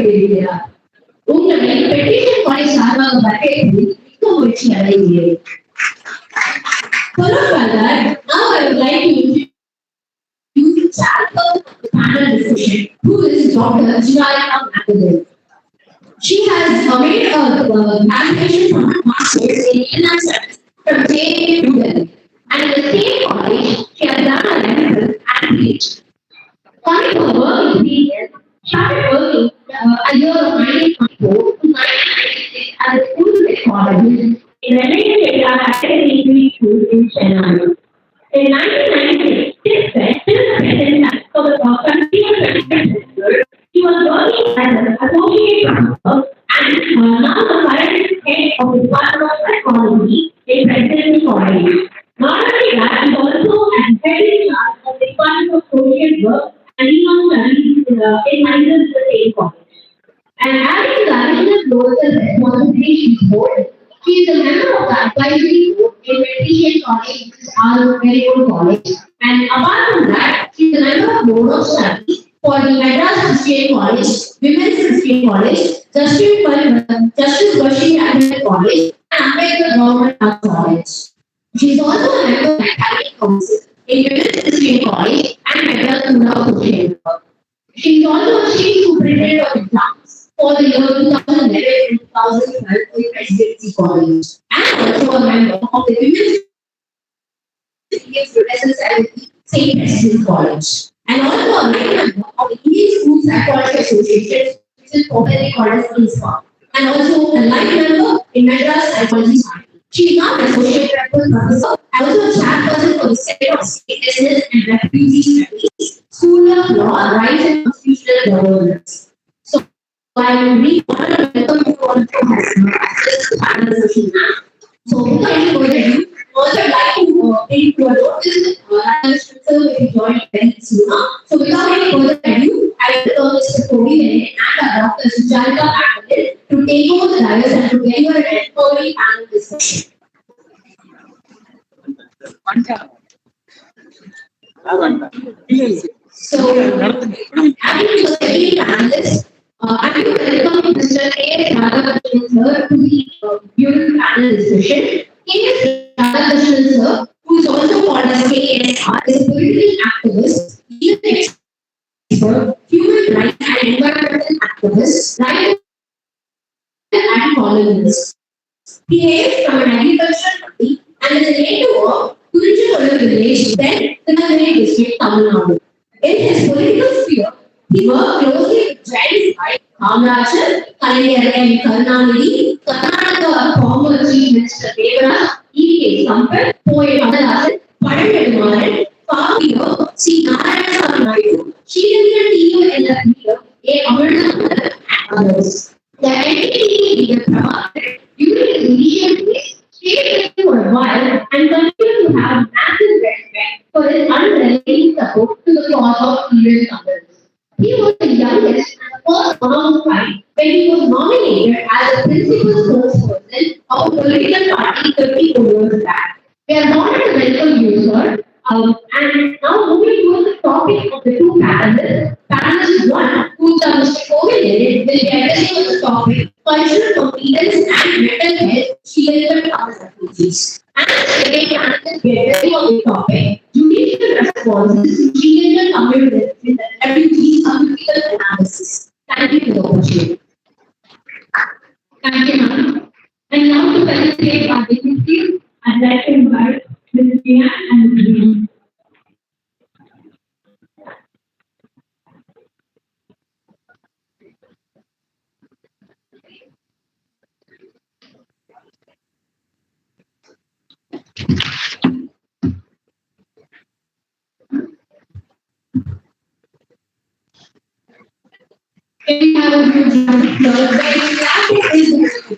வேண்டியிருக்கிறார். உங்களை பெட்டிஷன் கொலை சார்பாக வரவேற்பதில் மிக்க மகிழ்ச்சி அடைகிறேன். Now I would like to introduce the chair of the panel discussion, who is Dr. Lankan. She has made a graduation from her master's in Indian Studies from JNU New Delhi, and in the same college, she has done a medical and PhD. Coming to her work experience, she started working a year of 1994 to 1996 as a school psychologist in the Lankan academic school in Chennai. In 1996, still present as continuous professor, she was working as an associate professor and now the current head of the Department of Psychology in Presidency College. Not only that, she also has head in charge of the Department of Social Work and Human Studies in the same college. And having the additional roles and responsibilities she holds, she is a member of the advisory board in Meditation College, which is our very own college. And apart from that, she is a member of board of studies for the Madras Christian College, Women's Christian College, Justice Bashir Academic College, and Ambedkar Government Arts College. She is also a member of the Academic Council in Women's Christian College and Madras Christian College. She is also a chief superintendent of exams for the year 2011 and 2012 in Presidency College, and also a member of the Women's St. President College, and also a member of the Indian School Psychology Association, which is popularly called as INSPA, and also a life member in Madras Psychology Society. She is now an associate professor and also a chairperson for the Center of Statelessness and Refugee Studies, School of Law, Rights and Constitutional Governance. So I will really want to welcome you all to access the panel session now. So without any further ado, also I'd like to introduce Mr. Spencer will be joined very soon. So without any further ado, I will Mr. Toby Bennett and Dr. Sujalika Pandit to take over the dais and to deliver an empowering panel discussion. So, having the second panelist, I will welcome Mr. A.S. Radhakrishnan sir to the beautiful panel discussion. A.S. Radhakrishnan sir, who is also called as KSR, is a political activist, legal expert, human rights and environmental activist, right and columnist. He hails from an agricultural family and is a native of Kurichikola village, then Tirunelveli district, Tamil Nadu. In his political sphere, he worked closely with giants like Kamarajar, Kalaignar M. Karunanidhi, Karnataka former Chief Minister Devaraj, E.K. Sampath, poet Kadalasan, Padannedumaran, Farmer C. Narayanaswamy Naidu, Sri Lankan TU leader A. Amarnath, and others. The entity leader Prabhakar, during his initial phase, stayed for a while and continued to have massive respect for his unrelenting support to the cause of female mothers. He was the youngest and first among five when he was nominated as the principal spokesperson of a political party 34 years back. We are honored to welcome you, sir. And now moving to the topic of the two panelists. Panelist 1, who is Mr. Kovind, will be addressing on the topic cultural competence and mental health, Sri Lankan refugees. And the second panelist will be addressing on the topic judicial responses to Sri Lankan community refugees political analysis. Thank you for the opportunity. Thank you, ma'am. And now to facilitate our dignitaries, I'd like to invite Ms. Priya and Ms. Rina. Can we have a huge round of applause? Very classic is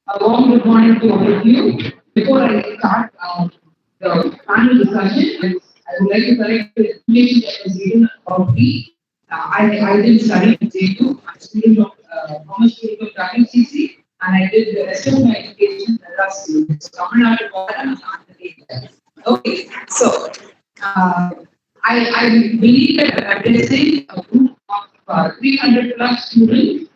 A warm good morning to all of you. Before I start the panel discussion, I would like to correct the information that was given about me. I didn't study in JU. I'm a student of Commerce School of WCC, and I did the rest of my education in Madras University. So, Tamil Nadu border and Andhra Pradesh. Okay, so uh, I believe that addressing a group of 300 plus students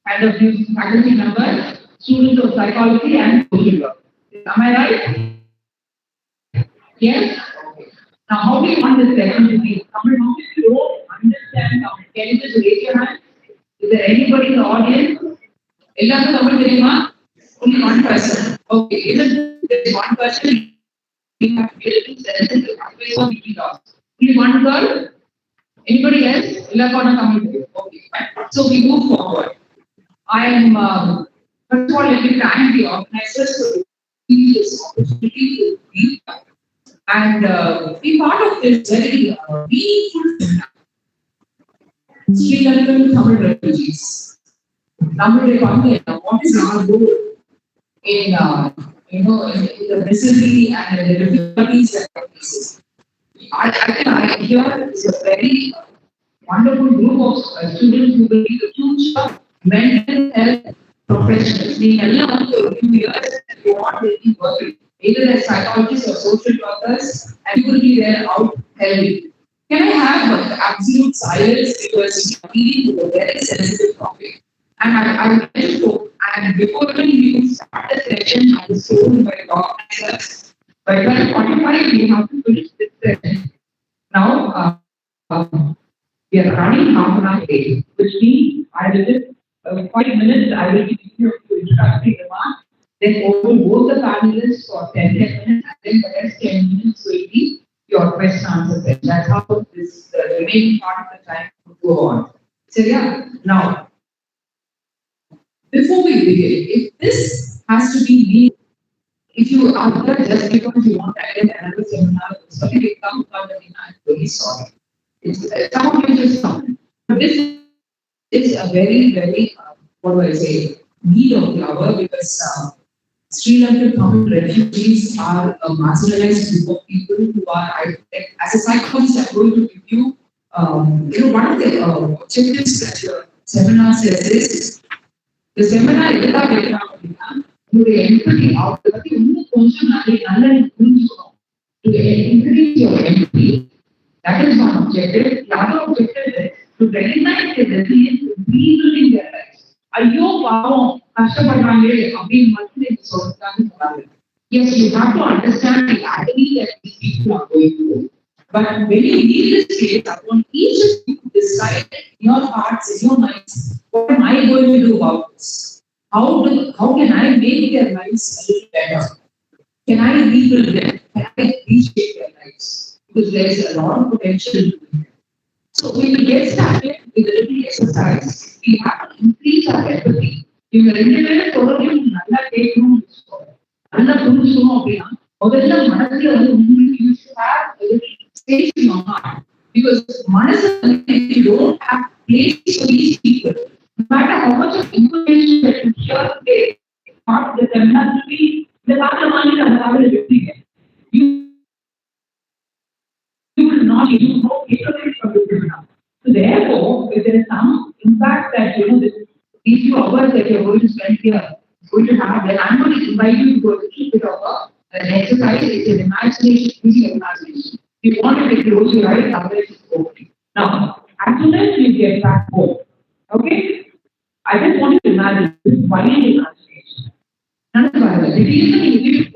and a few faculty members, students of psychology and social work. Am I right? Yes? Now, how do you want this session to be? How many of you don't understand? Can you just raise your hand? Is there anybody in the audience? எல்லாருக்கும் தமிழ் தெரியுமா? Only one person. Okay, even there is one person, we have to get it sensitive. Only one girl. Anybody else? எல்லாருக்கும் தமிழ் தெரியும். Okay, fine. So we move forward. I am, first of all, let me thank the organizers for giving me this opportunity to be and be part of this very meaningful Sri Lankan Tamil refugees. What is our goal in in the vicinity and the difficulties that are facing? I think here is a very wonderful group of students who will be the future mental health professionals. They allow for a few years and they want to be working either as psychologists or social workers, and you will be there out helping. Can I have absolute silence because we are dealing with a very sensitive topic? And I would like to, and before we start the session, I was told by the organizers, by 12:45 we have to finish this session. Now, we are running half an hour late, which means I will just 5 minutes, I will give you a few introductory remarks, then over both the panelists for 10 minutes, and then the next 10 minutes will be your question answer session. That's how this the remaining part of the time will go on. So yeah, now, before we begin, if this has to be me, if you are there just because you want to attend another seminar, sorry, we come from the I'm very sorry. It's some of you just come. But this is a very, very, what do I say, need of the hour because Sri Lankan Tamil refugees are a marginalized group of people who are, as a psychologist, I'm going to give you, one of the objectives that the seminar says is, the seminar is about the empathy out there. To increase your empathy, that is one objective. The other objective is to recognize the resilience in rebuilding their lives. ஐயோ பாவம் கஷ்டப்படுறாங்க அப்படின்னு மட்டும் நீங்க சொல்றாங்க. Yes, you have to understand the agony that these people are going through. But when you leave this place, I want each of you to decide in your hearts, in your minds, what am I going to do about this? How can I make their lives a little better? Can I rebuild them? Can I reshape their lives? Because there is a lot of potential. So we will get started with a little exercise. We have to increase our empathy. You will integrate தொடர்ந்து நல்லா கேட்கணும் நல்லா புரிஞ்சுக்கணும் அப்படின்னா முதல்ல மனசுல you should have a little space in your heart. Because மனசு if you don't have place for these people, no matter how much of information that you share today, not the seminar will be the காரணமான அந்த காரணம் எடுத்தீங்க. You will not even know it from the seminar. So therefore, if there is some impact that these few hours that you are going to spend here going to have, then I'm going to invite you to go to keep it of an exercise. It's an imagination, using imagination. You want to close your eyes, otherwise it's open. Now, as soon as you get back home, okay, I just want you to imagine this wild imagination. None of the reason you give it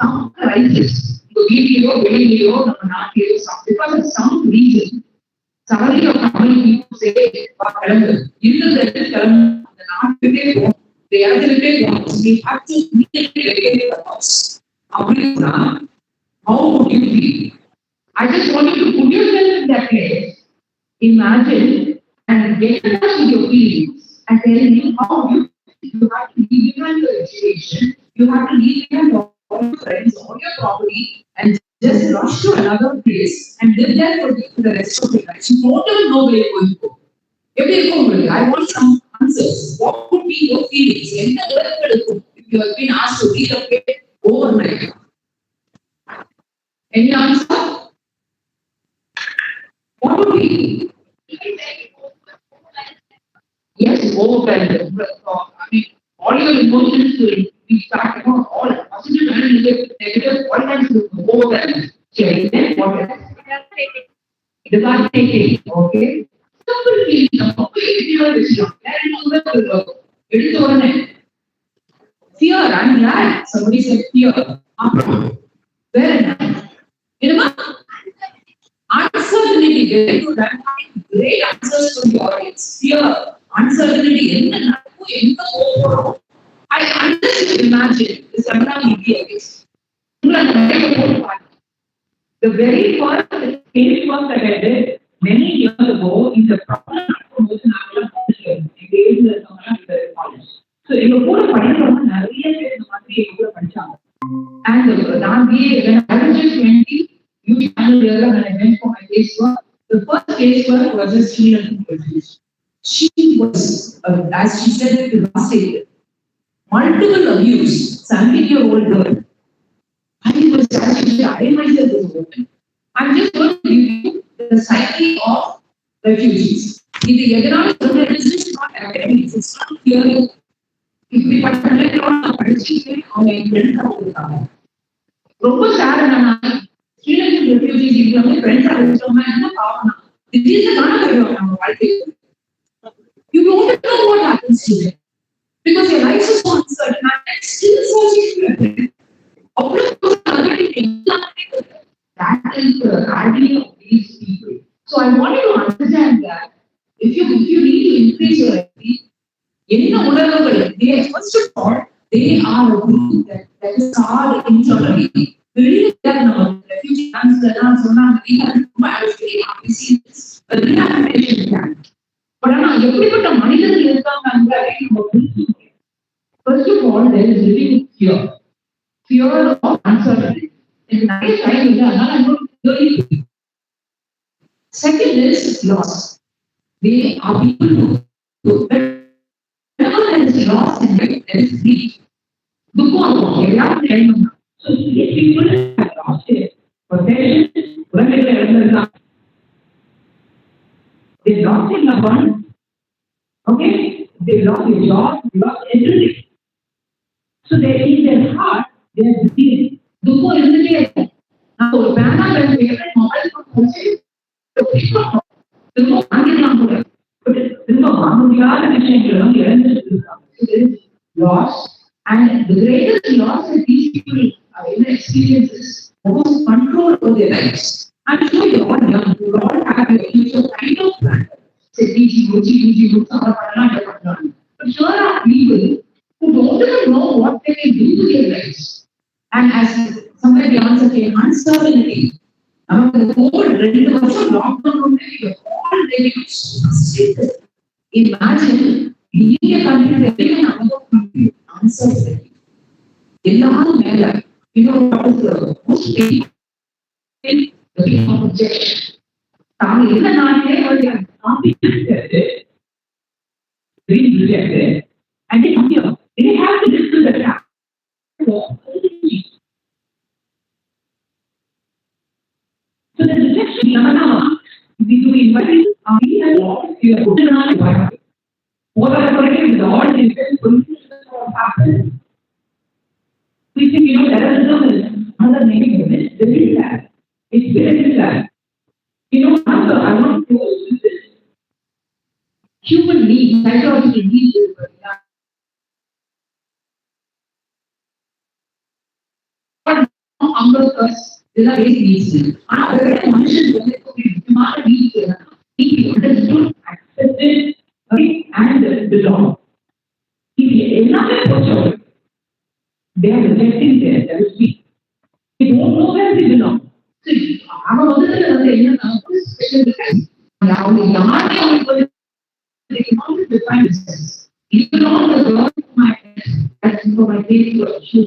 some crisis. Video, because of some reason, suddenly your family people say, they are the we have to immediately vacate the house. How would you feel? I just want you to put yourself in that place, imagine, and get in touch with your feelings, and tell me how you have to leave behind your education, you have to leave behind all your friends, all your property, and just rush to another place and live there for the rest of your life. You don't even know where you're going to go. I want some answers, what would be your feelings? If you have been asked to relocate overnight, any answer? What would be? Yes, overwhelmed. I mean, all your emotions will be starting on all positive and negative, all kinds of overwhelmed. So, then what else? Devastating, okay? Simple feeling of fear is not. That is the It's overnight. Fear, I'm glad somebody said fear. Very nice. You know, uncertainty, very good. I'm having great answers from the audience. Fear, uncertainty, I just imagine the seminar will be a case. The very first case work that I did many years ago is a problem promotion after college. So, எங்க கூட படிக்கிறவங்க நிறைய பேர் இந்த மாதிரி எங்க கூட படிச்சாங்க. And நான் when I was just 20, you channel there when I went for my casework. The first casework was a Sri Lankan produce. She was, as she said, devastated. Multiple abuse, 17-year-old girl. I was actually, I myself was a woman. I'm just going to give you the psyche of refugees. In the economic government, it's just not academics, it's not clearly. இப்படி பட்ட படிச்சுட்டு அவங்க ஃப்ரெண்ட்ஸா கொடுத்தாங்க. ரொம்ப chat என்னன்னா Sri Lankan refugees இப்படி வந்து ஃப்ரெண்ட்ஸா வச்சோம்னா என்ன பாவனா திடீர்னு காண போயிடுவாங்க அவங்க வாழ்க்கையில். You don't know what happens to them because your life is so uncertain and still so secret. That is the idea of these people. So I want you to understand that if you need to increase your empathy, என்ன உணர்வுகள் they first of all they are a group that is called internally. வெளியில நம்ம refugee camps எல்லாம் சொன்னாங்க we have to actually see this but rehabilitation camp. But ஆனா எப்படிப்பட்ட மனிதர்கள் இருக்காங்க அங்க நம்ம புரிஞ்சுக்கணும். First of all there is living fear. Fear of uncertainty. It's நிறைய டைம் இல்லை அதனால I'm Second is loss. They are people who whenever there is loss in life, there is grief. துக்கம் எல்லாரும் எழுதணும். So these people have lost it. Possession, உலகத்தில் இழந்திருக்காங்க. They lost their loved ones. Okay? They lost their job, they lost everything. So they in their heart, they are grieving. துக்கம் இருந்துட்டே இருக்கு. நான் ஒரு பேனா ஃபேவரட் மொபைல் ஃபோன் திரும்ப வாங்கிடலாம் கூட திரும்ப வாங்க முடியாத விஷயங்கள் வந்து இழந்துட்டு இருக்காங்க. Loss and the greatest loss that these people experience is Almost control over their lives. I'm sure you're all young, you all have your future kind of plan. say teaching, but sure are people who don't even know what they can do to their lives. And as somewhere the answer came, uncertainty. The whole lockdown, you're all ready to frustrated. Imagine being a country, living in another country, uncertainty. You know what is the most big thing? The big objection. And they come here. They have to listen to the fact. So the rejection, we do invite we have all here. What are the all happen? We think, terrorism is another negative image. This is that. It's very sad. I want to close with this. Human needs, psychological needs. Hunger us, these are basic needs. He understood, accepted, and belong. If enough effort, they are rejecting their self-speak. They don't know where they belong. See, I'm a special defense. Now, they can't define themselves. Even on the girl for my baby, she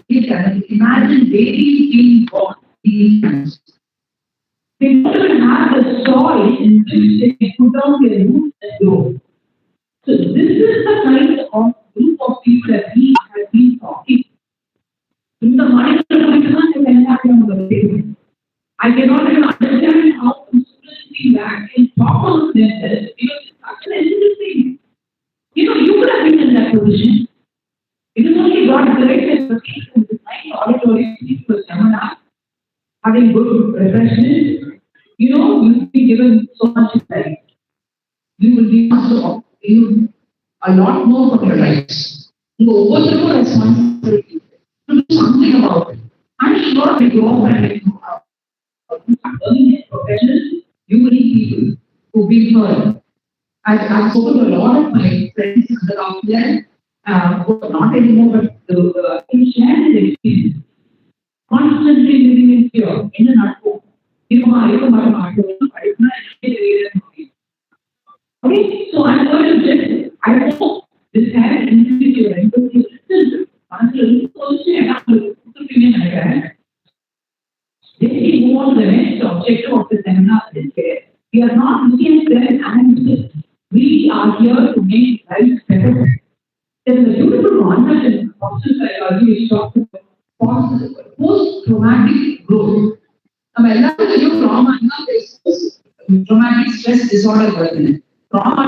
imagine babies being born these times. They don't even have the soil in which they can put down their roots and grow. So this this is the kind of group of people that we have been talking. In the mind of the I cannot even understand how students feel back and talk about themselves because it's such an essential thing. You could have been in that position. It is only God great expertise in designing auditorium for seminar, having good refreshments. You'll be given so much time. You will be asked a lot more from your lives. You overlook responsibility to do something about it. I'm sure we go and learning professionals, you will need people who've been heard. I've spoken to a lot of my friends that are out there, not anymore, but the shared experience. Constantly living in fear, in an home. Okay, so I'm going to just, I hope this has increased your empathy. Then we move on to the next objective of the seminar. We are not looking at them and we are here to make life better. There is a beautiful concept in positive psychology which talks about post-traumatic growth. Trauma traumatic stress disorder trauma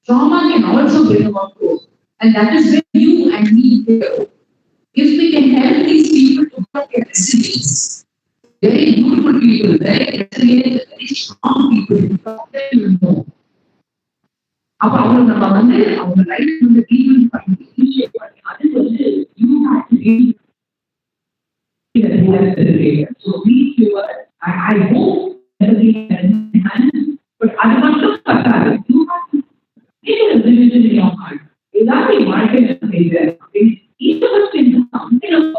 trauma can also bring about growth. And that is where you and me go. If we can help these people to get resilience, very beautiful people, very resilient, very strong people, they will know. Our life in the demon you have to be in a so these people, I hope everything is but I want to start you have to take a resolution in your heart. Exactly what can say there. Each of us can do something of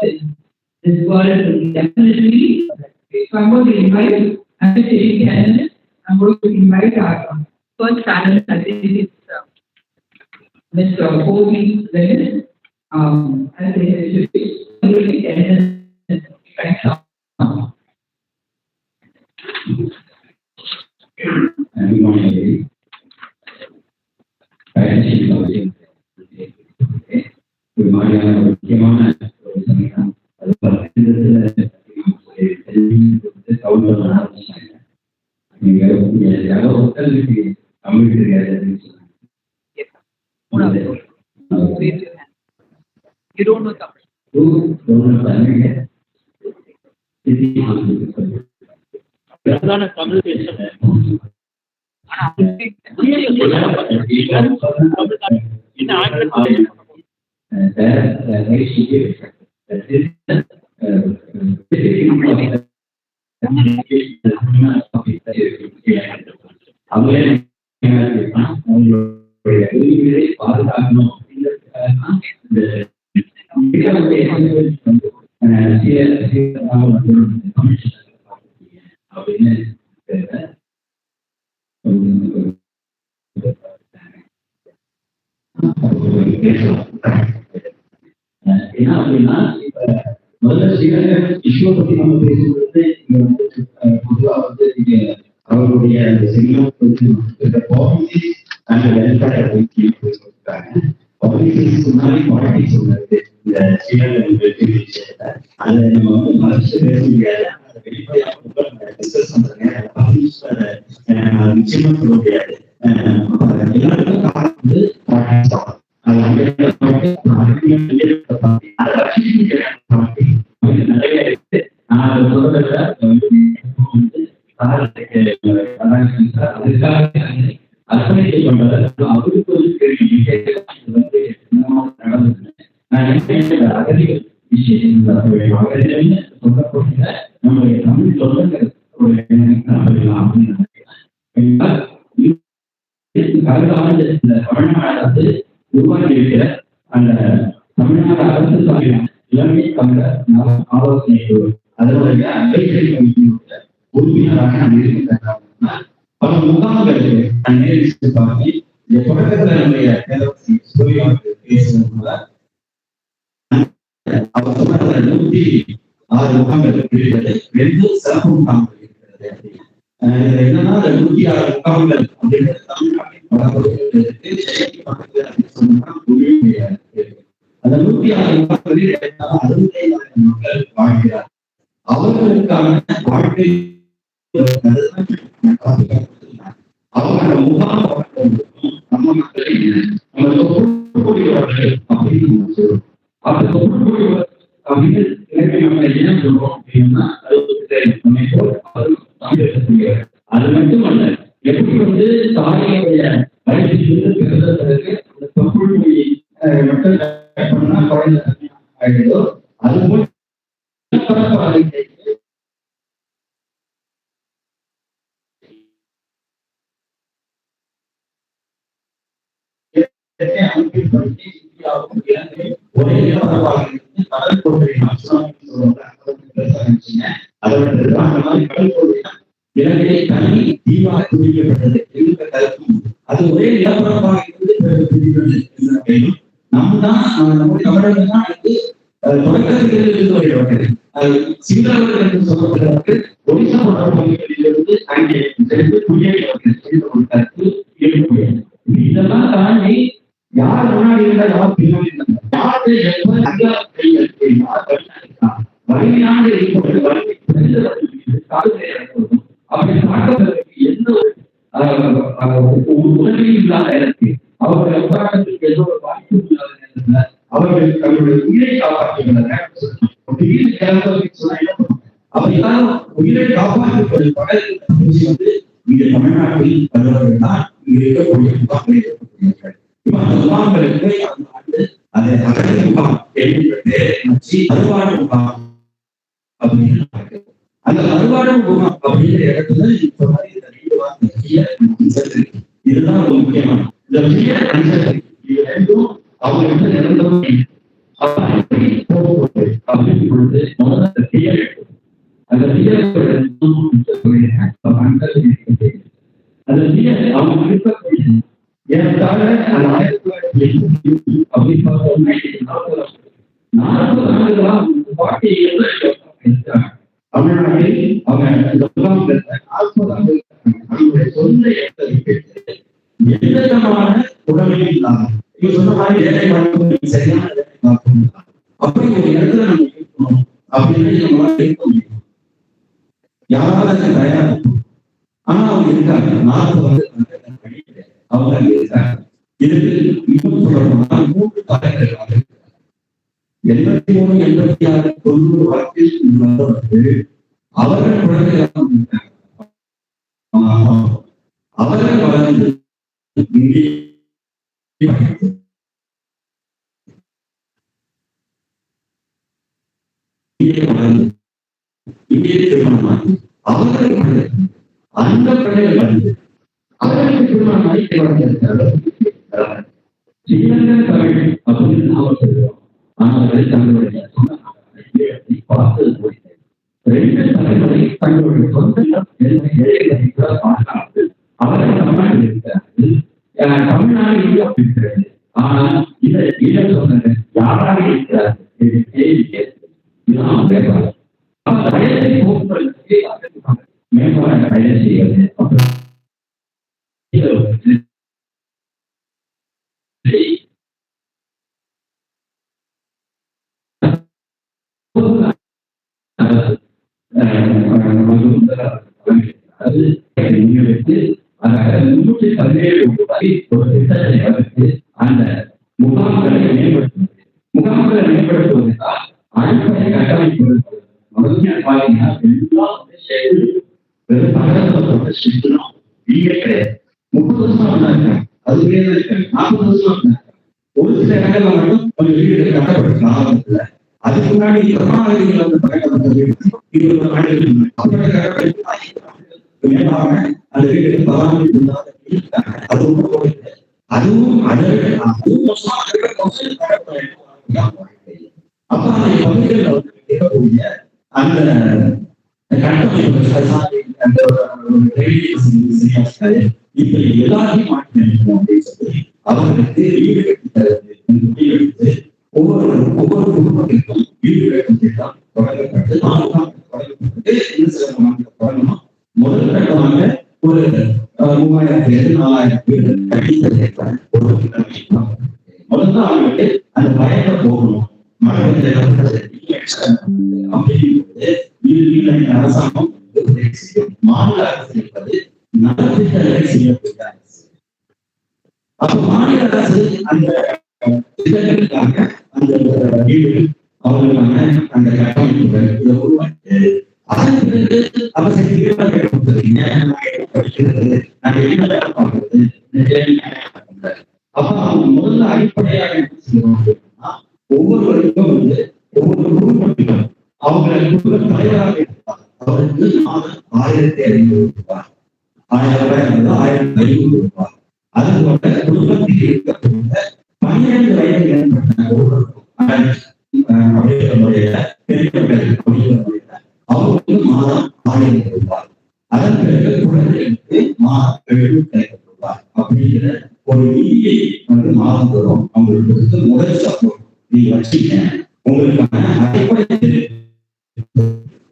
this world will definitely. If I'm going to invite, I'm going to invite our first panelist. I think it's Mr. Kobe Lennon. I think it You don't know Tamil. You don't know Tamil. Tamil அந்த 160,000 மக்கள் வாழ்கிறார். அவர்களுக்கான வாழ்க்கை அவங்களோட முகாம் நம்ம மக்களை நம்ம தொகுக்கூடியவர்கள் அப்படின்னு சொல்றோம். அப்ப தொகுக்கூடியவர் அப்படின்னு மக்களை ஏன் சொல்றோம் அப்படின்னா அது மட்டுமல்ல, எப்படி தாயுடைய வயதிலிருந்து பிறந்ததற்கு அந்த தொகுள் மொழி மக்கள் பண்ணா குழந்தை ஆயிடுதோ அது போல ஒரே கடல் கொள்கை இலங்கை தனி தீவாக குறிக்கப்பட்டது என்ற கருத்தும் அது ஒரே நிலப்பரப்பாக இருந்து நம்ம தான் நம்முடைய தமிழர்கள் தான் தொடக்கத்தில் இருந்து வருகிறது. சிங்களவர்கள் என்று சொல்லப்படுவதற்கு ஒரிசா போன்ற பகுதிகளிலிருந்து அங்கே சென்று குடியேறியவர்கள் ஒரு கருத்து ஏற்படுகிறது. இதெல்லாம் தாண்டி யார் முன்னாடி இருந்தா யார் பின்னாடி இருந்தாங்க, யாரு எப்ப வலிமையாக இருப்பது வலிமை அப்படி பார்ப்பதற்கு எந்த ஒரு உதவியும் இல்லாத இடத்தில் அவர்கள் போராட்டத்திற்கு எந்த ஒரு வாய்ப்பும் இல்லாத நேரத்தில் அவர்கள் தங்களுடைய உயிரை காப்பாற்றுகின்றனர். அப்படித்தான் உயிரை காப்பாற்றுவது படத்தில் இங்க தமிழ்நாட்டில் வருவர்கள் தான் இங்க இருக்கக்கூடிய முகாம்கள். முகாம்களுக்கு அதை அகழி முகாம் கேள்விப்பட்டு அறுவாடு முகாம் அப்படின்னு அந்த அறுவாடு முகாம் அப்படிங்கிற இடத்துல இப்ப மாதிரி இதுதான் ஒரு முக்கியமான இந்த இது ரெண்டும் அவங்க நிரந்தரம் அப்படின்னு பொழுது முதல்ல அந்த பெயர் அந்த பெயர் அந்த பெயர் அவங்க இருக்கக்கூடிய ஏற்கால அந்த 1980 அப்படின்னு பார்த்தோம்னா 40 ஆண்டுகளா பாட்டி தமிழ்நாட்டில் அவங்க இந்த முகாம்கள் 40 ஆண்டுகள் அவங்களுடைய சொந்த இடத்தை எந்த விதமான உடமையும் இல்லாமல் நீங்க சொன்ன மாதிரி வேலை பார்க்கணும், சரியான வேலை பார்க்கணும், அப்படி ஒரு இடத்துல நம்ம இருக்கணும் அப்படின்னு நம்மளால இருக்க முடியும். யாராவது தயாரா இருக்கும். ஆனா அவங்க இருக்காங்க 40 அவங்க அங்கே இருக்காங்க. இதுக்கு இன்னும் சொல்லணும்னா 3 தலைகள் 83, 86, 90 வழக்கில் வந்தவர்கள் அவர்கள் குழந்தைகளாக அவர்கள் வளர்ந்து இங்கே திருமணமாகி அவர்கள் அந்த பிள்ளைகள் வந்து அவர்களுக்கு திருமணமாகி ஸ்ரீலங்கன் தமிழ் அப்படின்னு அவர் சொல்லுவோம். ஆனால் தங்களுடைய பார்த்தது போய் 2 தலைமுறை தங்களுடைய சொந்த அவர்கள் தமிழ்நாட்டில் இருக்கிறார்கள். தமிழ்நாடு இந்தியாவில் இருக்கிறது. ஆனால் இதை சொன்னது யாராக இருக்கிறார்கள் கேள்வி கேட்கிறது. இதுதான் மேம்பாடு. வயதை போக்குவரத்துக்கு மேம்பாடு பயணம் செய்வது அந்த முகாம்களை மேம்படுத்துவது. முகாம்களை மேம்படுத்துவதால் அடிப்படை கட்டமைப்பு பாத்தீங்கன்னா கிடையாது. 30 வருஷம் வந்தாங்க, அது வேற இருக்காங்க. 40 வருஷம் வந்தாங்க. ஒரு சில இடங்கள்ல மட்டும் கொஞ்சம் வீடுகள் கட்டப்பட்ட ஆரம்பத்துல அதுக்கு முன்னாடி கர்நாடகில வந்து கட்டப்பட்ட வீடு 20 ஆண்டுகள் மேலாக அந்த வீடுகள் பராமரிப்பு அது அதுவும் அப்ப அந்த பகுதிகளில் இருக்கக்கூடிய அந்த கட்டமைப்பு இப்ப எல்லாத்தையும் மாற்றி அப்படின்னு சொல்லி அவர்களுக்கு வீடு கட்டி தருவது ஒவ்வொரு குடும்பத்திற்கும் வீடு கட்டும் திட்டம் தொடங்கப்பட்டு தொடங்கப்பட்டு இன்னும் சில தொடங்கணும். முதல் கட்டமாக ஒரு 3000 4000 பேர் முதல்ல அவங்களுக்கு அந்த பயத்தை போகணும். மழை அப்படிங்கிறது அரசாங்கம் மாநில அரசு என்பது நலத்திட்டங்களை செய்யக்கூடிய அரசு. அப்ப மாநில அரசு அந்த திட்டங்களுக்காக அந்த வீடு அவங்களுக்கான அந்த கட்டமைப்புகள் இதை உருவாக்கிட்டு அதன் பிறகு அவசர கொடுத்துருக்கீங்க நாங்க என்ன பார்க்கறது. அப்ப அவங்க முதல்ல அடிப்படையாக என்ன செய்யணும் அப்படின்னா ஒவ்வொருவருக்கும் ஒவ்வொரு குடும்பத்திலும் அவங்க தலைவராக இருப்பாங்க. அவருக்கு மாதம் 1500 ரூபாய் 1500 ரூபாய். அதுபோல குடும்பத்தில் இருக்கக்கூடிய 12 வயது மேற்பட்ட ஒவ்வொருவருக்கும் அவங்களுக்கு மாதம் 1000 ரூபாய். அதன் பிறகு குழந்தைகளுக்கு மாதம் 700 ரூபாய் அப்படிங்கிற ஒரு நிதியை மாதந்தோறும் அவங்களுக்கு கொடுத்து முதல் சப்போர்ட் நீங்க வச்சீங்க. உங்களுக்கான அடிப்படை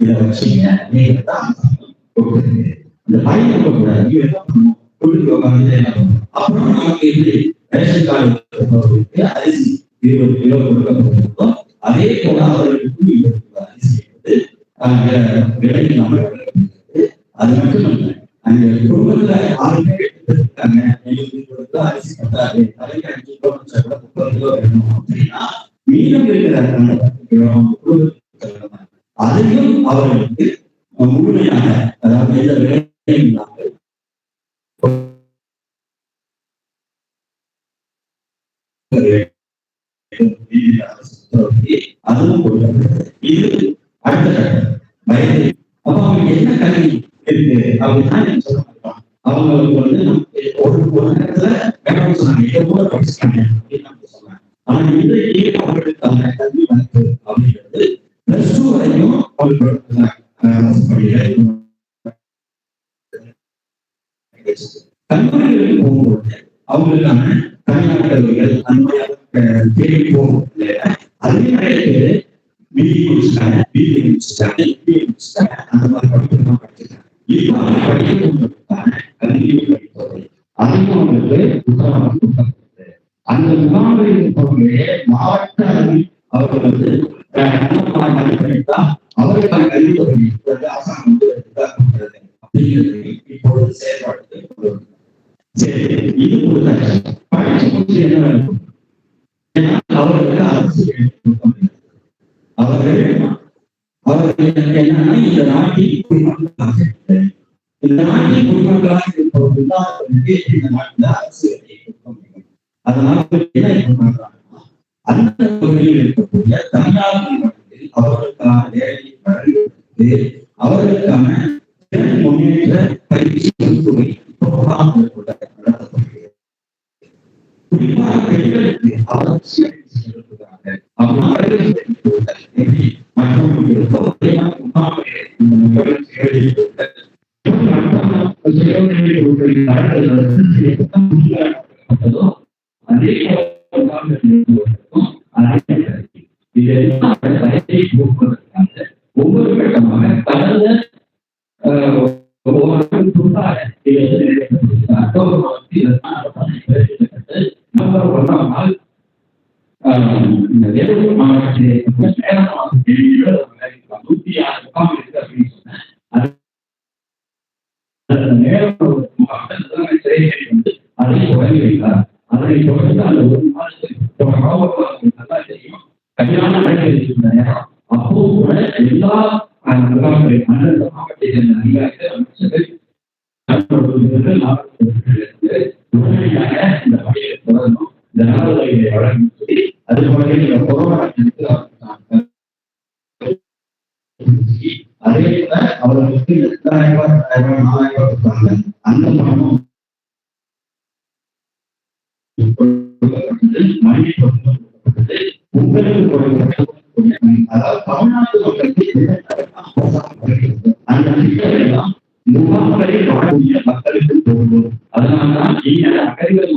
இதை வச்சீங்க. நீங்க தான் கொடுக்குறீங்க. இந்த பையன் கூடாது. நீங்க என்ன பண்ணணும்? அப்புறம் நமக்கு ரேஷன் கார்டு அரிசி 20 கிலோ கொடுக்கப்பட்டிருக்கோம். அதே போல அவர்களுக்கு 20 கிலோ அரிசி விலை அது மட்டும் இல்லை. அந்த குடும்பத்துல 6 பேர் இருக்காங்க. அரிசி பத்தாது, தலைக்கு 5 கிலோ 30 கிலோ வேணும் அப்படின்னா மீதம் இருக்கிற அதையும் அவர்களுக்கு முழுமையாக அதாவது எந்த விலையும் இல்லாமல் அதுவும் கொடுக்கப்பட்டது. இது அடுத்த கட்டம் வயது. அப்ப அவங்க என்ன கல்வி இருக்கு அப்படின்னா சொல்ல மாட்டோம். அவங்களுக்கு ஒரு நேரத்துல வேணும்னு சொன்னாங்க, எவ்வளோ படிச்சுட்டாங்க அப்படின்னு நம்ம சொன்னாங்க. ஆனா இன்றைக்கு அவர்களுக்கான கல்வி வழக்கு அப்படிங்கிறது +2 வரையும் அவங்களுக்கு கல்லூரிகளுக்கு போகும்போது அவங்களுக்கான தனியார் கல்விகள் அந்த தேடி போகும் இல்லையா. அதே நிறைய பிஇ முடிச்சுட்டாங்க, பிஇ முடிச்சுட்டாங்க, பிஏ முடிச்சுட்டாங்க, அந்த மாதிரி படிக்கலாம் படிச்சிருக்காங்க. இப்போ அவங்க படிக்கிறவங்களுக்கான கல்வியை படிப்பது அதையும் அவங்களுக்கு உதாரணம் கொடுக்கப்பட்டது. அந்த முகாமில் இருப்பவர்களே மாவட்ட அளவில் அவர்கள் மதிப்பெடுத்தால் அவருக்கான கல்வி தொகை அரசாங்கம் அப்படிங்கிறது இப்பொழுது செயல்பாடு. சரி, இது ஒரு படிச்சு முடிச்சு என்ன வேணும்? அவர்களுக்கு அரசு அவர்கள் என்னன்னா இந்த நாட்டில் குடிமக்களாக இந்த நாட்டில் குடிமக்களாக இருப்பவர்கள் தான் இந்த நாட்டில் அரசு வேலையை கொடுக்க முடியும். அதனால என்ன பண்றாங்கன்னா அந்த பகுதியில் இருக்கக்கூடிய தனியார் நிறுவனத்தில் அவர்களுக்கான வேலையை வழங்குவதற்கு அவர்களுக்கான முன்னேற்ற பயிற்சி தொகை நடத்தப்படுகிறது. குறிப்பாக பெண்களுக்கு அவசியம் ஒவ்வொரு கட்டமாக கடந்த அக்டோபர் நவம்பர் 1ஆம் நாள் இந்த வேலூர் மாவட்டத்திலே 106 முகாம் இருக்கு அப்படின்னு சொன்னேன். அதை தொடங்கி வைத்தார். அதனை தொடர்ந்து அந்த ஒரு மாதத்துக்கு நல்லா தெரியும் கல்யாணம் நடக்கிற நேரம் அப்போ கூட எல்லா முகாம்களையும் மண்டல மாவட்டத்தை சேர்ந்த அதிகாரிகள் அமைச்சர்கள் உடனடியாக இந்த பணியை தொடரணும், இந்த நலவுதவிகளை வழங்கும் சொல்லி அது போலவே இந்த கொரோனா அதே போல அவர்களுக்கு 2000 ரூபாய் 4000 ரூபாய் கொடுத்தாங்க. அந்த பணமும் மணி கொடுக்கப்பட்டது. உங்களுக்கு அதாவது தமிழ்நாட்டு மக்களுக்கு அந்த திட்டம் எல்லாம் முகாம்களில் வாழக்கூடிய மக்களுக்கு போகும். அதனால்தான் நீங்க அகதிகள்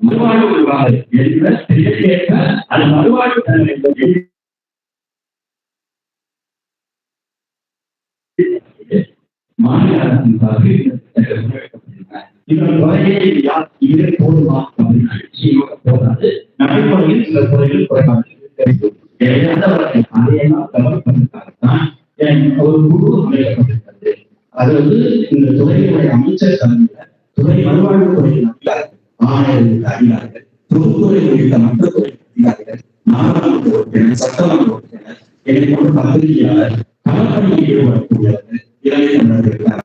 மறுவாழ்வு வருவார்கள் என்ற செயற்கேற்ப அது மறுவாழ்வு மாநில அரசின் சார்பில் இதன் துறையே இதே போதுமா அப்படின்னு நிச்சயமாக போதாது. நடைமுறையில் சில துறைகள் குறைபாடு கிடைக்கும். அதையெல்லாம் கவனிப்பதற்காகத்தான் ஒரு குழு அமைக்கப்பட்டிருக்கிறது. அது இந்த துறையினுடைய அமைச்சர் தலைமையில துறை மறுவாழ்வுத்துறையின் அதிகாரிகள், ஆணையர்களுக்கு அதிகாரிகள், தொகுத்துறை உள்ளிட்ட மற்ற துறை அதிகாரிகள், நாடாளுமன்ற உறுப்பினர், சட்டமன்ற உறுப்பினர், என்னை போன்ற பத்திரிகையாளர், களப்பணியில் ஈடுபடக்கூடியவர்கள், இளைஞர்கள்,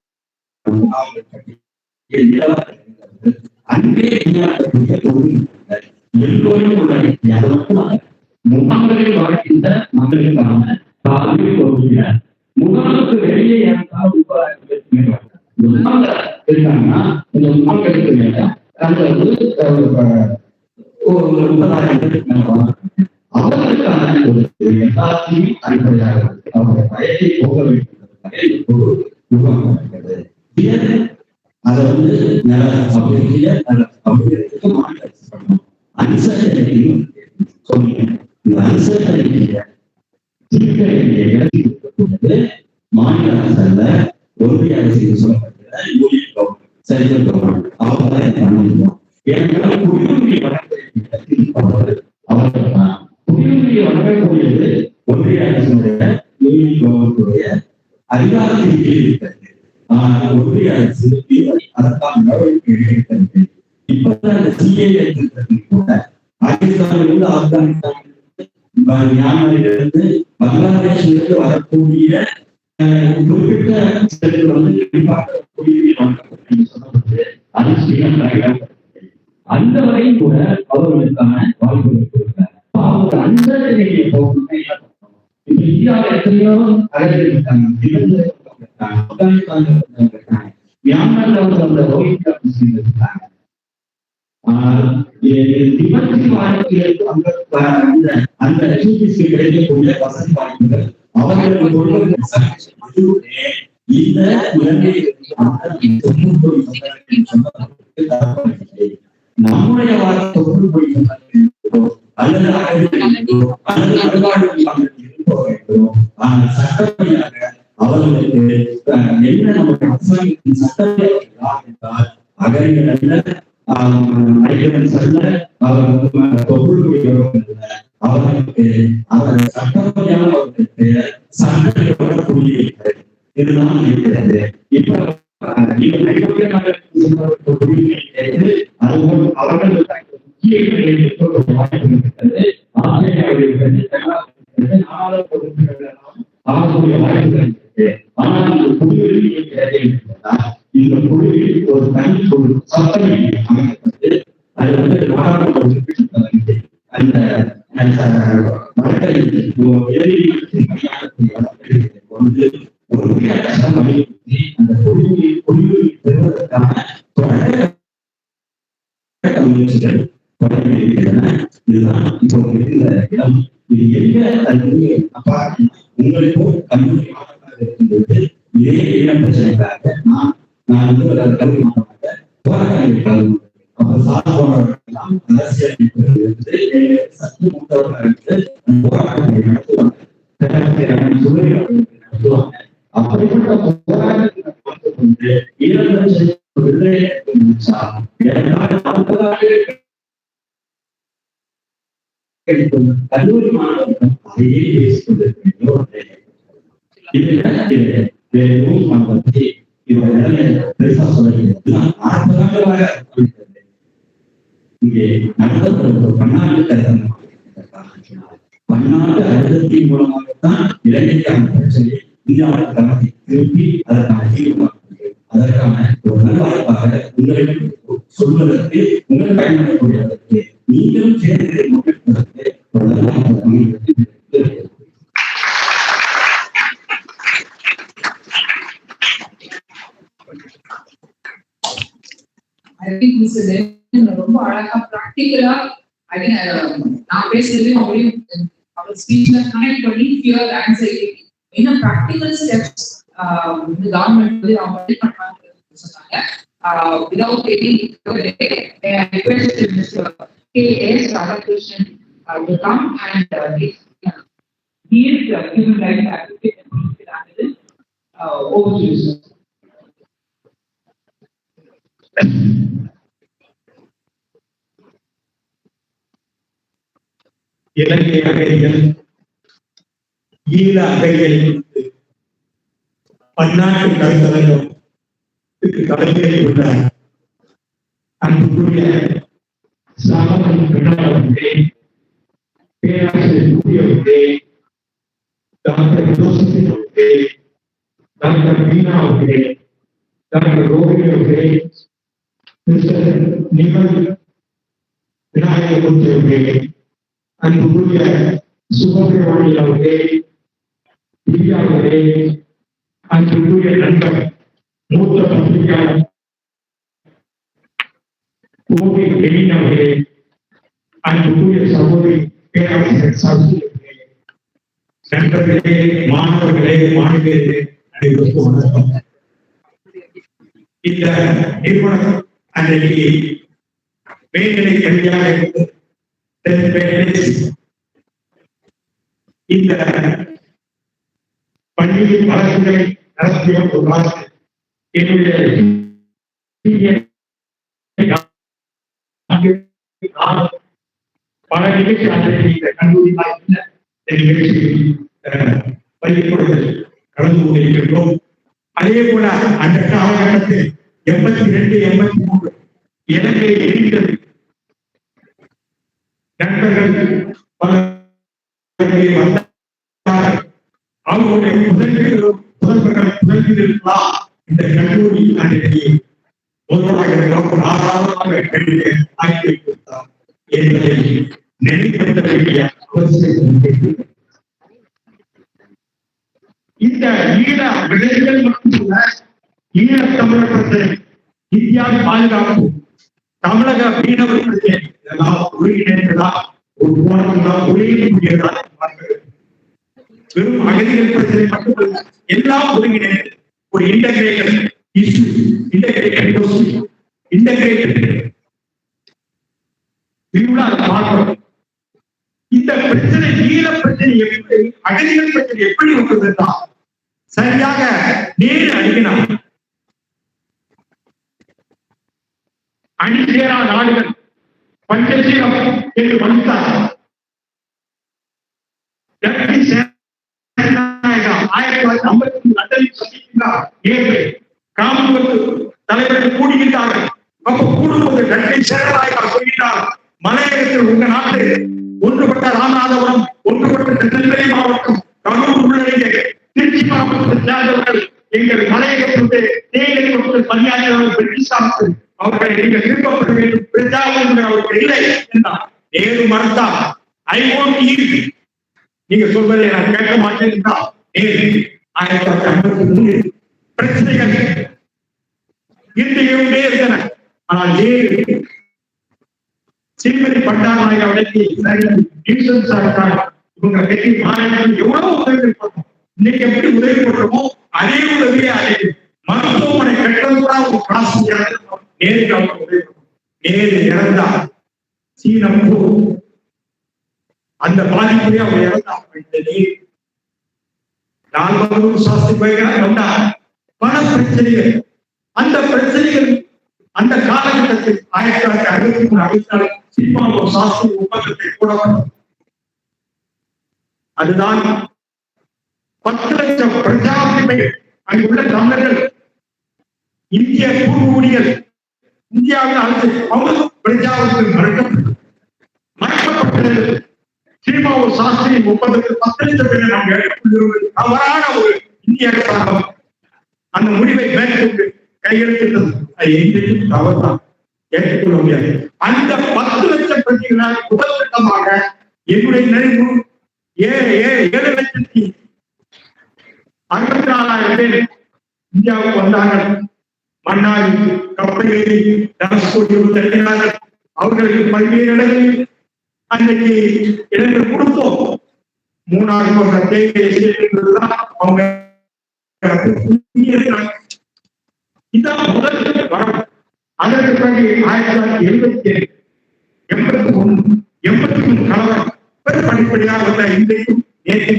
அன்பே கையாளக்கூடிய தொழில்நுட்பங்கள் எல்லோரும் உள்ளடக்கிய அது மட்டுமல்ல, முகாம்களில் வாழ்கின்ற மக்களுக்கான கல்வி கொடுக்கிறார். முகாமுக்கு வெளியே யாருக்காவது இருக்காங்கன்னா இந்த முகாம்களுக்கு மேல அந்த ஒரு 30,000 அவர்களுக்கான ஒரு எல்லாத்தையும் அடிப்படையாக அவருடைய பயத்தை போக வேண்டும் உருவாக்கப்பட்டது. அதை நல்ல அன்சர்டனிட்டியும் சொன்னீங்க. இந்த அன்சர்டனிட்டிய தீர்க்க வேண்டிய இடத்தில் மாநில அரசல்ல ஒன்றிய அரசு சொல்லப்பட்ட யூனியன் கவர்மெண்ட், சென்ட்ரல் கவர்மெண்ட் அவங்க தான் பண்ண முடியும். ஏன்னா குடியுரிமை வழங்கப்படுவது அவர்கள் தான். குடியுரிமையை வழங்கக்கூடியது ஒன்றிய அரசினுடைய யூனியன் கவர்மெண்டுடைய அதிகாரத்தின் கீழ் இருக்கிறது. ஒன்றிய அரசு அதற்கான நடவடிக்கை எடுக்கிறது. இப்பதான் அந்த சிஏஏ திட்டத்தில் கூட பாகிஸ்தானிலிருந்து, ஆப்கானிஸ்தானிலிருந்து, மியான்மரிலிருந்து, பங்களாதேஷிலிருந்து வரக்கூடிய குறிப்பிட்ட சிலருக்கு கண்டிப்பாக குடியுரிமை வழங்கப்படும் சொல்லப்பட்டு அது ஸ்ரீலங்கா அந்த வரையும் கூட அவர்களுக்கான வாய்ப்புகள் கொடுக்கிறார். அவங்க அந்த நிலையை போகணும்னா என்ன பண்ணணும்? இப்ப இந்தியாவில் எத்தனையோ அழகு இருக்காங்க, ஆப்கானிஸ்தான் இருக்காங்க, மியான்மர்ல அந்த ரோஹிங்கா முஸ்லீம் இருக்காங்க. அந்த கிடைக்கக்கூடிய வசதி வாய்ப்புகள் அவர்களுக்கு இந்த நம்முடைய தொழில்மொழி அல்லது சட்டப்படியாக அவர்களுக்கு என்ன நம்முடைய அரசாங்கத்தின் சட்டத்தை என்றால் அகரிகள் அவர்களுக்கு அவர் சட்டப்படியான அவர்களுக்கு சட்டப்படக்கூடிய இதுதான் இருக்கிறது. இப்ப அதுபோல் அவர்கள் முக்கிய வாய்ப்பு இருக்கிறது. அவர்களுடைய வாய்ப்புகள் இருக்கு. ஆனால் இந்த குழுவில் இந்த குழுவில் ஒரு தனி ஒரு சட்டம் அமைக்கப்பட்டு அது நாடாளுமன்ற அந்த மக்களை அந்த குழுவில் பெறுவதற்கான முயற்சிகள் தொடங்கி இருக்கின்றன. இதுதான் இப்போ இருக்கிற இடம். இது எங்க கல்வியை அப்பா உங்களுக்கும் கல்லூரி மாணவர்களாக இருக்கும்போது இதே இடம் பிரச்சனைக்காக நான் கல்வி மாணவராக போராட்டங்கள் கல்வி அப்ப சார்பவர்களெல்லாம் அரசியல் சக்தி மூத்தவர்களுக்கு போராட்டங்களை நடத்துவாங்க, நடத்துவாங்க. அப்படிப்பட்ட போராட்டத்தை பார்த்துக் கொண்டு கல்லூரி மாணவர்கள் அதையே பேசிக் கொண்டிருக்கின்ற பெருசா சொல்ல இங்கே நடத்தப்பட்ட பன்னாட்டு அழுத்தத்தின் மூலமாகத்தான் இலங்கைக்கான பிரச்சனையை இந்தியாவின் தளத்தை திருப்பி அதற்கான தீர்வு அதற்கான ஒரு நல்வாய்ப்பாக உங்களிடம் சொல்வதற்கு உங்கள் பயன்படக்கூடியதற்கு நீங்களும் சேர்ந்து முன்னெடுப்பதற்கு ஒரு நல்வாய்ப்பு. ரொம்ப அழகா பிராக்டிகலா நான் பேசுறதையும் அவரையும் அவர் ஸ்பீச்ல கனெக்ட் பண்ணி ஃபியர் ஆன்சைட்டி என்ன பிராக்டிகல் ஸ்டெப்ஸ் கவர்மெண்ட் அவங்க ஹெல்ப் பண்றாங்க சொன்னாங்க. without any I request Mr. K.S. Radhakrishnan to come and he is human rights advocate and political analyst. Over to you, sir. இலங்கை அகதிகள், ஈழ அகதிகள் பன்னாட்டு கருத்தரங்கத்துக்கு தலைமை கொண்ட அன்புக்குரிய சாமன் பிரணவர்களே, பேராசிரியர் கூறியவர்களே, டாக்டர் ஜோசபின் அவர்களே, டாக்டர் மீனா அவர்களே, டாக்டர் ரோஹிணி அவர்களே, மிஸ்டர் நிமல் விநாயகமூர்த்தி அவர்களே, அன்புக்குரிய சுபபிரமணியன் அவர்களே, திவ்யா அவர்களே, அன்புக்குரிய நண்பர் மூத்த பத்திரிகையாளர் கோபி எழின் அவர்களே, அன்புக்குரிய சகோதரி பேராசிரியர் சரஸ்வதி அவர்களே, நண்பர்களே, மாணவர்களே, மாணவியர்களே, அனைவருக்கும் வணக்கம். இந்த நிறுவனம் அன்றைக்கு மேல்நிலை கல்வியாக இருந்து இந்த பள்ளியின் வழக்குகளை நடத்திய ஒரு நாள் என்னுடைய பல நிகழ்ச்சி இந்த கல்லூரி நிகழ்ச்சியில் பள்ளிக்கூடத்தில் கலந்து கொண்டிருக்கின்றோம். அதே போல அந்த காலகட்டத்தில் 82, 83 இலங்கை எரிந்தது. நண்பர்கள் பல வந்தார்கள். அவர்களுடைய முதல்வர்களால் இந்த கல்லூரி அன்றைக்கு முதலாக ஆறாவதாக கல்வியை ஆய்வு கொடுத்தார் என்பதை நினைவுபடுத்த வேண்டிய அவசியம். இந்த ஈழ விளைவுகள் மட்டுமல்ல, ஈழ தமிழர் பிரச்சனை, இந்தியாவின் பாதுகாப்பு, தமிழக மீனவர் பிரச்சனை, இதெல்லாம் ஒருங்கிணைந்ததா ஒரு போனதான் ஒருங்கிணைந்ததா பார்க்கிறது. வெறும் அகதிகள் பிரச்சனை மட்டுமல்ல, எல்லாம் ஒருங்கிணைந்தது. ஒரு இன்டகிரேட்டட் இஷ்யூ, இன்டகிரேட்டட் பார்க்கிறோம். இந்த பிரச்சனை, ஈழ பிரச்சனை எப்படி, அகதிகள் பிரச்சனை எப்படி வந்ததுன்னா, சரியாக நேரு அணுகினார். அணிசேரா நாடுகள் பஞ்சசீலம் என்று வந்தார். 1950 லண்டனில் சந்திக்கின்றார் நேரு. காமன்வெல்த் தலைவர்கள் கூடுகின்றார்கள். அப்ப கூடும்போது இரட்டை சேரநாயகர் சொல்கிறார், மலையகத்தில் உங்க நாட்டு ஒன்றுபட்ட ராமநாதபுரம், ஒன்றுபட்ட திருநெல்வேலி மாவட்டம், கரூர் உள்ளடங்கிய திருச்சி மாவட்டத்தில் சேர்ந்தவர்கள் எங்கள் மலையகத்திற்கு தேயிலை கொடுத்து பணியாற்றியவர்கள் பிரிட்டிஷார்கள், அவர்களை நீங்கள் திருப்பப்பட வேண்டும், பிரஜாவுடன் அவர்கள் இல்லை என்றார். நேரு மறுத்தார். ஐ வாண்ட் யூ, நீங்க சொல்வதை நான் கேட்க மாட்டேன் என்றார் நேரு. 1953 பிரச்சனைகள் இருந்து இருந்தன. ஆனால் நேரு சிறுமதி பண்டாரநாயக அவர்களுக்கு இவங்க கட்சி மாநிலங்கள் எவ்வளவு உதவி பண்ணோம், இன்னைக்கு எப்படி உதவி பண்றோமோ அதே உதவியே அடையுது. மருத்துவமனை கட்டது கூட ஒரு காசு நேருக்கு அவங்க உதவி பண்ணோம். நேரு இறந்தார். சீன போர் அந்த பாதிப்பிலே அவங்க இறந்தார். லால் பகதூர் சாஸ்திரி போய்கிறார் வந்தார். பல பிரச்சனைகள், அந்த பிரச்சனைகள் அந்த காலகட்டத்தில் 1963 சினிமாவோ சாஸ்திரி ஒப்பந்தத்தை கூட அதுதான் 10 லட்சம் பிரஜா உரிமைகள். அங்குள்ள தமிழர்கள், இந்திய பூர்வகுடிகள், இந்தியாவில் அரசு பிரஜாவுக்கு மறுக்கப்பட்டது. சினிமாவோ சாஸ்திரி ஒப்பந்தத்தில் 10 லட்சம் பேரை நாம் எடுத்துக்கொண்டிருப்பது தவறான ஒரு இந்திய அரசாங்கம் அந்த முடிவை மேற்கொண்டு கையெழுத்திட்டது. அது எங்கேயும் தவறுதான், ஏற்றுக்கொள்ள முடியாது. அந்த 10 லட்சம் பிரதிகளால் முதல் கட்டமாக என்னுடைய நினைவு 7,64,000 பேர் இந்தியாவுக்கு வந்தார்கள். மன்னாரி கப்பலில் தனுஷ்கோடியில் அவர்களுக்கு பல்வேறு இடங்களில் அன்றைக்கு இடங்கள் கொடுத்தோம். 3 போன்ற தேவைதான் அவங்க இதான் முதல் வரம். அதற்கு பிறகு 1977, 81 கலவரம் படிப்படியாக வந்த இன்றைக்கும் நேற்று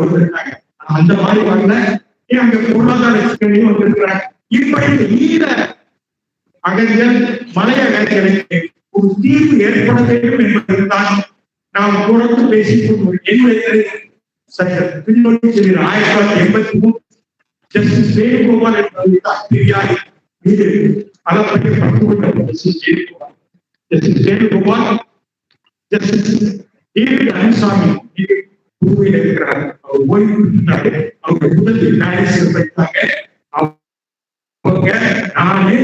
வந்திருக்காங்க. அந்த மாதிரி வரல, அங்க பொருளாதார சிக்கலையும் வந்திருக்கிறாங்க. இப்படி ஈழ அகதிகள் மலை அகதிகளுக்கு ஒரு தீர்வு ஏற்பட வேண்டும் என்பதற்காக நாம் தொடர்ந்து பேசிக் கொள்வோம். என்னுடைய பின்னோக்கி செல்கிற 1983 ஜஸ்டிஸ் வேணுகோபால் என்பவர் பெரியார் மீது அளப்பட்டு பட்டுக்கொண்ட justice Venugopal justice David Anusamy மீது புதுவையில் இருக்கிறார். அவர் ஓய்வு பெற்றாரு. அவங்க முதல் படித்தாங்க. அவங்க நானு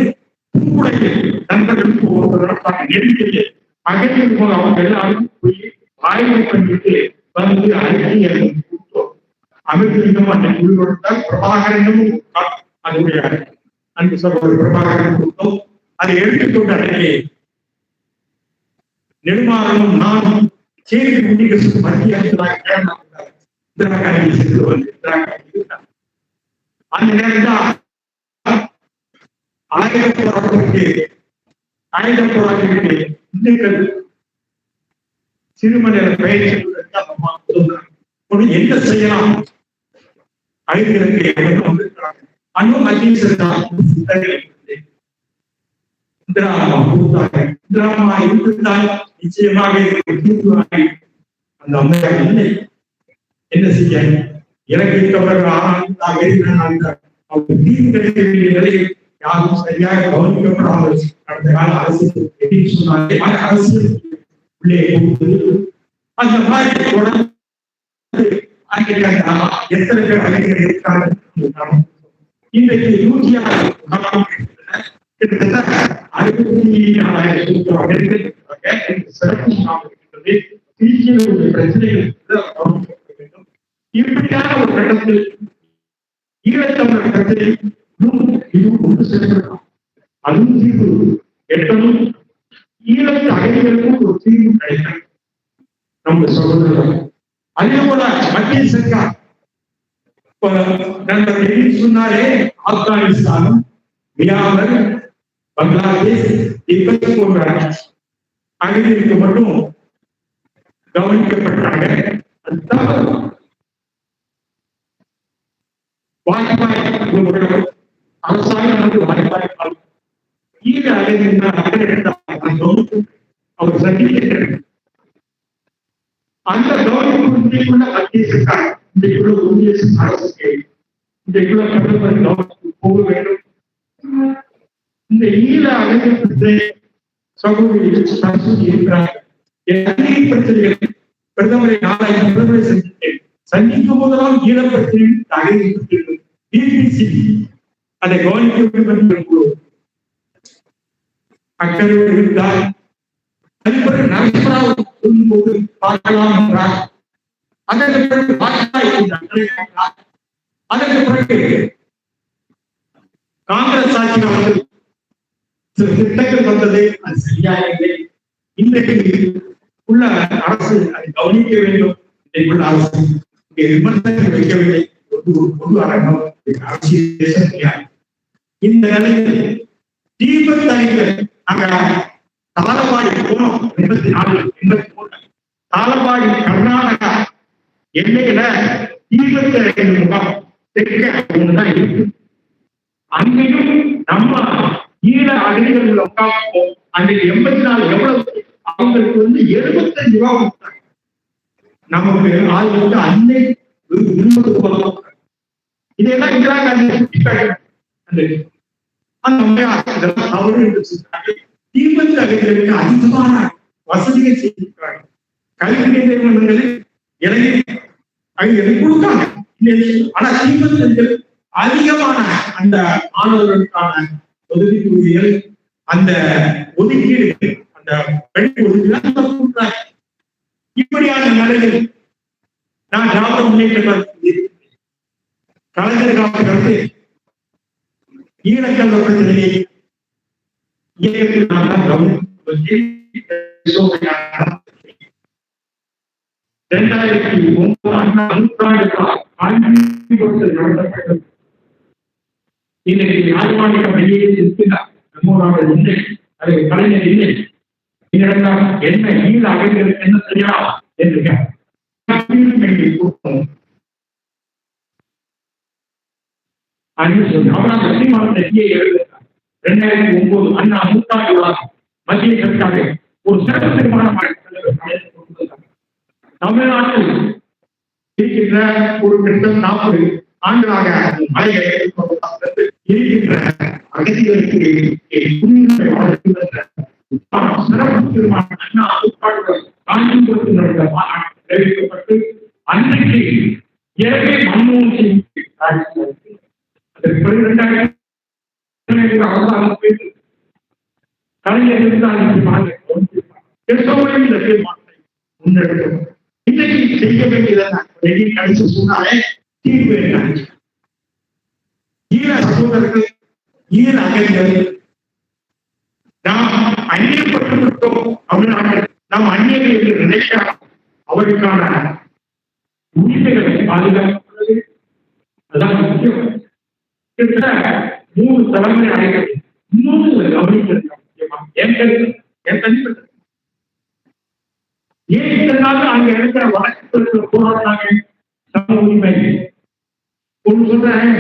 நண்பர்களுக்கு நெருங்கிய அகதிகள் போல அவங்க எல்லாரும் போய் ஆய்வு பண்ணிட்டு வந்து அறிக்கையை கொடுத்தோம். அமிர்தலிங்கம் அந்த குழுவோட பிரபாகரனும் அதனுடைய அன்பு சகோதரர் பிரபாகரன் கொடுத்தோம். அதை எடுத்துக்கொண்ட அன்றைக்கு நெடுமாறனும் நானும் சேரி குடியரசு மத்திய இந்திரா காந்தி சென்று வந்து இந்திரா காந்தி அந்த நேரம் ஆயுத போராட்டத்திற்கு இந்துக்கள் சிறுமணி பயிற்சி என்ன செய்யலாம் அழிகளுக்கு அன்னும் இந்திராமா இருந்தால் நிச்சயமாக அந்த அம்மையார் இல்லை. என்ன செய்ய இலங்கை தமிழர்கள் அவர் தீர்வு கிடைக்க வேண்டிய நிலையில் யாரும் சரியாக கவனிக்கப்படாமல் கடந்த கால அரசியல் சொன்னாலே அரசியல் உள்ளே அந்த மாதிரி தொடர்ந்து எத்தனை பேர் அழைகள் இருக்காங்க. இன்றைக்கு 106 கிட்டத்தட்ட 64,000 சிறப்பு பிரச்சனைகள் வேண்டும். இப்படியான ஒரு இடத்தில் ஈழத்தமிழர் பிரச்சனை அதுவும் தீர்வு எட்டணும். ஈழத்து அகதிகளுக்கும் ஒரு தீர்வு கிடைக்கும் நம்ம சகோதரர்கள். அதே போல மத்திய சர்க்கார் நண்பர்கள் சொன்னாலே ஆப்கானிஸ்தானம், மியான்மர், பங்களாதேஷ், திபெத் போன்ற அகதிகளுக்கு மட்டும் கவனிக்கப்பட்டாங்க. வாய்ப்பாய் அரசாங்கம் வந்து வாய்ப்பாய் ஈழ அகதிகள் அவர் சந்திக்கிறார். அந்த கவனிப்புக்குள்ள மத்திய சர்க்கார் இன்றைக்குள்ள ஒன்றிய அரசுக்கு இன்றைக்குள்ள பிரதமர் கவனத்துக்கு போக வேண்டும். இந்த ஈழ அகதிகள் சகோதரி இருக்கிறார். பிரச்சனைகள் பிரதமரை நாளாயிரம் பிரதமரை சந்தித்தேன். சந்திக்கும் போதெல்லாம் ஈழ பிரச்சனை பிபிசி அதை கவனிக்க வேண்டும் என்று அக்கறை இருந்தால் அதுபோல நரசிம்மராவ் சொல்லும்போது பார்க்கலாம் என்றார். அதற்கு பிறகு அதற்கு பிறகு காங்கிரஸ் ஆட்சியில் வந்து சில திட்டங்கள் வந்தது. அது சரியாக இன்றைக்கு உள்ள அரசு அதை கவனிக்க வேண்டும். இன்றைக்குள்ள அரசு விமர்சனங்கள் வைக்கவில்லை. பொது அரங்கம் அரசியல் இந்த நிலையில் தீபத் அறிஞர் அங்க தாளவாடி போனோம். 84 தாளவாடி கர்நாடகா எல்லையில தீபத் அறிஞர் முகாம் தெற்க ஒண்ணுதான் இருக்கு. அங்கேயும் நம்ம ஈழ அகதிகள் உள்ள முகாம் அங்க 84 எவ்வளவு அவங்களுக்கு வந்து 75 ரூபாய் கொடுத்தாங்க. நமக்கு ஆள் வந்து அன்னை 20 ரூபாய். இதெல்லாம் இந்திரா காந்தி தீபத் அகதிகளுக்கு அதிகமான வசதிகள் செய்திருக்கிறார்கள். கல்வி நிறுவனங்களில் இளைஞர்கள் கொடுக்காங்க. ஆனா தீபத் அகதிகள் அதிகமான அந்த மாணவர்களுக்கான ஒதுக்கீடுகள் அந்த ஒதுக்கீடு அந்த ஒதுக்கீடு இப்படியான நிலையில் நான் திராவிட முன்னேற்ற கலைஞர் காலத்திலிருந்து ஈழக்கல்வ பிரச்சனையை 2009 நடத்தப்பட்டது. இன்னைக்கு யாழ்ப்பாண வெளியே இருக்கிறார். நம்மளோட இல்லை, அது கலைஞர் இல்லை. என்ன ஈழ அகதிகளுக்கு என்ன செய்யலாம் என்று அவரால் வெற்றிமாறன் எழுதுகிறார். 2009 அண்ணா 100ஆண்டு விழா மத்திய கல்விக்காக ஒரு சிறப்பு தீர்மானம் தமிழ்நாட்டில் இருக்கின்ற ஒரு கிட்டத்தட்ட 40 ஆண்டுகளாக மலையை இருக்கின்ற அரசியலுக்கு சிறப்பு தீர்மானம் அண்ணா 100ஆண்டு காஞ்சிபுரத்தில் தெரிவிக்கப்பட்டு அன்றைக்கு ஏற்கனவே மன்மோகன் சிங் அதற்கு பிறகு 2000 அவசரம் கலைஞர் இருந்தால் இந்த தீர்மானத்தை முன்னெடுக்கும். இன்னைக்கு செய்ய வேண்டியதை கடைசி சொன்னாலே தீர்வு என்ன? ஈர சகோதரர்கள், ஈர அகதிகள் நாம் அந்நியப்பட்டுவிட்டோம் தமிழ்நாட்டில். நாம் அந்நியர்கள் என்று நினைக்க அவருக்கான உரிமைகளை பாதுகாக்கிறது அதான் முக்கியம். 3 தலைமுறை அடைகிறது. இன்னொன்று கவனிக்கிறது என் தனிப்பட்ட ஏன் அங்க இருக்கிற வழக்கு போராடினாங்க சம உரிமை. ஒன்று சொல்றேன்,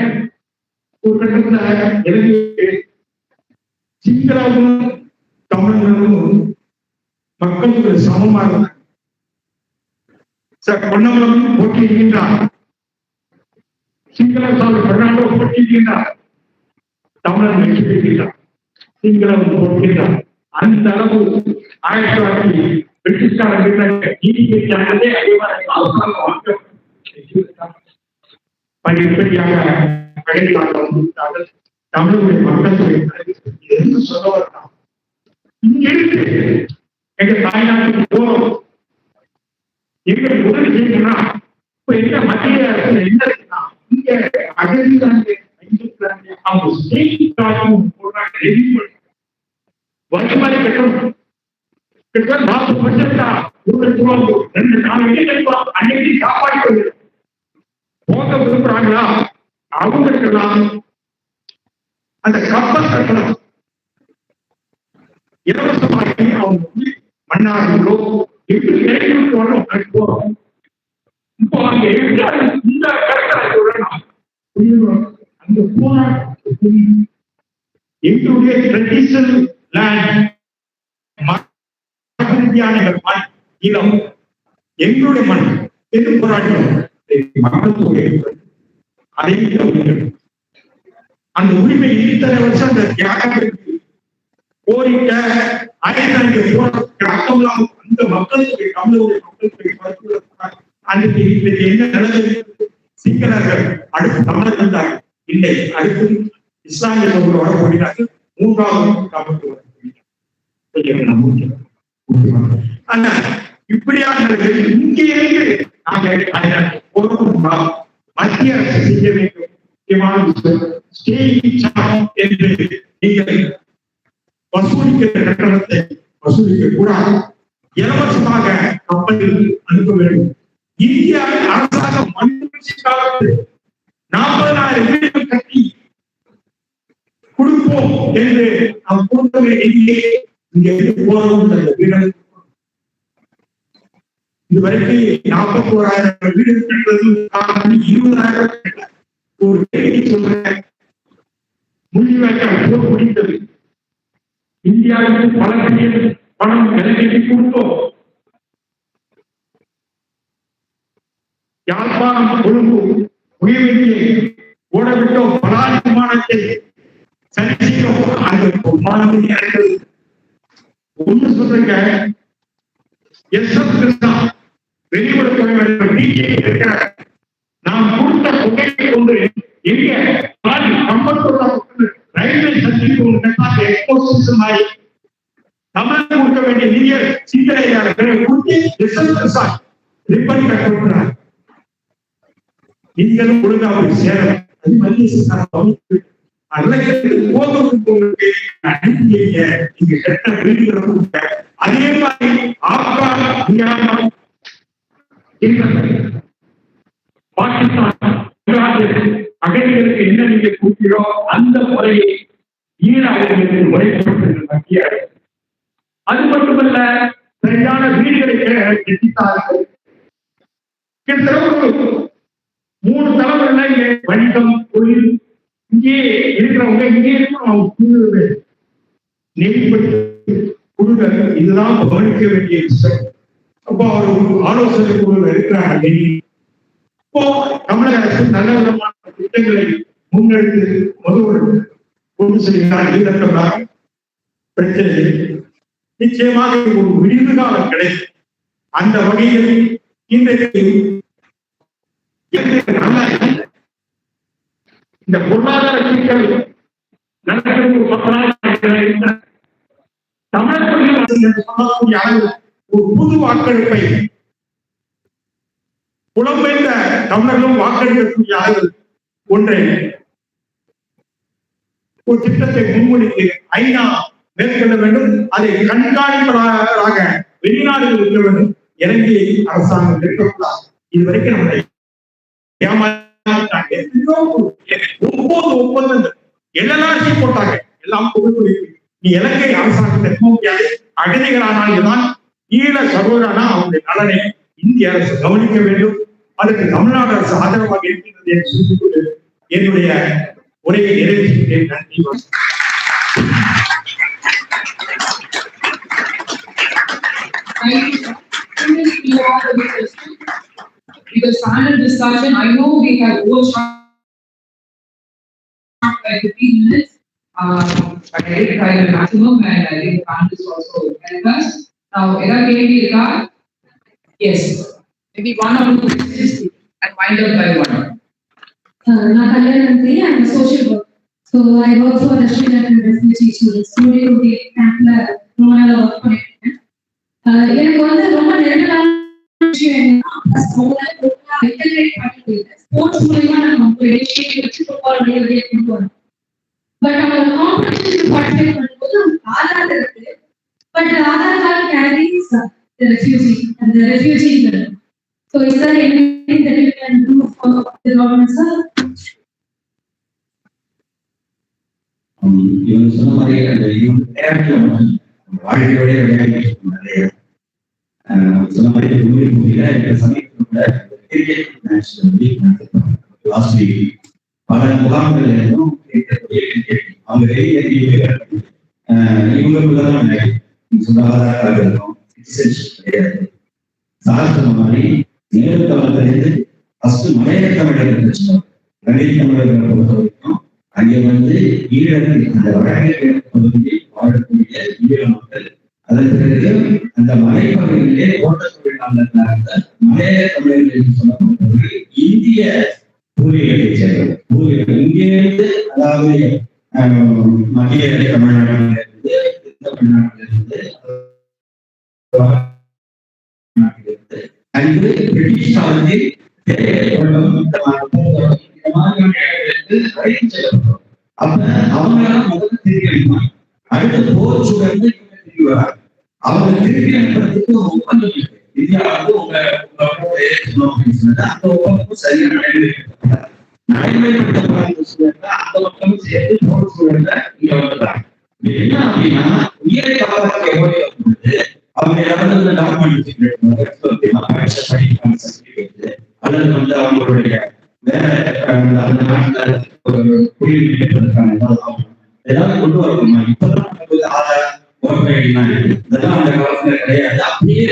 ஒரு கட்டத்துல எனக்கு சிங்களமும் தமிழர்களும் மக்களுக்கு சமமா இருந்தாங்க. பொன்னமலம் போட்டியிருக்கின்றார், சிங்கள சாலை பெர்னாண்டோ போட்டியிருக்கின்றார், தமிழன் வெற்றி பெறுகிறார், சிங்களம் போட்டிருக்கிறார். அந்த அளவு 1900 பிரிட்டிஷ்காரர்கள் நீதிபதியானதே படிப்படியாக வந்துவிட்டார்கள். தமிழுடைய மக்கள் என்று சொல்ல வரலாம். இங்க இருக்கு எங்க தாய்நாட்டுக்கு போறோம், எங்க உதவி செய்யணும். இப்ப எங்க மத்திய அரசு என்ன இருக்குன்னா, இங்க அகதிதாங்க அவங்க வருமானி கட்டணும். அன்னைக்கு காப்பாற்றி போக விரும்புறாங்களா அவங்களுக்கெல்லாம் அந்த கப்பல் கட்டணம் இலவசமாக அவங்க மன்னார்களோ எப்படி இறக்கி வரணும். இப்போ அங்க இந்த கருத்தை அந்த போராட்டம் எங்களுடைய ட்ரெடிஷனல் லேண்ட் மண் இனம் எங்களுடைய மண் என்று போராட்டம் மக்கள் அந்த உரிமை இத்தனை வருஷம் அந்த தியாகத்திற்கு போரிட்ட அந்த மக்களுக்கு தமிழருடைய மக்களுக்கு அன்றைக்கு என்ன நடந்தது? சிங்களர்கள் அடுத்து தமிழர்கள் தான் இல்லை, அடுத்து இஸ்லாமிய சமூகம் வர போகிறார்கள், 3வது காப்பட்டு வர போகிறார்கள். ஆனா இப்படியாக இங்கே இருந்து மத்திய அரசு செய்ய வேண்டும். என்று நீங்கள் வசூலிக்கிற கட்டணத்தை வசூலிக்க கூடாது, இலவசமாக கப்பலில் அனுப்ப வேண்டும். இந்திய அரசாங்கம் 40,000 வீடுகள் கட்டி கொடுப்போம் என்று நாம் கொடுத்தவை எங்கே இங்கே போறோம். வீடுகள் இதுவரைக்கும் 41,000 வீடு கட்டுறது 20,000 ஒரு சொல்றேன். முடிவாக முடிந்தது. இந்தியாவுக்கு பல பில்லியன் பணம் விலைக்கு கொடுத்தோம். யாழ்ப்பாணம் கொழும்பு உயர்வியை ஓடவிட்டோம். பலாரி விமானத்தை சரி செய்தோம். அந்த விமானத்தை இறந்தது. ஒன்று சொல்றீங்க, வெளிப்படுத்த வேண்டும். நாம் கொடுத்த தொகையை கொண்டு எங்க ரயில்வே சந்திப்பு தமிழ் கொடுக்க வேண்டிய நிதியை சிந்தனையாளர்களை நீங்களும் ஒழுங்கா போய் சேரும். அது மத்திய அதே மாதிரி பாகிஸ்தான் அகதிகளுக்கு என்ன நீங்க கூட்டியோ அந்த முறையை ஈராக முறைப்படுத்துகிற மத்திய அரசு. அது மட்டுமல்ல, சரியான வீடுகளை கட்டித்தார்கள். 3 தலைமுறைகள் வணிகம், தொழில், இங்கே இருக்கிறவங்க இங்கே இருக்கிறவங்க நெறிப்பட்டு கொடுங்க. இதுதான் கவனிக்க வேண்டிய விஷயம். அப்போ அவர் ஆலோசனை குழுவில் இருக்கிறாங்க. இப்போ தமிழக அரசு நல்ல விதமான திட்டங்களை முன்னெடுத்து முதல்வர் கொண்டு செல்கிறார். ஈழத்தமிழக பிரச்சனை நிச்சயமாக ஒரு விடிவு காலம் கிடைக்கும். அந்த வகையில் இன்றைக்கு இந்த பொருளாதார சிக்கல் தமிழகக்கூடிய அளவில் ஒரு புது வாக்கெடுப்பை புலம்பெயர்ந்த தமிழர்களும் வாக்கெடுக்கக்கூடிய அளவில் ஒன்றை ஒரு திட்டத்தை முன்மொழித்து ஐநா மேற்கொள்ள வேண்டும். அதை கண்காணிப்பதாக வெளிநாடுகள் இருக்க வேண்டும். இலங்கையை அரசாங்கம் இருக்கக்கூடாது. இதுவரைக்கும் நம்மளை ஏமாற்றாங்க. 9 ஒப்பந்தங்கள் எல்எல்ஆர்சி போட்டாங்க. எல்லாம் நீ இலங்கை அரசாங்கத்தை முடியாது. அகதிகளானால் தான் ஈழ சகோதரனா அவருடைய நலனை இந்திய அரசு கவனிக்க வேண்டும். அதற்கு தமிழ்நாடு அரசு ஆதரவாக இருக்கின்றது என்று சொல்லிக்கொண்டு என்னுடைய உரையை நிறைவேற்றுகிறேன். நன்றி. Because panel discussion, I know we have overshot by 15 minutes, but I did try the maximum, and I think panelists also help us. Now, yes, maybe one or two questions and wind up by one. I'm a social worker, so I work for the Sri Lankan refugee students. Today, we camp work for எனக்கு வந்து ரொம்ப நெருக்கமான விஷயம் என்னன்னா sports மூலமா நம்ம வச்சு football கொண்டு வரோம். பட் அவங்க காம்படிஷன் பார்ட்டிசிபேட் பண்ணும்போது நமக்கு ஆதார் இருக்கு. But Aadhaar card carries refugee அந்த refugee. So is there anything that you can do for the government sir? இவங்க சொன்ன மாதிரி அந்த வாழ்க்கையோட விளையாடி சொன்ன மாதிரி பல முகாம்கள் இருந்தும் அவங்க இவங்களுக்குள்ளதான் இருக்கும். சார் சொன்ன மாதிரி நேரத்தமிழர்லேருந்து ஃபர்ஸ்ட் மலையாள தமிழர்கள் கணித தமிழர்களை பொறுத்த வரைக்கும் அங்கே வந்து ஈழத்தில் அந்த வடகிழக்கு பகுதியில் வாழக்கூடிய ஈழ மக்கள், அதன் பிறகு அந்த மலைப்பகுதியிலே ஓட்டத்தொழிலாளர்களாக மலையாள தமிழர்கள் என்று சொல்லப்படுவது இந்திய பூர்வீகத்தை சேர்ந்தது. பூர்வீகம் இங்கிருந்து, அதாவது மத்திய தமிழ்நாட்டிலிருந்து, தமிழ்நாட்டிலிருந்து அங்கு பிரிட்டிஷ் காலத்தில் அப்ப அவங்களாம் முதல்ல திருப்பி அனுப்பாங்க. அடுத்த போர் சூழல் திருப்பி வராங்க. அவங்க திருப்பி அனுப்புறதுக்கு ஒரு ஒப்பந்தம் இருக்கு. இந்தியா வந்து உங்க அந்த ஒப்பந்தமும் சரியா நடைமுறைப்படுத்தப்படாத சூழல்ல அந்த ஒப்பந்தம் சேர்த்து போர் சூழல்ல இங்க வந்துடுறாங்க. என்ன அப்படின்னா உயிரை காப்பாற்ற எவ்வளவு பொழுது அவங்க யாராவது டாக்குமெண்ட் அல்லது வந்து அவங்களுடைய வேற அந்த நாட்டுல ஒரு குடியிருப்பதற்கான ஏதாவது கொண்டு வரணுமா? இப்பதான் ஆதார் இதெல்லாம் அந்த காலத்துல கிடையாது. அப்படியே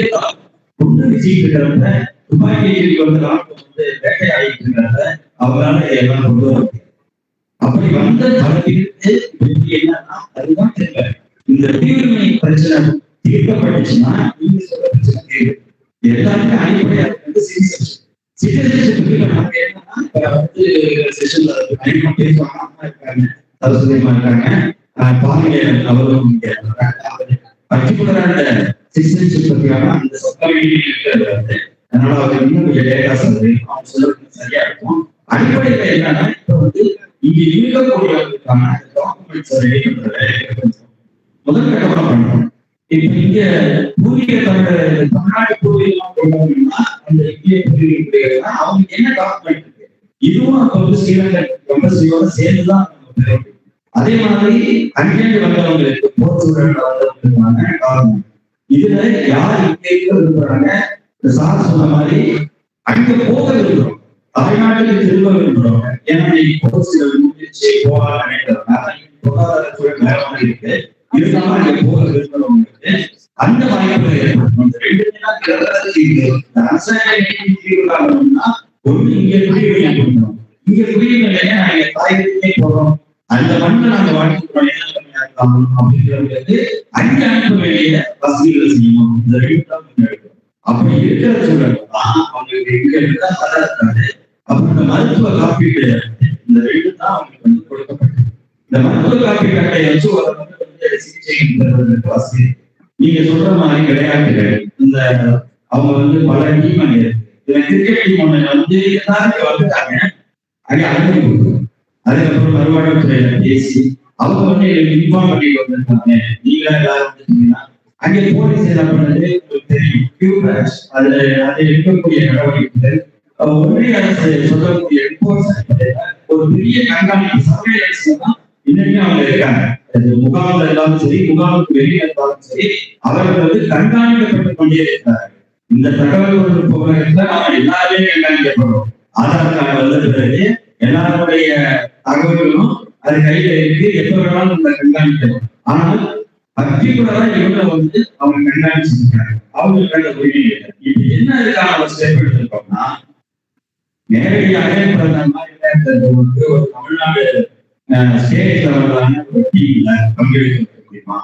கொண்டு வச்சுட்டு இருக்கிறவங்க துப்பாக்கி வந்து ராணுவம் வந்து வேட்டையாடிட்டு இருக்கிறத அவங்களால எல்லாம் கொண்டு வர முடியும். அப்படி வந்த தளத்திற்கு என்னன்னா அதுதான் தெரியல. இந்த தீவிரமை பிரச்சனை தீர்க்கப்பட்டுச்சுன்னா நீங்க சொல்ற பிரச்சனை தீர்வு எல்லாருமே அடிப்படையா சரியா இருக்கும். அடிப்படையில என்னன்னா இப்ப வந்து இங்க இருக்கக்கூடியவர்களுக்கான முதல் கட்டமா பண்ணணும். இப்ப இங்க பூர்வீக தமிழ்நாடு பூர்வீகமா கொண்டவங்கன்னா அந்த இந்திய பூர்வீக அவங்களுக்கு என்ன டாக்குமெண்ட் இருக்கு, இதுவும் அப்ப வந்து ஸ்ரீலங்கன் எம்பசியோட சேர்ந்துதான் நம்ம. அதே மாதிரி அங்கேயே வந்தவங்களுக்கு போர்ச்சூழல் வந்தவங்களுக்கான டாக்குமெண்ட். இதுல யார் இங்கே விரும்புறாங்க, சார் சொன்ன மாதிரி அங்க போக விரும்புறோம், தாய்நாட்டுக்கு திரும்ப விரும்புறோம். ஏன்னா இப்போ சில முடிச்சு போகலாம்னு நினைக்கிறேன். பொருளாதார சூழல் வேற இருக்கு, இருந்தாலும் அங்கே போக விரும்புறவங்களுக்கு அந்த வாய்ப்புகள் ஏற்படும். அரசாங்கம்னா ஒண்ணு இங்க குடியுரிமை கொடுக்கணும், இங்க குடியுரிமையில நாங்க தாயகத்திலே போறோம், அந்த மண்ணை நாங்க வாழ்க்கை அப்படிங்கிறது அங்க அனுப்ப வேண்டிய வசதிகளை செய்யணும். இந்த அப்படி இருக்கிற சூழல் தான் அவங்களுக்கு எங்க இருந்தா தர இருக்காது. அப்புறம் இந்த மருத்துவ காப்பீட்டு இந்த ரெண்டு தான் அவங்களுக்கு வந்து கொடுக்கப்பட்டது. இந்த மருத்துவ காப்பீட்டு அட்டையை வச்சு ஒரு சிகிச்சை வசதி நீங்க சொல்ற மாதிரி கிடையாது. இந்த அவங்க வந்து பல டீம் அங்க இருக்கு. கிரிக்கெட் டீம் ஒண்ணு வந்து எல்லாருமே வந்துட்டாங்க, அங்கே அனுமதி கொடுக்கணும். அதுக்கப்புறம் வருவாய்த்துறையில பேசி அவங்க வந்து இன்ஃபார்ம் பண்ணி வந்திருக்காங்க, நீங்க எல்லாரும் வந்துட்டீங்கன்னா அங்கே போலீஸ் என்ன பண்ணது உங்களுக்கு தெரியும். அதுல அது இருக்கக்கூடிய நடவடிக்கைகள் ஒன்றிய அரசு சொல்லக்கூடிய ஒரு பெரிய கண்காணிப்பு சர்வேலன்ஸ் தான் இன்னைக்கு அவங்க இருக்காங்க. முகாம்ல இருந்தாலும் சரி, முகாமுக்கு வெளியே இருந்தாலும் சரி, அவர்கள் வந்து கண்காணிக்கப்பட்டுக் கொண்டே இருக்கிறார்கள். இந்த தகவல் தொழில்நுட்பத்துல நாம எல்லாருமே கண்காணிக்கப்படுறோம். ஆதார் கார்டு வந்த பிறகு எல்லாருடைய தகவல்களும் அது கையில இருக்கு, எப்ப வேணாலும் இந்த கண்காணிக்கணும். ஆனால் பர்டிகுலரா இவங்க வந்து அவங்க கண்காணிச்சிருக்காங்க, அவங்களுக்கான உரிமை இல்லை. இப்ப என்ன இதுக்கான ஸ்டெப் எடுத்திருக்கோம்னா, நேரடியாக ஒரு தமிழ்நாடு ஸ்டேட் லெவலான ஒரு டீம்ல பங்கெடுக்க முடியுமா,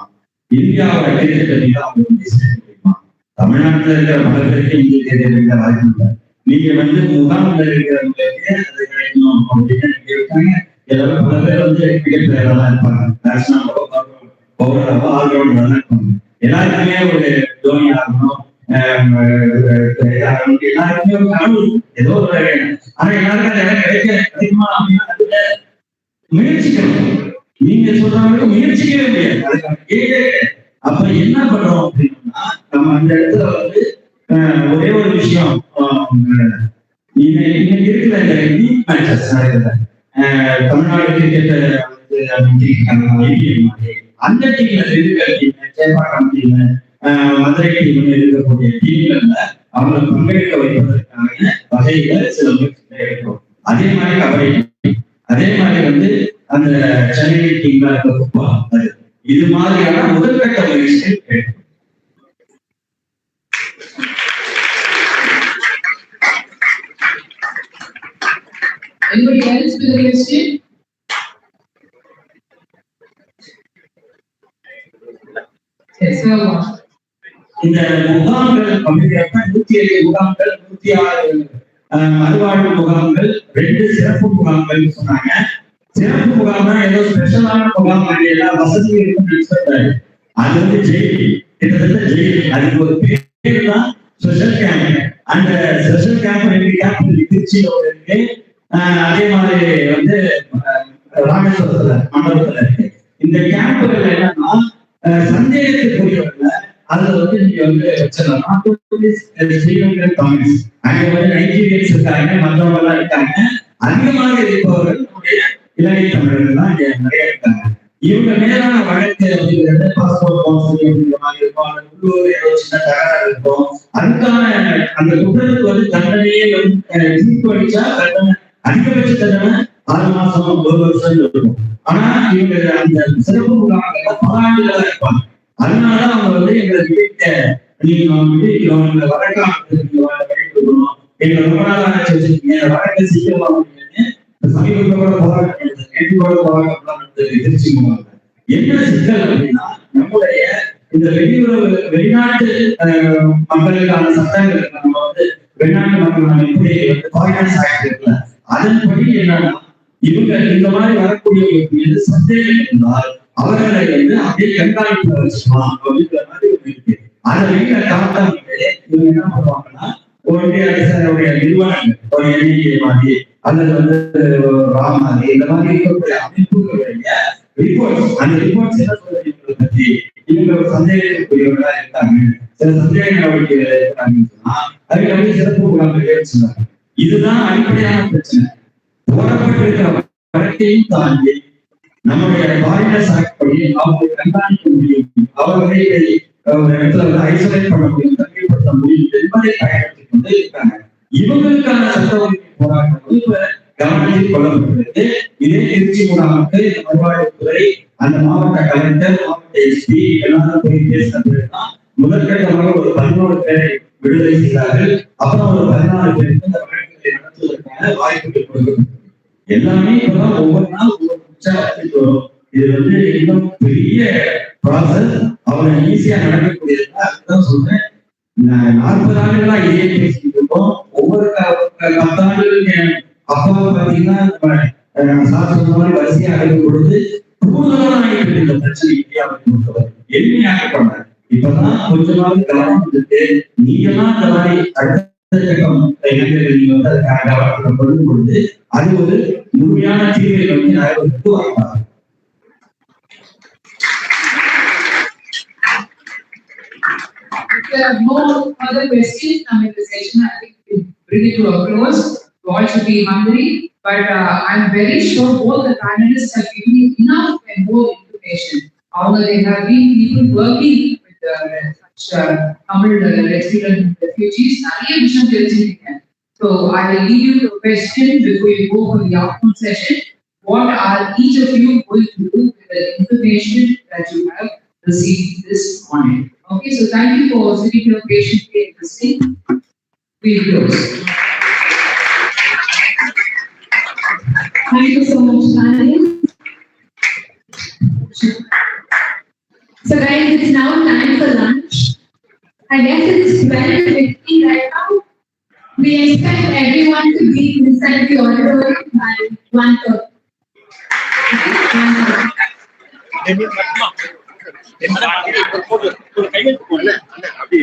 இந்தியாவோட கிரிக்கெட் அணியில அவங்க வந்து சேர்க்க முடியுமா? தமிழ்நாட்டில் இருக்கிற பல பேருக்கு இந்திய கிரிக்கெட் வாய்ப்பு இல்லை. நீங்க வந்து முகாமில் இருக்கிறவங்களுக்கு அது கிடைக்கணும் அப்படின்னு இருக்காங்க. எல்லாரும் பல பேர் வந்து கிரிக்கெட் பிளேயரா தான் இருப்பாங்க, பேட்ஸ்மேனாவோ பவுலராவோ ஆல்ரவுண்டரா இருப்பாங்க. எல்லாருக்குமே ஒரு தோனி ஆகணும், எல்லாருக்குமே ஒரு கனவு ஏதோ ஒரு, ஆனா எல்லாருக்கும் அந்த இடம் கிடைக்குமா அப்படின்னா முயற்சிக்கணும். நீங்க சொல்றவங்களுக்கு முயற்சிக்கவே முடியாது, அதுக்கான கேள்வி. அப்ப என்ன பண்றோம் அப்படின்னா, நம்ம அந்த இடத்துல வந்து ஒரே ஒரு விஷயம், இன்னைக்கு இருக்கிற இந்த லீக் மேட்சஸ் நடக்குது, தமிழ்நாடு கிரிக்கெட் அந்த டீம்ல இருக்கிற team, Chepauk team, Madurai team இருக்கக்கூடிய டீம்கள்ல அவங்களை பங்கேற்க வைப்பதற்கான வகைகளை சில முயற்சிகளை எடுக்கிறோம். அதே மாதிரி கபடி, அதே மாதிரி வந்து அந்த சென்னை டீம்ல இருக்க இது மாதிரியான முதற்கட்ட முயற்சிகள் எடுக்கும். Anybody else with a question? Yes, sir. இந்த முகாம்கள் அப்படிங்கிறப்ப 107 முகாம்கள், 106 மறுவாழ்வு முகாம்கள், 2 சிறப்பு முகாம்கள் சொன்னாங்க. சிறப்பு முகாம்னா ஏதோ ஸ்பெஷலான முகாம், எல்லா வசதியும் இருக்குன்னு அது வந்து ஜெயில், கிட்டத்தட்ட ஜெயில். அதுக்கு ஒரு பேர் தான் ஸ்பெஷல் கேம்ப். அந்த ஸ்பெஷல் கேம்ப் 2 கேம்ப் திருச்சியில இருக்கு, அதே மாதிரி வந்து ராமேஸ்வரத்துல மண்டபத்துல இருக்கு. இந்த கேம்புகள் என்னன்னா சந்தேகத்துக்குரியவர்கள அதுல வந்து நீங்க வந்து வச்சிடலாம். அங்க வந்து நைஜீரியன்ஸ் இருக்காங்க, மற்றவங்க எல்லாம் இருக்காங்க. அதிகமாக இருப்பவர்கள் நம்முடைய இலங்கை தமிழர்கள் தான் இங்க நிறைய இருக்காங்க. இவங்க மேலான வழக்கு அப்படிங்கிறது பாஸ்போர்ட் கவுன்சிலிங் அப்படிங்கிற மாதிரி இருக்கும், அந்த உள்ளூர் ஏதோ சின்ன தகராறு இருக்கும். அதுக்கான அந்த குற்றத்துக்கு வந்து தண்டனையே வந்து தீர்ப்பு அடிச்சா தண்டனை அதிகபட்ச தண்டனை 6 மாசம் 1 வருஷம் இருக்கும். ஆனா இவங்க அந்த சிறப்பு முகாம்கள் பல ஆண்டுகளா இருப்பாங்க. அதனால அவங்க வந்து எங்களுக்கு நீங்க வழக்காக எங்களை ரொம்ப நாள் ஆச்சு வச்சிருக்கீங்க, வழக்கை சீக்கிரமா சமீபத்தோட போராட்டம் திருச்சி முகாம். என்ன சிக்கல் அப்படின்னா, நம்முடைய இந்த வெளிநாட்டு மக்களுக்கான சட்டங்கள் நம்ம வந்து வெளிநாட்டு மக்கள் நம்ம எப்படி ஃபாரினர்ஸ் ஆக்ட் இருக்குல்ல, அதன்படி என்னன்னா இவங்க இந்த மாதிரி வரக்கூடியவங்களுக்கு மீது சந்தேகம் இருந்தால் அவர்களை வந்து அப்படியே கண்காணிப்புல வச்சுக்கலாம் அப்படிங்கிற மாதிரி இருக்கு. அதை வீட்டுல காட்டாமலே இவங்க என்ன பண்ணுவாங்கன்னா, ஒன்றிய அரசுடைய நிறுவனங்கள் ஒரு எண்ணிக்கை மாதிரி அல்லது வந்து ராமாதி இந்த மாதிரி இருக்கக்கூடிய அமைப்புகளுடைய ரிப்போர்ட்ஸ், அந்த ரிப்போர்ட்ஸ் என்ன சொல்றீங்களை பத்தி இவங்க ஒரு சந்தேகத்துக்குரியவர்களா இருக்காங்க, சில சந்தேக நடவடிக்கைகள் இருக்காங்கன்னு சொன்னா அதுக்கு வந்து சிறப்பு முகாம்களே வச்சிருந்தாங்க. இதுதான் அடிப்படையான பிரச்சனை. போடப்பட்டிருக்கிற வழக்கையும் தாண்டி நம்முடைய ஃபாரினர்ஸ் ஆக்ட் படி அவங்க கண்காணிக்க முடியும், அவர்களை ஒரு இடத்துல வந்து ஐசோலேட் பண்ண முடியும், தனிமைப்படுத்த முடியும் என்பதை பயன்படுத்திக் கொண்டு இருக்காங்க. இவங்களுக்கான சட்ட ஒழுங்கு போராட்டம் இப்ப கவனத்தில் கொல்லப்பட்டிருக்கு. இதே திருச்சி மாவட்ட வருவாய்த்துறை அந்த மாவட்ட கலெக்டர், மாவட்ட எஸ்பி எல்லாரும் போய் பேசினதுதான் முதற்கட்டமாக ஒரு 11 பேரை விடுதலை செய்தார்கள். அப்புறம் ஒரு 14 பேருக்கு இந்த வழக்குகளை நடத்துவதற்கான வாய்ப்புகள் கொடுக்கப்பட்டது. எல்லாமே இப்பதான் ஒவ்வொரு நாள் ஒவ்வொரு வச்சுட்டு வரும். இது இன்னும் பெரிய ப்ராசஸ். அவங்க ஈஸியா நடக்கக்கூடியதுதான். அதுதான் சொல்றேன், 40 ஆண்டுகளா இதே பேசிட்டு இருக்கோம். ஒவ்வொரு 10 ஆண்டுகளுக்கு அப்பா பாத்தீங்கன்னா சார் சொன்ன மாதிரி வரிசையா அடையும் பொழுது கூடுதலான இந்த பிரச்சனை இந்தியாவை பொறுத்தவரை எளிமையாக பண்ணார். இப்பதான் கொஞ்சமாவது கவனம் இருக்கு. நீங்கெல்லாம் இந்த மாதிரி அடுத்த கட்டம் இளைஞர்கள் நீங்க அதுக்கான கவனத்தை கொண்டு பொழுது அது ஒரு முழுமையான தீர்வை நடைபெறுவதற்கு வாய்ப்பாக. If there are no further questions coming to the session, I think we bring it to a close. You all should be hungry, but I'm very sure both the panelists have given you enough and more information. Although they have been people working with such Tamil resident refugees, so I will leave you a question before you go for the afternoon session. What are each of you going to do with the information that you have received this morning? Okay, so thank you for sitting here patiently and listening. We close. Thank you so much, Nani. So guys, it's now time for lunch. I guess it's 12:50 right now. We expect everyone to be inside the auditorium by 1:30. ஒரு கையெழுத்து போடல அப்படி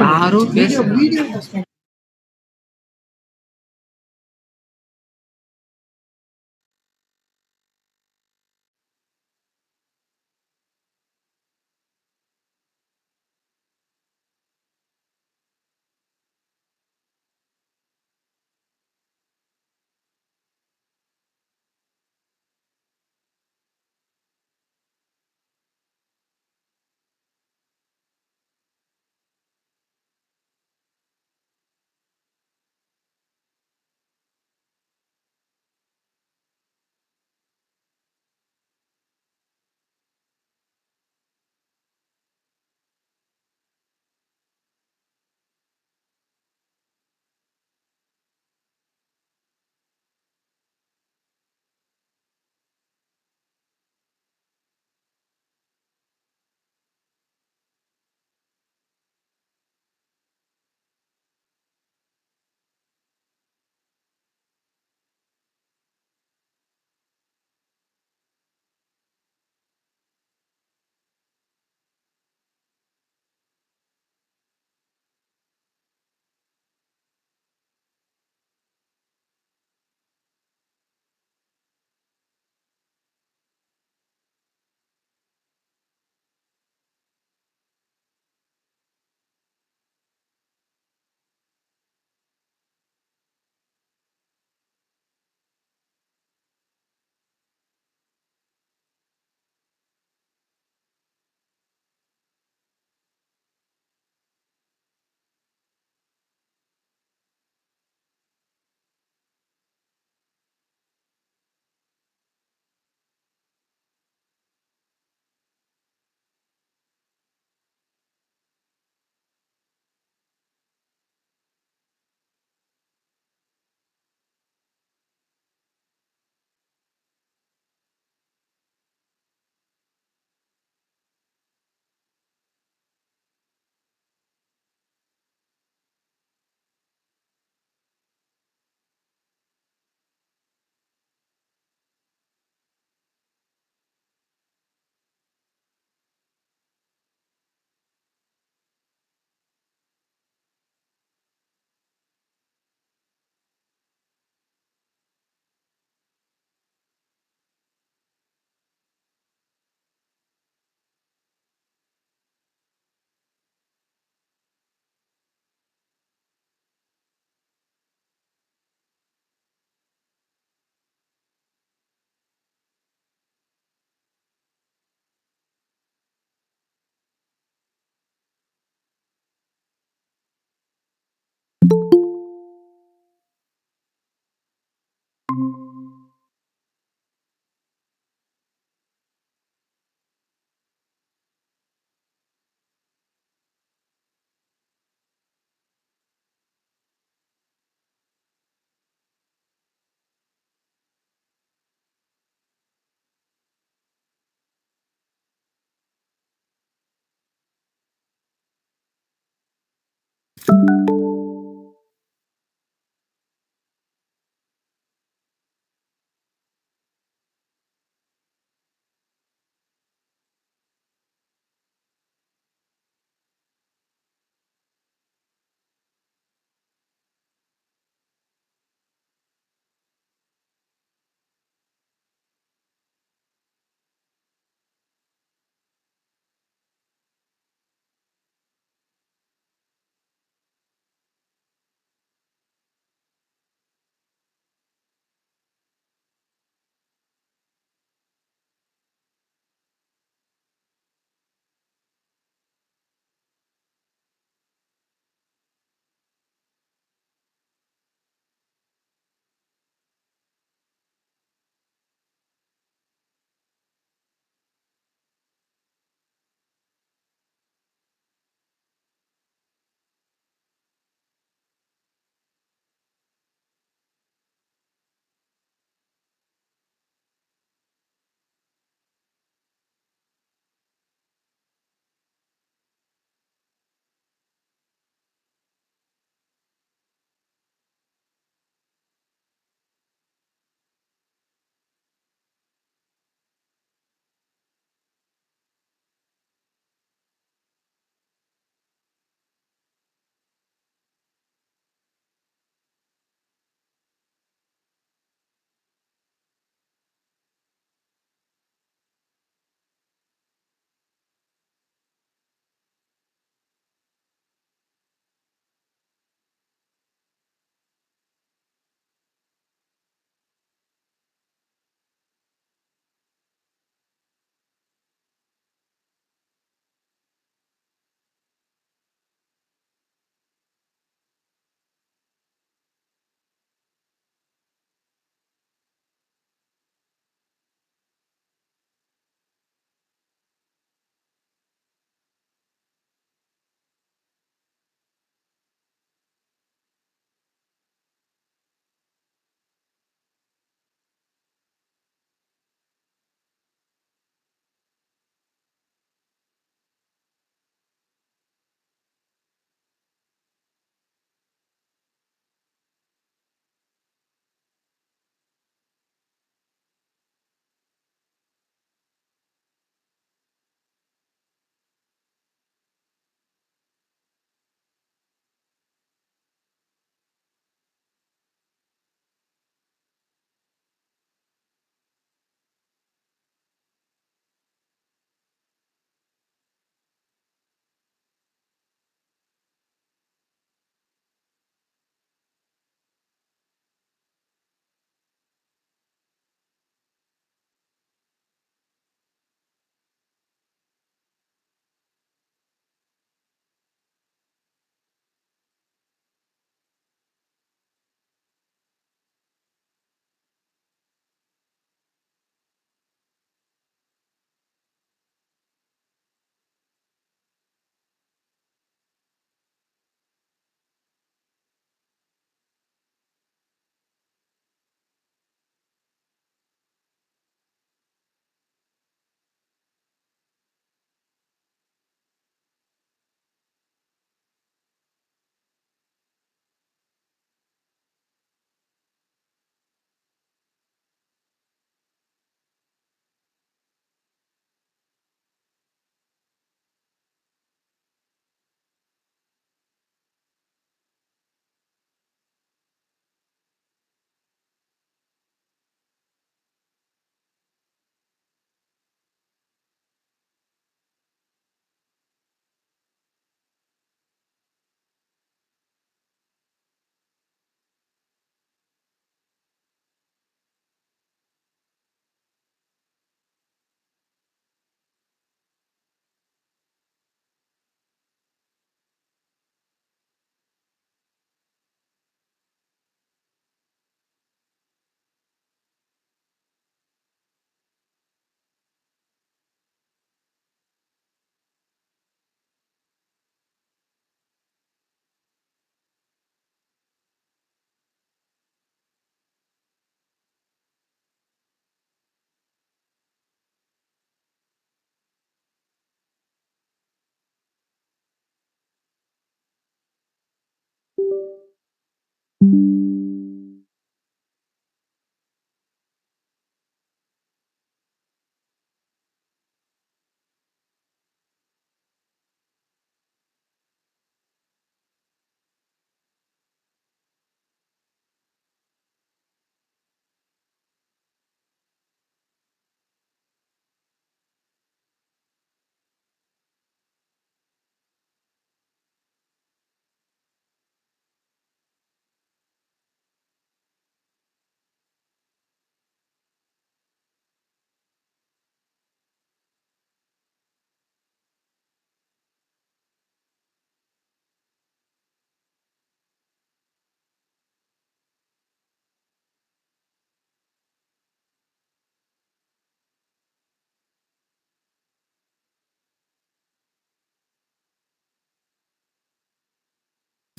ಯಾರು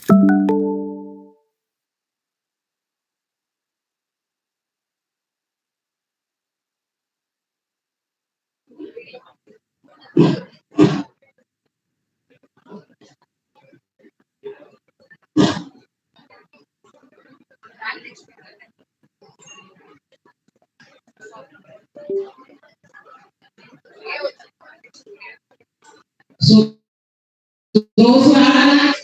So those who have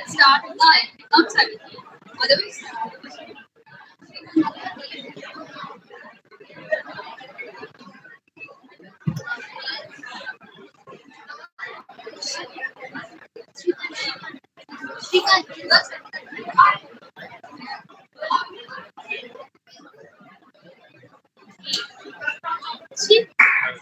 start outside. Otherwise, she can't.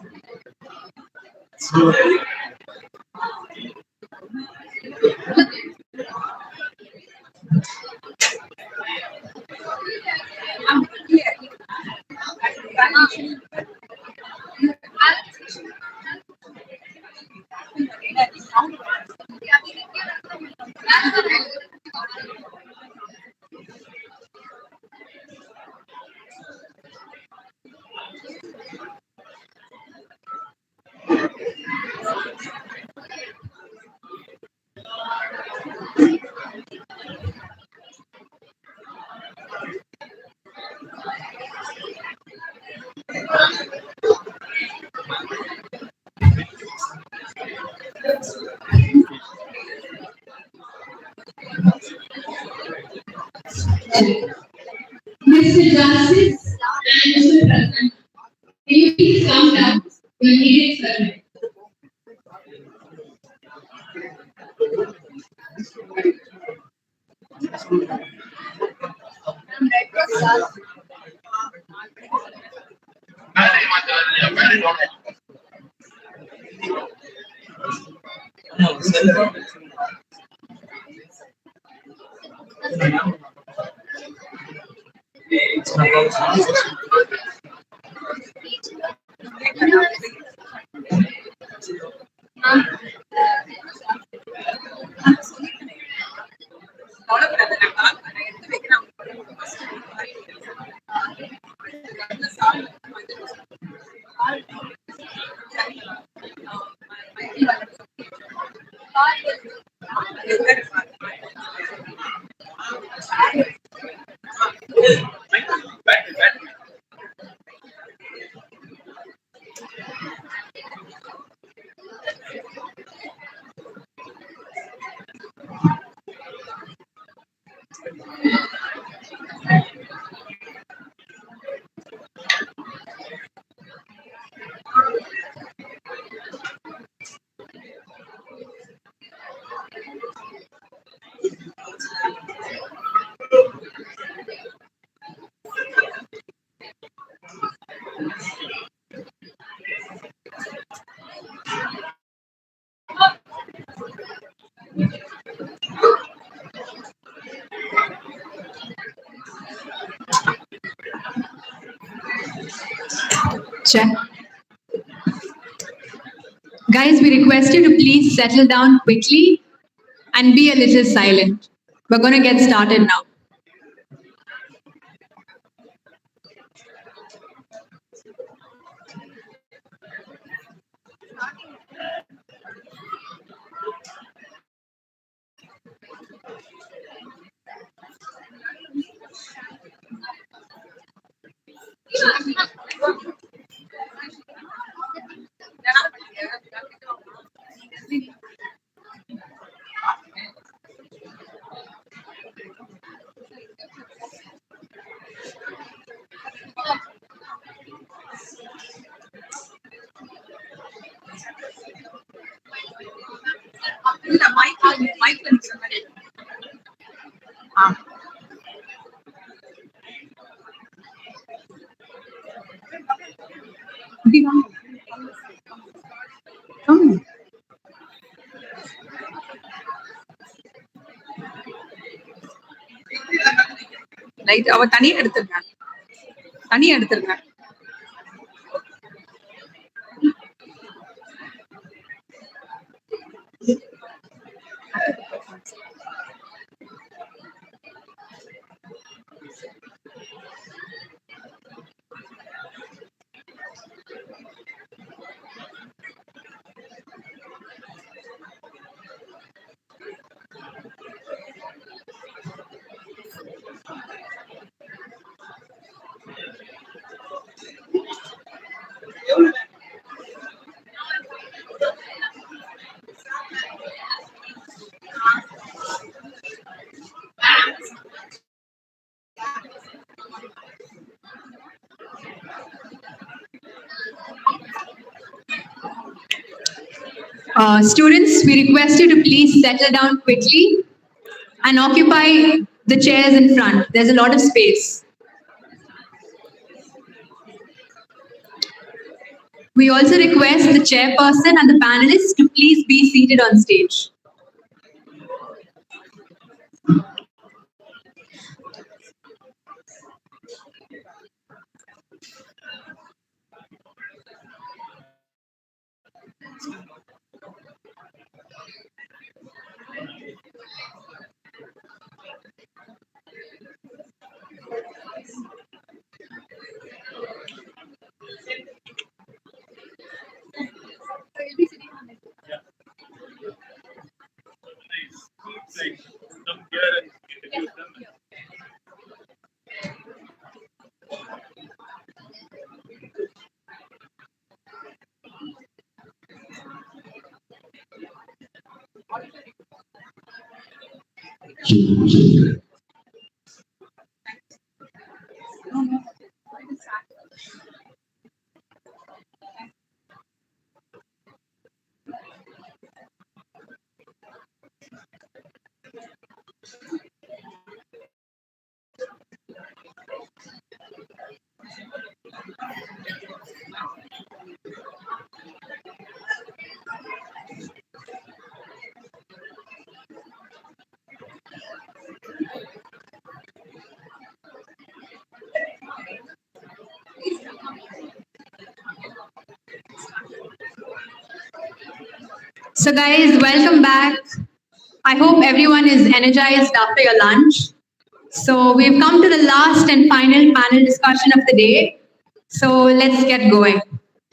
Mr. Justice and Mr. President, can you please come down when needed, sir? Check. Guys, we request you to please settle down quickly and be a little silent. We're going to get started now. Come. Light, அவ தனியா எடுத்துருங்க. தனியா எடுத்துருங்க. Students, we request you to please settle down quickly and occupy the chairs in front. There's a lot of space. We also request the chairperson and the panelists to please be seated on stage. So guys, welcome back. I hope everyone is energized after your lunch. So we've come to the last and final panel discussion of the day. So let's get going.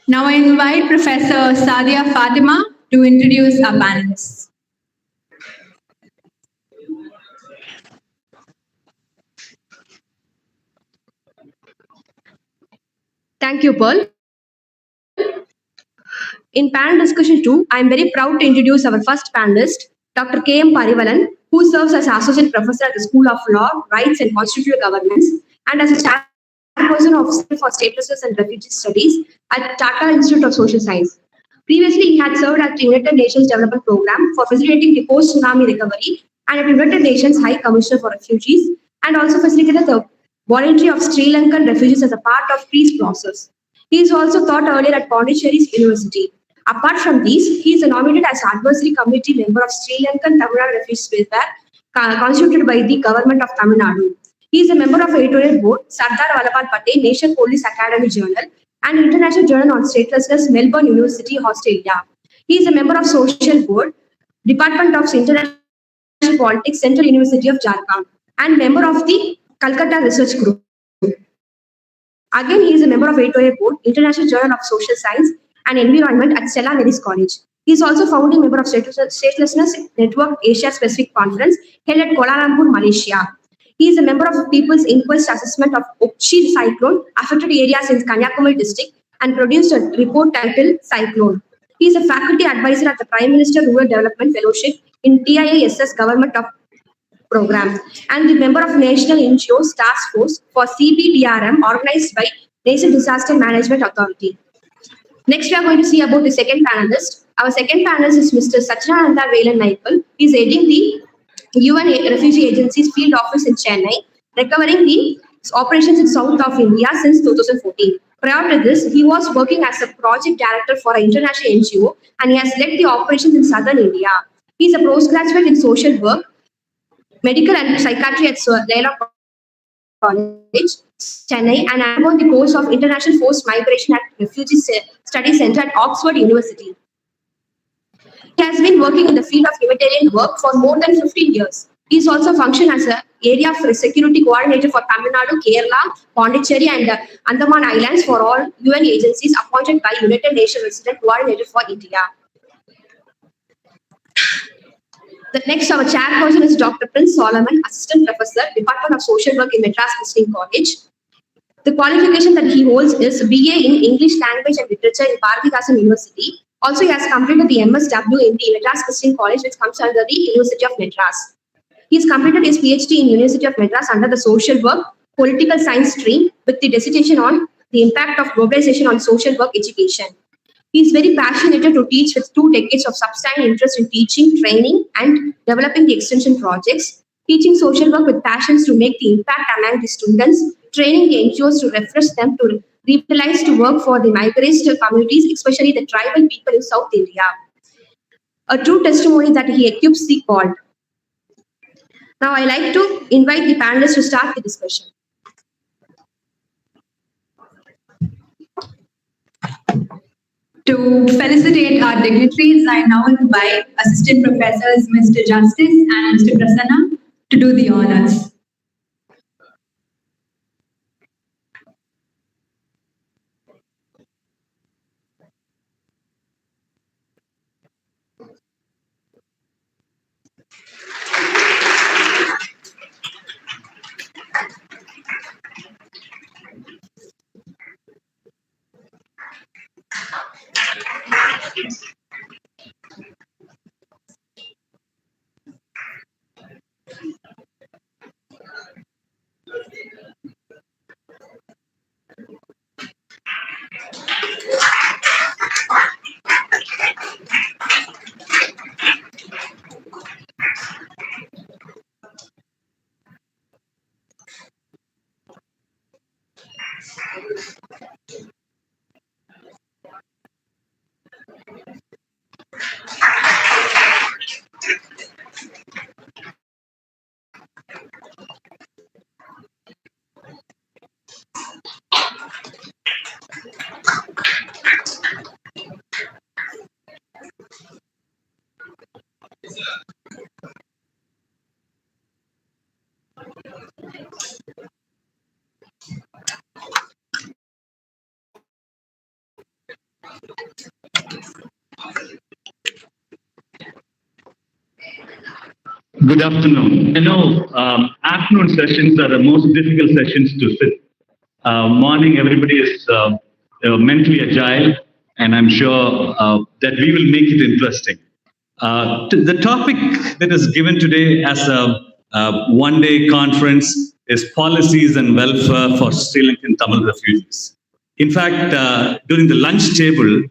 Now I invite Professor Sadia Fatima to introduce our panelists. Thank you, Pearl. In panel discussion 2, I am very proud to introduce our first panelist, Dr. K.M. Parivalan, who serves as Associate Professor at the School of Law, Rights and Constitutional Governance, and as a chairperson of Center for Statelessness and Refugee Studies at Tata Institute of Social Science. Previously, he had served at the United Nations Development Program for facilitating the post-tsunami recovery and at the United Nations High Commissioner for Refugees, and also facilitated the voluntary of Sri Lankan refugees as a part of peace process. He is also taught earlier at Pondicherry University. Apart from these, he is nominated as advisory committee member of Sri Lankan Tamil Nadu Refugee Welfare, constituted by the government of Tamil Nadu. He is a member of editorial board, Sardar Vallabhbhai Patel Nation Police Academy Journal, and International Journal on Statelessness, Melbourne University, Australia. He is a member of Social Board, Department of International Politics, Central University of Jharkhand, and member of the Calcutta Research Group. Again, he is a member of 808 Board, International Journal of Social Science and Environment at Stella Maris College. He is also founding member of Statelessness Network Asia Pacific Conference held at Kuala Lumpur, Malaysia. He is a member of People's Inquest Assessment of Okchi Cyclone affected areas in Kanyakumari district and produced a report titled Cyclone. He is a faculty advisor at the Prime Minister Rural Development Fellowship in TIASS Government of Program and the member of National NGOs Task Force for CBDRM organized by Nation Disaster Management Authority. Next, we are going to see about the second panelist. Our second panelist is Mr. Satyananda Velan Naipal. He is heading the UN Refugee Agency's field office in Chennai, recovering the operations in south of India since 2014. Prior to this, he was working as a project director for an international NGO and he has led the operations in southern India. He is a postgraduate in social work, medical and psychiatry at Layla College, Chennai, and undergone the course of International Forced Migration at Refugee Study Center at Oxford University. He has been working in the field of humanitarian work for more than 15 years. He is also functioned as an area for security coordinator for Tamil Nadu, Kerala, Pondicherry, and Andaman Islands for all UN agencies appointed by United Nations Resident Coordinator for India. The next, our chairperson is Dr. Prince Solomon, Assistant Professor, Department of Social Work in Madras Christian College. The qualification that he holds is BA in English Language and Literature in Bharathidasan University. Also, he has completed the MSW in the Madras Christian College, which comes under the University of Madras. He has completed his PhD in University of Madras under the Social Work, Political Science stream with the dissertation on the impact of globalization on social work education. He is very passionate to teach with 2 decades of substantial interest in teaching, training, and developing the extension projects, teaching social work with passions to make the impact among the students, training the NGOs to refresh them to revitalize to work for the migrant communities, especially the tribal people in South India. A true testimony that he equips the called. Now, I like to invite the panelists to start the discussion. To felicitate our dignitaries, I now invite Assistant Professors Mr. Justice and Mr. Prasanna to do the honors. Good afternoon. Afternoon sessions are the most difficult sessions to sit. Morning, everybody is mentally agile, and I'm sure that we will make it interesting. The topic that is given today as a one-day conference is policies and welfare for Sri Lankan Tamil refugees. In fact, during the lunch table,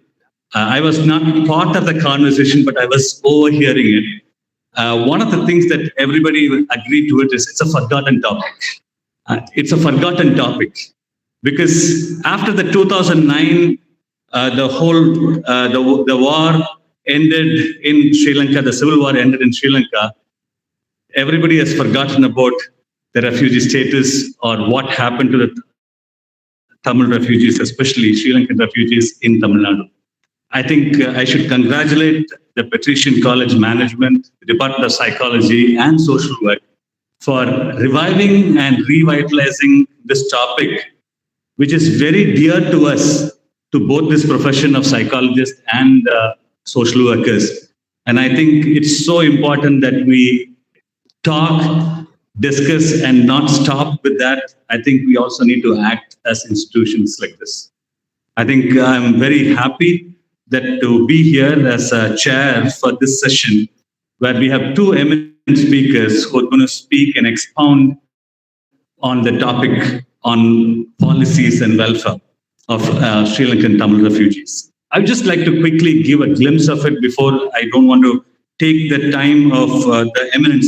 I was not part of the conversation, but I was overhearing it. One of the things that everybody agreed to it is it's a forgotten topic. It's a forgotten topic because after the 2009, the war ended in Sri Lanka, the civil war ended in Sri Lanka. Everybody has forgotten about the refugee status or what happened to the Tamil refugees, especially Sri Lankan refugees in Tamil Nadu. I think I should congratulate the Patrician College Management, the Department of Psychology and Social Work for reviving and revitalizing this topic, which is very dear to us, to both this profession of psychologists and social workers. And I think it's so important that we talk, discuss, and not stop with that. I think we also need to act as institutions like this. I think I'm very happy that to be here as a chair for this session, where we have two eminent speakers who are going to speak and expound on the topic on policies and welfare of Sri Lankan Tamil refugees. I would just like to quickly give a glimpse of it before I don't want to take the time of the eminent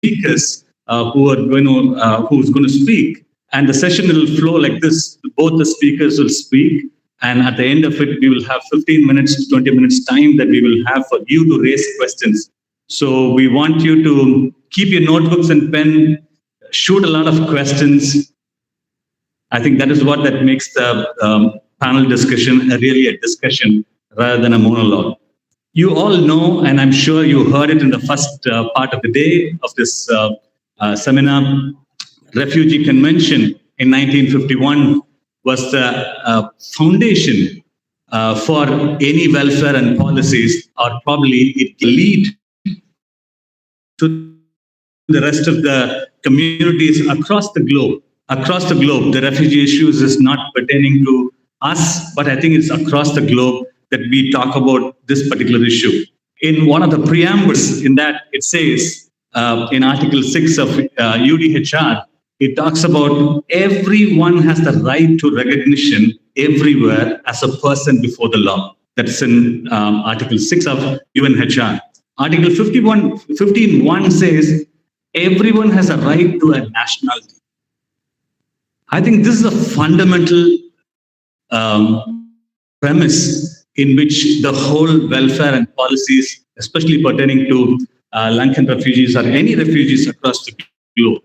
speakers who's going to speak. And the session will flow like this. Both the speakers will speak. And at the end of it, we will have 15 minutes to 20 minutes time that we will have for you to raise questions. So we want you to keep your notebooks and pen, shoot a lot of questions. I think that is what that makes the panel discussion really a discussion rather than a monologue. You all know, and I'm sure you heard it in the first part of the day of this seminar, Refugee Convention in 1951 was the foundation for any welfare and policies, or probably it will lead to the rest of the communities across the globe. Across the globe, the refugee issues is not pertaining to us, but I think it's across the globe that we talk about this particular issue. In one of the preambles in that, it says in Article 6 of UDHR, it talks about everyone has the right to recognition everywhere as a person before the law. That's in Article 6 of UNHR. Article 15.1 says everyone has a right to a nationality. I think this is a fundamental premise in which the whole welfare and policies, especially pertaining to Lankan refugees or any refugees across the globe.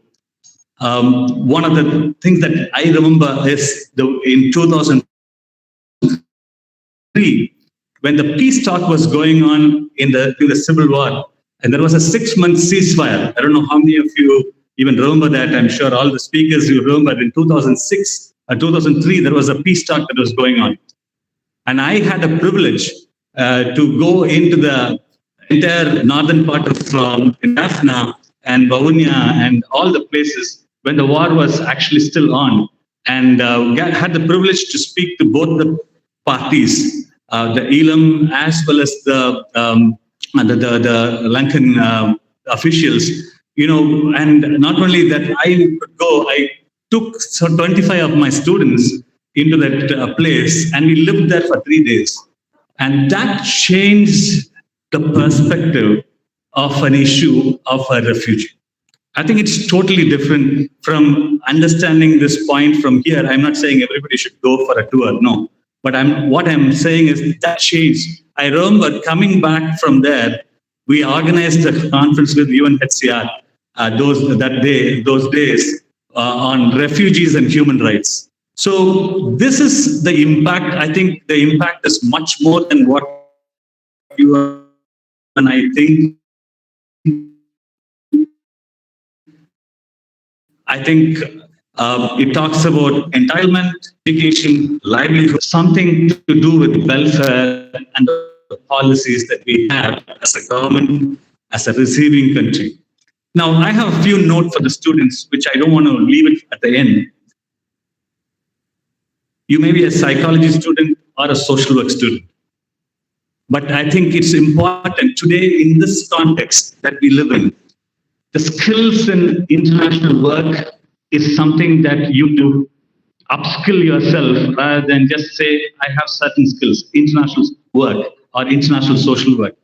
One of the things that I remember is in 2003, when the peace talk was going on in the Civil War, and there was a 6-month ceasefire. I don't know how many of you even remember that. I'm sure all the speakers you remember in 2006 or 2003, there was a peace talk that was going on. And I had a privilege to go into the entire northern part of Daphna and Vavuniya and all the places when the war was actually still on, and had the privilege to speak to both the parties, the Elam as well as the Lankan officials. You know, and not only that, I could go. I took 25 of my students into that place, and we lived there for 3 days, and that changed the perspective of an issue of a refugee. I think it's totally different from understanding this point from here. I'm not saying everybody should go for a tour, no. But what I'm saying is that changed. I remember coming back from there, we organized a conference with UNHCR those days on refugees and human rights. So this is the impact. I think the impact is much more than what you and I think. I think it talks about entitlement, education, livelihood, something to do with welfare and the policies that we have as a government, as a receiving country. Now, I have a few notes for the students, which I don't want to leave it at the end. You may be a psychology student or a social work student. But I think it's important today in this context that we live in. The skills in international work is something that you do upskill yourself rather than just say, I have certain skills, international work or international social work.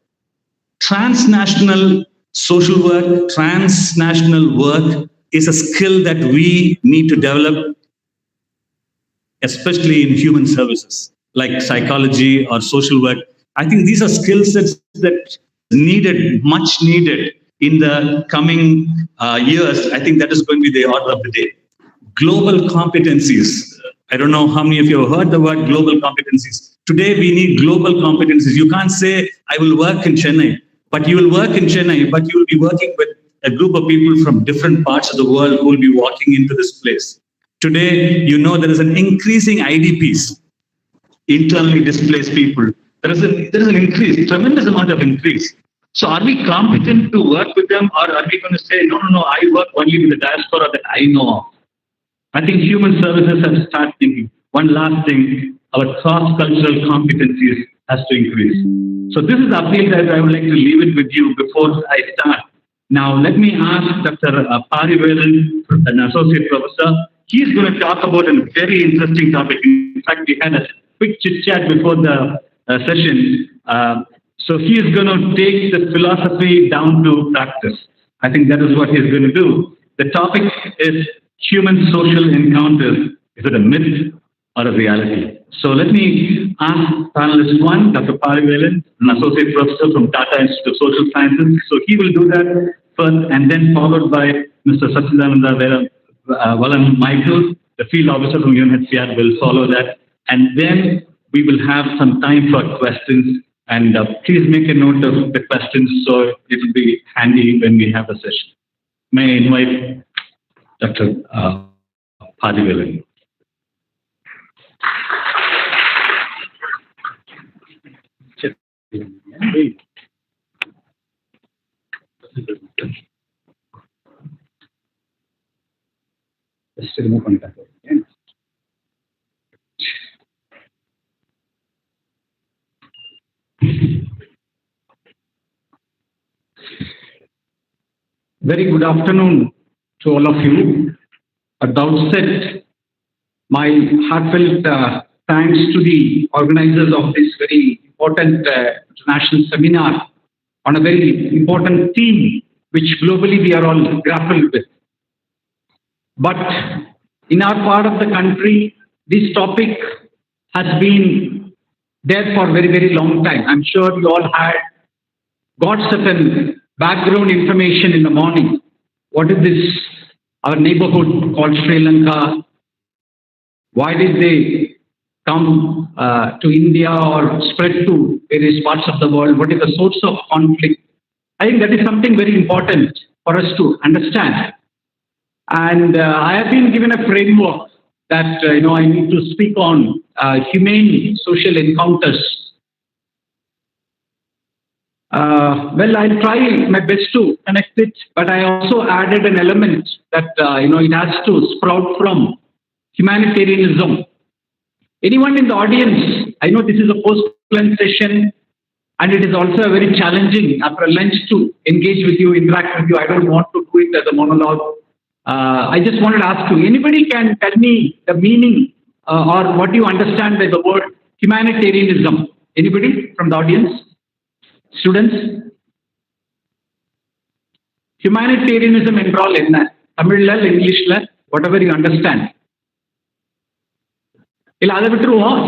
Transnational social work, transnational work is a skill that we need to develop, especially in human services like psychology or social work. I think these are skill sets that much needed in the coming years. I think that is going to be the order of the day. global competencies. I don't know how many of you have heard the word global competencies. Today, we need global competencies. You can't say, I will work in Chennai, but you will work in Chennai, but you will be working with a group of people from different parts of the world who will be walking into this place. Today, you know, there is an increasing IDPs, internally displaced people. There is an increase, tremendous amount of increase. So are we competent to work with them, or are we going to say, no, I work only with the diaspora that I know of? I think human services have to start thinking. One last thing, our cross-cultural competencies has to increase. So this is the update that I would like to leave it with you before I start. Now, let me ask Dr. Parivelan, an associate professor. He's going to talk about a very interesting topic. In fact, we had a quick chit-chat before the session. So he is going to take the philosophy down to practice. I think that is what he's going to do. The topic is human social encounters. Is it a myth or a reality? So let me ask panelist one, Dr. Parivelan, an associate professor from Tata Institute of Social Sciences. So he will do that first, and then followed by Mr. Sachidananda Valan Michael, the field officer from UNHCR, will follow that. And then we will have some time for questions. And please make a note of the questions so it will be handy when we have the session. May I invite Dr. Parivelan. Just remove contact. Very good afternoon to all of you. At the outset, my heartfelt thanks to the organizers of this very important international seminar on a very important theme which globally we are all grappled with. But in our part of the country, this topic has been there for a very, very long time. I'm sure you all had got certain background information in the morning. What is this? Our neighborhood called Sri Lanka. Why did they come to India or spread to various parts of the world? What is the source of conflict? I think that is something very important for us to understand. And I have been given a framework that I need to speak on humane social encounters. Well, I'll try my best to connect it, but I also added an element that it has to sprout from humanitarianism. Anyone in the audience? I know this is a post-lunch session, and it is also very challenging after lunch to engage with you, interact with you. I don't want to do it as a monologue. I just wanted to ask you, anybody can tell me the meaning or what you understand by the word humanitarianism? Anybody from the audience? Students? Humanitarianism என்றால் என்ன? தமிழ்ல இல்ல இங்கிலீஷ்ல, whatever you understand. இல்ல அதை விட்டுருவோம்.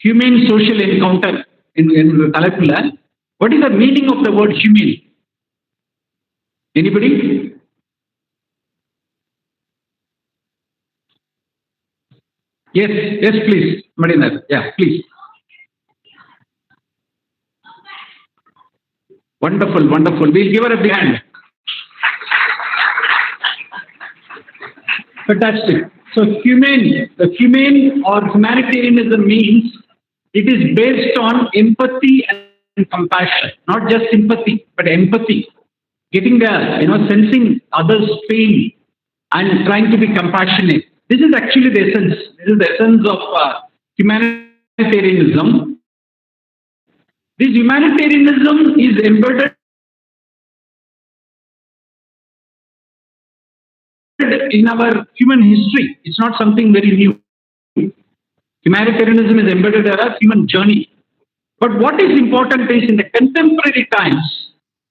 Humane social encounter என்ற தலைப்புல what is the meaning of the word humane? Anybody? Yes, please. Madina. Yeah, please. Wonderful. We'll give her a big hand. Fantastic. So the humane or humanitarianism means it is based on empathy and compassion, not just sympathy, but empathy. Getting the, sensing others' pain and trying to be compassionate. This is actually the essence. This is the essence of humanitarianism. This humanitarianism is embedded in our human history. It's not something very new. Humanitarianism is embedded in our human journey. But what is important is in the contemporary times,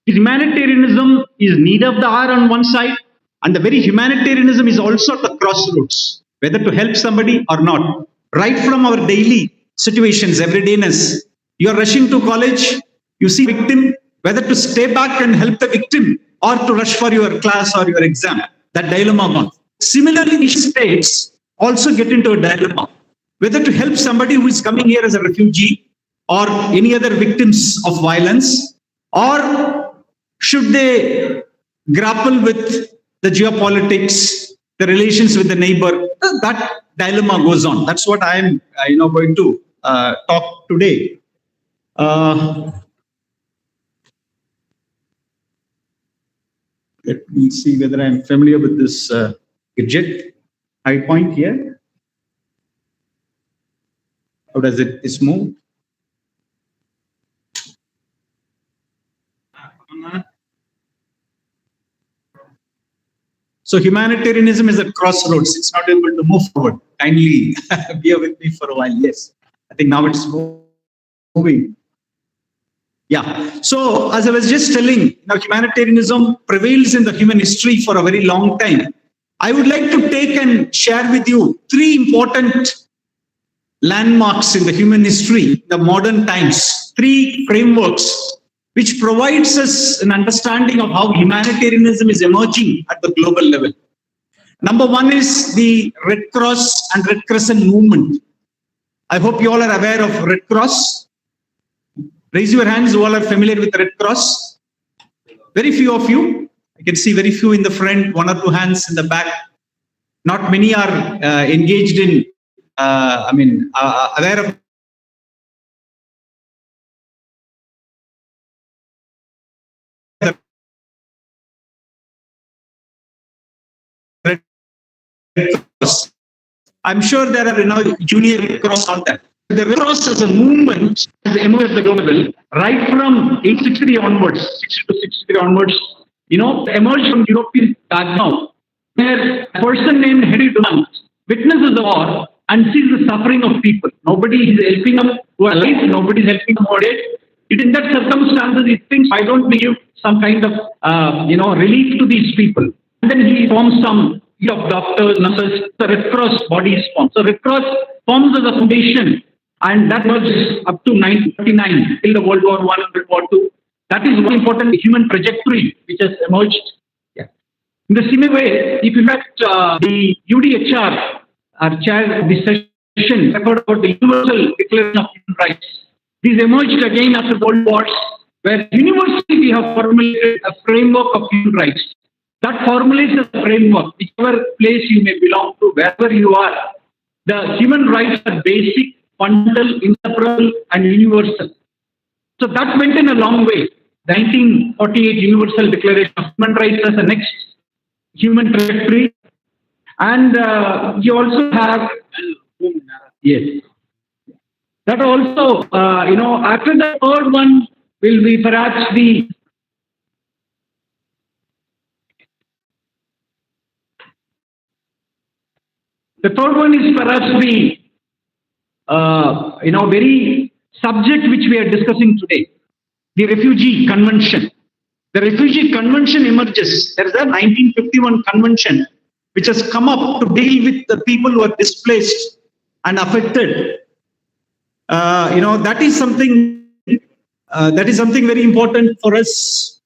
humanitarianism is need of the hour on one side, and the very humanitarianism is also at the crossroads, whether to help somebody or not. Right from our daily situations, everydayness, you are rushing to college, you see victim, whether to stay back and help the victim or to rush for your class or your exam. That dilemma gone. Similarly, nation states also get into a dilemma whether to help somebody who is coming here as a refugee or any other victims of violence, or should they grapple with the geopolitics, the relations with the neighbor. That dilemma goes on. That's what I am going to talk today. Let me see whether I am familiar with this gadget. High point here. How does it move? So humanitarianism is at crossroads. It's not able to move forward. Kindly bear with me for a while. Yes, I think now it's moving. Yeah. So as I was just telling, humanitarianism prevails in the human history for a very long time. I would like to take and share with you 3 important landmarks in the human history, the modern times, 3 frameworks which provides us an understanding of how humanitarianism is emerging at the global level. Number 1 is the Red Cross and Red Crescent movement. I hope you all are aware of Red Cross. Raise your hands who all are familiar with Red Cross. Very few of you. I can see very few in the front, 1 or 2 hands in the back. Not many are engaged in, aware of I'm sure there are junior Red Cross out there. The Red Cross as a movement has emerged at the global level right from 1863 onwards, 60 to 63 onwards. Emerged from European background, where a person named Henry Dunant witnesses the war and sees the suffering of people. Nobody is helping them who are alive. Nobody is helping them who are dead. In that circumstances, he thinks, why don't we give some kind of relief to these people? And then he forms some of doctors, nurses, the Red Cross body is formed. So Red Cross forms as a foundation, and that was up to 1939 till the World War I and World War II. That is one important human trajectory which has emerged. Yeah. In the same way, if you look at the UDHR, our chair of this session, record about the Universal Declaration of Human Rights. These emerged again after World Wars, where universally we have formulated a framework of human rights. That formulates a framework, whichever place you may belong to, wherever you are. The human rights are basic, fundamental, inseparable, and universal. So that went in a long way. The 1948 Universal Declaration of Human Rights as the next human trajectory. And you also have, yes. That also, after the third one will be perhaps the third one is perhaps the, very subject which we are discussing today, the Refugee Convention. The Refugee Convention emerges. There is a 1951 convention which has come up to deal with the people who are displaced and affected. That is something very important for us.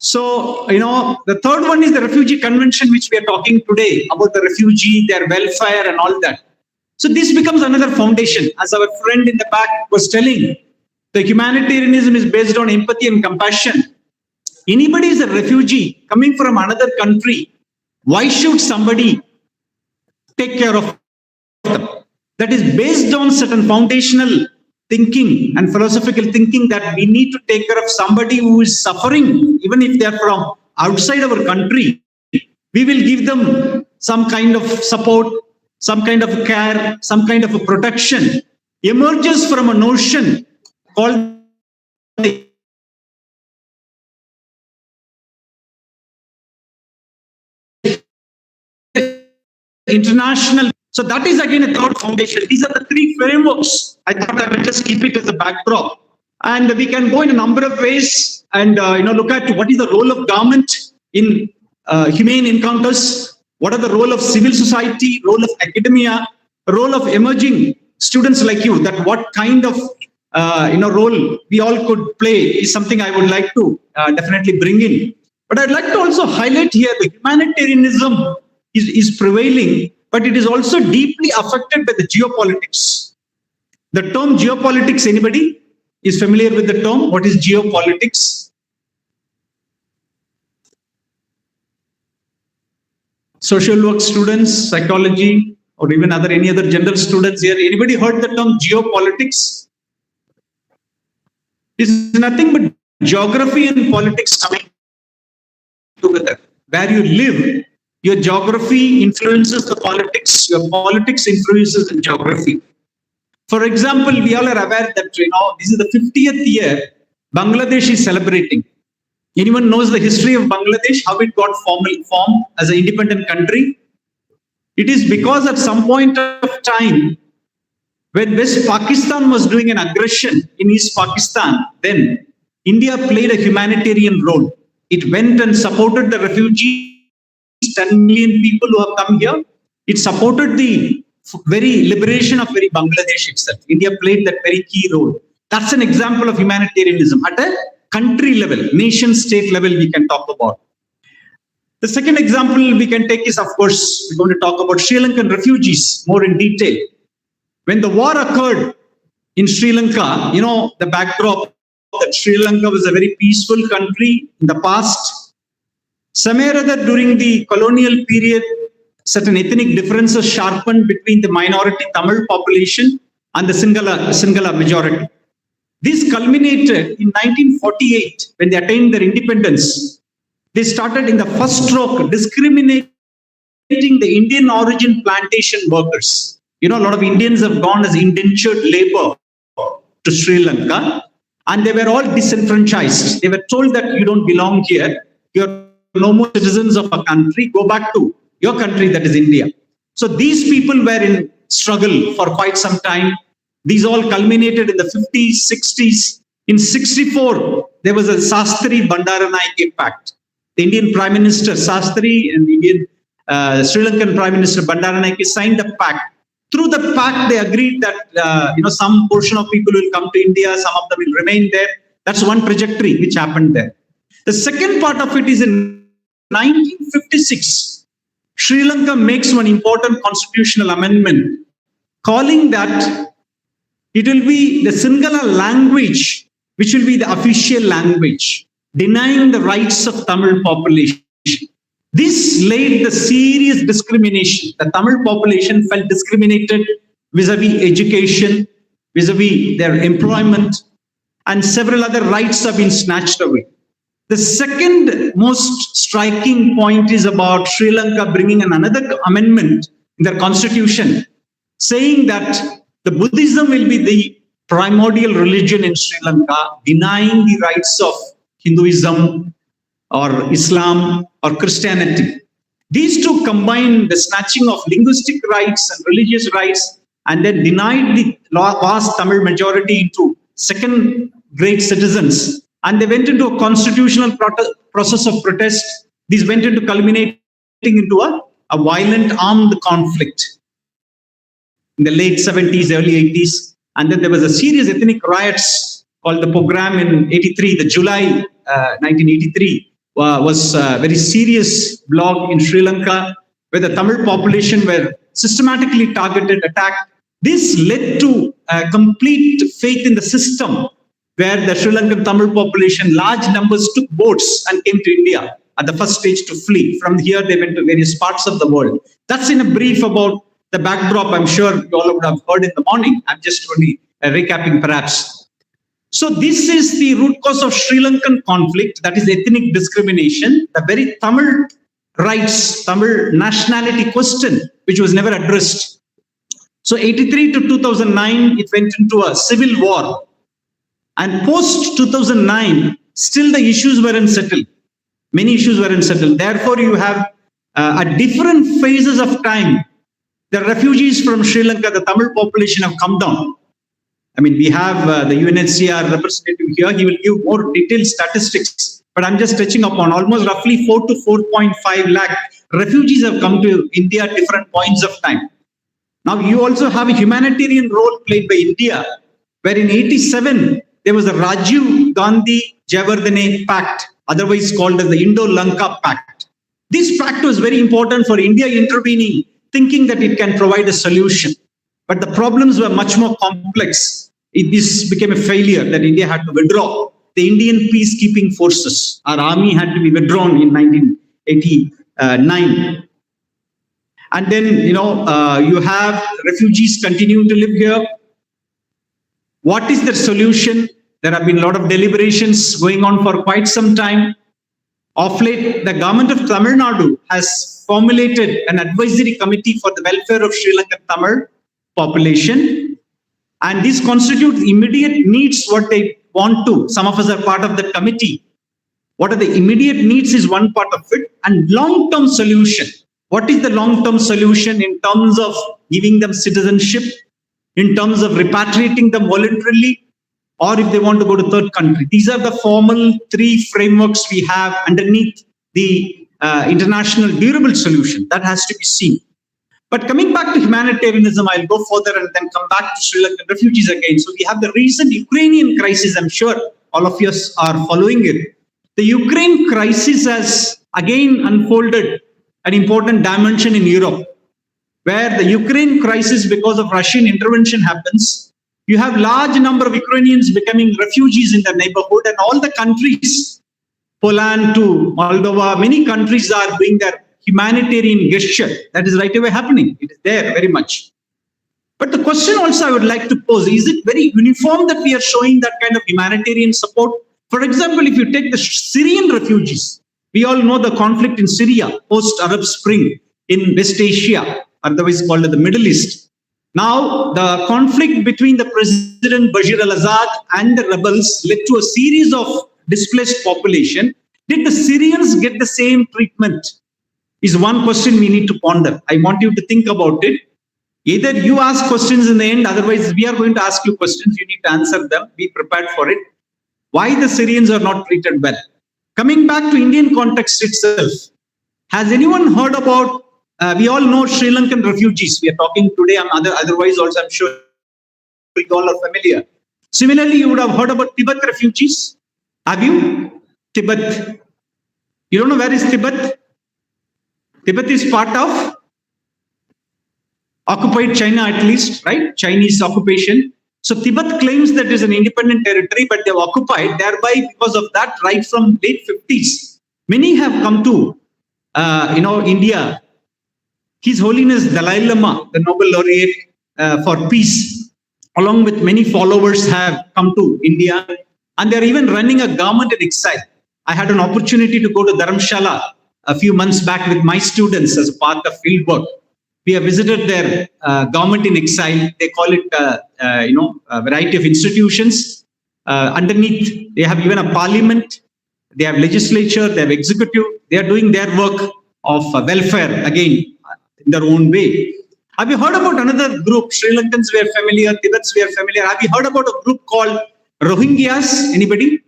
So, the third one is the Refugee Convention, which we are talking today about the refugee, their welfare and all that. So this becomes another foundation. As our friend in the back was telling, the humanitarianism is based on empathy and compassion. Anybody is a refugee coming from another country. Why should somebody take care of them? That is based on certain foundational thinking and philosophical thinking that we need to take care of somebody who is suffering, even if they are from outside our country. We will give them some kind of support, some kind of care, some kind of a protection. Emerges from a notion called the international. So that is again a third foundation. These are the 3 frameworks. I thought I will just keep it as a backdrop. And we can go in a number of ways and look at what is the role of government in humane encounters, what are the role of civil society, role of academia, role of emerging students like you, that what kind of role we all could play is something I would like to definitely bring in. But I'd like to also highlight here the humanitarianism is prevailing, but it is also deeply affected by the geopolitics. The term geopolitics, anybody is familiar with the term? What is geopolitics? Social work students, psychology, or even any other general students here, anybody heard the term geopolitics? It's nothing but geography and politics coming together. Where you live, your geography influences the politics, your politics influences the geography. For example, we all are aware that this is the 50th year Bangladesh is celebrating. Anyone knows the history of Bangladesh, how it got formed as an independent country? It is because at some point of time, when West Pakistan was doing an aggression in East Pakistan, then India played a humanitarian role. It went and supported the refugees, 10 million people who have come here. It supported the very liberation of very Bangladesh itself. India played that very key role. That's an example of humanitarianism at a country level, nation state level we can talk about. The second example we can take is, of course, we're going to talk about Sri Lankan refugees more in detail. When the war occurred in Sri Lanka, the backdrop that Sri Lanka was a very peaceful country in the past. Somewhere or other during the colonial period, certain ethnic differences sharpened between the minority Tamil population and the Sinhala majority. This culminated in 1948 when they attained their independence. They started in the first stroke discriminating the Indian origin plantation workers. A lot of Indians have gone as indentured labor to Sri Lanka, and they were all disenfranchised. They were told that you don't belong here. You're no more citizens of a country. Go back to your country, that is India. So these people were in struggle for quite some time. These all culminated in the 50s, 60s. In 64, there was a Sastri Bandaranaike Pact. The Indian Prime Minister Sastri and the Indian Sri Lankan Prime Minister Bandaranaike signed a pact. Through the pact, they agreed that some portion of people will come to India, some of them will remain there. That's one trajectory which happened there. The second part of it is in 1956, Sri Lanka makes one important constitutional amendment, calling that it will be the Sinhala language which will be the official language, denying the rights of Tamil population. This laid the serious discrimination. The Tamil population felt discriminated vis-a-vis education, vis-a-vis their employment, and several other rights have been snatched away. The second most striking point is about Sri Lanka bringing another amendment in their constitution, saying that the Buddhism will be the primordial religion in Sri Lanka, denying the rights of Hinduism or Islam or Christianity. These two combined the snatching of linguistic rights and religious rights, and then denied the vast Tamil majority into second-grade citizens. And they went into a constitutional process of protest. These went into culminating into a violent armed conflict in the late 70s, early 80s. And then there was a serious ethnic riots called the pogrom in 83, the July 1983. Was a very serious block in Sri Lanka where the Tamil population were systematically targeted, attacked. This led to a complete faith in the system where the Sri Lankan Tamil population, large numbers took boats and came to India at the first stage to flee. From here, they went to various parts of the world. That's in a brief about the backdrop. I'm sure you all would have heard in the morning. I'm just only recapping perhaps. So this is the root cause of Sri Lankan conflict, that is ethnic discrimination, the very Tamil rights, Tamil nationality question, which was never addressed. So 83 to 2009, it went into a civil war. And post 2009, still the issues were unsettled. Many issues were unsettled. Therefore, you have at different phases of time, the refugees from Sri Lanka, the Tamil population have come down. I mean, we have the UNHCR representative here. He will give more detailed statistics, but I'm just touching upon almost roughly 4 to 4.5 lakh refugees have come to India at different points of time. Now, you also have a humanitarian role played by India where in 87, there was a Rajiv Gandhi Jayawardene Pact, otherwise called as the Indo-Lanka Pact. This pact was very important for India intervening, thinking that it can provide a solution. But the problems were much more complex. This became a failure that India had to withdraw. The Indian peacekeeping forces, our army had to be withdrawn in 1989. And then, you have refugees continuing to live here. What is the solution? There have been a lot of deliberations going on for quite some time. Of late, the government of Tamil Nadu has formulated an advisory committee for the welfare of Sri Lankan Tamil population. And this constitutes immediate needs, what they want to. Some of us are part of that committee. What are the immediate needs is one part of it. And long-term solution. What is the long-term solution in terms of giving them citizenship, in terms of repatriating them voluntarily, or if they want to go to third country? These are the formal three frameworks we have underneath the international durable solution. That has to be seen. But coming back to humanitarianism, I'll go further and then come back to Sri Lankan refugees again. So we have the recent Ukrainian crisis. I'm sure all of us are following it. The Ukraine crisis has again unfolded an important dimension in Europe, where the Ukraine crisis, because of Russian intervention, happens. You have large number of Ukrainians becoming refugees in their neighborhood, and all the countries, Poland to Moldova, many countries are doing their humanitarian gesture. That is right away happening. It is there very much. But the question also I would like to pose, is it very uniform that we are showing that kind of humanitarian support? For example, if you take the Syrian refugees, we all know the conflict in Syria, post-Arab Spring in West Asia, otherwise called the Middle East. Now, the conflict between the President Bashar al-Assad and the rebels led to a series of displaced population. Did the Syrians get the same treatment? Is one question we need to ponder. I want you to think about it. Either you ask questions in the end, otherwise we are going to ask you questions. You need to answer them. Be prepared for it. Why the Syrians are not treated well? Coming back to Indian context itself, has anyone heard about, we all know Sri Lankan refugees. We are talking today, otherwise also I'm sure we all are familiar. Similarly, you would have heard about Tibet refugees. Have you? Tibet. You don't know where is Tibet? Tibet is part of occupied China, at least, right? Chinese occupation. So Tibet claims that it is an independent territory, but they have occupied. Thereby, because of that, right from late 50s, many have come to, India. His Holiness Dalai Lama, the Nobel laureate for peace, along with many followers, have come to India, and they're even running a government in exile. I had an opportunity to go to Dharamshala a few months back with my students as a part of field work. We have visited their government in exile. They call it, a variety of institutions. Underneath, they have even a parliament. They have legislature. They have executive. They are doing their work of welfare again in their own way. Have you heard about another group? Sri Lankans were familiar. Tibets were familiar. Have you heard about a group called Rohingyas? Anybody?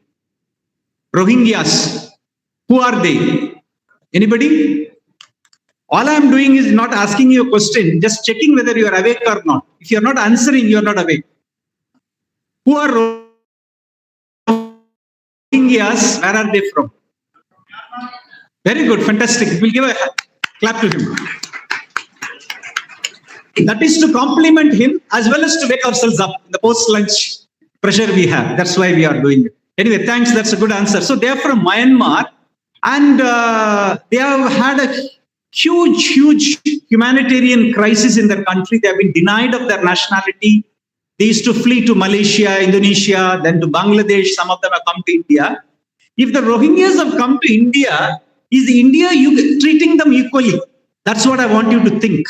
Rohingyas. Who are they? Anybody? All I am doing is not asking you a question, just checking whether you are awake or not. If you are not answering, you are not awake. Who are Rohingyas? Where are they from? Very good, fantastic. We'll give a clap to him. That is to compliment him as well as to wake ourselves up in the post-lunch pressure we have. That's why we are doing it. Anyway, thanks. That's a good answer. So they are from Myanmar, and they have had a huge humanitarian crisis in their country. They have been denied of their nationality. They used to flee to Malaysia, Indonesia, then to Bangladesh. Some of them have come to India. If the Rohingyas have come to India, is India treating them equally? That's what I want you to think.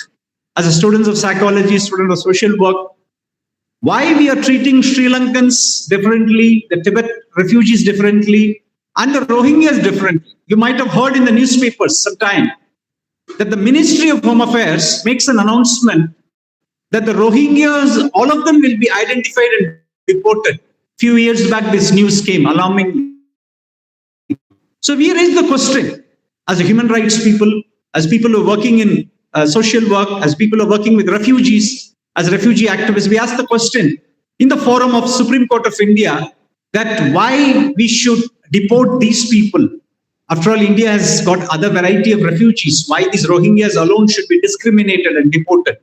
As a student of psychology, student of social work, why we are treating Sri Lankans differently, the Tibet refugees differently, and the Rohingyas differently. You might have heard in the newspapers sometime that the Ministry of Home Affairs makes an announcement that the Rohingyas, all of them will be identified and deported. Few years back, this news came alarming. So we raise the question as a human rights people, as people who are working in social work, as people who are working with refugees, as refugee activists, we ask the question, in the forum of Supreme Court of India that why we should deport these people. After all, India has got other variety of refugees. Why these Rohingyas alone should be discriminated and deported?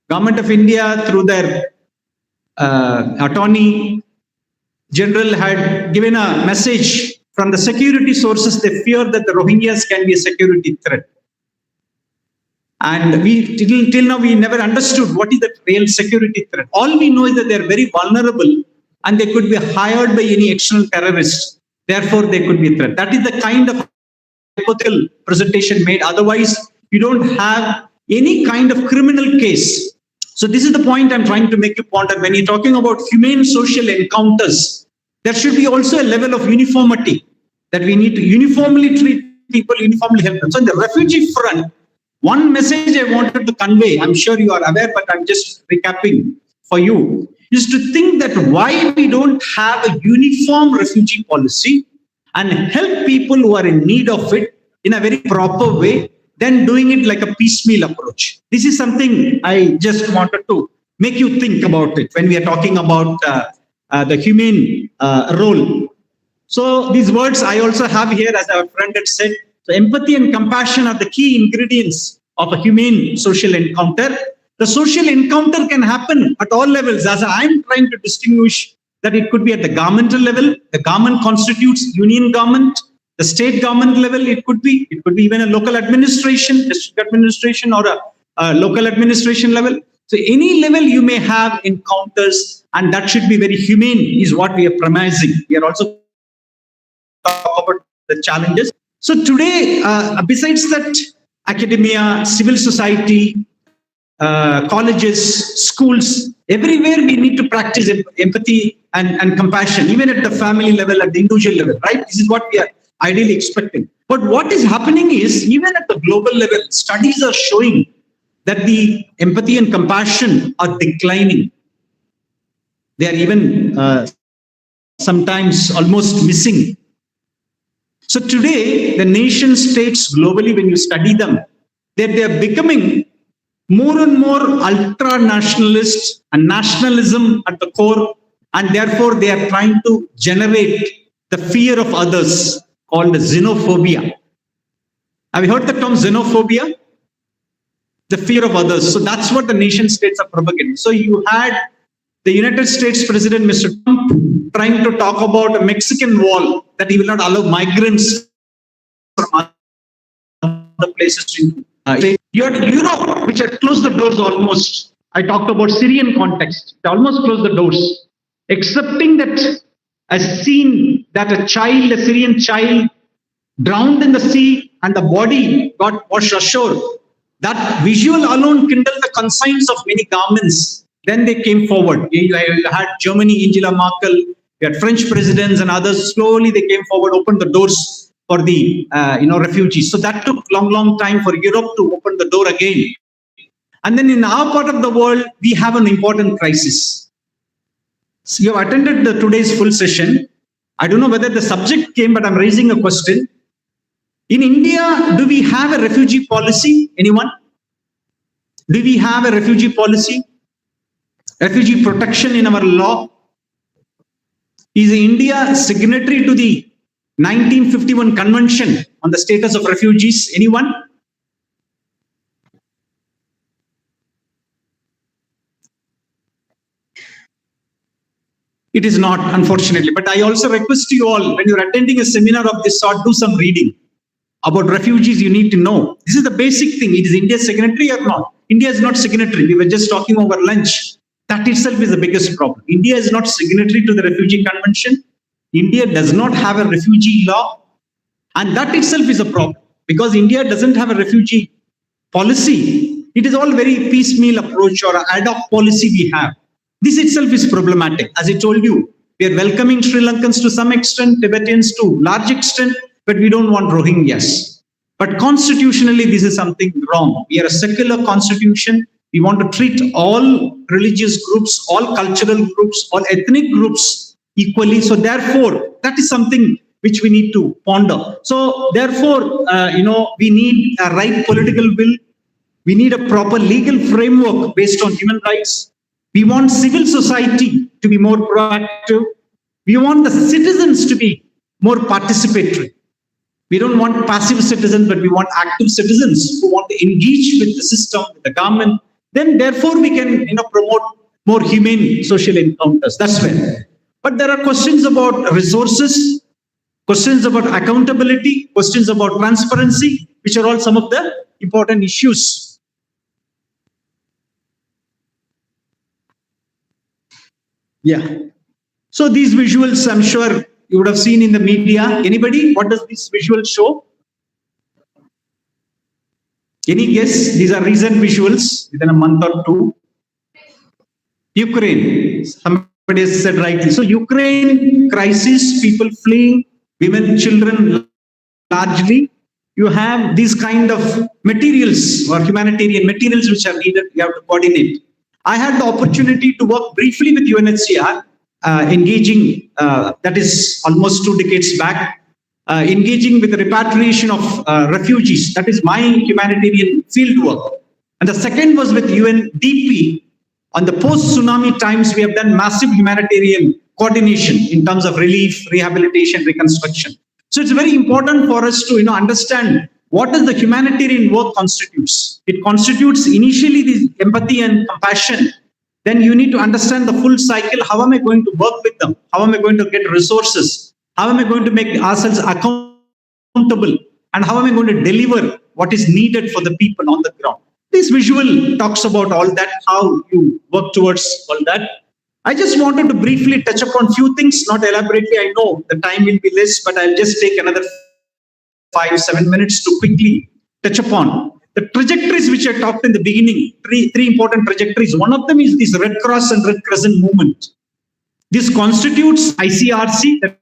Government of India, through their Attorney General, had given a message from the security sources. They fear that the Rohingyas can be a security threat. And we till now we never understood what is the real security threat. All we know is that they are very vulnerable and they could be hired by any external terrorist. Therefore, they could be a threat. That is the kind of hypothetical presentation made. Otherwise, you don't have any kind of criminal case. So this is the point I'm trying to make you ponder. When you're talking about humane social encounters, there should be also a level of uniformity, that we need to uniformly treat people, uniformly help them. So in the refugee front, one message I wanted to convey, I'm sure you are aware, but I'm just recapping for you, is to think that why we don't have a uniform refugee policy and help people who are in need of it in a very proper way, then doing it like a piecemeal approach. This is something I just wanted to make you think about it when we are talking about the humane role. So these words I also have here, as our friend had said. So empathy and compassion are the key ingredients of a humane social encounter. The social encounter can happen at all levels, as I'm trying to distinguish that it could be at the governmental level. The government constitutes union government. The state government level, it could be even a local administration, district administration, or a local administration level. So any level you may have encounters, and that should be very humane, is what we are premising. We are also talking about the challenges. So today, besides that, academia, civil society, colleges, schools, everywhere we need to practice empathy and compassion, even at the family level, at the individual level, right? This is what we are ideally expecting. But what is happening is, even at the global level, studies are showing that the empathy and compassion are declining. They are even sometimes almost missing. So today, the nation states globally, when you study them, they are becoming more and more ultra-nationalist and nationalism at the core, and therefore they are trying to generate the fear of others, called xenophobia. Have you heard the term xenophobia? The fear of others. So that's what the nation states are propagating. So you had the United States President, Mr. Trump, trying to talk about a Mexican wall, that he will not allow migrants from other places to Europe, which had closed the doors almost. I talked about Syrian context. They almost closed the doors, accepting that a scene that a Syrian child drowned in the sea and the body got washed ashore. That visual alone kindled the conscience of many governments. Then they came forward. You had Germany, Angela Merkel, you had French presidents and others. Slowly they came forward, opened the doors for the refugees. So that took long time for Europe to open the door again. And then in our part of the world, we have an important crisis. So you have attended today's full session. I don't know whether the subject came, but I'm raising a question. In India, do we have a refugee policy? Anyone? Do we have a refugee policy? Refugee protection in our law? Is India signatory to the 1951 Convention on the Status of Refugees? Anyone? It is not, unfortunately. But I also request you all, when you're attending a seminar of this sort, do some reading about refugees. You need to know. This is the basic thing. It is India signatory or not? India is not signatory. We were just talking over lunch. That itself is the biggest problem. India is not signatory to the Refugee Convention. India does not have a refugee law. And that itself is a problem, because India doesn't have a refugee policy. It is all very piecemeal approach or ad hoc policy we have. This itself is problematic. As I told you, we are welcoming Sri Lankans to some extent, Tibetans to large extent, but we don't want Rohingyas. But constitutionally, this is something wrong. We are a secular constitution. We want to treat all religious groups, all cultural groups, all ethnic groups equally. So therefore, that is something which we need to ponder. So therefore, we need a right political will. We need a proper legal framework based on human rights. We want civil society to be more proactive. We want the citizens to be more participatory. We don't want passive citizens, but we want active citizens who want to engage with the system, with the government. Then, therefore, we can promote more humane social encounters. That's where. But there are questions about resources, questions about accountability, questions about transparency, which are all some of the important issues. Yeah. So these visuals, I'm sure you would have seen in the media. Anybody? What does this visual show? Any guess? These are recent visuals within a month or two. Ukraine. Somebody has said rightly. So Ukraine crisis, people fleeing, women, children largely. You have these kind of materials or humanitarian materials which are needed. You have to coordinate. I had the opportunity to work briefly with UNHCR, engaging, that is almost 2 decades back, engaging with the repatriation of refugees. That is my humanitarian field work. And the second was with UNDP. On the post-tsunami times, we have done massive humanitarian coordination in terms of relief, rehabilitation, reconstruction. So it's very important for us to understand what does the humanitarian work constitutes. It constitutes initially the empathy and compassion. Then you need to understand the full cycle. How am I going to work with them? How am I going to get resources? How am I going to make ourselves accountable? And how am I going to deliver what is needed for the people on the ground? This visual talks about all that, how you work towards all that. I just wanted to briefly touch upon few things, not elaborately. I know the time will be less, but I'll just take another 5-7 minutes to quickly touch upon the trajectories which I talked in the beginning. Three important trajectories. One of them is this Red Cross and Red Crescent movement. This constitutes ICRC, that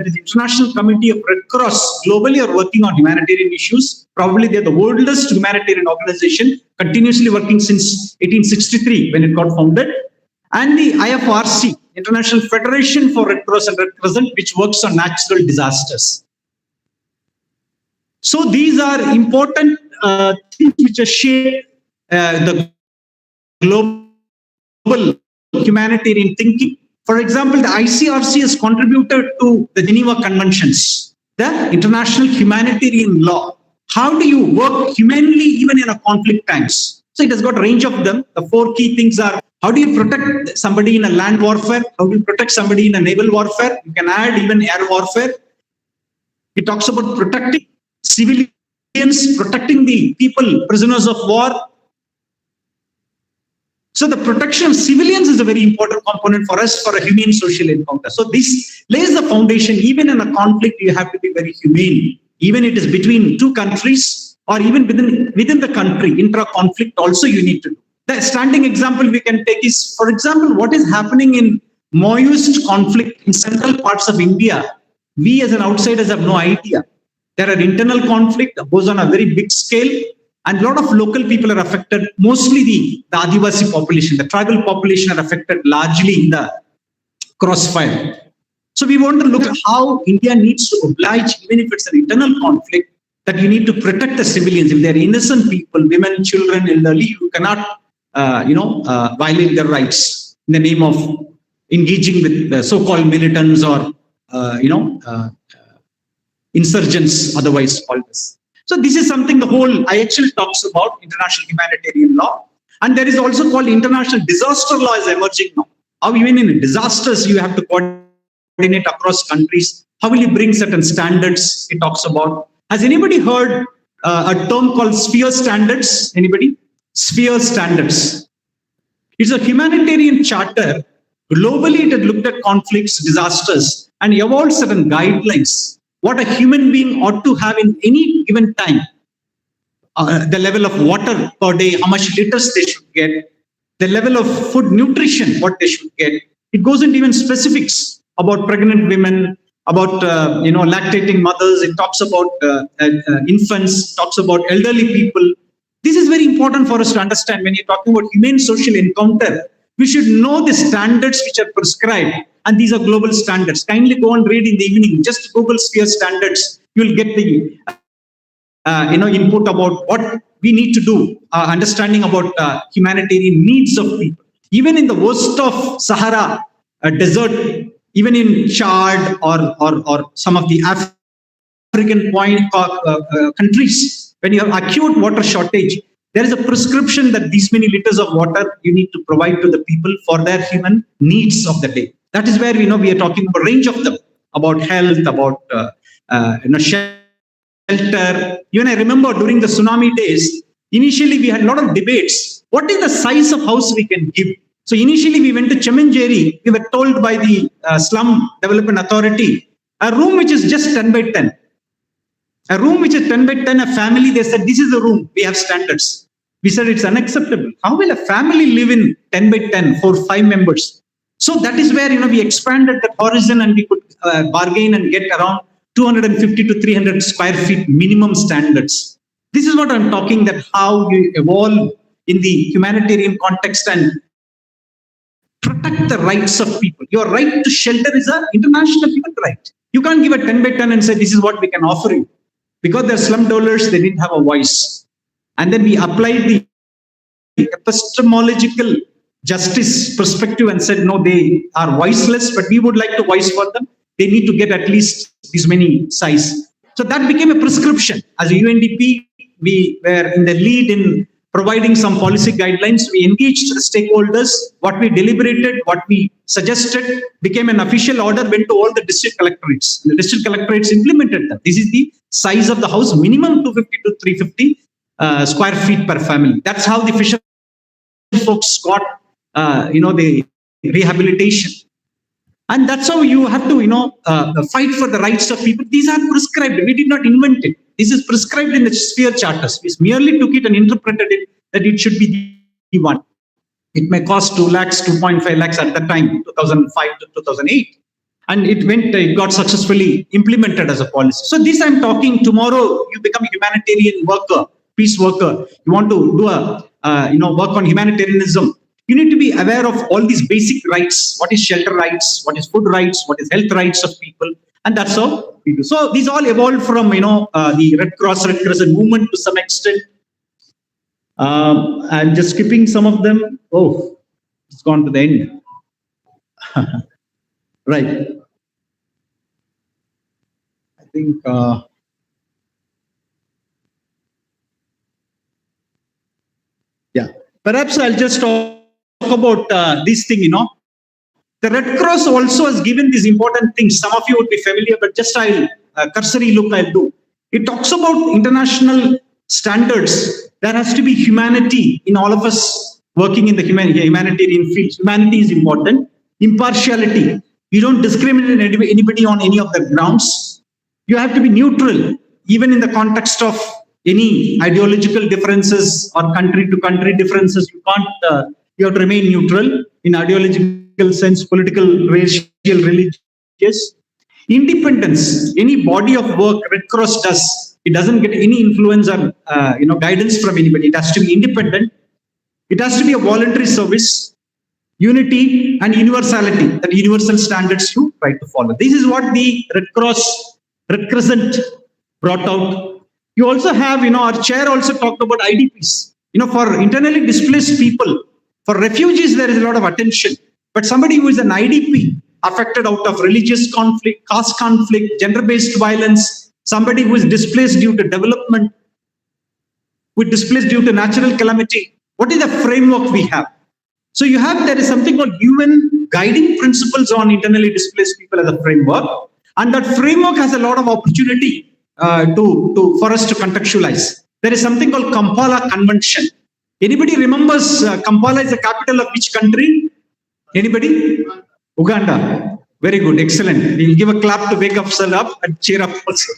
is International Committee of Red Cross, globally are working on humanitarian issues. Probably they're the oldest humanitarian organization, continuously working since 1863 when it got founded. And the IFRC, International Federation for Red Cross and Red Crescent, which works on natural disasters. So these are important things which are shape the global humanitarian thinking. For example, the ICRC has contributed to the Geneva Conventions, the international humanitarian law. How do you work humanely even in a conflict times? So it has got a range of them. The 4 key things are: how do you protect somebody in a land warfare? How do you protect somebody in a naval warfare? You can add even air warfare. It talks about protecting civilians, protecting the people, prisoners of war. So the protection of civilians is a very important component for us for a humane social encounter. So this lays the foundation. Even in a conflict, you have to be very humane. Even it is between 2 countries or even within the country, intra-conflict also you need to do. The standing example we can take is, for example, what is happening in Maoist conflict in central parts of India. We as an outsiders have no idea. There are internal conflict that goes on a very big scale, and a lot of local people are affected. Mostly the Adivasi population, the tribal population are affected largely in the crossfire. So we want to look at how India needs to oblige, even if it's an internal conflict, that you need to protect the civilians. If they're innocent people, women, children, elderly, you cannot, violate their rights in the name of engaging with so-called militants or, insurgents, otherwise called this. So this is something the whole IHL talks about, international humanitarian law. And there is also called international disaster law is emerging now. How even in disasters you have to coordinate across countries. How will you bring certain standards? It talks about. Has anybody heard a term called sphere standards? Anybody? Sphere standards. It's a humanitarian charter. Globally, it had looked at conflicts, disasters, and evolved certain guidelines. What a human being ought to have in any given time. The level of water per day, how much liters they should get, the level of food nutrition, what they should get. It goes into even specifics about pregnant women, about lactating mothers. It talks about infants, talks about elderly people. This is very important for us to understand when you're talking about humane social encounter. We should know the standards which are prescribed, and these are global standards. Kindly go and read in the evening. Just Google sphere standards. You will get the input about what we need to do, understanding about humanitarian needs of people. even in the worst of Sahara desert, even in Chad or some of the African countries, when you have acute water shortage, there is a prescription that these many liters of water you need to provide to the people for their human needs of the day. That is where we are talking about a range of them, about health, about shelter. Even I remember during the tsunami days, initially we had a lot of debates. What is the size of house we can give? So initially we went to Chemanjeri. We were told by the Slum Development Authority, a room which is just 10 by 10. A room which is 10 by 10, a family, they said, this is the room, we have standards. We said it's unacceptable. How will a family live in 10 by 10 for 5 members? So that is where we expanded the horizon and we could bargain and get around 250 to 300 square feet minimum standards. This is what I'm talking, that how you evolve in the humanitarian context and protect the rights of people. Your right to shelter is an international human right. You can't give a 10 by 10 and say, this is what we can offer you. Because they're slum dwellers, they didn't have a voice. And then we applied the epistemological justice perspective and said, no, they are voiceless, but we would like to voice for them. They need to get at least this many size. So that became a prescription. As a UNDP, we were in the lead in providing some policy guidelines. We engaged the stakeholders. What we deliberated, what we suggested became an official order, went to all the district collectorates. The district collectorates implemented that. This is the size of the house, minimum 250 to 350 square feet per family. That's how the fisher folks got, the rehabilitation. And that's how you have to, fight for the rights of people. These are prescribed. We did not invent it. This is prescribed in the sphere charters. We merely took it and interpreted it that it should be the one. It may cost 2 lakhs, 2.5 lakhs at that time, 2005 to 2008. And it got successfully implemented as a policy. So this I'm talking, tomorrow you become a humanitarian worker, peace worker. You want to do work on humanitarianism. You need to be aware of all these basic rights. What is shelter rights? What is food rights? What is health rights of people? And that's how we do. So these all evolved from, the Red Cross, Red Crescent movement to some extent. I'm just skipping some of them. Oh, it's gone to the end. Right. I think, perhaps I'll just talk about this thing, The Red Cross also has given these important things. Some of you would be familiar, but just cursory look I'll do. It talks about international standards. There has to be humanity in all of us working in the humanitarian field. Humanity is important. Impartiality. You don't discriminate anybody on any of the grounds. You have to be neutral, even in the context of any ideological differences or country to country differences. You have to remain neutral in ideological sense, political, racial, religious. Independence. Any body of work Red Cross does, it doesn't get any influence or guidance from anybody. It has to be independent. It has to be a voluntary service. Unity and universality, that universal standards you try to follow. This is what the Red Cross, Red Crescent brought out. You also have, our chair also talked about IDPs. For internally displaced people, for refugees, there is a lot of attention. But somebody who is an IDP, affected out of religious conflict, caste conflict, gender-based violence, somebody who is displaced due to development, who is displaced due to natural calamity, what is the framework we have? So there is something called UN guiding principles on internally displaced people as a framework. And that framework has a lot of opportunity for us to contextualize. There is something called Kampala Convention. Anybody remembers Kampala is the capital of which country? Anybody? Uganda. Very good, excellent. We'll give a clap to wake up and cheer up also.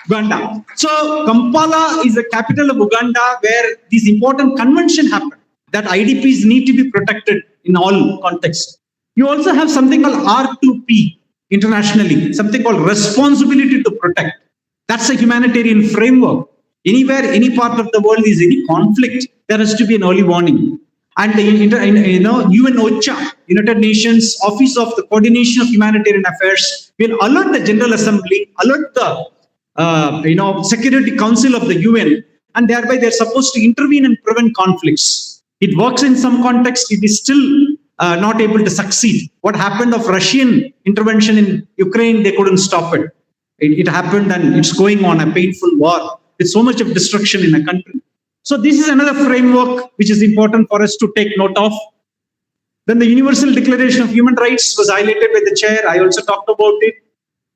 Uganda. So Kampala is the capital of Uganda, where this important convention happened, that IDPs need to be protected in all contexts. You also have something called R2P internationally, something called responsibility to protect. That's a humanitarian framework. Anywhere, any part of the world is any conflict, there has to be an early warning. And the UN OCHA, United Nations Office of the Coordination of Humanitarian Affairs, will alert the General Assembly, alert the Security Council of the UN, and thereby they're supposed to intervene and prevent conflicts. It works in some context. It is still not able to succeed. What happened of Russian intervention in Ukraine, they couldn't stop it. It happened and it's going on, a painful war with so much of destruction in a country. So this is another framework which is important for us to take note of. Then the Universal Declaration of Human Rights was highlighted by the chair. I also talked about it.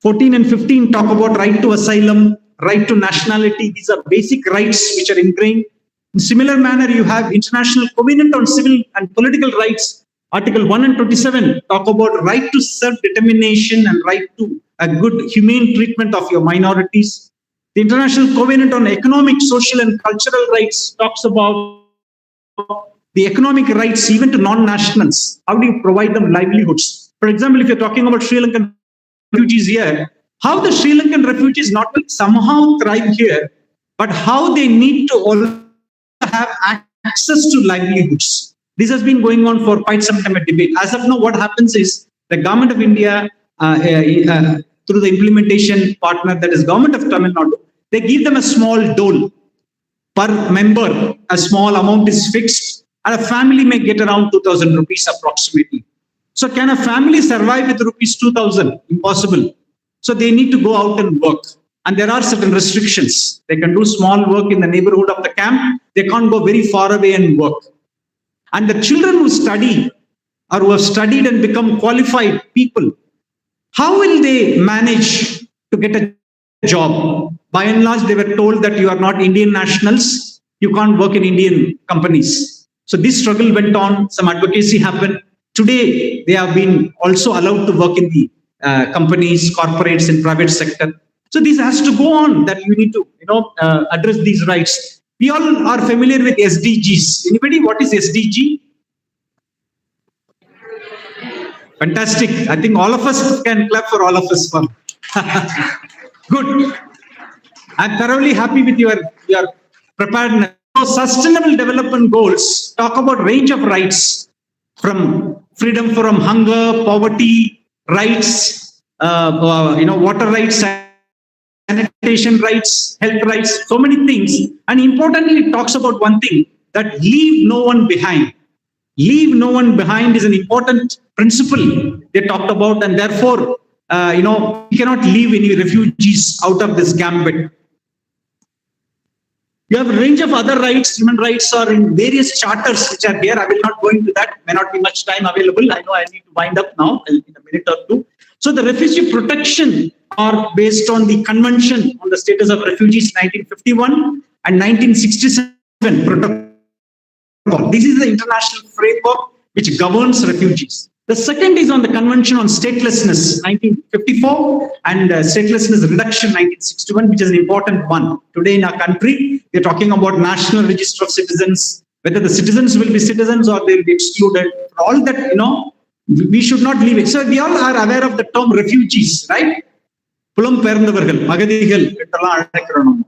14 and 15 talk about right to asylum, right to nationality. These are basic rights which are ingrained. In similar manner, you have International Covenant on Civil and Political Rights. Article 1 and 27 talk about right to self-determination and right to a good humane treatment of your minorities. The International Covenant on Economic, Social and Cultural Rights talks about the economic rights even to non-nationals. How do you provide them livelihoods? For example, if you're talking about Sri Lankan refugees here, how the Sri Lankan refugees not will somehow thrive here, but how they need to also have access to livelihoods. This has been going on for quite some time, a debate. As of now, what happens is the government of India, through the implementation partner, that is government of Tamil Nadu, they give them a small dole per member. A small amount is fixed, and a family may get around 2,000 rupees approximately. So can a family survive with rupees 2,000? Impossible. So they need to go out and work. And there are certain restrictions. They can do small work in the neighborhood of the camp. They can't go very far away and work. And the children who study or who have studied and become qualified people, how will they manage to get a job? By and large, they were told that you are not Indian nationals. You can't work in Indian companies. So this struggle went on. Some advocacy happened. Today, they have been also allowed to work in the companies, corporates, and private sector. So this has to go on, that you need to address these rights. We all are familiar with SDGs. Anybody, what is SDG? Fantastic. I think all of us can clap for all of us. Good. I'm thoroughly happy with your preparedness. So Sustainable Development Goals talk about range of rights, from freedom from hunger, poverty, rights, water rights, sanitation rights, health rights, so many things. And importantly, it talks about one thing, that leave no one behind. Leave no one behind is an important principle they talked about, and therefore, we cannot leave any refugees out of this gambit. You have a range of other rights. Human rights are in various charters which are here. I will not go into that. May not be much time available. I know I need to wind up now in a minute or two. So the refugee protection are based on the Convention on the Status of Refugees 1951 and 1967 protocol. This is the international framework which governs refugees. The second is on the Convention on Statelessness 1954 and Statelessness Reduction 1961, which is an important one. Today in our country, we're talking about National Register of Citizens, whether the citizens will be citizens or they'll be excluded. For all that, we should not leave it. So we all are aware of the term refugees, right? Pulam perandhavargal, agadigal, ettala azhaikirom.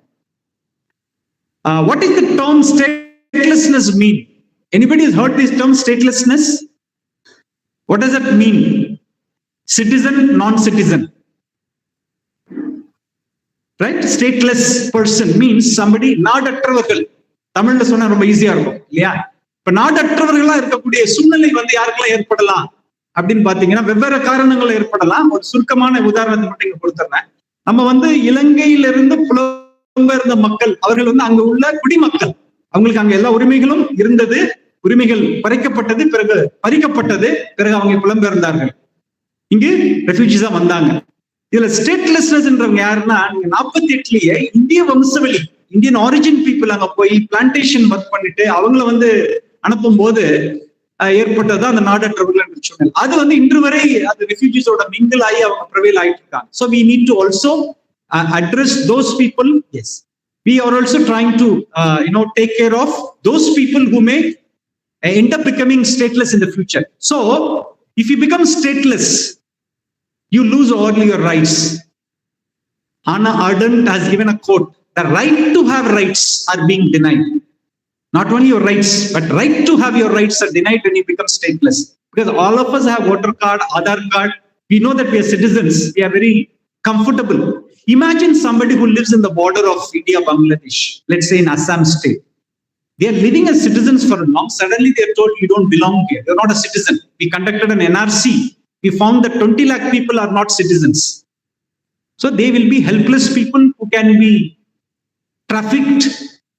What does the term statelessness mean? Anybody has heard this term statelessness? What does that mean? Citizen, non-citizen. Right? Stateless person means somebody நாடற்றவர்கள். தமிழ்ல சொன்னா ரொம்ப ஈஸியா இருக்கும் இல்லையா? இப்ப நாடற்றவர்களா இருக்கக்கூடிய சூழ்நிலை யாருக்கெல்லாம் ஏற்படலாம் அப்படின்னு பாத்தீங்கன்னா வெவ்வேறு காரணங்கள் ஏற்படலாம். ஒரு சுருக்கமான உதாரணத்தை மட்டும் இங்க கொடுத்துறேன். நம்ம இலங்கையிலிருந்து புலம்பெயர்ந்த மக்கள், அவர்கள் அங்க உள்ள குடிமக்கள், அவங்களுக்கு அங்க எல்லா உரிமைகளும் இருந்தது. உரிமைகள் பறிக்கப்பட்டது, பிறகு பறிக்கப்பட்டது, பிறகு அவங்க புலம்பெயர்ந்தார்கள். இங்கு ரெஃப்யூஜிஸா வந்தாங்க. இதுல ஸ்டேட்லெஸ்னஸ்ன்றவங்க யாருன்னா, 48லயே இந்திய வம்சவெளி, இந்தியன் ஆரிஜின் பீப்புள் அங்க போய் பிளான்டேஷன் ஒர்க் பண்ணிட்டு அவங்கள அனுப்பும் போது ஏற்பட்டதுதான் அந்த நாடற்றவர்கள் என்று சொன்னேன். அது இன்று வரை அது ரெஃப்யூஜிஸோட மிங்கிள் ஆகி அவங்க ப்ரிவேல் ஆயிட்டு இருக்காங்க. So we need to also address those people. Yes, we are also trying to take care of those people who may end up becoming stateless in the future. So if you become stateless, you lose all your rights. Hannah Arendt has given a quote: the right to have rights are being denied. Not only your rights, but right to have your rights are denied when you become stateless. Because all of us have voter card, Aadhaar card. We know that we are citizens. We are very comfortable. Imagine somebody who lives in the border of India, Bangladesh, let's say in Assam state. They are living as citizens for long. Suddenly they are told you don't belong here. You're not a citizen. We conducted an NRC. We found that 20 lakh people are not citizens. So they will be helpless people who can be trafficked,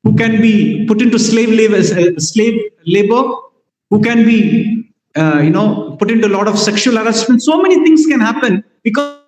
who can be put into slave labor, who can be, put into a lot of sexual harassment. So many things can happen because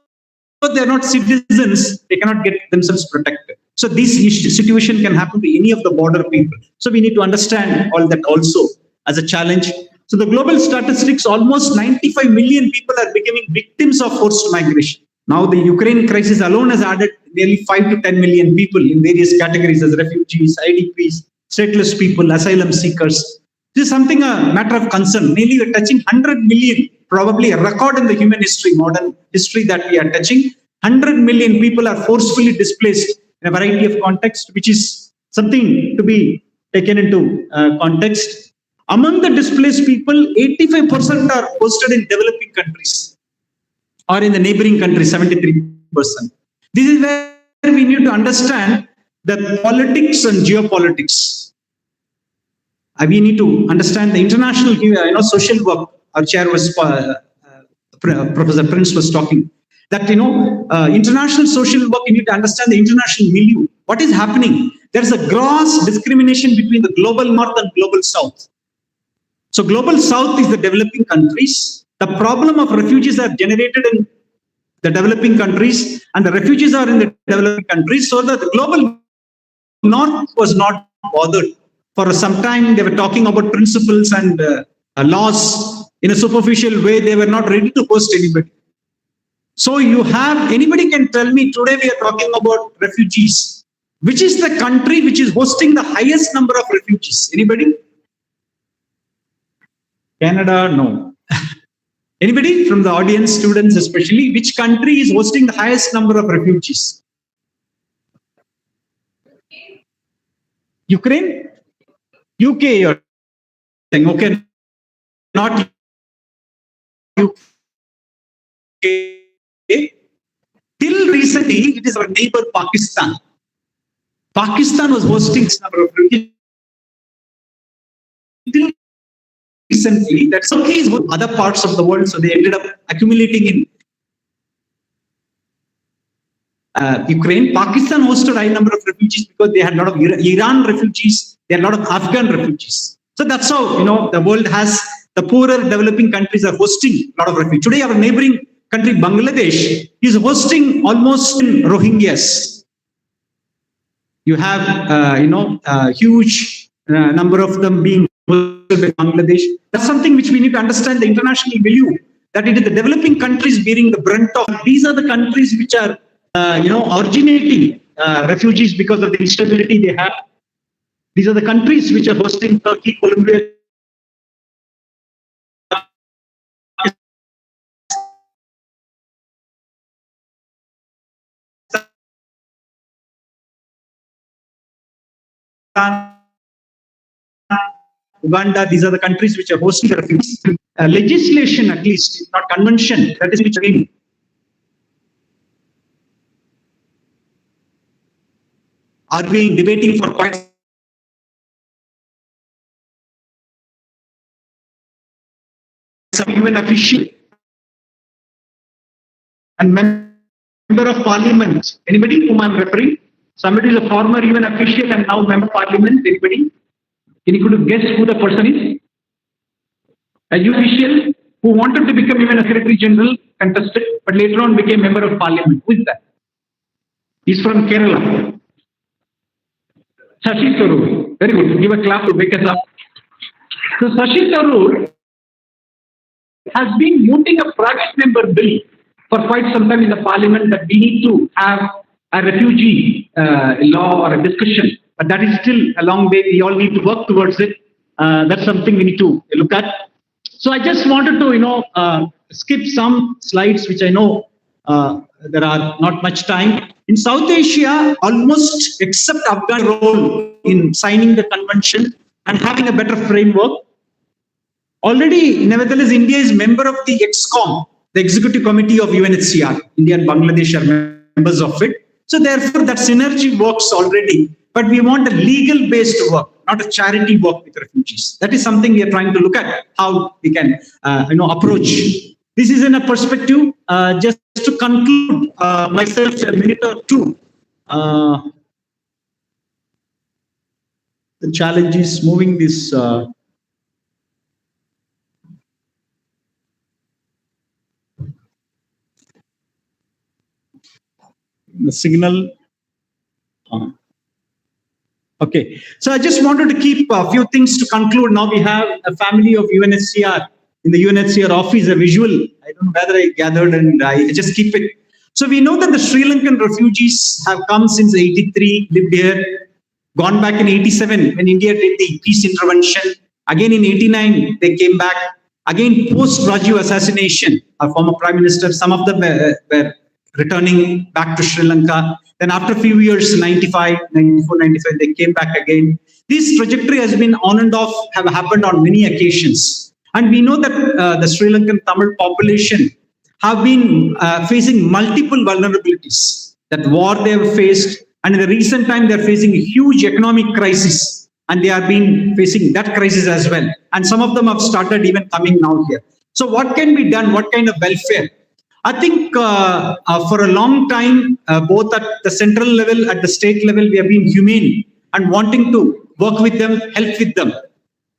they're not citizens. They cannot get themselves protected. So this situation can happen to any of the border people. So we need to understand all that also as a challenge. So the global statistics, almost 95 million people are becoming victims of forced migration. Now the Ukraine crisis alone has added nearly 5 to 10 million people in various categories as refugees, IDPs, stateless people, asylum seekers. This is something a matter of concern. Nearly we're touching 100 million, probably a record in the human history, modern history that we are touching. 100 million people are forcefully displaced in a variety of contexts, which is something to be taken into context. Among the displaced people, 85% are posted in developing countries or in the neighboring countries, 73%. This is where we need to understand the politics and geopolitics. We need to understand the international social work. Our chair was, Professor Prince was talking, that, international social work, you need to understand the international milieu. What is happening? There is a gross discrimination between the global north and global south. So global south is the developing countries. The problem of refugees are generated in the developing countries, and the refugees are in the developing countries, so that the global north was not bothered. For some time, they were talking about principles and laws in a superficial way. They were not ready to host anybody. So anybody can tell me, today we are talking about refugees. Which is the country which is hosting the highest number of refugees? Anybody? Canada? No. Anybody from the audience, students especially, which country is hosting the highest number of refugees? Ukraine? UK, you're saying, okay, not UK. Till recently, it is our neighbor Pakistan. Pakistan was hosting this number of refugees. Till recently, that Turkey is with other parts of the world, so they ended up accumulating in Ukraine. Pakistan hosted a high number of refugees because they had a lot of Iran refugees, they had a lot of Afghan refugees. So that's how, the world has, the poorer developing countries are hosting a lot of refugees. Today, our neighboring country, Bangladesh, is hosting almost Rohingyas. You have, a huge number of them being hosted in Bangladesh. That's something which we need to understand the international milieu, that it is the developing countries bearing the brunt of. These are the countries which are, originating refugees because of the instability they have. These are the countries which are hosting Turkey, Colombia, Uganda. These are the countries which are hosting the refugees. Legislation, at least, not convention, that is which again are being debating for quite some. Even official and member of parliament. Anybody whom I'm referring? Somebody is a former even official and now member of parliament. Anybody? Can you guess who the person is? A official who wanted to become even a secretary general, contested, but later on became member of parliament. Who is that? He's from Kerala. Shashi Tharoor. Very good. Give a clap to wake us up. So Shashi Tharoor has been mooting a private member bill for quite some time in the parliament that we need to have a refugee law or a discussion. But that is still a long way. We all need to work towards it. That's something we need to look at. So I just wanted to, skip some slides, which I know there are not much time. In South Asia, almost except Afghan role in signing the convention and having a better framework. Already, nevertheless, India is member of the EXCOM, the Executive Committee of UNHCR. India and Bangladesh are members of it. So therefore, that synergy works already. But we want a legal-based work, not a charity work with refugees. That is something we are trying to look at, how we can, approach. This is in a perspective, just to conclude myself a minute or two. The challenge is moving this. The signal. Okay, so I just wanted to keep a few things to conclude. Now we have a family of UNHCR in the UNHCR office, a visual. I don't know whether I gathered, and I just keep it. So we know that the Sri Lankan refugees have come since 83, lived here, gone back in 87 when India did the peace intervention. Again in 89, they came back. Again, post Rajiv assassination, our former prime minister, some of them were returning back to Sri Lanka. Then after a few years, 95, 94, 95, they came back again. This trajectory has been on and off, have happened on many occasions. And we know that the Sri Lankan Tamil population have been facing multiple vulnerabilities. That war they have faced, and in the recent time they are facing a huge economic crisis, and they are been facing that crisis as well. And some of them have started even coming now here. So what can be done? What kind of welfare? I think for a long time, both at the central level, at the state level, we have been humane and wanting to work with them, help with them.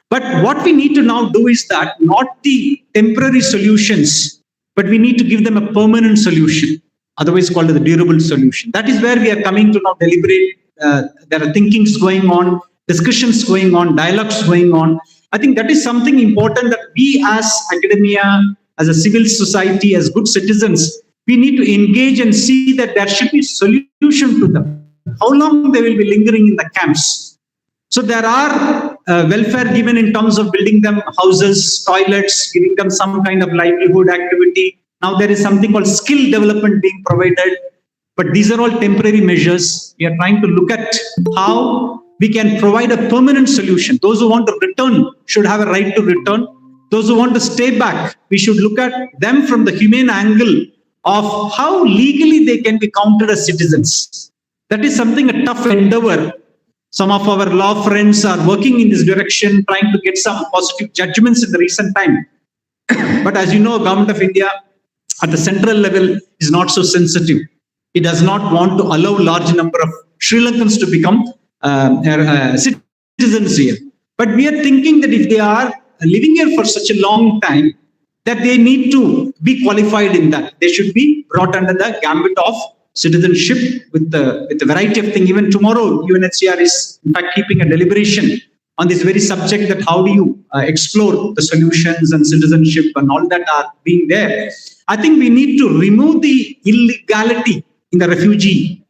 But what we need to now do is that not the temporary solutions, but we need to give them a permanent solution, otherwise called the durable solution. That is where we are coming to now deliberate. There are thinkings going on, discussions going on, dialogues going on. I think that is something important that we as academia, as a civil society, as good citizens, we need to engage and see that there should be a solution to them. How long they will be lingering in the camps? So there are welfare given in terms of building them houses, toilets, giving them some kind of livelihood activity. Now there is something called skill development being provided. But these are all temporary measures. We are trying to look at how we can provide a permanent solution. Those who want to return should have a right to return. Those who want to stay back, we should look at them from the humane angle of how legally they can be counted as citizens. That is something, a tough endeavor. Some of our law friends are working in this direction, trying to get some positive judgments in the recent time. But as you know, Government of India at the central level is not so sensitive. It does not want to allow large number of Sri Lankans to become citizens here. But we are thinking that if they are living here for such a long time, that they need to be qualified in that. They should be brought under the gambit of citizenship with the variety of things. Even tomorrow, UNHCR is in fact keeping a deliberation on this very subject, that how do you explore the solutions and citizenship and all that are being there. I think we need to remove the illegality in the refugee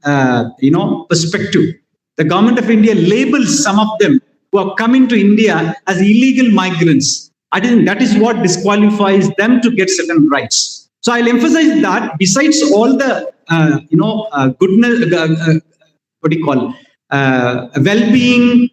perspective. The Government of India labels some of them who are coming to India as illegal migrants. I think that is what disqualifies them to get certain rights. So I'll emphasize that besides all the goodness, well-being,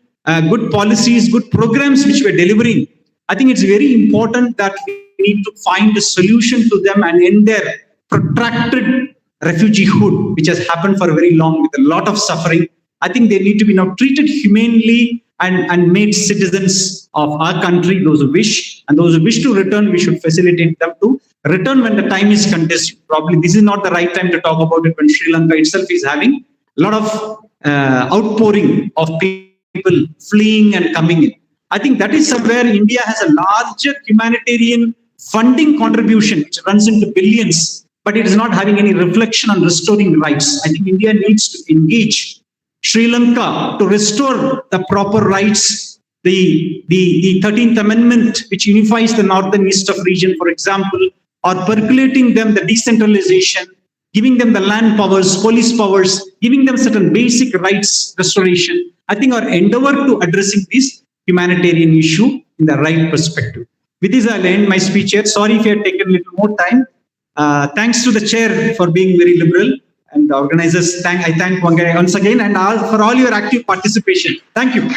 good policies, good programs which we're delivering, I think it's very important that we need to find a solution to them and end their protracted refugeehood, which has happened for very long with a lot of suffering. I think they need to be now treated humanely and made citizens of our country, those who wish. And those who wish to return, we should facilitate them to return when the time is conducive. Probably this is not the right time to talk about it when Sri Lanka itself is having a lot of outpouring of people fleeing and coming in. I think that is somewhere India has a larger humanitarian funding contribution, which runs into billions, but it is not having any reflection on restoring rights. I think India needs to engage Sri Lanka to restore the proper rights. The 13th Amendment, which unifies the north and east of region, for example, or percolating them the decentralization, giving them the land powers, police powers, giving them certain basic rights restoration. I think our endeavor to addressing this humanitarian issue in the right perspective. With this, I'll end my speech here. Sorry if I have taken a little more time. Thanks to the chair for being very liberal, and the organizers. I thank once again, and for all your active participation. Thank you.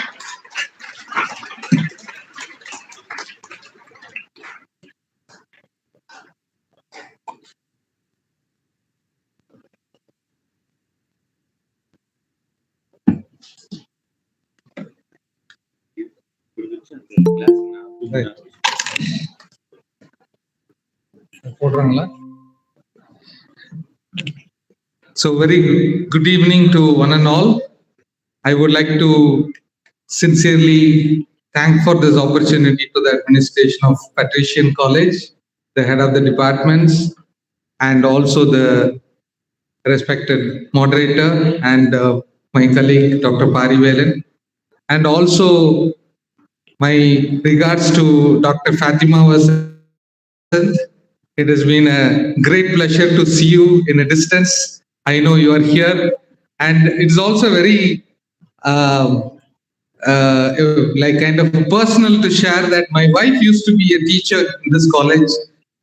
So very good evening to one and all. I would like to sincerely thank for this opportunity to the administration of Patrician College, the head of the departments, and also the respected moderator and my colleague Dr. Parivelan, and also my regards to Dr. Fatima Vasant. It has been a great pleasure to see you in a distance. I know you are here, and it's also very like kind of personal to share that my wife used to be a teacher in this college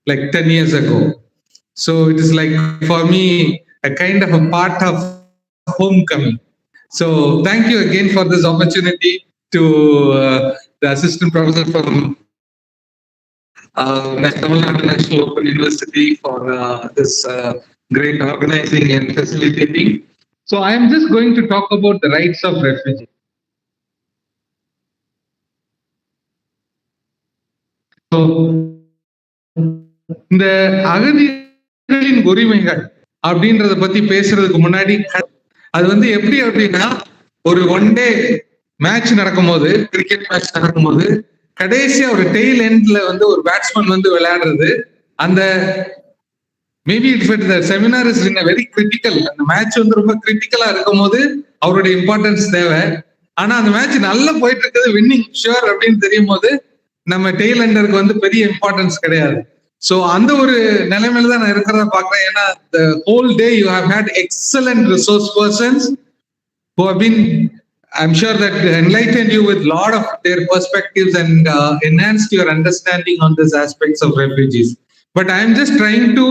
like 10 years ago. So it is like for me a kind of a part of homecoming. So thank you again for this opportunity to the assistant professor from National Open University for this great organizing and facilitating. So I am just going to talk about the rights of refugees. So இந்த அகதிகளின் உரிமைகள் அப்படின்றத பத்தி பேசுறதுக்கு முன்னாடி அது வந்து எப்படி அப்படின்னா ஒரு ஒன் டே மேட்ச் நடக்கும்போது கிரிக்கெட் மேட்ச் நடக்கும்போது கடைசியா ஒரு டெய்ல் எண்ட்ல வந்து ஒரு பேட்ஸ்மேன் வந்து விளையாடுறது அந்த maybe it's the seminar is in very critical அந்த மேட்ச் வந்து ரொம்ப கிரிட்டிக்கலா இருக்கும் போது அவருடைய இம்பார்ட்டன்ஸ் தேவை. ஆனா அந்த மேட்ச் நல்லா போயிட்டு இருக்குது வின்னிங் ஷுர் அப்படின்னு தெரியும் போது நம்ம டெய்ல் எண்டருக்கு வந்து பெரிய இம்பார்ட்டன்ஸ் கிடையாது. ஸோ அந்த ஒரு நிலைமையில தான் நான் இருக்கிறத பாக்குறேன். ஏன்னா the whole day you have had excellent resource persons who have been, I'm sure that enlightened you with a lot of their perspectives and enhanced your understanding on these aspects of refugees. But I am just trying to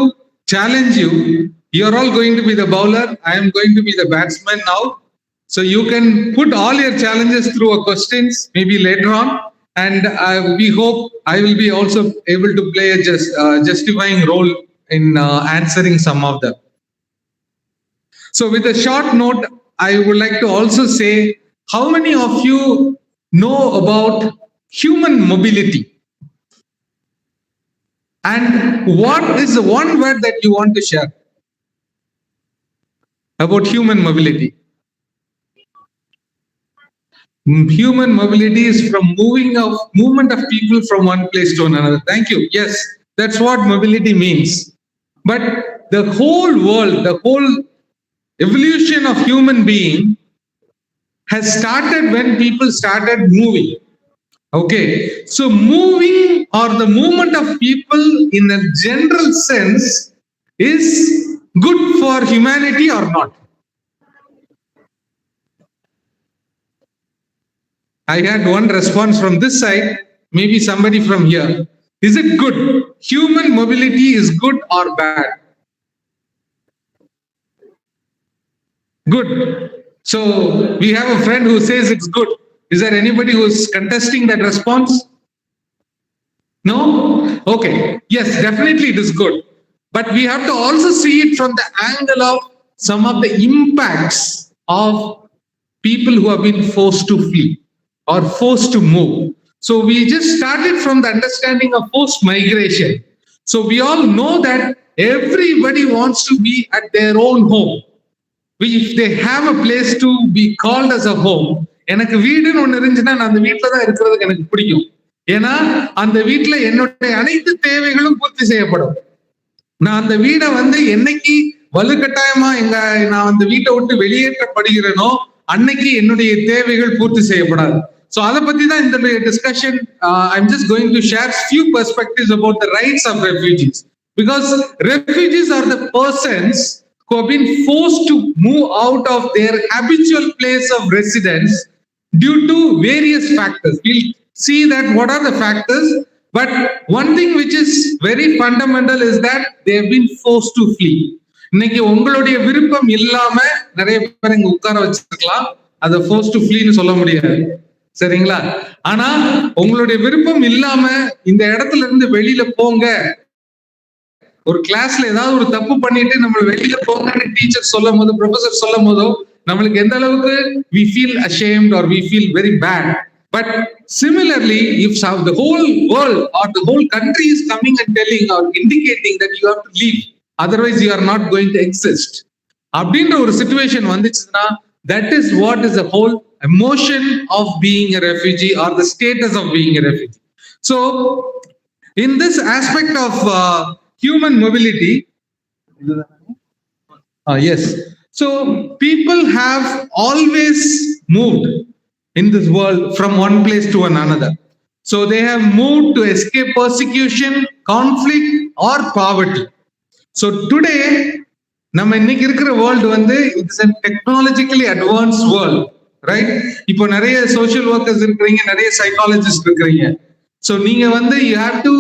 challenge you. You're all going to be the bowler. I am going to be the batsman now. So you can put all your challenges through a questions maybe later on. And we hope I will be also able to play a justifying role in answering some of them. So with a short note, I would like to also say, how many of you know about human mobility? And what is the one word that you want to share about human mobility? Human mobility is from movement of people from one place to another. Thank you. Yes, that's what mobility means. But the whole world, the whole evolution of human being has started when people started moving. Okay, so moving or the movement of people in a general sense is good for humanity or not? I had one response from this side, maybe somebody from here. Is it good? Human mobility is good or bad? Good. So we have a friend who says it's good. Is there anybody who is contesting that response? No? Okay. Yes, definitely it is good. But we have to also see it from the angle of some of the impacts of people who have been forced to flee or forced to move. So we just started from the understanding of forced migration. So we all know that everybody wants to be at their own home. If they have a place to be called as a home, எனக்கு வீடுன்னு ஒண்ணு இருந்துச்சுன்னா நான் அந்த வீட்டுல தான் இருக்கிறதுக்கு எனக்கு பிடிக்கும். ஏன்னா அந்த வீட்டுல என்னுடைய அனைத்து தேவைகளும் பூர்த்தி செய்யப்படும். நான் அந்த வீடை வந்து என்னைக்கு வலுக்கட்டாயமா நான் அந்த வீட்டை விட்டு வெளியேற்றப்படுகிறேனோ அன்னைக்கு என்னுடைய தேவைகள் பூர்த்தி செய்யப்படாது. So அதை பத்தி தான் இந்த discussion. I'm just going to share few perspectives about the rights of refugees, because refugees are the persons who have been forced to move out of their habitual place of residence due to various factors. We'll see that what are the factors, but one thing which is very fundamental is that they have been forced to flee. இன்னைக்கு உங்களுடைய விருப்பம் இல்லாம நிறைய பேர் இங்க உட்கார வச்சிருக்கலாம், அதை forced to flee ன்னு சொல்ல முடியாது, சரிங்களா? ஆனா உங்களுடைய விருப்பம் இல்லாம இந்த இடத்துல இருந்து வெளியில போங்க, ஒரு கிளாஸ்ல ஏதாவது ஒரு தப்பு பண்ணிட்டு நம்ம வெளியில போங்கன்னு டீச்சர் சொல்லும் போது, ப்ரொஃபசர் சொல்லும் போதோ நம்மளுக்கு எந்த அளவுக்கு we feel ashamed or we feel very bad. But similarly, if the whole world or the whole country is coming and telling or indicating that you have to leave, otherwise you are not going to exist. அப்படின்ற ஒரு situation வந்துச்சுன்னா, that is what is the whole emotion of being a refugee or the status of being a refugee. So, in this aspect of human mobility, yes. So people have always moved in this world from one place to another. So they have moved to escape persecution, conflict, or poverty. So today, நம்ம இன்னைக்கு இருக்கிற world வந்து it's a technologically advanced world, right? இப்போ நிறைய social workers இருக்கிறீங்க, நிறைய psychologist இருக்கிறீங்க. So நீங்க வந்து you have to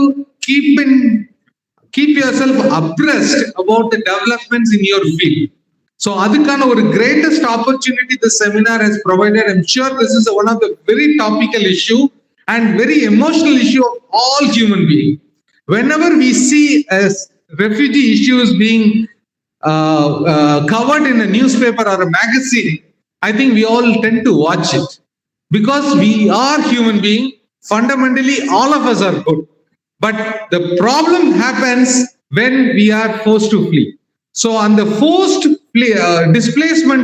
keep yourself abreast about the developments in your field. So adukana or greatest opportunity the seminar has provided. I'm sure this is one of the very topical issue and very emotional issue of all human beings. Whenever we see as refugee issues being covered in a newspaper or a magazine, I think we all tend to watch it because we are human beings. Fundamentally, all of us are good. But the problem happens when we are forced to flee. So on the forced displacement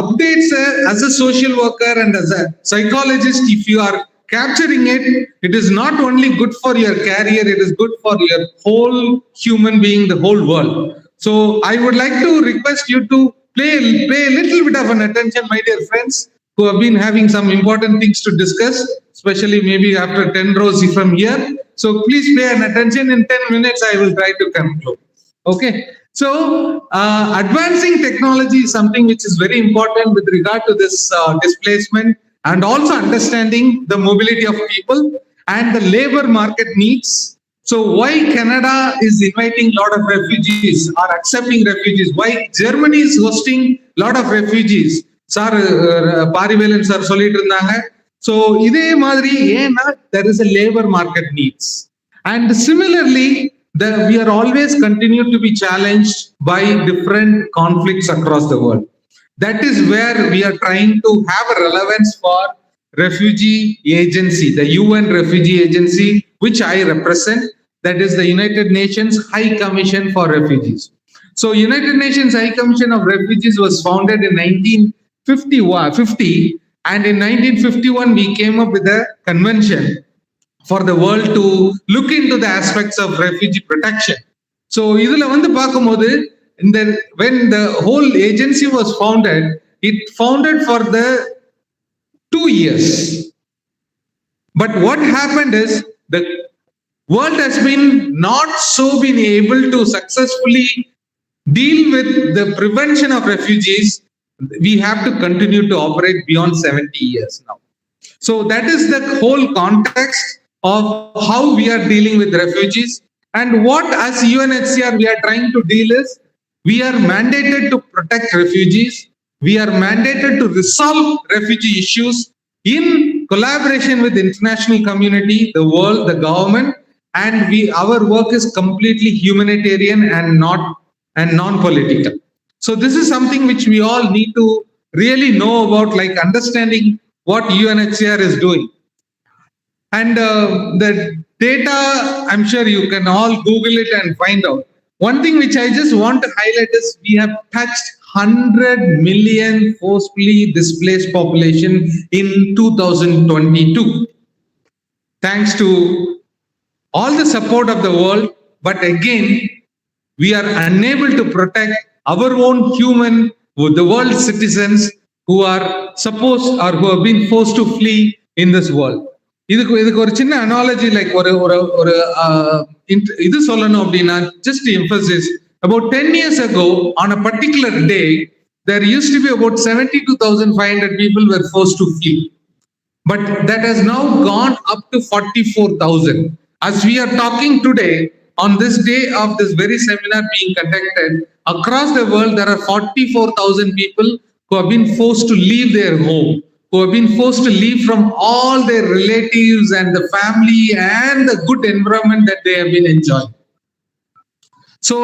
updates as a social worker and as a psychologist, if you are capturing it, it is not only good for your career, it is good for your whole human being, the whole world. So I would like to request you to pay a little bit of an attention, my dear friends, who have been having some important things to discuss, especially maybe after 10 rows from here. So please pay an attention. In 10 minutes, I will try to conclude. Okay. So advancing technology is something which is very important with regard to this displacement and also understanding the mobility of people and the labor market needs. So why Canada is inviting a lot of refugees or accepting refugees? Why Germany is hosting a lot of refugees? Sir, Parivelan sir சொல்லிட்டு இருந்தாங்க. So இதே மாதிரி ஏன்னா there is a labor market needs. And similarly, we are always continue to be challenged by different conflicts across the world. That is where we are trying to have a relevance for refugee agency, the UN Refugee Agency, which I represent, that is the United Nations High Commission for Refugees. So United Nations High Commission of Refugees was founded in 1950, and in 1951 we came up with a convention for the world to look into the aspects of refugee protection. So இதுல வந்து பார்க்கும்போது when the whole agency was founded, it founded for the 2 years. But what happened is the world has been not so been able to successfully deal with the prevention of refugees. We have to continue to operate beyond 70 years now. So that is the whole context of how we are dealing with refugees. And what as UNHCR we are trying to deal is, we are mandated to protect refugees. We are mandated to resolve refugee issues in collaboration with the international community, the world, the government, and our work is completely humanitarian and non-political. So this is something which we all need to really know about, like understanding what UNHCR is doing. And the data, I'm sure you can all Google it and find out. One thing which I just want to highlight is we have touched 100 million forcibly displaced population in 2022. Thanks to all the support of the world, but again, we are unable to protect our own human, the world citizens who are supposed or who have been forced to flee in this world. இதுக்கு ஒரு சின்ன analogy like ஒரு இது சொல்லணும் அப்படின்னா, just to emphasize, about 10 years ago on a particular day there used to be about 72,500 people were forced to flee, but that has now gone up to 44,000. As we are talking today, on this day of this very seminar being conducted, across the world there are 44,000 people who have been forced to leave their home, who have been forced to leave from all their relatives and the family and the good environment that they have been enjoying. So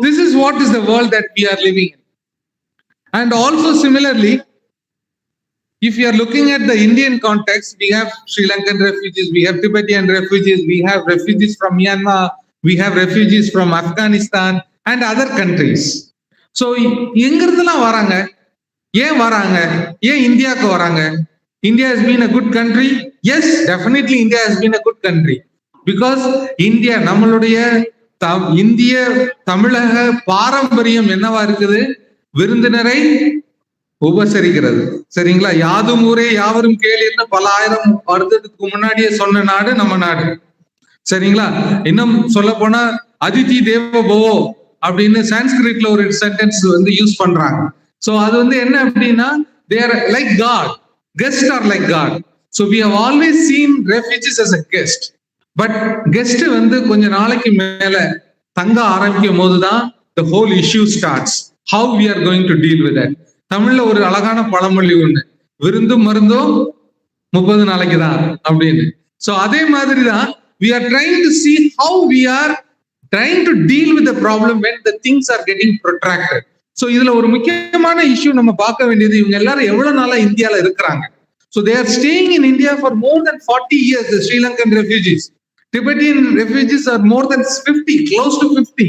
this is what is the world that we are living in. And also similarly, if you are looking at the Indian context, we have Sri Lankan refugees, we have Tibetan refugees, we have refugees from Myanmar, we have refugees from Afghanistan and other countries. So, எங்கிருந்தெல்லாம் வராங்க? ஏன் வராங்க? ஏன் இந்தியாவுக்கு வராங்க? India has been a good country. Yes, definitely India has been a good country. Because India, நம்மளுடைய இந்திய தமிழக பாரம்பரியம் என்னவா இருக்குது? விருந்தினரை உபசரிக்கிறது. சரிங்களா? யாதும் ஊரே யாவரும் கேளீர்னு பல ஆயிரம் வருடத்துக்கு முன்னாடியே சொன்ன நாடு நம்ம நாடு. சரிங்களா? இன்னும் சொல்ல போனா அதிதி தேவ பவோ அப்படின்னு சான்ஸ்கிரிட்ல ஒரு சென்டென்ஸ் வந்து யூஸ் பண்றாங்க. சோ அது வந்து என்ன அப்படின்னா, they are like God. Guests are like God. So we have always seen refugees as a guest. But guest வந்து கொஞ்ச நாளைக்கு மேல தங்க ஆரம்பிக்கும் போதுதான் the whole issue starts. How we are going to deal with that. தமிழ்ல ஒரு அழகான பழமொழி ஒண்ணு, விருந்தும் மருந்தும் 30 நாளைக்கு தான் அப்படின்னு. சோ அதே மாதிரிதான் we are trying to see how we are trying to deal with the problem when the things are getting protracted. So இதுல ஒரு முக்கியமான இஷ்யூ நம்ம பார்க்க வேண்டியது, இவங்க எல்லாரும் எவ்வளவு நாளா இந்தியால இருக்கிறாங்க. So they are staying in India for more than 40 years, the Sri Lankan refugees. Tibetan refugees are more than 50, close to 50.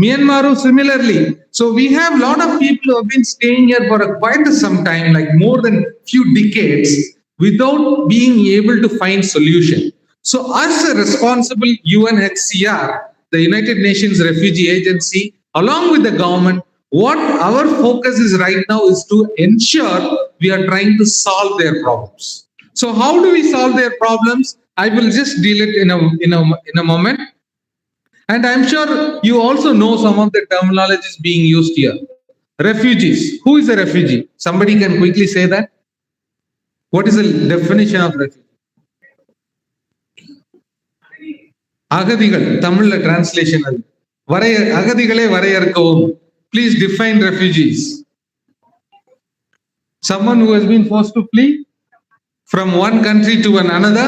Myanmar similarly. So we have a lot of people who have been staying here for quite some time, like more than few decades, without being able to find solution. So as a responsible UNHCR, the United Nations Refugee Agency, along with the government, what our focus is right now is to ensure we are trying to solve their problems. So how do we solve their problems? I will just deal it in a moment. And I'm sure you also know some of the terminologies being used here. Refugees. Who is a refugee? Somebody can quickly say that. What is the definition of refugee? அகதிகள். தமிழ்ல translation அது. அகதிகளை வரையறுக்கவும். Please define refugees. Someone who has been forced to flee from one country to another.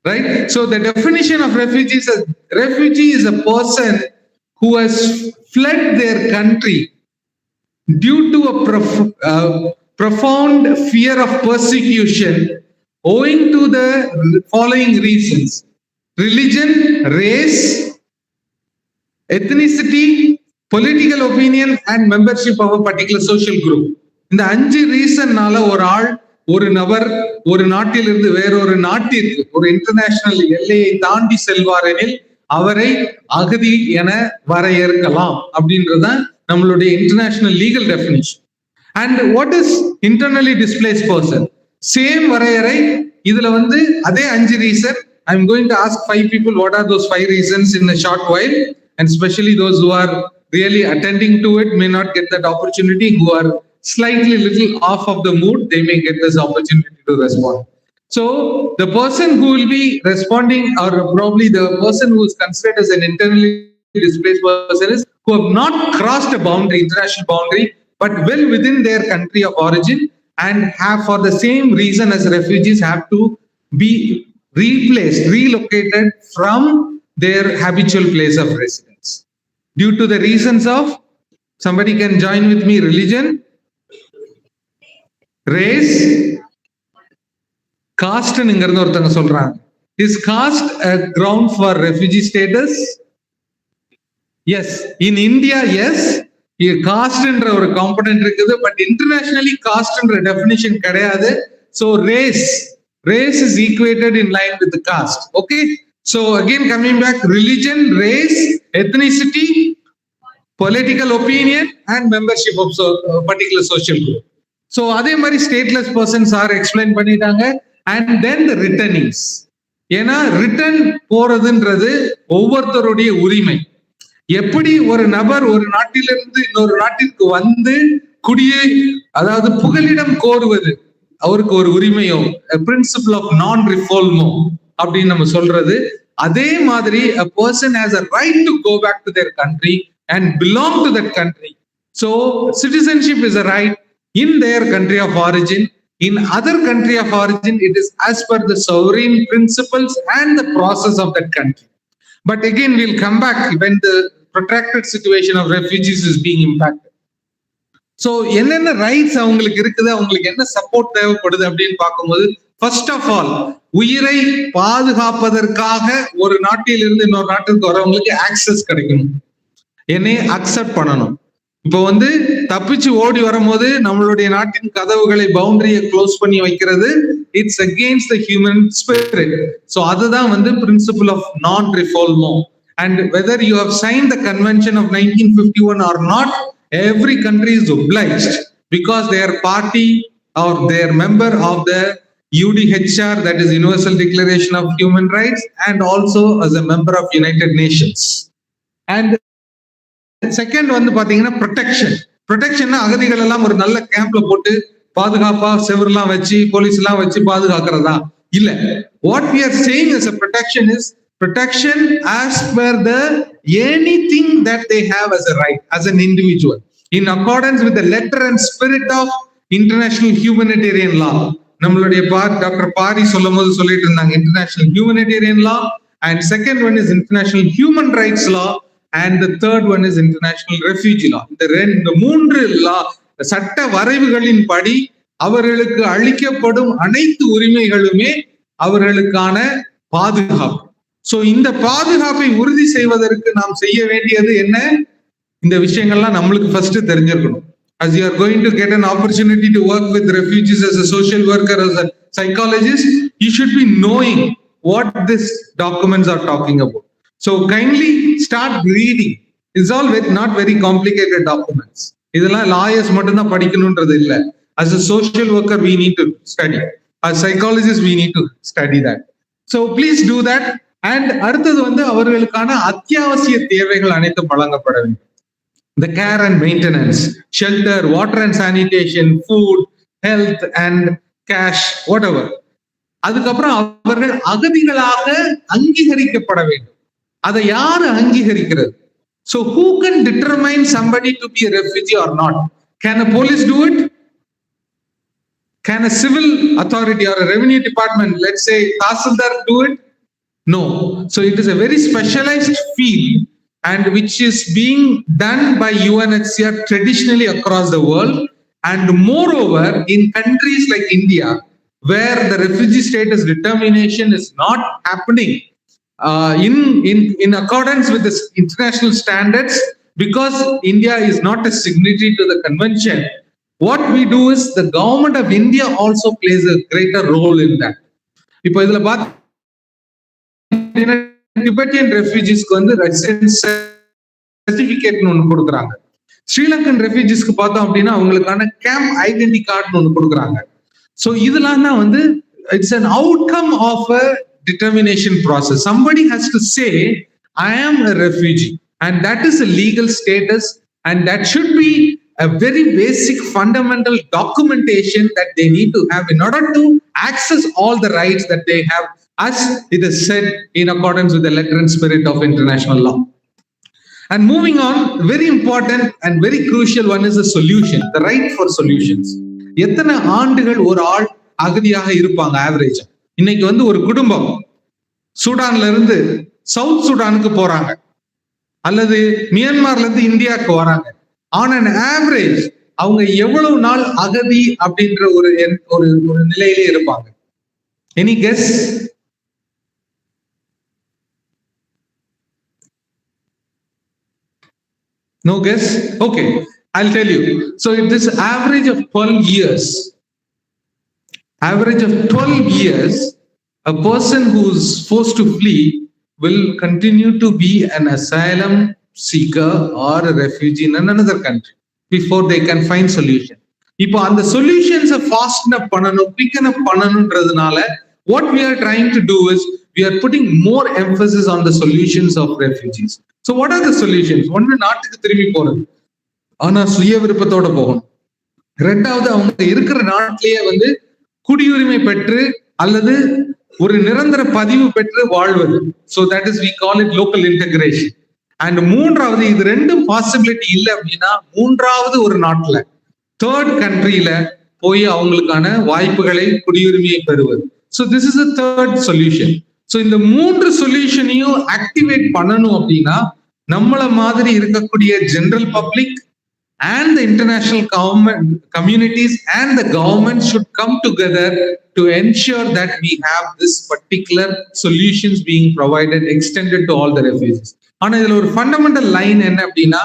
Right? So the definition of refugees is, refugee is a person who has fled their country due to a profound fear of persecution owing to the following reasons: religion, race, ethnicity, political opinion and membership of a particular social group. இந்த 5 ரீசன்னால ஒரு நபர் ஒரு நாட்டிலிருந்து வேறொரு நாட்டிற்கு ஒரு international எல்லையை தாண்டி செல்வார் எனில் அவரை அகதி என வரையறுக்கலாம் அப்படின்றதுதான் நம்மளுடைய international legal definition. And what is internally displaced person? Same வரையறை இதுல வந்து அதே 5 reason. I am going to ask 5 people what are those 5 reasons in a short while, and especially those who are really attending to it may not get that opportunity, who are slightly little off of the mood, they may get this opportunity to respond. So the person who will be responding, or probably the person who is considered as an internally displaced person, is who have not crossed a boundary, international boundary, but well within their country of origin, and have for the same reason as refugees have to be replaced, relocated from their habitual place of residence due to the reasons of, somebody can join with me, religion, race, caste ங்கிறது ஒருத்தங்க சொல்றாங்க. Is caste a ground for refugee status? Yes, in India, yes, caste என்ற ஒரு component இருக்குது, but internationally caste என்ற definition கிடையாது. So race is equated in line with the caste. Okay, so again coming back, religion, race, ethnicity, political opinion and membership of particular social group. So அதே மாதிரி stateless persons R explain பண்ணிட்டாங்க. And then தி ரிட்டர்னிங்ஸ். ஏன்னா return போறதுன்றது ஒவ்வொருத்தருடைய உரிமை. எப்படி ஒரு நபர் ஒரு நாட்டிலிருந்து இன்னொரு நாட்டிற்கு வந்து குடியை, அதாவது புகலிடம் கோருவது அவருக்கு ஒரு உரிமையோ, பிரின்சிபிள் ஆஃப் நான் ரிஃபால்மோ அப்படின்னு நம்ம சொல்றது. அதே மாதிரி a person has a right to go back to their country and belong to that country. So citizenship is a right in their country of origin. In other country of origin, it is as per the sovereign principles and the process of that country. But again, we'll come back when the protracted situation of refugees is being impacted. So என்னென்ன rights அவங்களுக்கு இருக்குது, அவங்களுக்கு என்ன support தேவைப்படுது அப்படின்னு பார்க்கும்போது, first of all உயிரை பாதுகாப்பதற்காக ஒரு நாட்டிலிருந்து இன்னொரு நாட்டுக்கு வரவங்களுக்கு ஆக்சஸ் கிடைக்கணும், என்னை அக்செப்ட் பண்ணணும். இப்போ தப்பிச்சு ஓடி வரும்போது நம்மளுடைய நாட்டின் கதவுகளை பவுண்டரியை க்ளோஸ் பண்ணி வைக்கிறது, it's against the human spirit. So அதுதான் பிரின்சிபல் ஆஃப் நான் ரிஃபால்மோ. And whether you have signed the convention of 1951 or not, every country is obliged, because they are party or they are member of the UDHR, that is Universal Declaration of Human Rights, and also as a member of United Nations. And second பாத்தீங்கன்னா protection. அகதிகள் எல்லாம் ஒரு நல்ல கேம்ப்ல போட்டு பாதுகாப்பா செவரெல்லாம் வச்சு police எல்லாம் வச்சு பாதுகாக்கிறதா இல்ல. What we are saying as a protection is protection as per the anything that they have as a right as an individual, in accordance with the letter and spirit of international humanitarian law. நம்மளுடைய doctor Pari சொல்லிட்டு இருந்தாங்க international humanitarian law, and second one is international human rights law, and the third one is international refugee law. இந்த மூன்று சட்ட வரைவுகளின் படி அவர்களுக்கு அளிக்கப்படும் அனைத்து உரிமைகளுமே அவர்களுக்கான பாதுகாப்பு. சோ இந்த பாதுகாப்பை உறுதி செய்வதற்கு நாம் செய்ய வேண்டியது என்ன? இந்த விஷயங்கள்லாம் நம்மளுக்கு ஃபர்ஸ்ட் தெரிஞ்சிருக்கணும். As you are going to get an opportunity to work with refugees as a social worker, as a psychologist, you should be knowing what these documents are talking about. So kindly start reading. It's all not very complicated documents. இதெல்லாம் lawyers மட்டும் தான் படிக்கணும்ன்றது இல்ல. As a social worker we need to study. As psychologists we need to study that. So please do that. And அடுத்தது அவர்களுக்கான அத்தியாவசிய தேவைகள் அனைத்தும் வழங்கப்பட வேண்டும். The care and maintenance, shelter, water and sanitation, food, health and cash, whatever. அதுக்கப்புறம் அவர்கள் அகதிகளாக அங்கீகரிக்கப்பட வேண்டும். அதை யாரு அங்கீகரிக்கிறது? So who can determine somebody to be a refugee or not? Can a police do it? Can a civil authority or a revenue department, let's say Tahsildar, do it? No. So it is a very specialized field, and which is being done by UNHCR traditionally across the world. And moreover, in countries like India, where the refugee status determination is not happening in accordance with the international standards, because India is not a signatory to the convention, what we do is the government of India also plays a greater role in that. இப்போ இதுல Tibetan refugees residence certificate ஒன்னு கொடுக்குறாங்க. ஸ்ரீலங்கன் ரெஃப்யூஜிஸ்க்கு பார்த்தோம் அப்படின்னா அவங்களுக்கான camp identity card ஒன்று கொடுக்குறாங்க. So இதெல்லாம் தான் it's an outcome of a determination process. Somebody has to say I am a refugee, and that is a legal status, and that should be a very basic fundamental documentation that they need to have in order to access all the rights that they have, as it is said in accordance with the letter and spirit of international law. And moving on, very important and very crucial one is the solution, the right for solutions. எத்தனை ஆண்டுகள் ஒரு ஆள் அகதியாக இருப்பாங்க average? இன்னைக்கு ஒரு குடும்பம் சூடான்ல இருந்து south சூடானுக்கு போறாங்க, அல்லது மியான்மர்ல இருந்து இந்தியாவுக்கு வராங்க. ஆன் அன் ஆவரேஜ் அவங்க எவ்வளவு நாள் அகதி அப்படின்ற ஒரு நிலையிலே இருப்பாங்க? Any guess? No guess? Okay, I'll tell you. So it is average of 12 years. Average of 12 years, a person who's forced to flee will continue to be an asylum seeker or a refugee in another country before they can find solution. இப்போ அந்த சொல்யூஷன்ஸை fast அப் பண்ணணும், குயிக்கன் அப் பண்ணணும்ன்றதுனால what we are trying to do is we are putting more emphasis on the solutions of refugees. So what are the solutions? ஒன்னு, நாட்டுக்கு திரும்பி போறது, ஆனா சுய விருப்பத்தோட போகணும். ரெண்டாவது, அவங்க இருக்கிற நாட்டிலேயே குடியுரிமை பெற்று அல்லது ஒரு நிரந்தர பதிவு பெற்று வாழ்வது. So that is we call it local integration. And மூன்றாவது, இது ரெண்டும் பாசிபிலிட்டி இல்லை அப்படின்னா மூன்றாவது ஒரு நாட்டுல தேர்ட் கண்ட்ரியில போய் அவங்களுக்கான வாய்ப்புகளை குடியுரிமையை பெறுவது. So this is a third solution. So இந்த மூன்று சொல்யூஷனையும் ஆக்டிவேட் பண்ணணும் அப்படின்னா நம்மள மாதிரி இருக்கக்கூடிய general public and the international communities and the government should come together to ensure that we have this particular solutions being provided, extended to all the refugees. ஆனா இதுல ஒரு ஃபண்டமெண்டல் லைன் என்ன அப்படின்னா,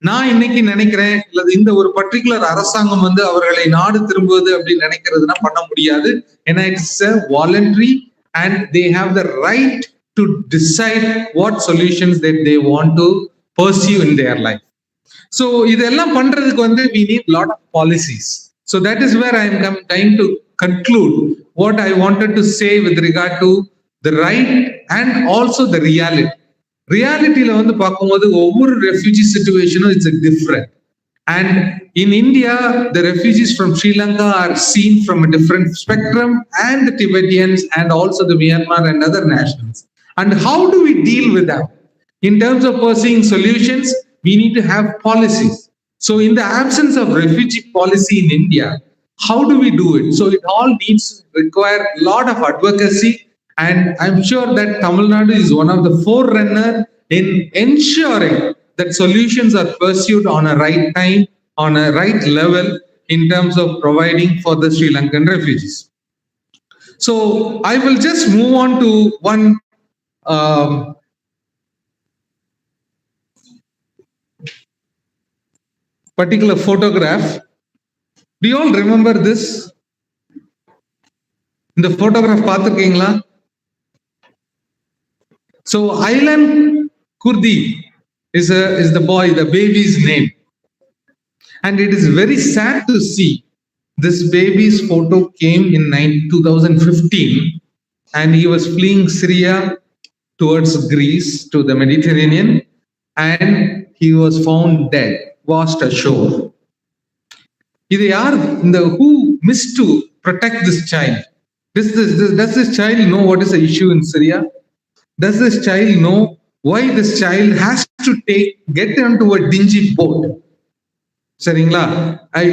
நான் இன்னைக்கு நினைக்கிறேன் அல்லது இந்த ஒரு பர்டிகுலர் அரசாங்கம் வந்து அவர்களை நாடு திரும்புவது அப்படின்னு நினைக்கிறதுனா பண்ண முடியாது. ஏன்னா it's a voluntary and they have the right to decide what solutions that they want to pursue in their life. So இதெல்லாம் பண்றதுக்கு வந்து we need lot of policies. So that is where I am trying to conclude what I wanted to say with regard to the right and also the reality. ரியாலிட்டியில வந்து பார்க்கும்போது ஒவ்வொரு refugee சிச்சுவேஷனும் it's different. And in India, the refugees from Sri Lanka are seen from a different spectrum, and the Tibetans and also the Myanmar and other nationals. And how do we deal with them? In terms of pursuing solutions, we need to have policies. So in the absence of refugee policy in India, how do we do it? So it all needs to require a lot of advocacy. And I'm sure that Tamil Nadu is one of the forerunner in ensuring that solutions are pursued on a right time, on a right level in terms of providing for the Sri Lankan refugees. So I will just move on to one particular photograph. Do you all remember this? இந்த photograph பார்த்திருக்கீங்களா? So Aylan Kurdi is the boy, the baby's name. And it is very sad to see this baby's photo came in 2015 and he was fleeing Syria towards Greece to the Mediterranean and he was found dead, washed ashore. Who missed to protect this child? Does this child know what is the issue in Syria? Does this child know why this child has to get onto a dingy boat? Saringla,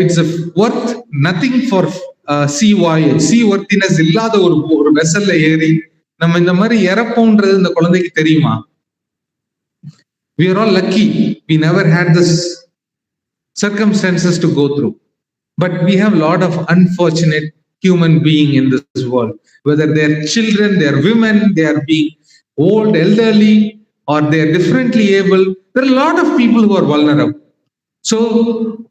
it's worth nothing for sea voyage. Sea worthiness illada ஒரு வெசல்ல ஏறி நம்ம இந்த மாதிரி இறப்போன்றது இந்த குழந்தைக்கு தெரியுமா? We are all lucky. We never had this circumstances to go through. But we have a lot of unfortunate human being in this world. Whether they are children, they are women, they are being old, elderly, or they are differently able. There are a lot of people who are vulnerable. So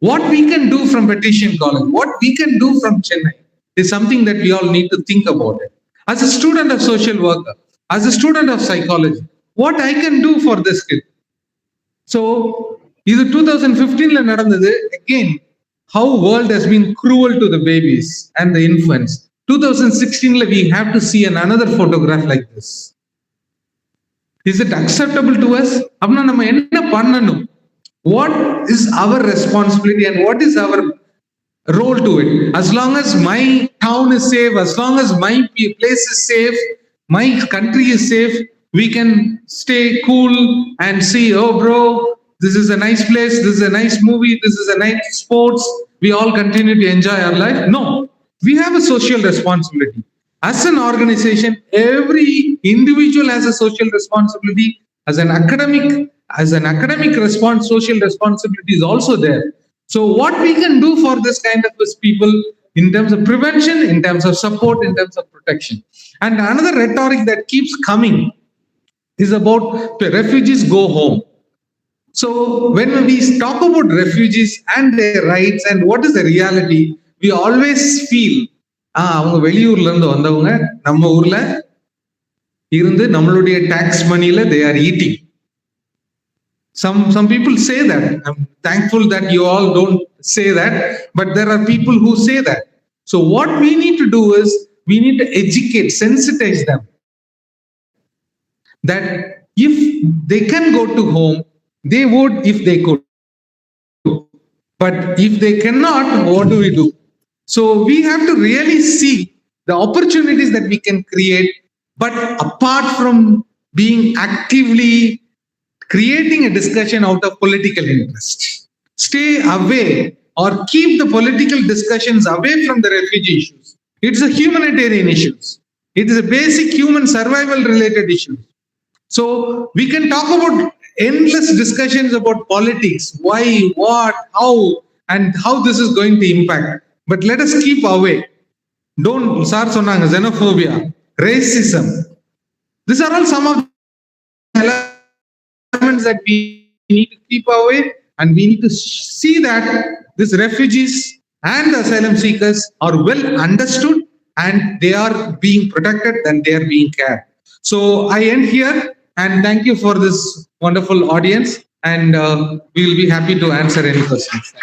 what we can do from petition calling, what we can do from Chennai is something that we all need to think about it. As a student of social worker, as a student of psychology, what I can do for this kid. So இது 2015 நடந்தது. Again, how world has been cruel to the babies and the infants. 2016 we have to see another photograph like this. Is it acceptable to us? அப்பனா நம்ம என்ன பண்ணணும்? What is our responsibility and what is our role to it? As long as my town is safe, as long as my place is safe, my country is safe, we can stay cool and see, oh bro, this is a nice place, this is a nice movie, this is a nice sports, we all continue to enjoy our life. No, we have a social responsibility. As an organization, every individual has a social responsibility. As an academic response, social responsibility is also there. So what we can do for this kind of people in terms of prevention, in terms of support, in terms of protection. And another rhetoric that keeps coming is about the refugees go home. So when we talk about refugees and their rights and what is the reality, we always feel அவங்க வெளியூர்ல இருந்து வந்தவங்க நம்ம ஊர்ல இருந்து நம்மளுடைய tax மணில they are eating. Some people say that. I'm thankful that you all don't say that, but there are people who say that. So what we need to do is we need to educate, sensitize them that if they can go to home, they would if they could. But if they cannot, what do we do? So we have to really see the opportunities that we can create, but apart from being actively creating a discussion out of political interest. Stay away or keep the political discussions away from the refugee issues. It's a humanitarian issues. It is a basic human survival related issue. So we can talk about endless discussions about politics, why, what, how, and how this is going to impact. But let us keep away. Don't, sir, sonanga, xenophobia, racism. These are all some of the elements that we need to keep away, and we need to see that these refugees and the asylum seekers are well understood and they are being protected and they are being cared. So I end here and thank you for this wonderful audience, and we will be happy to answer any questions.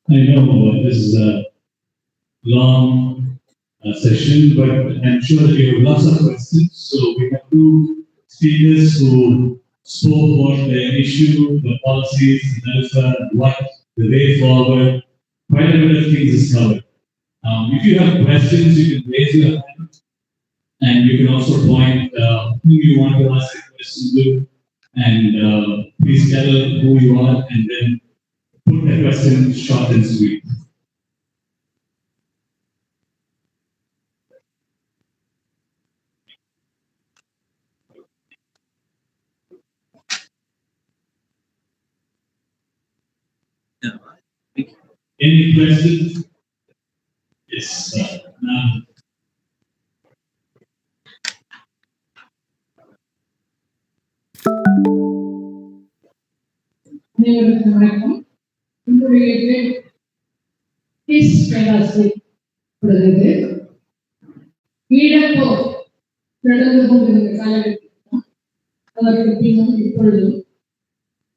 I know this is a long session, but I'm sure that you have lots of questions. So we have two speakers who spoke about the issue, the policies, what the way forward. Quite a bit of things is covered. If you have questions, you can raise your hand, and you can also point who you want to ask a question to, and please tell who you are, and then put the question short and sweet. Any questions? Yes. அனைவருக்கும் வணக்கம். என்னுடைய பேர் உள்ளது. ஈழப்போர் நடந்து கொண்டிருந்த காலகட்டத்தில் அதற்கு பின்னும் இப்பொழுதும்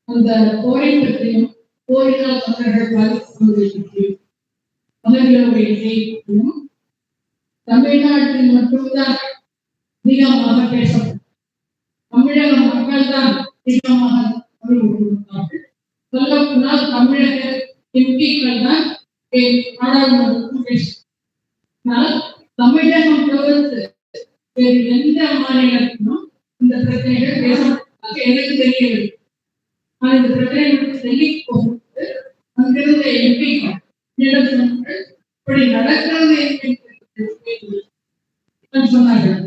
அந்த போரை பற்றியும் போரினால் தமிழர்கள் பாதிக்கப்படுவதை பற்றியும் அவர்களுடைய செய்தியும் தமிழ்நாட்டில் மட்டும்தான் அதிகமாக பேசப்படும். தமிழக மக்கள் தான் அதிகமாக சொல்லப்போனால் தமிழக எம்பிக்கள் தான் நாடாளுமன்றத்தில் பேசும். தமிழகம் தவிர்த்து வேறு எந்த மாநிலத்திலும் இந்த பிரச்சனைகள் பேசப்பட்டதாக எனக்கு தெரியவில்லை. நான் இந்த பிரச்சனைகளுக்கு சொல்லி போகும்போது அங்கிருந்த எம்பிக்கள் இப்படி நடக்கிறது சொன்னார்கள்.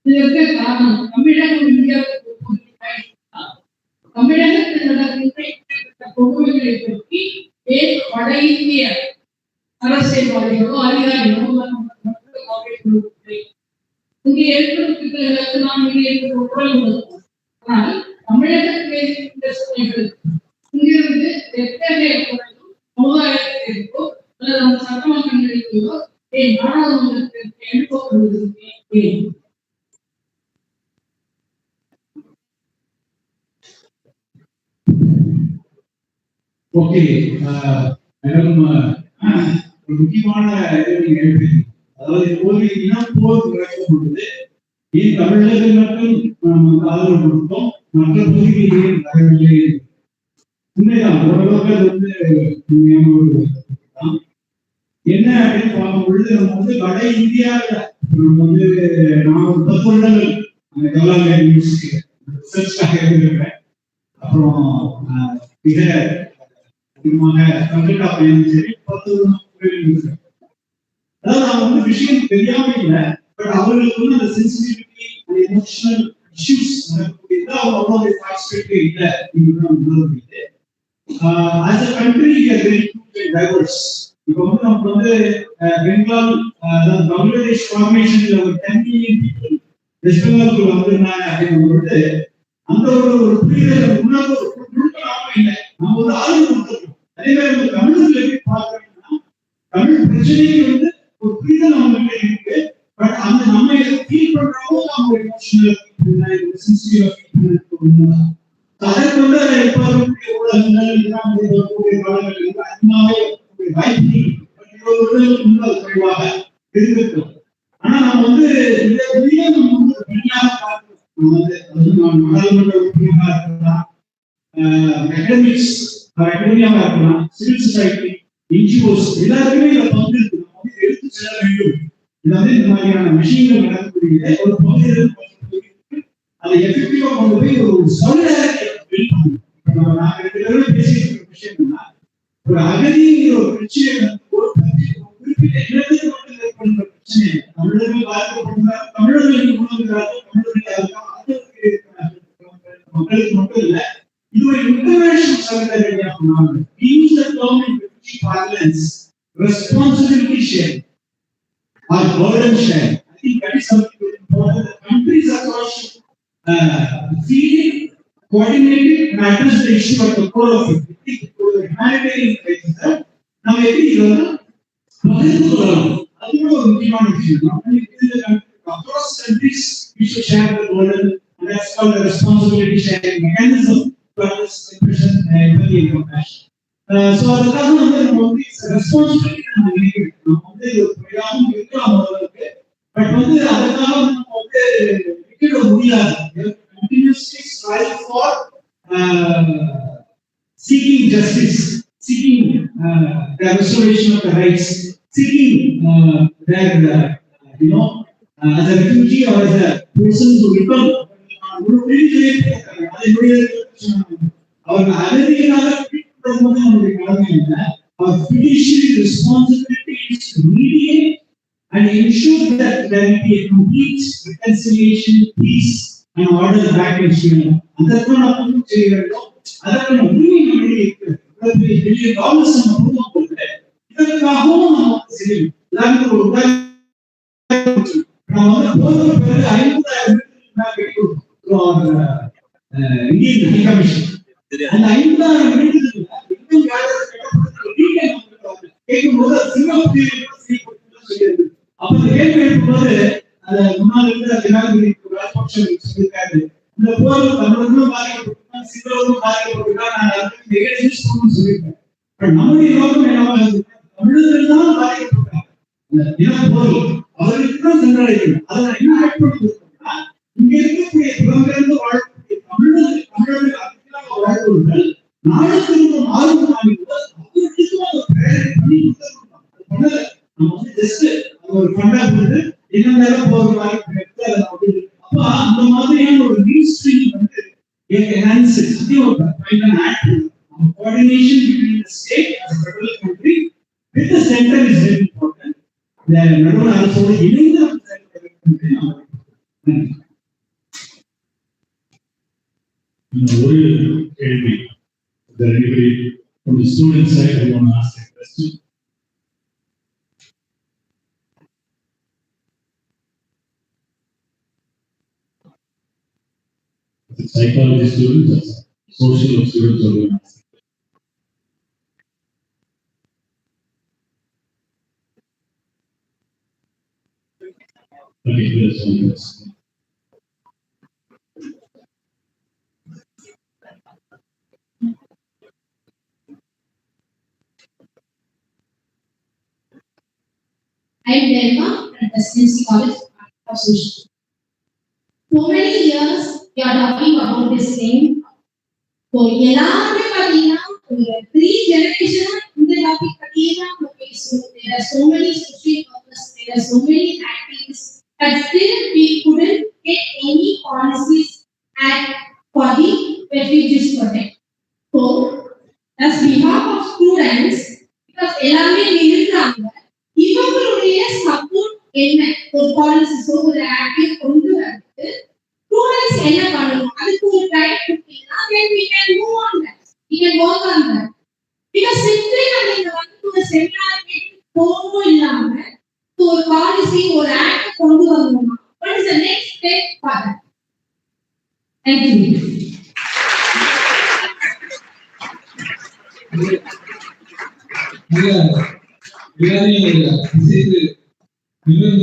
இதற்கு காரணம் தமிழகம் இந்தியாவுக்கு தமிழகத்தில் நடக்கின்ற கொடுமைகளை பற்றி ஏன் வட இந்திய அரசியல்வாதிகளோ அதிகாரிகளோ இங்கே ஏற்படுத்த நாம் இங்கே இருக்கிற உறவு. ஆனால் தமிழகத்தில் பேசுகின்ற சூழ்நிலைகளுக்கு இங்கிருந்து எத்தகைய குரலும் சமுதாயத்திற்கோ அல்லது அந்த சட்டமன்றங்களிலோ ஏன் நாடாளுமன்றத்திற்கு எழுப்பப்படுவதற்கு ஏன்? ஓகே மேடம், ஒரு முக்கியமான இதை நீங்க எழுப்பீங்க. அதாவது ஒரு இனம் போர் நடக்கப்படுவது ஏன் தமிழர்கள் மட்டும் ஆதரவு கொடுத்தோம், மற்ற பகுதிகளில் நடைமுறை உண்மைதான். ஓரளவுக்கு அது என்ன அப்படின்னு பார்க்கும் பொழுது நம்ம வட இந்தியாவில் நான் ஒரு 10 வருடங்கள் அந்த ஜவஹர்லால் யூனிவர்சிட்டி ரிசர்ச்காக இருந்திருக்கிறேன். அப்புறம் மிக அதிகமாக கம்ப்ளீட்டா பயணம் சரி 10 வருடம். அதாவது அவங்க விஷயம் தெரியாம இல்லை, பட் அவர்களுக்கு அந்த சென்சிட்டிவிட்டி அந்த எமோஷனல் இஷ்யூஸ் நடக்கக்கூடியது அவங்க அவ்வளவு பார்ட்டிசிபேட் இல்லை. As a country divorce. இப்போ நமக்கு பெங்கால் பங்களாதேஷ் ஃபார்மேஷன்ல ஒரு 10 மில்லியன் பீப்புள் வெஸ்ட் பெங்காலுக்கு வந்திருந்தாங்க அப்படின்னும் பொழுது அந்த ஒரு புரிதல் உணர்வு இல்லை. நம்ம ஆதரவு கொடுத்துருக்கோம். அதே மாதிரி தமிழர்கள் எப்படி பார்க்கணும்னா தமிழ் பிரச்சனைக்கு ஒரு புரிதல் அவங்களுக்கு இருக்கு. பட் அந்த நம்ம ஃபீல் பண்றோமோ அவங்க எமோஷனல் அதற்கு ஊடகங்கள் அதிகமாகவே வாய்ப்பு குறைவாக இருந்திருக்கும். ஆனா நம்ம இந்த நம்ம தனியாக பார்க்கணும். நாடாளுமன்ற உறுப்பினராக இருக்கலாம், அகாடமிக்ஸ் அகாடமியாவா இருக்கலாம், சிவில் சொசைட்டி, என்ஜிஓஸ் எல்லாருக்குமே இதுல பங்கு இருக்கு. நம்ம எடுத்து செல்ல வேண்டும். இது இந்த மாதிரியான விஷயங்கள் நடக்கக்கூடிய ஒரு பகுதியில் அதை எஃபெக்டிவா கொண்டு போய் ஒரு solidarity பில்ட் பண்ணணும். நாங்க 2 பேரும் பேசிட்டு இருக்க விஷயம் என்னன்னா, ஒரு அகதிங்கிற ஒரு பிரச்சனை ஒரு குறிப்பிட்ட இடத்துக்கு மட்டும் ஏற்படுகிற பிரச்சனை தமிழர்கள் உருவாக்கப்படுகிறார், தமிழர்களுக்கு உணவுகிறார்கள், மக்களுக்கு மட்டும் இல்ல, இது ஒரு international service. Use the term in parlance, responsibility share or burden share. I think that is something very important. The countries across feel coordinated and address the issue at the core of it. The humanitarian crisis, now across countries we should share the burden, and that's called the responsibility sharing mechanism to address depression and empathy and compassion. So அதுக்காக நம்ம responsibility நம்ம நினைக்கிறோம். நம்ம இது பிரயாணம் இருக்கலாம் அவங்களுக்கு, but அதுக்காக நம்ம விட்டுட முடியாது. Continuously strive for seeking justice, seeking the restoration of the rights, seeking their as a refugee or as a person to return. அவர்கள் அகதிகளாக our fiduciary responsibility is to mediate and ensure that there will be a complete reconciliation, peace and order back in Sri Lanka. அதற்கு நாம் செய்கிறோம், அதற்கு நம்ம உரிமை இருக்கிறது. $1 நம்ம கொடுக்கும் போது இதற்காகவும் நம்ம செய்யணும். உதாரணத்துக்கு ஒரு நம்ம போதும் பிறகு 50,000 இந்தியன் ஹை கமிஷன் அந்த 50,000 கேட்கும்போது அப்ப கேள்வி எழுப்பும்போது முன்னாள் இருந்த ஜனாதிபதி ராஜபக்ஷ சொல்லியிருக்காரு, இந்த போர் தமிழர்களும் பாதிக்கப்பட்டிருக்காங்க, சிங்களர்களும் பாதிக்கப்பட்டிருக்காங்க, நான் அதுக்கு சொல்லியிருக்கேன். நம்முடைய நோக்கம் என்னவா இருக்கு? தமிழர்கள் தான் பாதிக்கப்பட்டிருக்காங்க. போர் அவர்களுக்கு தான் சென்றடைக்கணும். அதை என்ன ஆட் பண்ணிருக்கோம்னா, இங்க இருக்கக்கூடிய புலம்பெயர்ந்து வாழக்கூடிய தமிழர்கள் அதிகமாக வாழ்பவர்கள் நாடு திரும்பும் ஆர்வம் ஆகிவிட்டால் ஒரு ஃபண்டா கொடுத்து என்ன போகிற அப்ப அந்த மாதிரியான ஒரு மீன்ஸ்ட்ரீம் coordination between the state and the federal country with the center is very important. The nadu also இணைந்த ஒரு கேள்வி. There anybody from the student side who want to ask a question? The psychology students, social students are going to ask. Okay, yes, yes. I am Lankan from Presidency College of Social. For many years, we are talking about this thing. For எல்லாருமே பாத்தீங்கன்னா ஒரு 3 generations இந்த topic பத்தியே பேசுவோம். There are so many social purpose, there are so many activities, but still we couldn't get any policies and for the refugees project. So, as behalf of students, because எல்லாமே நின்றாங்க, இவங்களுடைய support என்ன, ஒரு பாலிசிஸோ ஒரு active கொண்டு வந்து students என்ன பண்ணணும், அதுக்கு ஒரு கைட் கொடுத்தீங்கன்னா then we can move on that, we can work on that. Because simply நீங்க வந்து ஒரு செமினார் கேட்டு போகவும் இல்லாம ஒரு பாலிசி ஒரு ஆக்ட் கொண்டு வரணும். What is the next step for that? Thank you.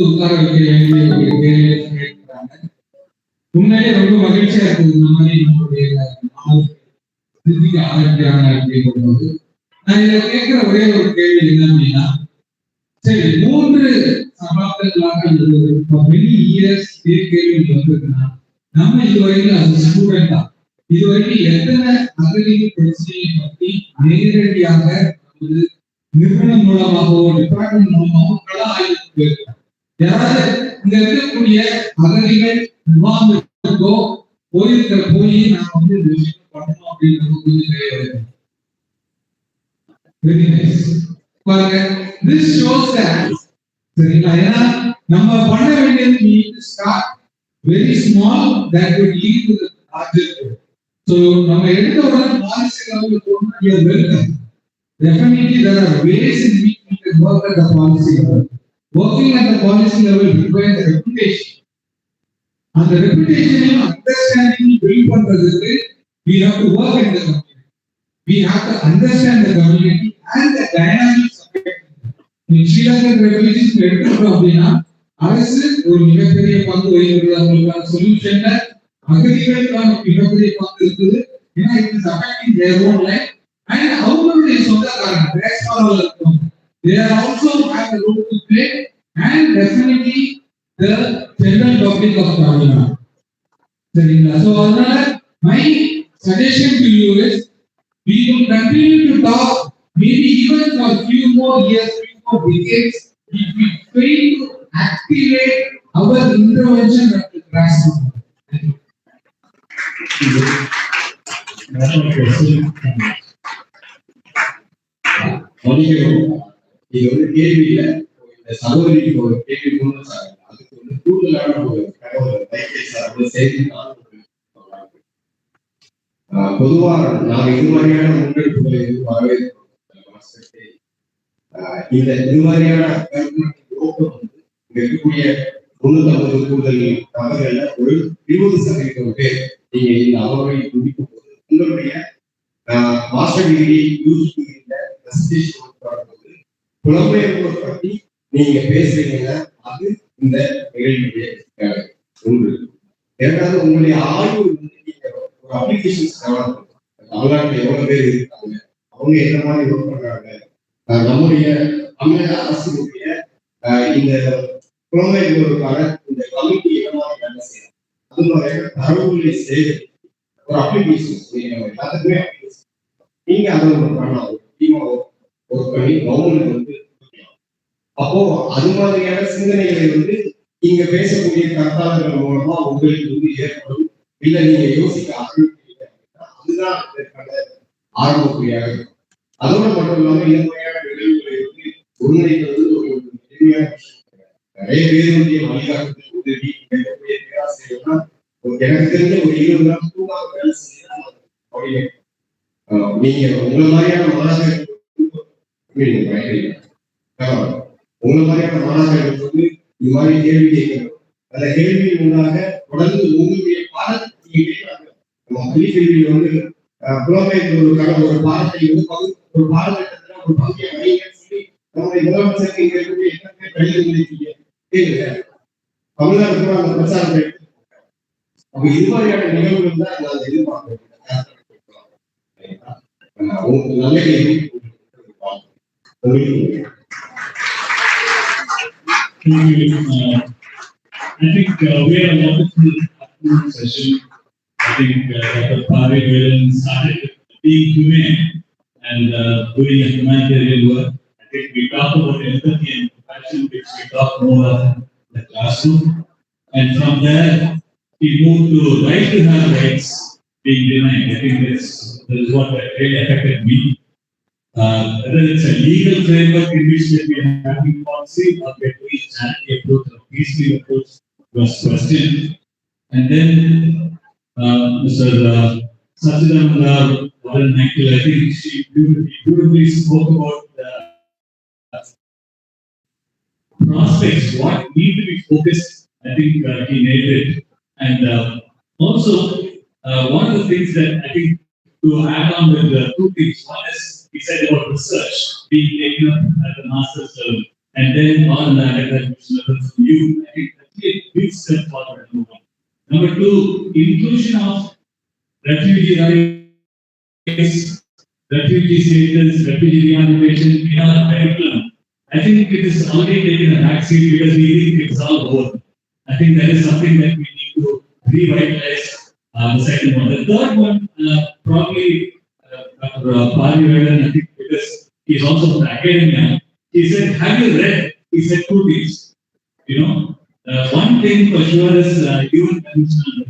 உட்கார வைக்க வேண்டிய ஒரு கேள்வி கேட்கிறாங்க. உண்மையிலே ரொம்ப மகிழ்ச்சியா இருக்குது. இந்த மாதிரி நம்மளுடைய ஆரம்பிக்கிறாங்க அப்படிங்கும்போது நான் இதை கேட்கிற ஒரே ஒரு கேள்வி என்ன அப்படின்னா, சரி 3 சகாப்தங்களாக மெனி இயர்ஸ் கேள்வி வந்திருக்குன்னா நம்ம இதுவரைக்கும் அது ஸ்டூடெண்டா இதுவரைக்கும் எத்தனை அகதி பிரச்சனையை பற்றி நேரடியாக நிறுவனம் மூலமாகவோ டிபார்ட்மெண்ட் மூலமாகவோ கள ஆய்வுக்கு போயிருக்காங்க. யாராவது இங்க இருக்கக்கூடிய அகதிகள் முகாமுக்கோ போய் நாம வந்து இந்த விஷயம் பண்ணணும் அப்படின்றது கொஞ்சம் கிடையாது. Very nice. பாருங்க, this shows that சரிங்களா, ஏன்னா நம்ம பண்ண வேண்டியது we need to start very small that would lead to the larger goal. So நம்ம எடுத்த உடனே பாலிசி லெவலுக்கு போனா you are welcome. Definitely there are ways in which we can work at the policy level. Working at the policy level requires a reputation. And the reputation and understanding build பண்றதுக்கு we have to work in the community. We have to understand the community and the dynamics of it. In Sri Lankan refugees எடுத்துட்டோம் அப்படின்னா அரசு ஒரு மிகப்பெரிய பங்கு வகிக்கிறது. அவங்களுக்கான சொல்யூஷன்ல அகதிகளுக்கான மிகப்பெரிய பங்கு இருக்குது. ஏன்னா it is affecting their own life and அவங்களுடைய சொந்தக்காரங்க diaspora இருக்கும். They are also have a role to play and definitely the general public of Tamil Nadu. சரிங்களா? So அதனால my suggestion to you is we will continue to talk maybe even for few more years, few more decades if we fail to activate our intervention at the grassroots. இது வந்து கேள்வி இல்லை, இந்த சகோதரிக்கு ஒரு கேள்வி கொண்டு சார் அதுக்கு வந்து கூடுதலான ஒரு தகவல் சேர்த்து பொதுவா நாங்கள் இது மாதிரியான முன்னெடுப்புகளை வரவேற்கிறோம். இந்த இது மாதிரியான நோக்கம் வந்து இங்க இருக்கக்கூடிய 350 கூடுதல் நபர்கள்ல ஒரு 20% பேர் நீங்க இந்த அவர்களை துடிக்கும் போது உங்களுடைய மாஸ்டர் டிகிரி யூஜி டிகிரியில வரும்போது புலம்பெயர்வோர் பற்றி நீங்க பேசுறீங்கன்னா அது இந்த நிகழ்வுடைய ஒன்று. இரண்டாவது, உங்களுடைய ஆய்வு வந்து நீங்க ஒரு அப்ளிகேஷன்ஸ் டெவலப் தமிழ்நாட்டில் எவ்வளவு பேர் இருக்காங்க, அவங்க என்ன மாதிரி ஒர்க் பண்றாங்க, நம்முடைய தமிழக அரசுடைய இந்த புலம்பெயர்வோருக்கான இந்த கமிட்டி என்ன மாதிரி வேலை செய்யலாம், அது மாதிரியான தரவுகளை சேகரித்து ஒரு அப்ளிகேஷன்ஸ் எல்லாத்துக்குமே நீங்க அதை ஒன்று பண்ணலாம். ஒர்க் பண்ணி கவர்மெண்ட் வந்து அப்போ அது மாதிரியான சிந்தனைகளை வந்து நீங்க பேசக்கூடிய கருத்தாளர்கள் மூலமா உங்களுக்கு வந்து ஏற்படும். இல்ல நீங்க யோசிக்க ஆரம்பிக்கிறீங்க அதுதான் இதற்கான ஆரம்ப புள்ளியாக இருக்கும். அதோட மட்டும் இல்லாம இந்த மாதிரியான நிகழ்வுகளை வந்து ஒருங்கிணைக்கிறது ஒரு எளிமையான விஷயம். நிறைய பேருடைய வழிகாட்டுதல் உதவி பேராசிரியர்னா எனக்கு தெரிஞ்ச ஒரு 20 நாள் தூங்காக வேலை செய்யலாம். நீங்க உங்களை மாதிரியான மாணவர்கள் உங்களை மாதிரியான மாணவர்களுக்கு வந்து இது மாதிரி கேள்வி கேட்கணும். அந்த கேள்வியின் முன்னாக தொடர்ந்து உங்களுடைய பாடத்தை நம்ம பள்ளிக்கல்வியில் வந்து புலம்பெயர்ந்தோருக்கான ஒரு பாடத்தை வந்து ஒரு பாடத்திட்டத்துல ஒரு பகுதியை வைங்கன்னு சொல்லி நம்முடைய முதலமைச்சருக்கு இங்க இருக்கக்கூடிய எத்தனை கடிதம் எழுதிய கேளுங்க. தமிழ்நாடு கூட அந்த பிரச்சாரத்தை எடுத்து அப்ப இது மாதிரியான நிகழ்வுகள் தான் நான் எதிர்பார்க்கிறேன். நல்ல கேள்வி. I think we had a wonderful afternoon session. I think Dr. Parivalan started being humane and doing a humanitarian work. I think we talked about empathy and compassion, which we talked more of the classroom. And from there, we moved to right to have rights being denied. I think that is what really affected me. Whether it's a legal framework in which we are having policy or we are doing charity approach or peaceful approach was questioned. And then Mr. Sachidananda, I think she beautifully spoke about the prospects, what need to be focused. I think he nailed it. And also, one of the things that I think to add on with the two things, one is he said about research being taken up at the master's level and then on the academic level from you. I think that's a big step forward. Number two, inclusion of refugee rights, refugee status, refugee rehabilitation in our curriculum. I think it is already taken a backseat because we think it's all over. I think that is something that we need to revitalize. The second one. The third one, probably Dr. Parivalan, I think because he is also from academia, he said, have you read? He said two things. You know, one thing for sure is Human Convention of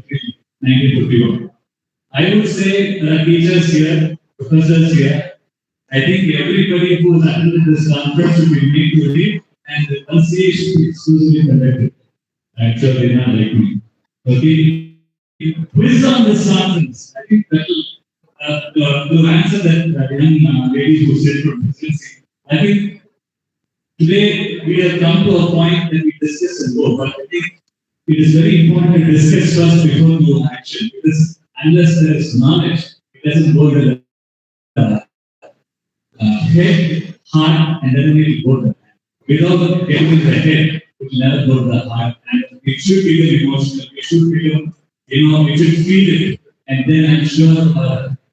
1951. I would say there are teachers here, professors here. I think everybody who has attended this conference should be made to read and the LCA should be exclusively conducted. Actually, they not like me. Okay. Quiz on this nonsense. I think that will answer that young lady who said for presidency. I think today we have come to a point that we discuss and go, but I think it is very important to discuss first before we go action, because unless there is knowledge, it doesn't go to the head, heart, and then it will go to the hand. Without getting to the head, it will never go to the heart, and it should become emotional. It should become, it should feel it, and then I'm sure the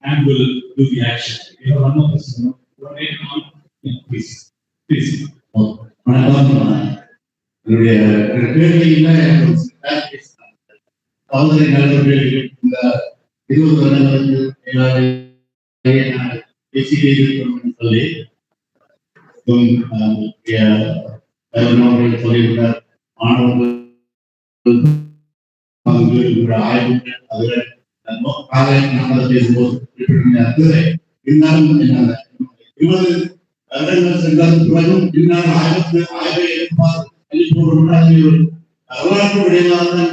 hand will do the action. One more person, please. என்னுடைய கேள்வியில சகோதரி நலன் இந்த 20 வருடங்களுக்கு பேசிட்டே இருக்கணும்னு சொல்லி சொல்லியிருந்தார். மாணவர்கள் ஆய்வுகள் அதில் நாங்கள் பேசும்போது இருந்தாலும் 20 வருடங்கள் சென்றது பிறகும் பின்னால் ஆய்வை வரலாற்று விடையாளர்கள்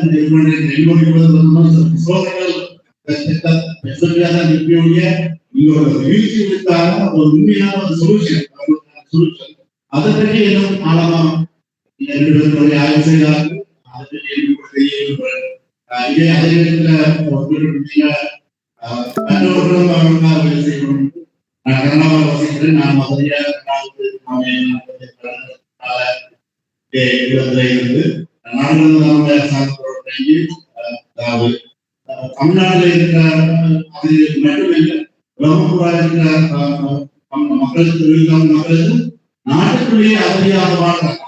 சோதனைகள் வீழ்ச்சி விடுத்தாலும் ஒரு உண்மையான ஒரு சொல்யூஷன் அதை பற்றி இன்னும் ஆழமா 2 பேருடைய ஆய்வு செய்தார்கள். அதை பற்றி இதே அதே நேரத்தில் மற்றவர்களும் அவர்களுக்காக வேலை செய்யணும். நான் கர்நாடகா வசிக்கிறேன். நான் முதலியாக இருந்து நாடுகளுடைய அதாவது தமிழ்நாட்டில் இருக்கிற அது மட்டுமில்லை, பிரம்மபுரா இருக்கிற மக்களுக்கு மக்களுக்கு நாட்டுக்குள்ளேயே அகதியாக வாழ்றாங்க.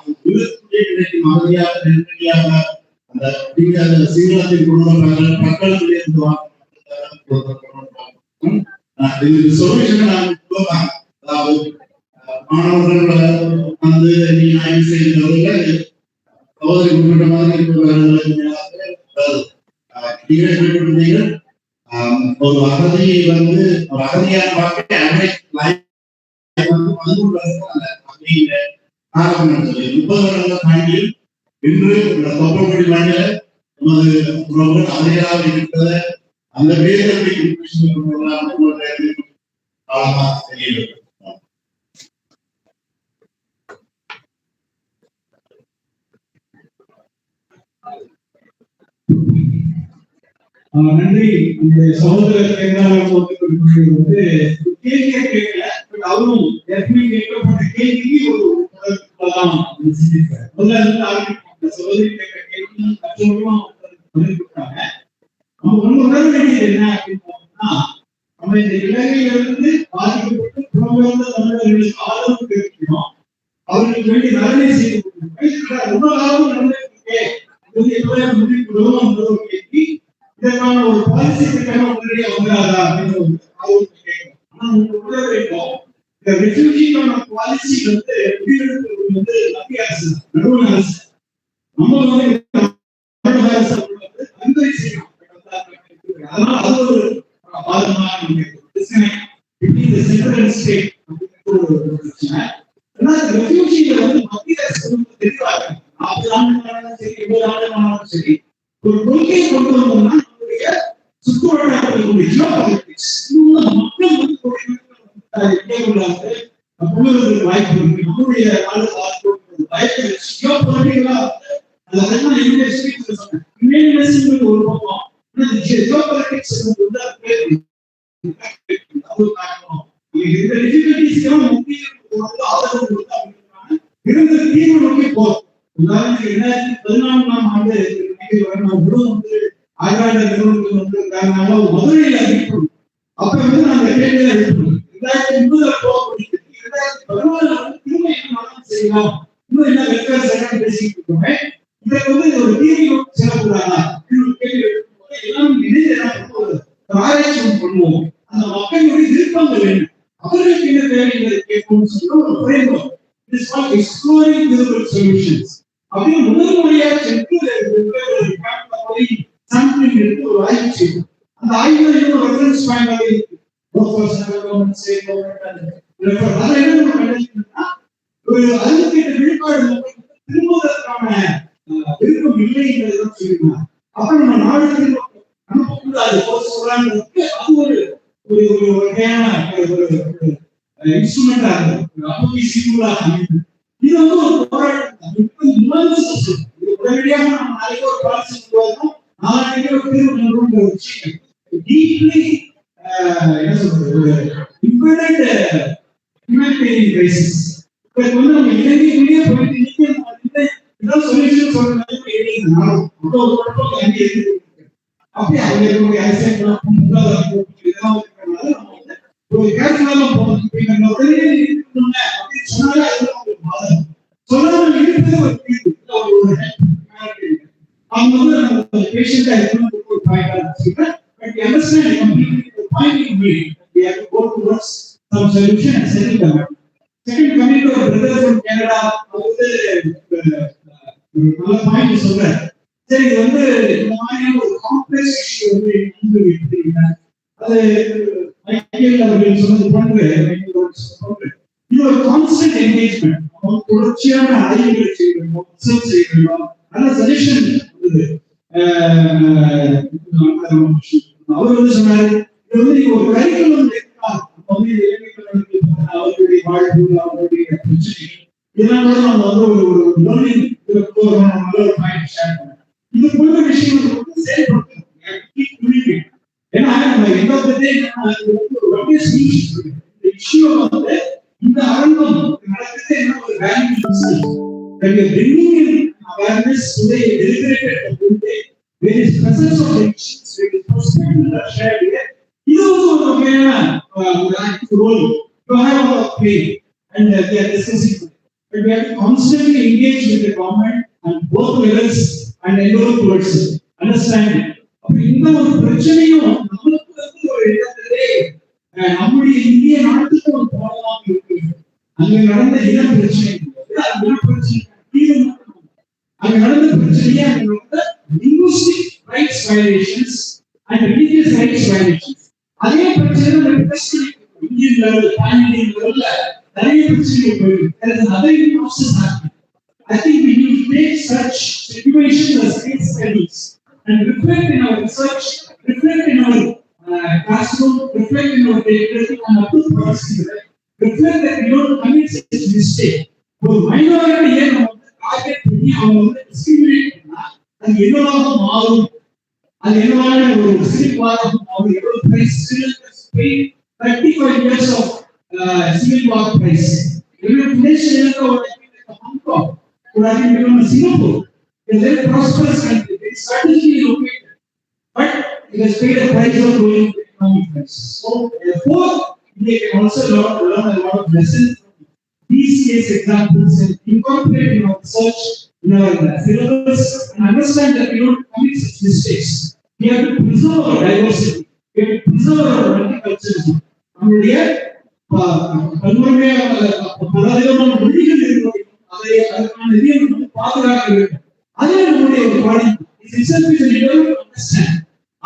கிடைக்கும் அகதியாக நெருக்கடியாக அந்த சீக்கிரத்தில் கொண்டு மக்களுக்குள்ளே இருந்து சொல்யூஷன் அதாவது மாணவர்கள் வந்து நீ ஆய்வு செய்கிறவர்கள் சகோதரி குறிப்பிட்ட மாதிரி ஒரு அகதியை வந்து ஒரு அகதியான வாழ்க்கை ஆரம்பம் 30 வருடங்கள் தாண்டி இன்று தொப்பல்படி மண்ணில நமது உறவுகள் அகதியாக இருக்கிறத அந்த பேருக்கு ஆழமா தெரியவில்லை. நன்றி. சகோதரர் வந்து கேள்வியே கேட்கல, பட் அவரும் ஏற்கனவே கேட்கப்பட்ட கேள்விக்கு ஒரு சகோதரி கேட்கிற கேள்வி மற்றவர்களும் பதில் கொடுத்தாங்க. நம்ம ஒண்ணு உணர வேண்டியது என்ன அப்படின்னு பார்த்தோம்னா, நம்ம இந்த இலங்கையிலிருந்து பாதிக்கப்பட்டு புலம்பெயர்ந்த தமிழர்களுக்கு ஆதரவு தெரிவிக்கணும், அவர்களுக்கு வேண்டிய நலனை செய்து கொடுக்கணும். உணவாகவும் நடந்திருக்கே எப்படியா முடிவுகளும் அந்த ஒரு கேள்வி. இதற்கான ஒரு பாலிசி திட்டம் உடனடியாக வந்துடாதா அப்படின்னு அவருக்கு கேட்கணும். ஆனா உங்களுக்கு உணர வேண்டும், இந்த ரெஃப்யூஜிக்கான பாலிசி வந்து முடிவெடுப்பது வந்து மத்திய அரசு, நடுவண் அரசு. நம்ம வந்து தமிழக அரசு அனுமதி செய்யணும். அதனால அது ஒரு பாதகமான பிரச்சனை. இந்த சென்ட்ரல் ஸ்டேட் ஒரு பிரச்சனை. ஆனா ரெஃப்யூஜியில வந்து மத்திய அரசு வந்து தெளிவாக 40 ஆண்டுகளாலும் சரி 20 ஆண்டுகளாலும் சரி ஒரு கொள்கையை கொண்டு வந்தோம்னா நம்முடைய சுற்றுவட்டாரங்களுடைய ஜியோபாலிட்டிக்ஸ் மக்கள் வந்து வாய்ப்பு இருக்கு. நம்முடைய வாய்ப்பு ஜியோபாலிட்டிகளா அதெல்லாம் ஒரு பக்கம் ஜியோபாலிட்டிக்ஸ் இருந்த தீர்வு நோக்கி போகும். உதாரணத்துக்கு 2014ஆம் ஆண்டு வந்து ஆய்வாளர் நிறுவனத்தில் வந்து மதுரையில் அறிவிப்போம். அப்ப வந்து நாங்க கேள்வியில அறிவிப்போம் 2030 போகக்கூடிய 2014 திரும்ப செய்யலாம். இன்னும் என்ன வெவ்வேறு சட்டம் பேசிட்டு இருக்கோமே, இதற்கு வந்து ஒரு தீர்வு செல்லக்கூடாதா கேள்வி எழுப்பும்போது எல்லாம் இணைந்து ஒரு ஆராய்ச்சி பண்ணுவோம். அந்த மக்களுடைய விருப்பங்கள் வேண்டும், அவர்களுக்கு என்ன தேவைகளை கேட்போம்னு சொல்ல ஒரு framework. It is called exploring feasible solutions. அப்படியே முதல் முறையாக சென்று போய் சாம்பிளிங் எடுத்து ஒரு ஆய்வு செய்யும். அந்த ஆய்வுல ஒரு ரெஃபரன்ஸ் பாயிண்ட் இருக்கு. அதை என்ன நம்ம கண்டுபிடிக்கணும்னா ஒரு 68 விழுக்காடு திரும்புவதற்கான விருப்பம் இல்லை என்றுதான் சொல்லியிருந்தாங்க. அப்ப நம்ம நாடு திரும்ப அனுப்பக்கூடாது சொல்றாங்கிறதுக்கு அது ஒரு ஒரு வகையான ஒரு இன்ஸ்ட்ருமெண்டா இருக்கு, அப்போசிபிளா அமைது. இது வந்து ஒரு போராட்டம். உடனடியாக நம்ம நாளைக்கு ஒரு பாலிசி கொண்டு வரணும், நாளைக்கு ஒரு தீர்வு கொண்டு வச்சு டீப்லி என்ன சொல்றது ஒரு இம்பர்டன்ட் ஹியூமனிடேரியன் கிரைசிஸ். இப்போ வந்து நம்ம இலங்கைக்குள்ளேயே போயிட்டு இதான் சொல்யூஷன் சொல்றது அவ்வளோ ஒரு குழப்பம் அங்கே இருக்கு. அப்படி அவங்களுடைய அரசியல் இதெல்லாம் ஒரு கேரளால போகணும் உடனே அப்படின்னு சொன்னாலே அது பாதம் சொல்லாமல் இருக்கிறது ஒரு தீர்வு. அவங்க வந்து நம்ம பேஷண்டா இருக்கணும் ஒரு பாயிண்டா வச்சுக்கிறேன். But understand completely the point in view we have to go towards some solution and settle the matter. Second, coming to our brother from Canada, அவரு ஒரு நல்ல பாயிண்ட் சொல்றாரு. சரி, இது வந்து இந்த மாதிரியான ஒரு காம்ப்ளெக்ஸ் இஷ்யூ வந்து எடுத்துக்கிட்டீங்க. அது மைக்கேல் அவர்கள் சொன்னது போன்று இது ஒரு கான்ஸ்டன்ட் என்கேஜ்மெண்ட். தொடர்ச்சியான ஆய்வுகளை செய்யணும், ரிசர்ச் செய்யணும், நல்ல சஜஷன் வருது. அவர் வந்து சொன்னாரு, இது வந்து நீங்க ஒரு கரிக்குலம் எடுக்கலாம், அவர்களுடைய வாழ்வு, அவர்களுடைய பிரச்சனை இதெல்லாம் கூட நம்ம வந்து ஒரு லேர்னிங் நல்ல ஒரு பாயிண்ட் ஷேர் பண்ணலாம். இது போன்ற விஷயங்கள் வந்து செயல்படுத்தணும். ஏன்னா நம்ம எந்த இந்த இஷ்யூ வந்து இந்த அரங்கம் நடக்குது என்ன ஒரு value bringing in awareness today deliberated community where is presence of the issues where is perspective that shared here. இது வந்து ஒரு வகையான ஒரு active role you have a play and we are discussing but we have to constantly engage with the government and both levels and endeavor towards it. Understand it. அப்ப இந்த ஒரு பிரச்சனையும் நமக்கு வந்து ஒரு இடத்திலே நம்முடைய இந்திய நாட்டுக்கு ஒரு பாடமாக இருக்கு. அங்க நடந்த இன பிரச்சனை அங்க நடந்த பிரச்சனையே அங்க நடந்த linguistic rights violations and religious rights violations. அதே பிரச்சனை இந்தியன் லெவல் pan Indian லெவல்ல நிறைய பிரச்சனைகள் போயிருக்கு. There is another process happening. I think we need to take such situations as case studies and reflect in our research, reflect in our classroom, reflect in our day-to-day and approach policy. Reflect that we don't commit such mistake. ஒரு மைனாரிட்டியை நம்ம வந்து target பண்ணி அவங்க வந்து discriminate பண்ணா அது என்னவாக மாறும், அது என்னவான ஒரு சிவில்வாக மாறும். எவ்வளவு price 35 years of civil war price. Even today Sri Lanka would have been Hong Kong, would have become Singapore. It's a very prosperous country. It's strategically located, but it has paid a price of growing economic crisis. So therefore, we can also learn a lot of lessons from these case examples and incorporate in our research, in our syllabus, and understand that we don't commit such mistakes. We have to preserve our diversity. We have to preserve our multiculturalism. நம்முடைய பன்முறையான பலவிதமான மொழிகள் இருக்கிறது, அதை அதற்கான நிதியை பாதுகாக்க வேண்டும். அதே நம்முடைய ஒரு பாடி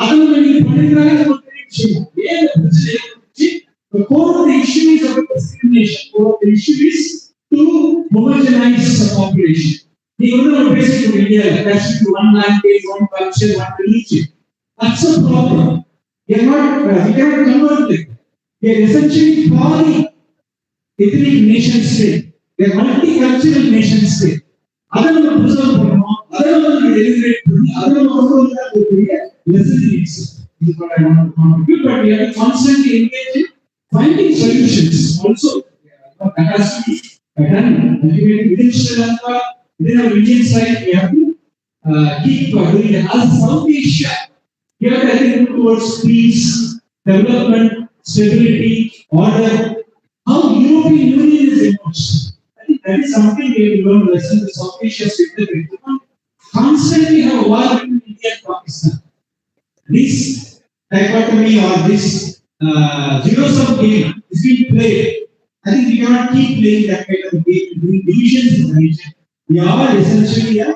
அதை நீங்க பண்ணிக்கிறாங்க ஒரு பெரிய விஷயம். ஏன் பிரச்சனை ஏற்பட்டுச்சு? The core of the issue is about discrimination. Core of the issue is to homogenize the population. நீங்க வந்து நம்ம பேசிட்டு இந்தியாவில் attaching to one language, one culture, one religion. That's a problem. We cannot convert it. We are essentially polyethnic nation state. We are multicultural nation state. அதை நம்ம preserve பண்ணணும், அதை நம்ம deliberate பண்ணி அதை நம்ம கொண்டு வந்தா ஒரு பெரிய lesson is. This is what I want to contribute, but we have to constantly engage in finding solutions also. That has to be done. Ultimately, within Sri Lanka, within our Indian side, we have to keep doing that. As South Asia, we have to move towards peace, development, stability, order. How European Union is emerged. I think that is something we have learned lesson. The South Asia state that we constantly have a war between India and Pakistan. This dichotomy or this zero-sum game is being played. I think we cannot keep playing that kind of game between divisions in the region. We are essentially a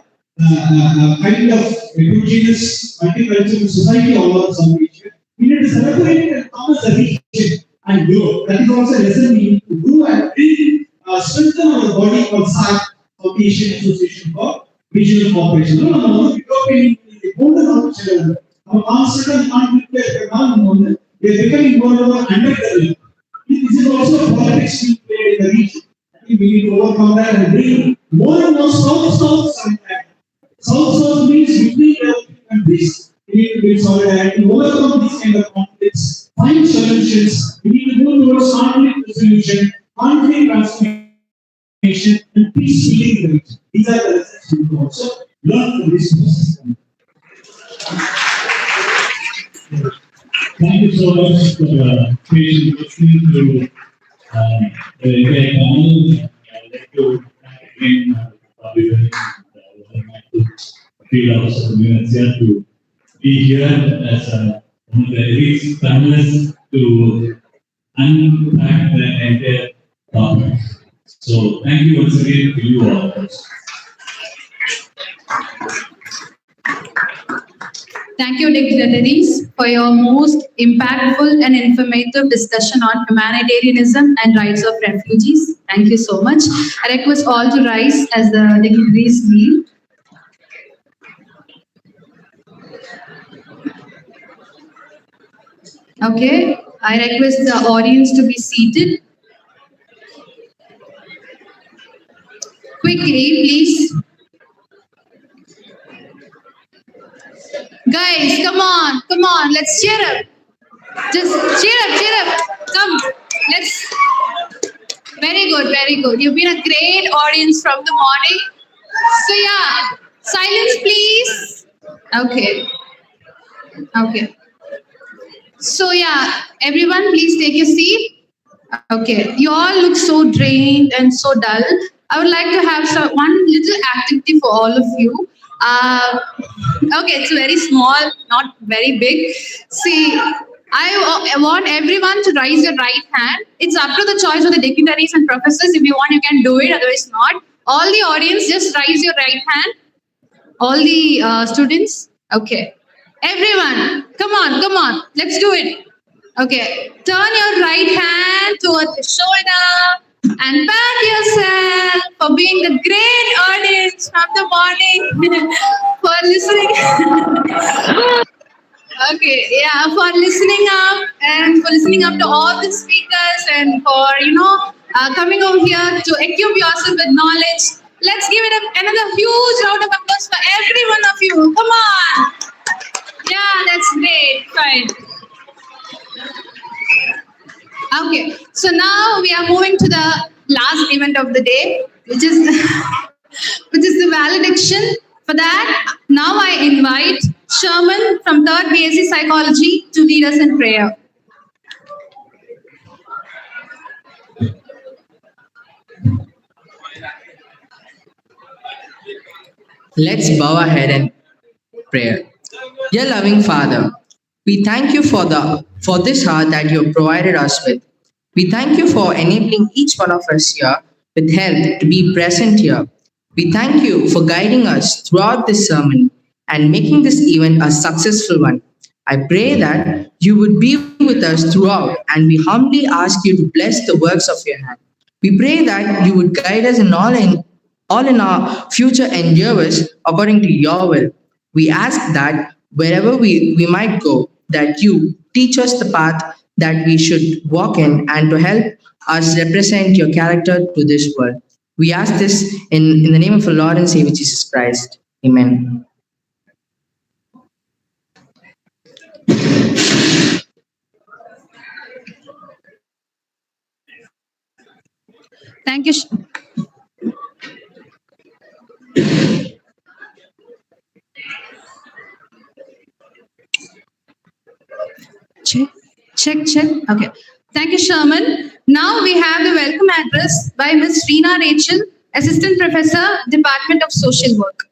kind of heterogeneous, multicultural society all over South Asia. We need to celebrate and come as a region and grow. That is also a lesson we need to do and bring strengthen our body called SAC, South Asian Association for Regional Cooperation. Our constant conflict we are becoming more and more underdeveloped. This is also a politics being played in the region. I think we need to overcome that and bring more and more South-South contact. South-South means between the countries. We need to build solidarity, overcome these kind of conflicts, find solutions. We need to move towards conflict resolution, conflict transformation, and peace building in the region. These are the lessons we will also learn from this process. Thank you so much for patiently listening to the entire panel. I'd like to thank again feel also here to be here as one of the elite panelists to unpack the entire topic. So thank you once again to you all. Thank you, dignitaries, for your most impactful and informative discussion on humanitarianism and rights of refugees. Thank you so much. I request all to rise as the dignitaries leave. Okay, I request the audience to be seated. Quickly, please. Guys, come on, let's cheer up. Just cheer up, come, let's, very good. You've been a great audience from the morning. So yeah, silence please. Okay. So yeah, everyone please take your seat. Okay, you all look so drained and so dull. I would like to have one little activity for all of you. Okay, it's very small, not very big. See, I want everyone to raise your right hand. It's up to the choice of the dignitaries and professors. If you want, you can do it, otherwise not. All the audience, just raise your right hand. All the students. Okay. Everyone, come on, let's do it. Okay, turn your right hand towards the shoulder and pat yourself for being the great audience from the morning for listening. Okay, yeah, for listening up and for listening up to all the speakers and for, coming over here to equip yourself with knowledge. Let's give it another huge round of applause for every one of you. Come on. Yeah, that's great. Fine. Okay, so now we are moving to the last event of the day, which is the valediction. For that, now I invite Sherman from 3rd BSc Psychology to lead us in prayer. Let's bow our head and prayer. Dear loving Father, we thank you for this heart that you have provided us with. We thank you for enabling each one of us here with health to be present here. We thank you for guiding us throughout this sermon and making this event a successful one. I pray that you would be with us throughout, and we humbly ask you to bless the works of your hand. We pray that you would guide us in all in our future endeavors according to your will. We ask that wherever we might go, that you teach us the path that we should walk in and to help us represent your character to this world. We ask this in the name of our Lord and Savior Jesus Christ. Amen. Thank you. Check. Okay. Thank you, Sherman. Now we have the welcome address by Ms. Reena Rachel, Assistant Professor, Department of Social Work.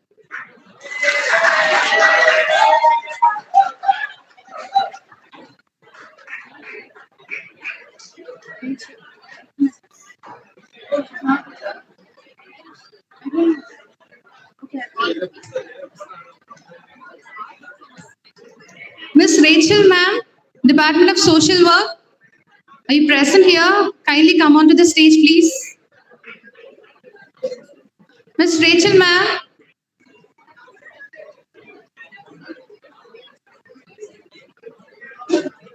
Ms. Rachel, ma'am, Department of Social Work, are you present here? Kindly come onto the stage, please. Miss Rachel, ma'am.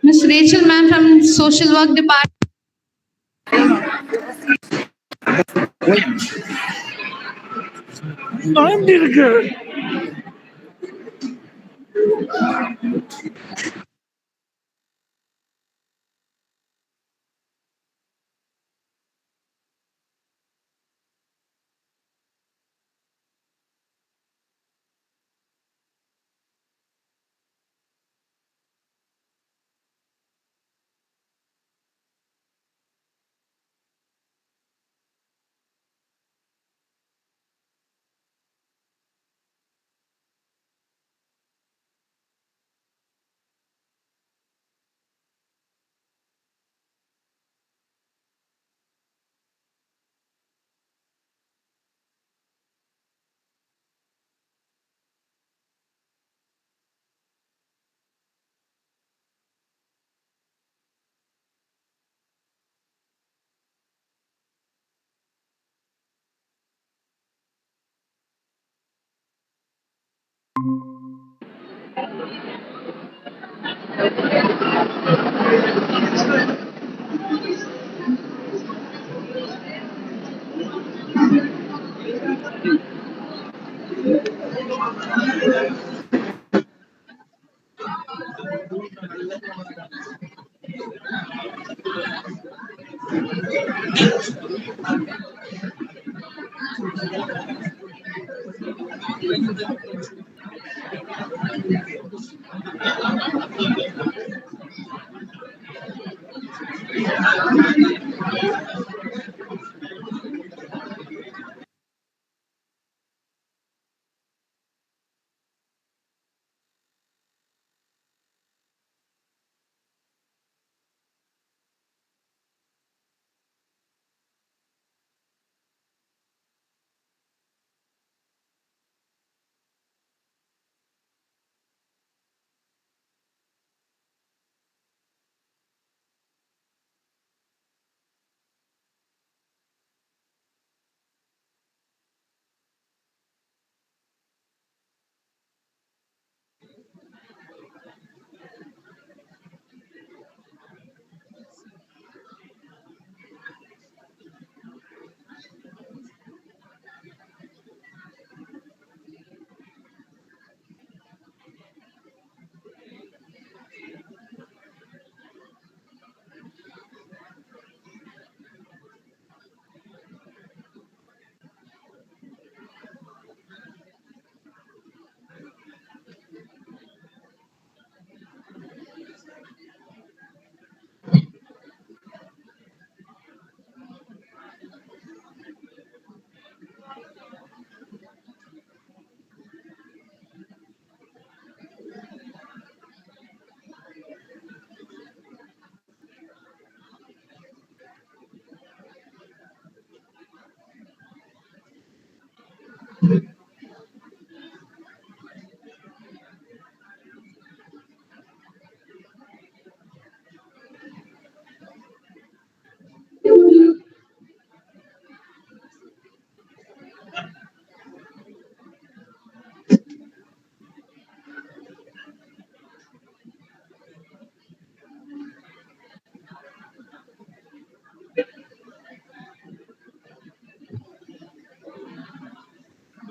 Miss Rachel, ma'am, from Social Work Department.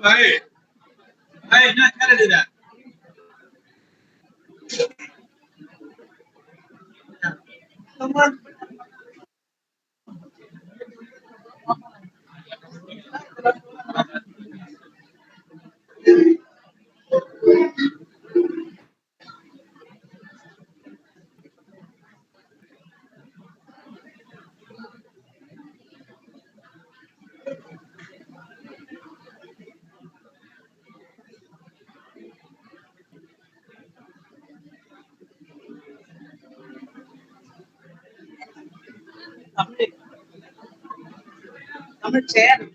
Hey, hey, not gonna do that. Come on. Come and chair.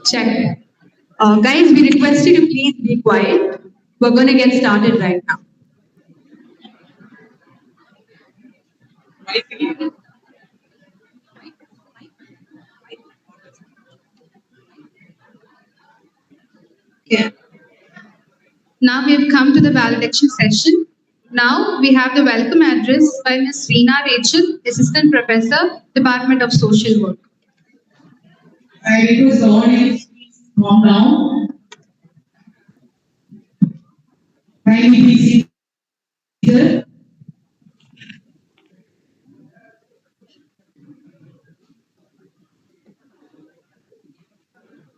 Check. Guys, we request you to please be quiet. We're going to get started right now. Okay. Now we have come to the valediction session. Now we have the welcome address by Ms. Reena Rachel, Assistant Professor, Department of Social Work. I request the audience please calm down. Kindly be seated.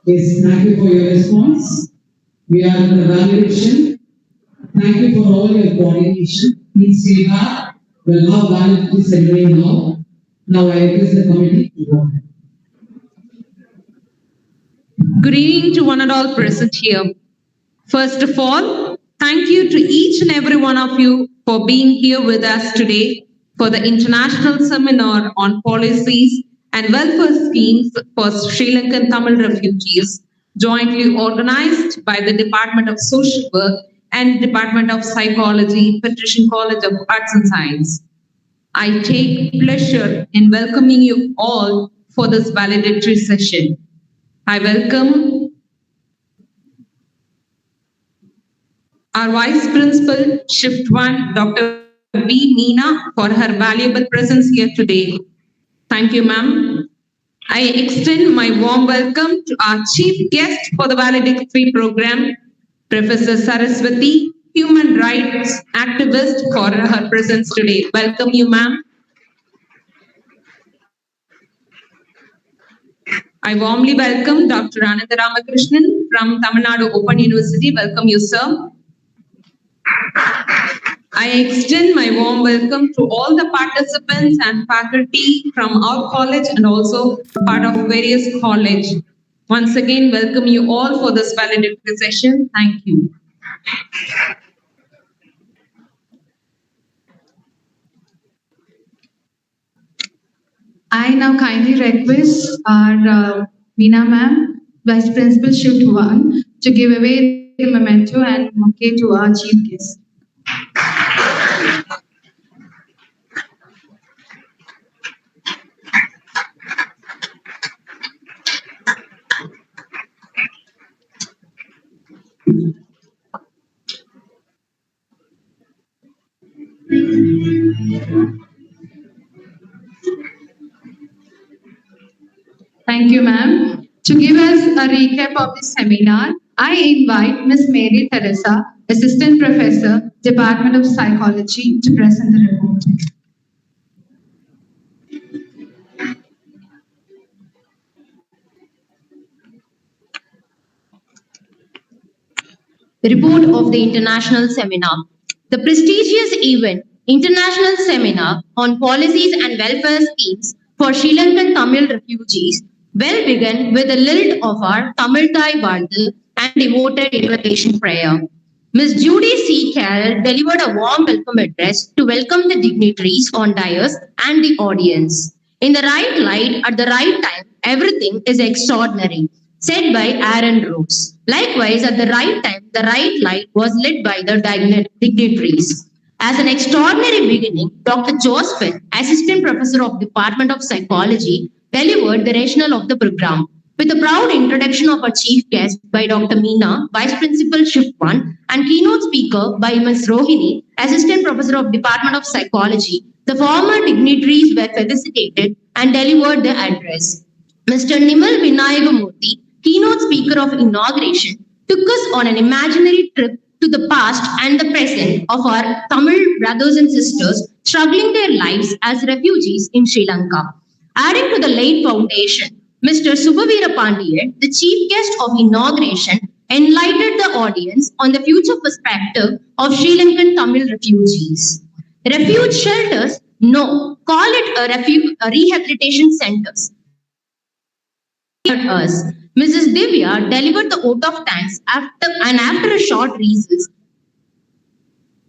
Yes, thank you for your response. We are in the validation. Thank you for all your coordination. Please stay back. We'll have validity ceremony now. Now I request the committee to go ahead. Good evening to one and all present here. First of all, thank you to each and every one of you for being here with us today for the International Seminar on Policies and Welfare Schemes for Sri Lankan Tamil Refugees, jointly organized by the Department of Social Work and Department of Psychology, Patrician College of Arts and Science. I take pleasure in welcoming you all for this valedictory session. I welcome our Vice Principal, Shift 1, Dr. B. Meena, for her valuable presence here today. Thank you, ma'am. I extend my warm welcome to our chief guest for the valedictory program, Professor Saraswati, human rights activist, for her presence today. Welcome you, ma'am. I warmly welcome Dr. Ananda Ramakrishnan from Tamil Nadu Open University. Welcome you, sir. I extend my warm welcome to all the participants and faculty from our college and also part of various college. Once again, welcome you all for this valedictory session. Thank you. I now kindly request our Meena ma'am, Vice Principal Shift 1, to give away the memento and bouquet to our chief guest. Thank you, ma'am. To give us a recap of the seminar, I invite Ms. Mary Teresa, Assistant Professor, Department of Psychology, to present the report. The report of the International Seminar. The prestigious event, International Seminar on Policies and Welfare Schemes for Sri Lankan Tamil Refugees, well began with a lilt of our Tamil Thai Vardu and devoted invocation prayer. Ms. Judy C. Carroll delivered a warm welcome address to welcome the dignitaries on dais and the audience. In the right light, at the right time, everything is extraordinary, said by Aaron Rose. Likewise, at the right time, the right light was lit by the dignitaries. As an extraordinary beginning, Dr. Josephine, Assistant Professor of Department of Psychology, delivered the rationale of the program. With a proud introduction of our chief guest by Dr. Meena, Vice Principal Shift 1, and keynote speaker by Ms. Rohini, Assistant Professor of Department of Psychology, the former dignitaries were felicitated and delivered the address. Mr. Nimal Vinayagamurthy, keynote speaker of inauguration, took us on an imaginary trip to the past and the present of our Tamil brothers and sisters struggling their lives as refugees in Sri Lanka. Adding to the late foundation, Mr. Subhavira Pandiyan, the chief guest of inauguration, enlightened the audience on the future perspective of Sri Lankan Tamil refugees. Refuge shelters? No, call it a rehabilitation centers. us. Mrs. Divya delivered the vote of thanks after a short recess.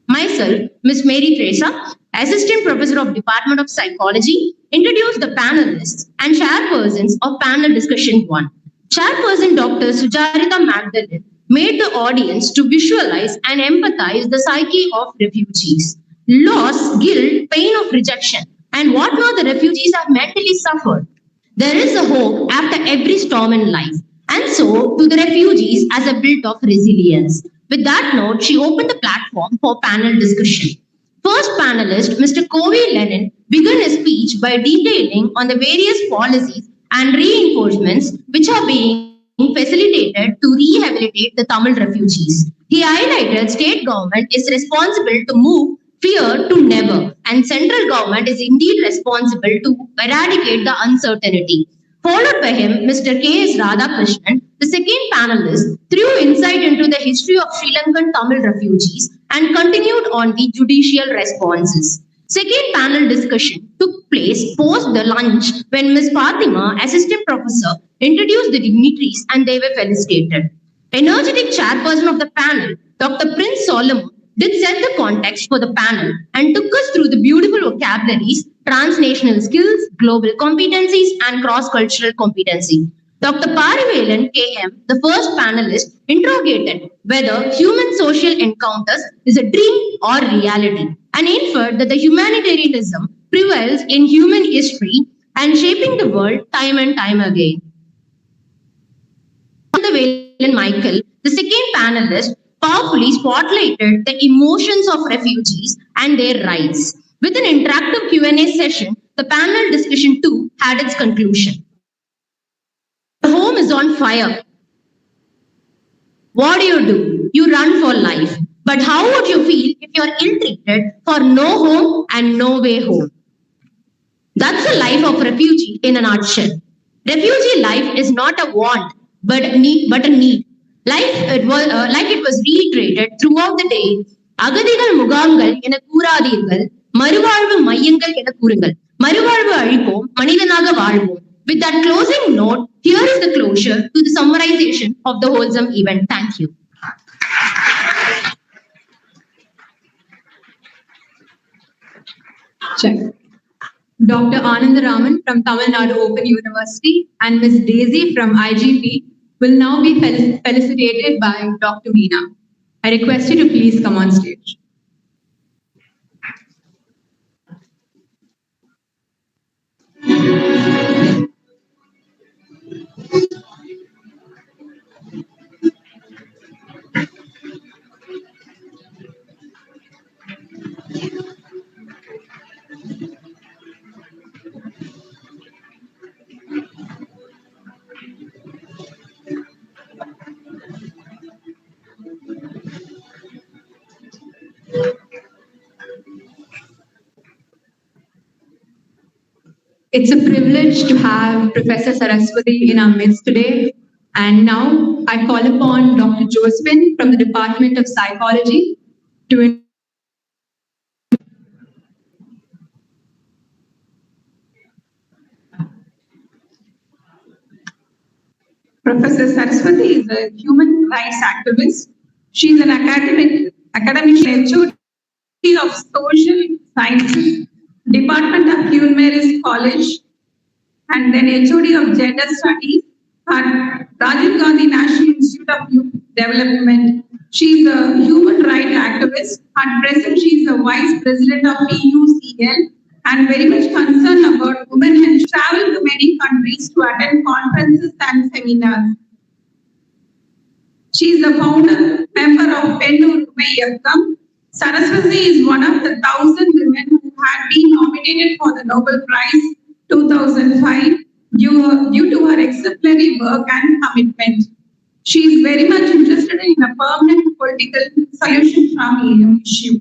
Myself, Miss Mary Teresa, Assistant Professor of Department of Psychology, introduced the panelists and chairpersons of panel discussion 1. Chairperson Dr. Sujarita Magdalene made the audience to visualize and empathize the psyche of refugees. Loss, guilt, pain of rejection, and what not the refugees have mentally suffered. There is a hope after every storm in life, and so to the refugees as a build of resilience. With that note, she opened the platform for panel discussion. First panelist, Mr. Kovi Lennon, began his speech by detailing on the various policies and reinforcements which are being facilitated to rehabilitate the Tamil refugees. He highlighted state government is responsible to move fear to never, and central government is indeed responsible to eradicate the uncertainty. Followed by him, Mr. K.S. Radhakrishnan, the second panelist, threw insight into the history of Sri Lankan Tamil refugees and continued on the judicial responses. Second panel discussion took place post the lunch when Ms. Fatima, assistant professor, introduced the dignitaries and they were felicitated. Energetic chairperson of the panel, Dr. Prince Solomon, did set the context for the panel and took us through the beautiful vocabularies, transnational skills, global competencies, and cross-cultural competency. Dr. Parivelan KM, the first panelist, interrogated whether human social encounters is a dream or reality and inferred that the humanitarianism prevails in human history and shaping the world time and time again. The Michael, the second panelist, powerfully spotlighted the emotions of refugees and their rights. With an interactive Q&A session, the panel discussion 2 had its conclusion. The home is on fire. What do? You run for life. But how would you feel if you are ill-treated for no home and no way home? That's the life of refugee in a nutshell. Refugee life is not a want, but a need. Like it was reiterated throughout the day, அகதிகள் முகாம்கள் என கூறாதீர்கள், மறுவாழ்வு மையங்கள் என கூறுங்கள். மறுவாழ்வு அளிப்போம், மனிதனாக வாழ்வோம். With that closing note, here is the closure to the summarization of the wholesome event. Thank you. Check. Dr. Anandaraman from Tamil Nadu Open University and Ms. Daisy from IGP will now be felicitated by Dr. Meena. I request you to please come on stage. It's a privilege to have Professor Saraswati in our midst today. And now I call upon Dr. Josephine from the Department of Psychology to Professor Saraswati is a human rights activist. She is an academic HOD of Social Sciences, Department of Queen Mary's College, and then HOD of Gender Studies at Rajiv Gandhi National Institute of Youth Development. She is a human rights activist. At present, she is the Vice President of PUCL and very much concerned about women and travel to many countries to attend conferences and seminars. She is the founder member of Pennu Yakam. Saraswati is one of the 1,000 women who had been nominated for the Nobel Prize 2005 due to her exemplary work and commitment. She is very much interested in a permanent political solution from the issue.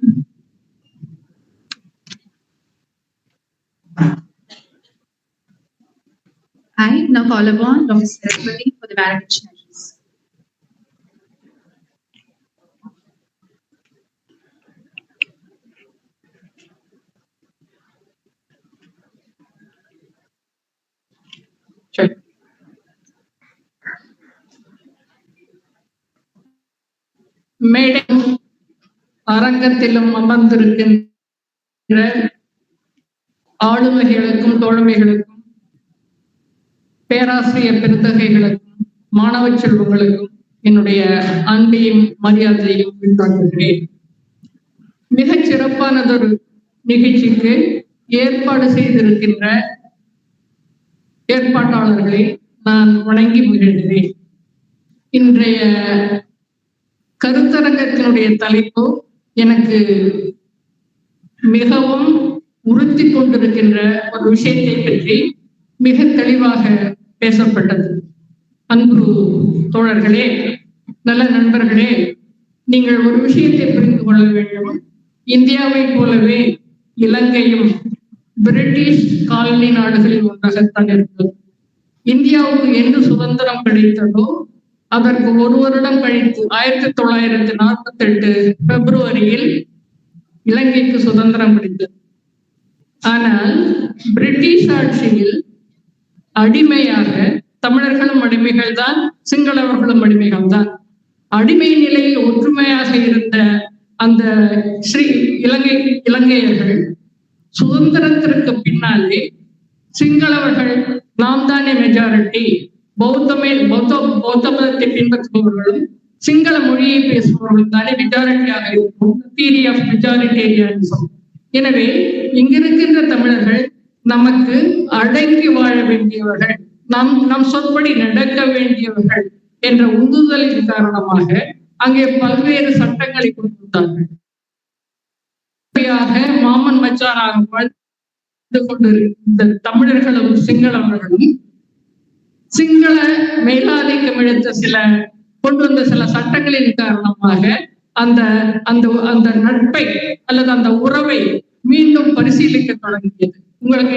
I now call upon Dr. Saraswati for the valediction address. Sure. மேடையும் அரங்கத்திலும் அமர்ந்திருக்கின்ற ஆளுமைகளுக்கும் தோழமைகளுக்கும் பேராசிரியர் பெருந்தகைகளுக்கும் மாணவ செல்வங்களுக்கும் என்னுடைய அன்பையும் மரியாதையையும் உண்டாக்குகிறேன். மிகச் சிறப்பானதொரு நிகழ்ச்சிக்கு ஏற்பாடு செய்திருக்கின்ற ஏற்பாட்டாளர்களை நான் வணங்கி மகிழ்கிறேன். இன்றைய கருத்தரங்கத்தினுடைய தலைப்பு எனக்கு மிகவும் உறுத்தி கொண்டிருக்கின்ற ஒரு விஷயத்தை பற்றி மிக தெளிவாக பேசப்பட்டது. அன்பு தோழர்களே, நல்ல நண்பர்களே, நீங்கள் ஒரு விஷயத்தை புரிந்து கொள்ள வேண்டும். இந்தியாவை போலவே இலங்கையும் பிரிட்டிஷ் காலனி நாடுகளில் ஒன்றாகத்தான் இருந்தது. இந்தியாவுக்கு என்று சுதந்திரம் கிடைத்ததோ அதற்கு ஒரு வருடம் கழித்து 1948 பிப்ரவரியில் இலங்கைக்கு சுதந்திரம் கிடைத்தது. ஆனால் பிரிட்டிஷ் ஆட்சியில் அடிமையாக தமிழர்களும் அடிமைகள் தான், சிங்களவர்களும் அடிமைகள் தான். அடிமை நிலையில் ஒற்றுமையாக இருந்த அந்த இலங்கையர்கள் சுதந்திரத்திற்கு பின்னாலே சிங்களவர்கள் நாம் தானே மெஜாரிட்டி, பௌத்த மதத்தை பின்பற்றுபவர்களும் சிங்கள மொழியை பேசுபவர்களும் தானே மெஜாரிட்டியாக இருக்கும், தியரி ஆஃப் மெஜாரிட்டேரியனிசம். எனவே இங்கிருக்கின்ற தமிழர்கள் நமக்கு அடங்கி வாழ வேண்டியவர்கள், நம் சொற்படி நடக்க வேண்டியவர்கள் என்ற உந்துதலின் காரணமாக அங்கே பல்வேறு சட்டங்களை கொண்டு வந்தார்கள். மாமன் மச்சானாக வாழ்ந்து கொண்டிருந்த தமிழர்களும் சிங்களவர்களும் சிங்கள மேலாதிக்கம் எடுத்த கொண்டு வந்த சில சட்டங்களின் காரணமாக அந்த அந்த அந்த நட்பை அல்லது அந்த உறவை மீண்டும் பரிசீலிக்க தொடங்கியது. உங்களுக்கு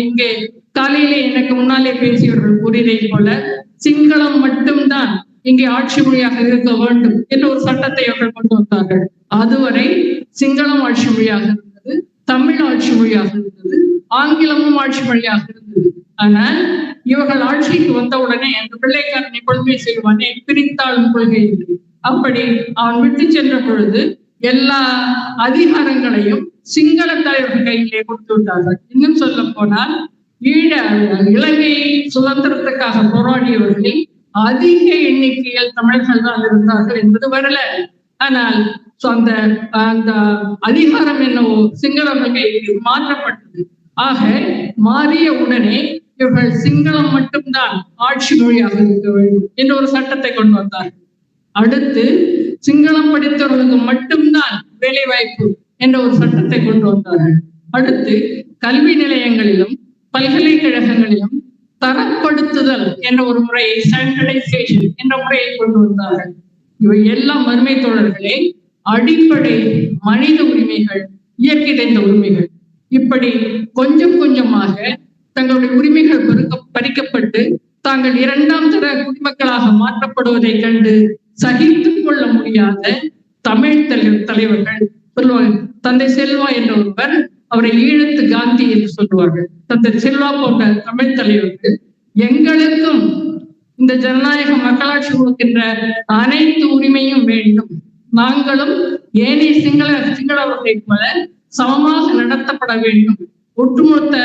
இங்கே காலையிலே எனக்கு முன்னாலே பேசியவர்கள் கூறியதை போல சிங்களம் மட்டும்தான் இங்கே ஆட்சி மொழியாக இருக்க வேண்டும் என்ற ஒரு சட்டத்தை அவர்கள் கொண்டு வந்தார்கள். அதுவரை சிங்களம் ஆட்சி மொழியாக இருந்தது, தமிழ் ஆட்சி மொழியாக இருந்தது, ஆங்கிலமும் ஆட்சி மொழியாக இருந்தது. ஆனால் இவர்கள் ஆட்சிக்கு வந்தவுடனே அந்த பிள்ளைக்காரனை கொள்கை செய்வானே, பிரித்தாளும் கொள்கை என்று, அப்படி அவன் விட்டு சென்ற பொழுது எல்லா அதிகாரங்களையும் சிங்கள தலைவர்கள் கையிலே கொடுத்து விட்டார்கள். இன்னும் சொல்ல போனால் இலங்கை சுதந்திரத்துக்காக போராடியவர்களில் அதிக எண்ணிக்கையில் தமிழர்கள் தான் இருந்தார்கள் என்பது வரல. ஆனால் அந்த அந்த அதிகாரம் என்னவோ சிங்களவர்கள் கைக்கு மாற்றப்பட்டது. ஆக மாறிய உடனே இவர்கள் சிங்களம் மட்டும்தான் ஆட்சி மொழியாக இருக்க வேண்டும் என்ற ஒரு சட்டத்தை கொண்டு வந்தார்கள். அடுத்து சிங்களம் படித்தவர்களுக்கு மட்டும்தான் வேலை வாய்ப்பு என்ற ஒரு சட்டத்தை கொண்டு வந்தார்கள். அடுத்து கல்வி நிலையங்களிலும் பல்கலைக்கழகங்களிலும் தரப்படுத்துதல் என்ற ஒரு முறையை, ஸ்டாண்டர்டைசேஷன் என்ற முறையை கொண்டு வந்தார்கள். இவை எல்லாம் அருமை தோழர்களே அடிப்படை மனித உரிமைகள், இயற்கை நிறைந்த உரிமைகள். இப்படி கொஞ்சம் கொஞ்சமாக தங்களுடைய உரிமைகள் பறிக்கப்பட்டு தாங்கள் இரண்டாம் தர குடிமக்களாக மாற்றப்படுவதை கண்டு சகித்துக் கொள்ள முடியாத தமிழ் தலைவர்கள் சொல்லுவாங்க. தந்தை செல்வா என்ற ஒருவர், அவரை ஈழத்து காந்தி என்று சொல்லுவார்கள். தந்தை செல்வா போன்ற தமிழ் தலைவர்கள் எங்களுக்கும் இந்த ஜனநாயக மக்களாட்சி கொடுக்கின்ற அனைத்து உரிமையும் வேண்டும், நாங்களும் ஏனைய சிங்களவர்களை போல சமமாக நடத்தப்பட வேண்டும், ஒட்டுமொத்த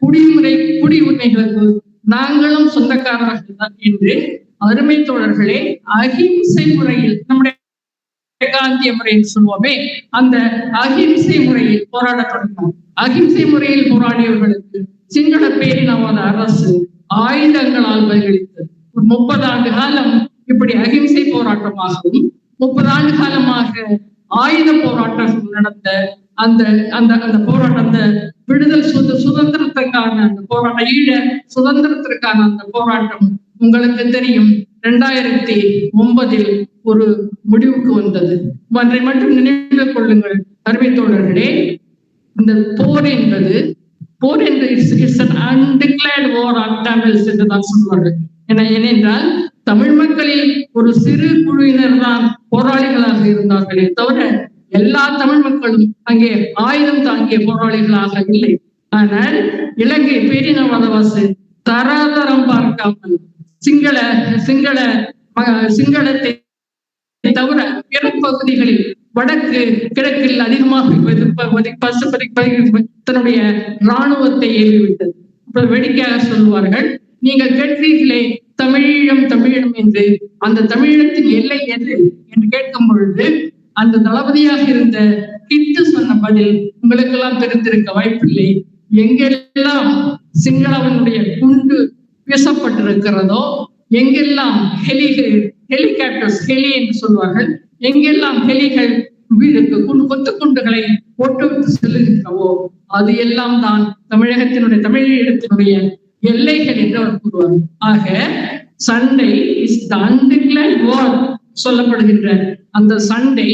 குடியுரிமைகளுக்கு நாங்களும் சொந்தக்காரர்கள் தான் என்று அருமை தோழர்களே அகிம்சை முறையில், நம்முடைய காந்திய முறையில் சொல்லுவோமே, அந்த அகிம்சை முறையில் போராட தொடங்கினார். அகிம்சை முறையில் போராடியவர்களுக்கு சிங்கள பேரினவாத அரசு ஆயுதங்களால் பதிலளித்தது. ஒரு 30 ஆண்டு காலம் இப்படி அகிம்சை போராட்டமாகவும் 30 ஆண்டு காலமாக ஆயுத போராட்டம் நடந்த அந்த அந்த அந்த போராட்டம், அந்த விடுதல் சுதந்திரத்திற்கான அந்த போராட்டம், ஈழ சுதந்திரத்திற்கான அந்த போராட்டம் உங்களுக்கு தெரியும் 2009 ஒரு முடிவுக்கு வந்தது. ஒன்றை மட்டும் நினைவில் கொள்ளுங்கள் அருமை தோழர்களே, இந்த போர் என்று it's an undeclared war on Tamils என்று தான் சொல்வார்கள். ஏனென்றால் தமிழ் மக்களில் ஒரு சிறு குழுவினர் தான் போராளிகளாக இருந்தார்களே தவிர எல்லா தமிழ் மக்களும் அங்கே ஆயுதம் தாங்கிய போராளிகளாக இல்லை. ஆனால் இலங்கை பேரினவாதவாசி தராதரம் பார்க்காமல் சிங்களத்தை தவிர பிற பகுதிகளில் வடக்கு கிழக்கில் அதிகமாக தன்னுடைய இராணுவத்தை ஏறிவிட்டது. வேடிக்கையாக சொல்லுவார்கள், நீங்கள் கேட்கிறீர்களே தமிழீழம் தமிழம் என்று, அந்த தமிழீழத்தின் எல்லை எது என்று கேட்கும் பொழுது அந்த தளபதியாக இருந்த கிட்டு சொன்ன பதில் உங்களுக்கெல்லாம் தெரிந்திருக்க வாய்ப்பில்லை. எங்கெல்லாம் சிங்களவனுடைய குண்டு வீசப்பட்டிருக்கிறதோ, எங்கெல்லாம் ஹெலிகாப்டர்ஸ் ஹெலி என்று சொல்வார்கள், எங்கெல்லாம் ஹெலிகள் கொத்து குண்டுகளை போட்டுவிட்டு செல்லுகின்றவோ அது எல்லாம் தான் தமிழீழத்தினுடைய எல்லைகள் என்று அவர் கூறுவார். ஆக சண்டை இஸ் தி அன்டிக்ளேர்ட் வார் சொல்லப்படுகின்ற அந்த சண்டை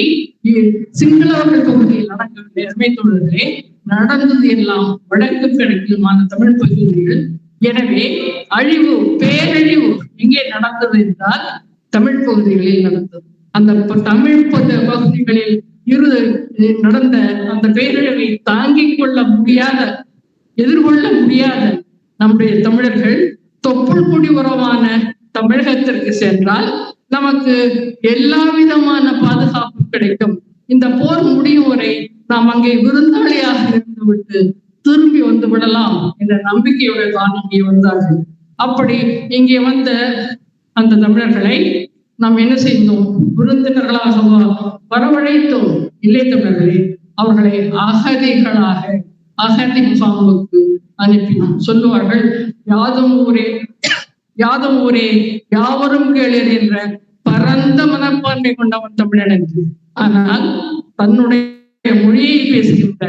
சிங்களவர்கள் பகுதியில் நடக்கவில்லை. அருமை தோழர்களே, நடந்தது எல்லாம் வடக்கு கிழக்கிலுமான தமிழ் பகுதிகள். எனவே அழிவு, பேரழிவு எங்கே நடந்தது என்றால் தமிழ் பகுதிகளில் நடந்தது. அந்த தமிழ் பகுதிகளில் நடந்த அந்த பேரழிவை தாங்கிக் கொள்ள முடியாத, எதிர்கொள்ள முடியாத நம்முடைய தமிழர்கள் தொப்புள் கொடி உறவான தமிழகத்திற்கு சென்றால் நமக்கு எல்லா விதமான பாதுகாப்பு கிடைக்கும். இந்த போர் முடியும் வரை நாம் அங்கே விருந்தாளியாக இருந்துவிட்டு திரும்பி வந்து விடலாம் என்ற நம்பிக்கையோடு தான் இங்கே வந்தார்கள். அப்படி இங்கே வந்த அந்த தமிழர்களை நாம் என்ன செய்தோம்? விருந்தினர்களாக வரவழைத்தோம். இல்லை தமிழர்களே, அவர்களை அகதிகளாக அகதி முகாமுக்கு அனுப்பினோம். சொல்லுவார்கள், யாதும் ஊரே யாவரும் கேளீர் என்ற பரந்த மனப்பான்மை கொண்டவன் தமிழன் என்று. ஆனால் தன்னுடைய மொழியை பேசுகின்ற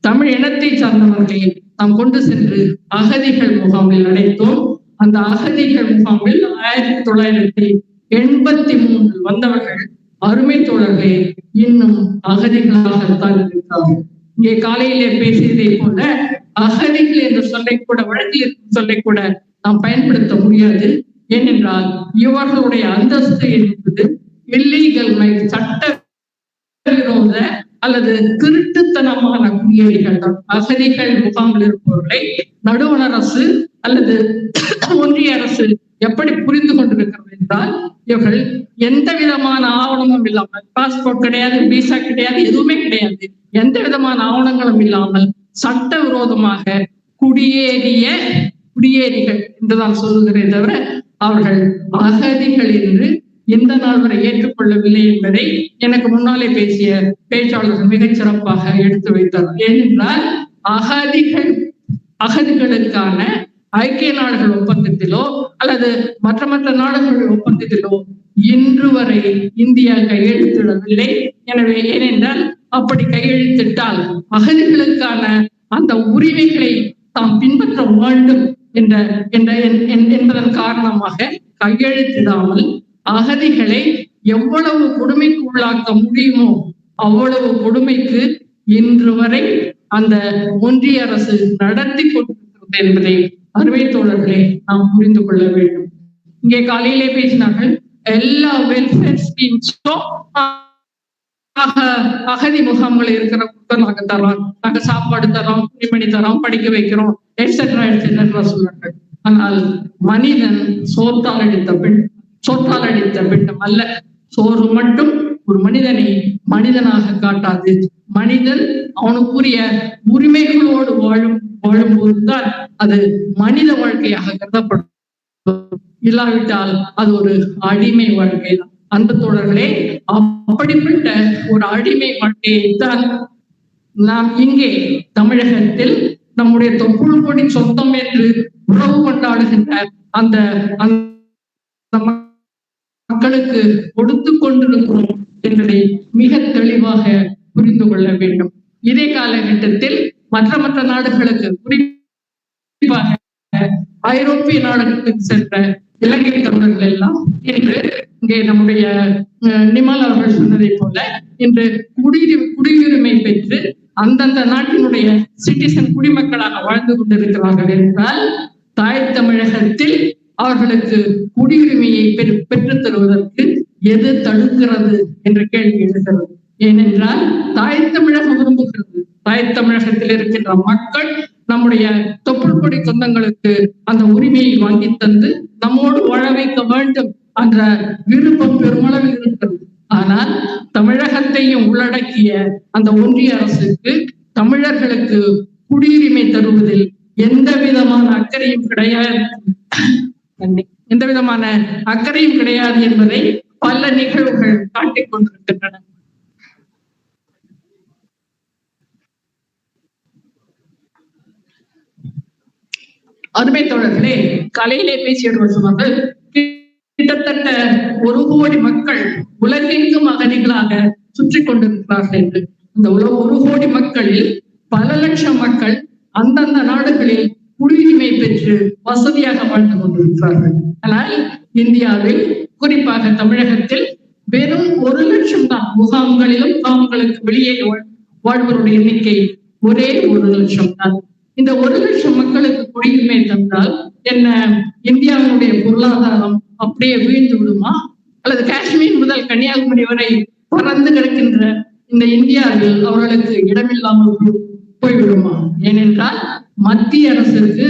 தமிழ் இனத்தை சார்ந்தவர்களை நாம் கொண்டு சென்று அகதிகள் முகாமில் அடைத்தோம். அந்த அகதிகள் முகாமில் 1983 வந்தவர்கள் அருமை தோழர்களே இன்னும் அகதிகளாகத்தான் இருக்கிறார்கள். இங்கே காலையிலே பேசியதை போல அகதிகள் என்ற சொல்லை கூட, வழக்கில் இருக்கும் சொல்லை கூட நாம் பயன்படுத்த முடியாது. ஏனென்றால் இவர்களுடைய அந்தஸ்து என்பது இல்லீகல், சட்ட விரோத அல்லது திருட்டுத்தனமான குடியேறிகள் தான். அகதிகள் முகாமில் இருப்பவர்களை நடுவண் அரசு அல்லது ஒன்றிய அரசு எப்படி புரிந்து கொண்டிருக்கிறது என்றால், இவர்கள் எந்த விதமான ஆவணமும் இல்லாமல், பாஸ்போர்ட் கிடையாது, விசா கிடையாது, எதுவுமே கிடையாது, எந்த விதமான ஆவணங்களும் இல்லாமல் சட்ட விரோதமாக குடியேறிகள் என்றுதான் சொல்லுகிறேன் தவிர அவர்கள் அகதிகள் என்று எந்த நாள் வரை ஏற்றுக்கொள்ளவில்லை என்பதை எனக்கு முன்னாலே பேசிய பேச்சாளர்கள் மிகச் சிறப்பாக எடுத்து வைத்தார். ஏனென்றால் அகதிகளுக்கான ஐக்கிய நாடுகள் ஒப்பந்தத்திலோ அல்லது மற்ற நாடுகள் ஒப்பந்தத்திலோ இன்று வரை இந்தியா கையெழுத்திடவில்லை. எனவே ஏனென்றால் அப்படி கையெழுத்திட்டால் அகதிகளுக்கான அந்த உரிமைகளை தாம் பின்பற்ற வேண்டும் என்பதன் காரணமாக கையெழுத்திடாமல் அகதிகளை எவ்வளவு கொடுமைக்கு உள்ளாக்க முடியுமோ அவ்வளவு கொடுமைக்கு இன்று வரை அந்த ஒன்றிய அரசு நடத்தி கொண்டிருக்கிறது என்பதை அருமை தோழர்களை நாம் புரிந்து கொள்ள வேண்டும். இங்கே காலையிலே பேசினார்கள், எல்லா வெல்ஃபேர் ஸ்கீம்ஸும் அகதி முகாம்கள் இருக்கிற நாங்க தரோம், நாங்க சாப்பாடு தரோம், துணிமணி தரோம், படிக்க வைக்கிறோம், எட்ஸெட்ரா சொல்றார்கள். ஆனால் மனிதன் சோற்றால் அடித்த பிண்டம் அல்ல. சோறு மட்டும் ஒரு மனிதனை மனிதனாக காட்டாது. மனிதன் அவனுக்குரிய உரிமைகளோடு வாழும்போதுதான் அது மனித வாழ்க்கையாக கருதப்படும். இல்லாவிட்டால் அது ஒரு அடிமை வாழ்க்கை தான். அன்பு தோழர்களே, அப்படிப்பட்ட ஒரு அடிமை வாழ்க்கையை தான் நாம் இங்கே தமிழகத்தில் நம்முடைய தொப்புள் கொடி சொந்தம் என்று உறவு கொண்டாடுகின்ற அந்த மக்களுக்கு கொடுத்து கொண்டிருக்கிறோம் என்பதை மிக தெளிவாக புரிந்து கொள்ள வேண்டும். இதே காலகட்டத்தில் மற்ற நாடுகளுக்கு, குறிப்பாக ஐரோப்பிய நாடுகளுக்கு சென்ற இலங்கை தமிழர்கள் எல்லாம் இன்று இங்கே நம்முடைய நிமல் அவர்கள் சொன்னதை போல இன்று குடியுரிமை பெற்று அந்தந்த நாட்டினுடைய சிட்டிசன் குடிமக்களாக வாழ்ந்து கொண்டிருக்கிறார்கள் என்றால், தாய் தமிழகத்தில் அவர்களுக்கு குடியுரிமையை பெற்றுத் தருவதற்கு எது தடுக்கிறது என்ற கேள்வி எழுகிறது. ஏனென்றால் தாய் தமிழகம் விரும்புகிறது. தாய் தமிழகத்தில் இருக்கின்ற மக்கள் நம்முடைய தொப்புள் கொடி சொந்தங்களுக்கு அந்த உரிமையை வாங்கி தந்து நம்மோடு வாழ வைக்க வேண்டும் என்ற விருப்பம் பெருமளவில் இருக்கிறது. ஆனால் தமிழகத்தையும் உள்ளடக்கிய அந்த ஒன்றிய அரசுக்கு தமிழர்களுக்கு குடியுரிமை தருவதில் எந்த விதமான அக்கறையும் கிடையாது என்பதை பல நிகழ்வுகள் காட்டிக் கொண்டிருக்கின்றன. அருமை தோழர்களே, காலையிலே பேசியவர் சொன்னார்கள், கிட்டத்தட்ட 1 கோடி மக்கள் உலகெங்கும் அகதிகளாக சுற்றி கொண்டிருக்கிறார்கள் என்று. இந்த 1 கோடி மக்களில் பல லட்சம் மக்கள் அந்தந்த நாடுகளில் குடியுரிமை பெற்று வசதியாக வாழ்ந்து கொண்டிருக்கிறார்கள். ஆனால் இந்தியாவில், குறிப்பாக தமிழகத்தில் வெறும் 1 லட்சம் தான் முகாம்களிலும் முகாம்களுக்கு வெளியே வாழ்வருடைய எண்ணிக்கை ஒரே 1 லட்சம் தான். இந்த 1 லட்சம் மக்களுக்கு குடியுரிமை தந்தால் என்ன இந்தியாவுடைய பொருளாதாரம் அப்படியே வீழ்ந்து விடுமா? அல்லது காஷ்மீர் முதல் கன்னியாகுமரி வரை பறந்து கிடக்கின்ற இந்த இந்தியாவில் அவர்களுக்கு இடமில்லாமல் போய்விடுமா? ஏனென்றால் மத்திய அரசுக்கு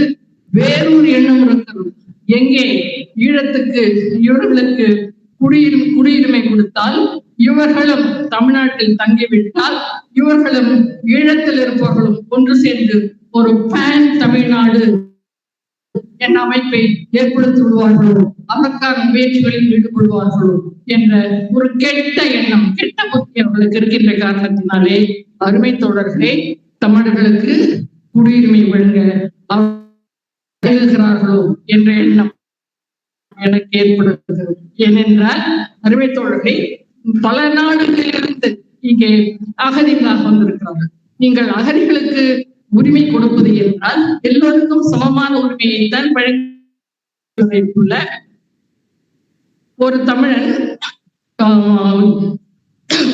வேறொரு எண்ணம் இருக்கிறது. எங்கே இவர்களுக்கு குடியுரிமை கொடுத்தால் இவர்களும் தமிழ்நாட்டில் தங்கிவிட்டால் இவர்களும் ஈழத்தில் இருப்பவர்களும் ஒன்று சேர்ந்து ஒரு பேன் தமிழ்நாடு என்ற அமைப்பை ஏற்படுத்தி விடுவார்களோ, அதற்கான முயற்சிகளில் ஈடுபடுவார்களோ என்ற ஒரு கெட்ட எண்ணம், கெட்ட புத்தி அவர்களுக்கு இருக்கின்ற காரணத்தினாலே அருமை தோழர்களே, தமிழர்களுக்கு குடியுரிமை வழங்க எழுதுகிறார்களோ என்ற எண்ணம் எனக்கு ஏற்படுகிறது. ஏனென்றால் அருமை தோழர்களே, பல நாடுகளிலிருந்து இங்கே அகதிகளாக வந்திருக்கிறார்கள். நீங்கள் அகதிகளுக்கு உரிமை கொடுப்பது என்றால் எல்லோருக்கும் சமமான உரிமையை தான் வழங்கியுள்ள ஒரு தமிழன்,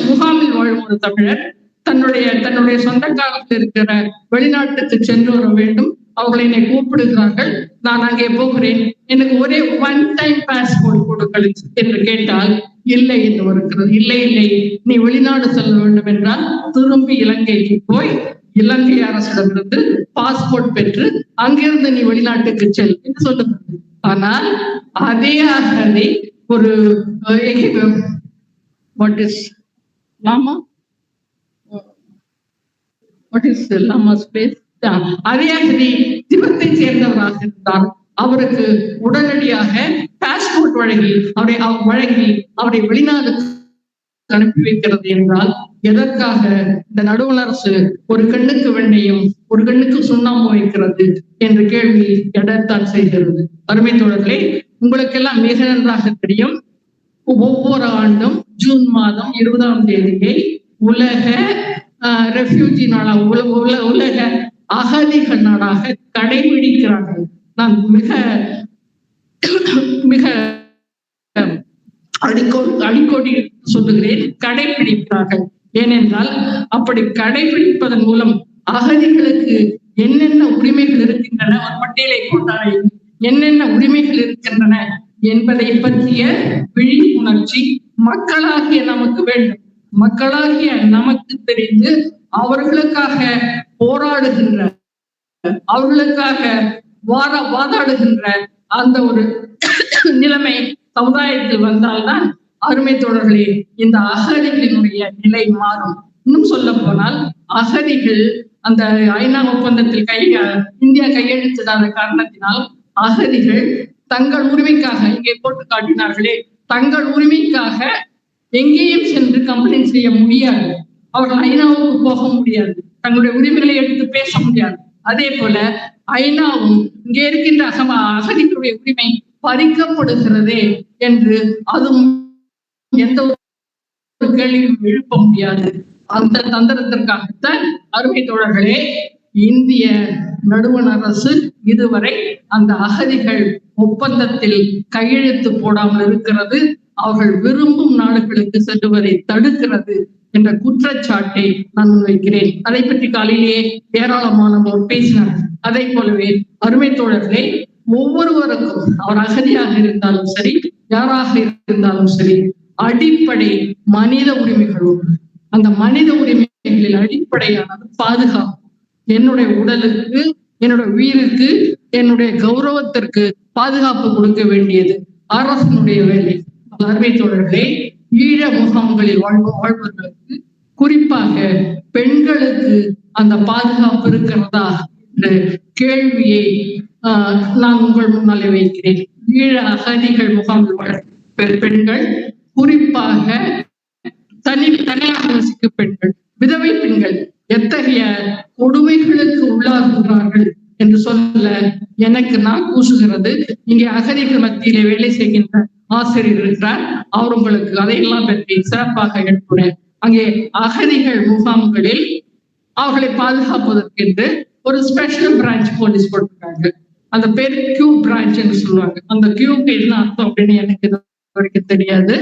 முகாமில் வாழும் ஒரு தமிழர் தன்னுடைய சொந்த காலத்தில் இருக்கிற வெளிநாட்டுக்கு சென்று வர வேண்டும். அவர்களை என்னை கூப்பிடுகிறார்கள், நான் அங்கே போகிறேன், எனக்கு ஒரே 1 டைம் பாஸ்போர்ட் கொடுங்கள் என்று கேட்டால் இல்லை என்று வருகிறது. இல்லை, நீ வெளிநாடு செல்ல வேண்டும் என்றால் திரும்பி இலங்கைக்கு போய் இலங்கை அரசிடமிருந்து பாஸ்போர்ட் பெற்று அங்கிருந்து நீ வெளிநாட்டுக்கு செல் என்று சொல்லுகிறது. ஆனால் அதே அகதி ஒரு அதே அகதி திபெத்தை சேர்ந்தவராக இருந்தால் அவருக்கு உடனடியாக பாஸ்போர்ட் வழங்கி அவரை வெளிநாடு அனுப்பி வைக்கிறது என்றால் எதற்காக இந்த நடுவண் அரசு ஒரு கண்ணுக்கு வெண்ணையும் ஒரு கண்ணுக்கு சுண்ணாம்பு வைக்கிறது என்ற கேள்வி எடத்தான் செய்கிறது. அருமை தோழர்களே, உங்களுக்கெல்லாம் மிக நன்றாக தெரியும், ஒவ்வொரு ஆண்டும் ஜூன் மாதம் 20ஆம் தேதியை உலக ரெஃப்யூஜி நாளாக, உலக அகதிகள் நாளாக கடைபிடிக்கிறார்கள். நான் மிக மிக அடிக்கோடி சொல்லுகிறேன், கடைபிடிக்கிறார்கள். ஏனென்றால் அப்படி கடைபிடிப்பதன் மூலம் அகதிகளுக்கு என்னென்ன உரிமைகள் இருக்கின்றன, ஒரு பட்டியலை போட்டாலே என்னென்ன உரிமைகள் இருக்கின்றன என்பதை பற்றிய விழிப்புணர்ச்சி மக்களாகிய நமக்கு வேண்டும். மக்களாகிய நமக்கு தெரிந்து அவர்களுக்காக போராடுகின்ற, அவர்களுக்காக வாதாடுகின்ற அந்த ஒரு நிலைமை சமுதாயத்தில் வந்தால்தான் அருமை தோழர்களே இந்த அகதிகளினுடைய நிலை மாறும். இன்னும் சொல்ல போனால் அகதிகள் அந்த ஐநா ஒப்பந்தத்தில் இந்தியா கையெழுத்திடாத காரணத்தினால் அகதிகள் தங்கள் உரிமைக்காக, இங்கே போட்டு காட்டினார்களே, தங்கள் உரிமைக்காக எங்கேயும் சென்று கம்ப்ளைண்ட் செய்ய முடியாது. அவர்கள் ஐநாவுக்கு போக முடியாது, தங்களுடைய உரிமைகளை எடுத்து பேச முடியாது. அதே போல ஐநாவும் இங்கே இருக்கின்ற அகதிகளுடைய உரிமை பறிக்கப்படுகிறதே என்று அதுவும் எந்த ஒரு கேள்வியும் எழுப்ப முடியாது. அந்த தந்திரத்திற்காகத்தான் அருமை தோழர்களே இந்திய நடுவண் அரசு இதுவரை அந்த அகதிகள் ஒப்பந்தத்தில் கையெழுத்து போடாமல் இருக்கிறது. அவர்கள் விரும்பும் நாடுகளுக்கு செல்லுவதை தடுக்கிறது என்ற குற்றச்சாட்டை நான் முன்வைக்கிறேன். அதை பற்றி காலையிலேயே ஏராளமானவர் பேசினார். அதை போலவே அருமை தோழர்களே, ஒவ்வொருவருக்கும் அவர் அகதியாக இருந்தாலும் சரி, யாராக இருந்தாலும் சரி, அடிப்படை மனித உரிமைகளும், அந்த மனித உரிமைகளில் அடிப்படையானது பாதுகாப்பு. என்னுடைய உடலுக்கு, என்னுடைய உயிருக்கு, என்னுடைய கௌரவத்திற்கு பாதுகாப்பு கொடுக்க வேண்டியது அரசினுடைய வேலை. அருமை தோழர்களே, ஈழ முகாம்களில் வாழ்வர்களுக்கு குறிப்பாக பெண்களுக்கு அந்த பாதுகாப்பு இருக்கிறதா என்ற கேள்வியை நான் உங்கள் முன்னாலே வைக்கிறேன். ஈழ அகதிகள் முகாமில் வாழ பெண்கள், குறிப்பாக தனியாக வசிக்கும் பெண்கள், விதவை பெண்கள் எத்தகைய கொடுமைகளுக்கு உள்ளாகுகிறார்கள் என்று சொல்ல எனக்கு நான் கூசுகிறது. இங்கே அகதிகள் மத்தியிலே வேலை செய்கின்ற ஆசிரியர் இருக்கிறார். அவர் உங்களுக்கு அதையெல்லாம் பற்றி சிறப்பாக எடுத்துறேன். அங்கே அகதிகள் முகாம்களில் அவர்களை பாதுகாப்பதற்கென்று ஒரு ஸ்பெஷல் பிரான்ச் போலீஸ் போட்டிருக்காங்க. அந்த பேர் கியூ பிரான்ச் என்று சொல்லுவாங்க. அந்த கியூக்கு என்ன அர்த்தம் அப்படின்னு எனக்கு இது வரைக்கும் தெரியாது.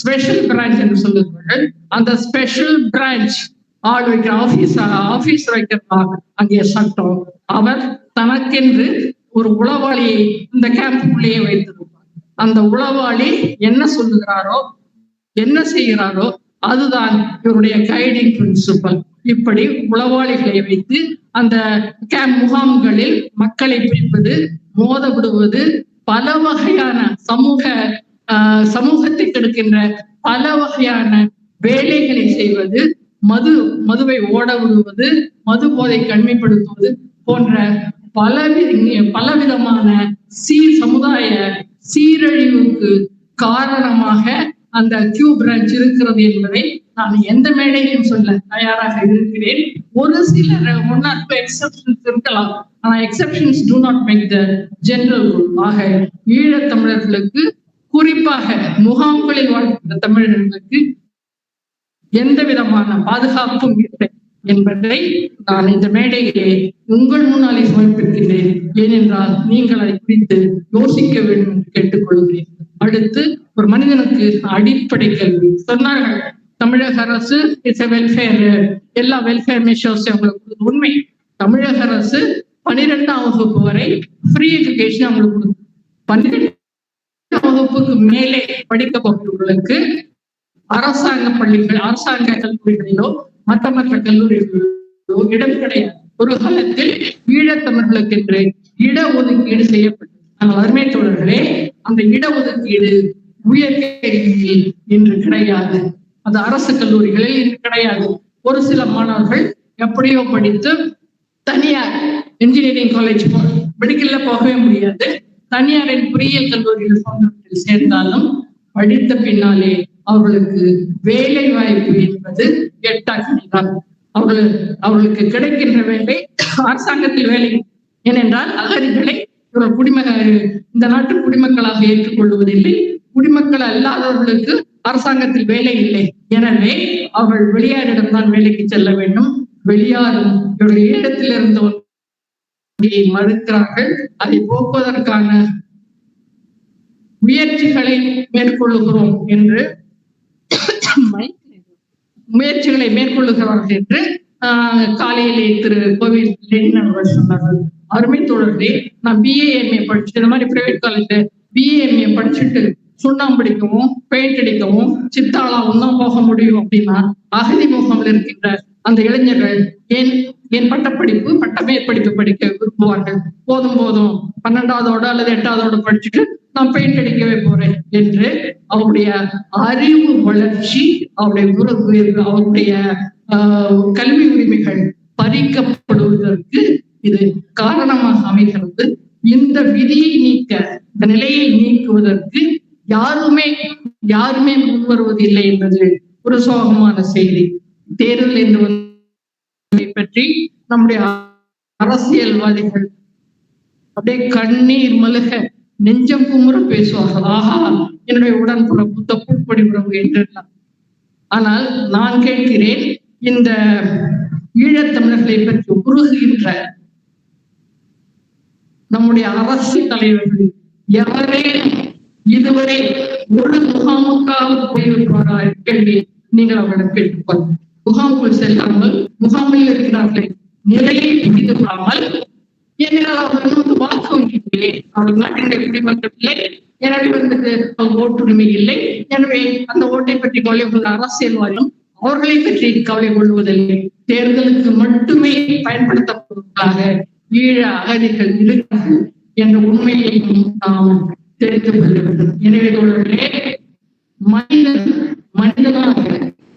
ஸ்பெஷல் பிரான்ச் என்று சொல்லுவார்கள். அந்த ஸ்பெஷல் பிரான்ச் ஆள் வைக்கிற ஆபீஸ் வைக்கிறதாக அங்கே சட்டம். அவர் தனக்கென்று ஒரு உளவாளியை இந்த கேம்புக்குள்ளேயே வைத்திருப்பார். அந்த உளவாளி என்ன சொல்லுகிறாரோ என்ன செய்கிறாரோ அதுதான் இவருடைய கைடிங் பிரின்சிபல். இப்படி உளவாளிகளை வைத்து அந்த கேம்ப் முகாம்களில் மக்களை பிடிப்பது, மோத விடுவது, பல வகையான சமூகத்தை கெடுக்கின்ற பல வகையான வேலைகளை செய்வது, மதுவை ஓட விடுவது, மது போதை கண்மைப்படுத்துவது போன்ற பலவிதமான சமுதாய சீரழிவுக்கு காரணமாக அந்த கியூ பிரான்ச் இருக்கிறது என்பதை நான் எந்த மேடையிலும் சொல்ல தயாராக இருக்கிறேன். ஒரு சில 1 or 2 எக்ஸப்ஷன்ஸ் இருக்கலாம். ஆனா exceptions do not make the general rule. ஆக ஈழத் தமிழர்களுக்கு, குறிப்பாக முகாம்களில் வாழ்கின்ற தமிழர்களுக்கு எந்த விதமான பாதுகாப்பும் இல்லை என்பதை நான் இந்த மேடையிலே உங்கள் முன்னாலே சமர்ப்பிக்கின்றேன். ஏனென்றால் நீங்கள் அதை குறித்து யோசிக்க வேண்டும் என்று கேட்டுக்கொள்கிறேன். அடுத்து, ஒரு மனிதனுக்கு அடிப்படை கல்வி சொன்னார்கள். தமிழக அரசு வெல்ஃபேர், எல்லா வெல்ஃபேர் மெஷர்ஸ் அவங்களுக்கு உண்மை. தமிழக அரசு 12ஆம் வகுப்பு வரை ஃப்ரீ எஜுகேஷன் அவங்களுக்கு கொடுக்கும். 12ஆம் வகுப்புக்கு மேலே படிக்க போகிறவர்களுக்கு அரசாங்க பள்ளிகள், அரசாங்க கல்லூரிகளிலோ மற்ற கல்லூரிகளிலோ இடம் கிடையாது. ஒரு காலத்தில் ஈழத்தமிழர்களுக்கு என்று இடஒதுக்கீடு செய்யப்பட்டது. ஆனால் அருமை தோழர்களே, அந்த இடஒதுக்கீடு உயர்கல்வியில் இன்று கிடையாது. அது அரசு கல்லூரிகளில் இன்று கிடையாது. ஒரு சில மாணவர்கள் எப்படியோ படித்து தனியார் இன்ஜினியரிங் காலேஜ் மெடிக்கல்ல போகவே முடியாது. தனியாரின் பொறியியல் கல்லூரிகள் போன்றவற்றில் சேர்ந்தாலும் படித்த பின்னாலே அவர்களுக்கு வேலை வாய்ப்பு என்பது எட்டாக்கினார். அவர்களுக்கு கிடைக்கின்ற வேலை அரசாங்கத்தில் வேலை. ஏனென்றால் அகதிகளை இந்த நாட்டு குடிமக்களாக ஏற்றுக்கொள்வதில்லை. குடிமக்கள் அல்லாதவர்களுக்கு அரசாங்கத்தில் வேலை இல்லை. எனவே அவர்கள் வெளியாரிடம்தான் வேலைக்கு செல்ல வேண்டும். வெளியாரும் இவருடைய ஈழத்தில் இருந்தவர்கள் மறுக்கிறார்கள். அதை போக்குவதற்கான முயற்சிகளை மேற்கொள்ளுகிறோம் என்று காலையிலே திரு கோவில் அவர்கள் சொன்னார்கள். அருமை தோழர்களே, நான் BA-MA படிச்சுட்டு, இந்த மாதிரி பிரைவேட் காலேஜ்ல BA-MA படிச்சுட்டு சுண்ணாம்பு அடிக்கவும் பெயிண்ட் அடிக்கவும் சித்தாளாவும் தான் போக முடியும் அப்படின்னா, அகதி முகாமில் இருக்கின்ற அந்த இளைஞர்கள் என் பட்டப்படிப்பு பட்டமேற்படிப்பு படிக்க விரும்புவார்கள். போதும் 12ஆவதோட அல்லது 8ஆவதோட படிச்சுட்டு நான் பெயிண்ட் அடிக்கவே போறேன் என்று அவருடைய அறிவு வளர்ச்சி, அவருடைய கல்வி உரிமைகள் பறிக்கப்படுவதற்கு இது காரணமாக அமைகிறது. இந்த விதியை நீக்க, இந்த நிலையை நீக்குவதற்கு யாருமே முன்வருவதில்லை என்பது ஒரு சோகமான செய்தி. தேர்தல் என்று பற்றி நம்முடைய அரசியல்வாதிகள் அப்படியே கண்ணீர் மல்க நெஞ்சம் குமுற பேசுவார்கள். ஆஹா, என்னுடைய உடன்பிறப்பு தப்புப்படி உறவு என்றெல்லாம். ஆனால் நான் கேட்கிறேன், இந்த ஈழத்தமிழர்களை பற்றி உருகுகின்ற நம்முடைய அரசியல் தலைவர்கள் எவரே இதுவரை ஒரு முகாமுக்காக போயிருப்பாரா கேள்வி நீங்கள் அவர்களிடம் கேட்டுக்கொள்ளுங்கள். முகாமுக்குள் செல்லாமல், முகாமில் இருக்கிறார்கள் நிலையை புரிந்து கொள்ளாமல், ஏனென்றால் அவர்கள் வாக்கு வங்கி இல்லை, அவர்கள் நாட்டினுடைய குடிமக்கள் இல்லை, எனவே ஓட்டுரிமை இல்லை, எனவே அந்த ஓட்டை பற்றி கவலை கொள்ள அரசியல்வாதிகளும் அவர்களை பற்றி கவலை கொள்வதில்லை. தேர்தலுக்கு மட்டுமே பயன்படுத்தப்படுவதாக ஈழ அகதிகள் இருக்கிறார்கள் என்ற உண்மையை நாம் தெரிந்து கொள்ள வேண்டும். எனவே மனிதன் மனிதனாக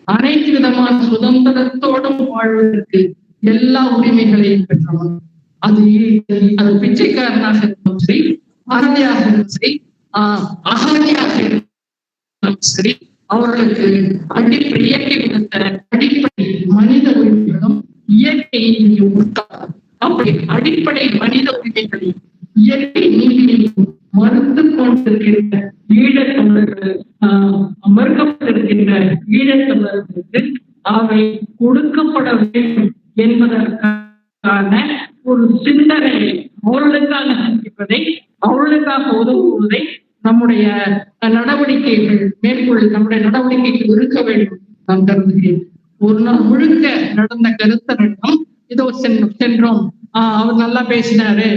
அனைத்து விதமான சுதந்திரத்தோடும் வாழ்வதற்கு எல்லா உரிமைகளையும் பெற்றவன். அது பிச்சைக்காரனாக இருந்தாலும் சரி, அகதியாக இருந்தாலும் சரி, அகதியாக இருந்தாலும் சரி, அவர்களுக்கு இயற்கை விதத்த அடிப்படை மனித உரிமைகளும் இயற்கையை உட்கார். அப்படி அடிப்படை மனித உரிமைகளையும் இயற்கை நீதியையும் மறுத்து கொண்டிருக்கின்ற ஈழத்தமிழர்கள், மறுக்கப்பட்டிருக்கின்ற ஈழத்தமிழர்களுக்கு அவை கொடுக்கப்பட வேண்டும் என்பதற்கான ஒரு சிந்தனையை அவர்களுக்காக சிந்திப்பதை, அவர்களுக்காக உதவுவதை நம்முடைய நடவடிக்கைகள் நம்முடைய நடவடிக்கைகள் இருக்க வேண்டும் நான் கருதுகிறேன். ஒரு நாள் முழுக்க நடந்த கருத்தரங்கம் இதோ சென்றோம். அவர் நல்லா பேசினாரு,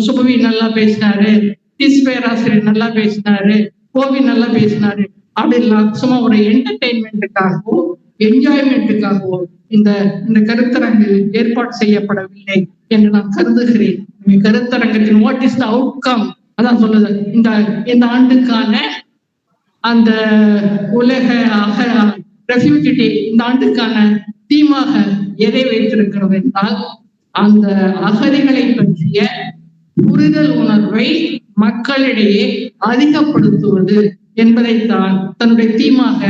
சுபவி நல்லா பேசினாரு, பேராசிரியர் நல்லா பேசினாரு, கோவி நல்லா பேசினாரு அப்படின்லாம் சும்மா ஒரு என்டர்டெயின்மெண்ட்டுக்காகவோ என்ஜாய்மெண்ட்டுக்காகவோ இந்த கருத்தரங்கு ஏற்பாடு செய்யப்படவில்லை என்று நான் கருதுகிறேன். கருத்தரங்கத்தின் வாட் இஸ் த அவுட்கம் அதான் சொல்லுது. இந்த ஆண்டுக்கான அந்த உலக ரெஃப்யூஜி டே இந்த ஆண்டுக்கான தீமாக எதை வைத்திருக்கிறது என்றால், அந்த அகதிகளை பற்றிய புரிதல் உணர்வை மக்களிடையே அதிகப்படுத்துவது என்பதைத்தான் தன்னுடைய தீமாக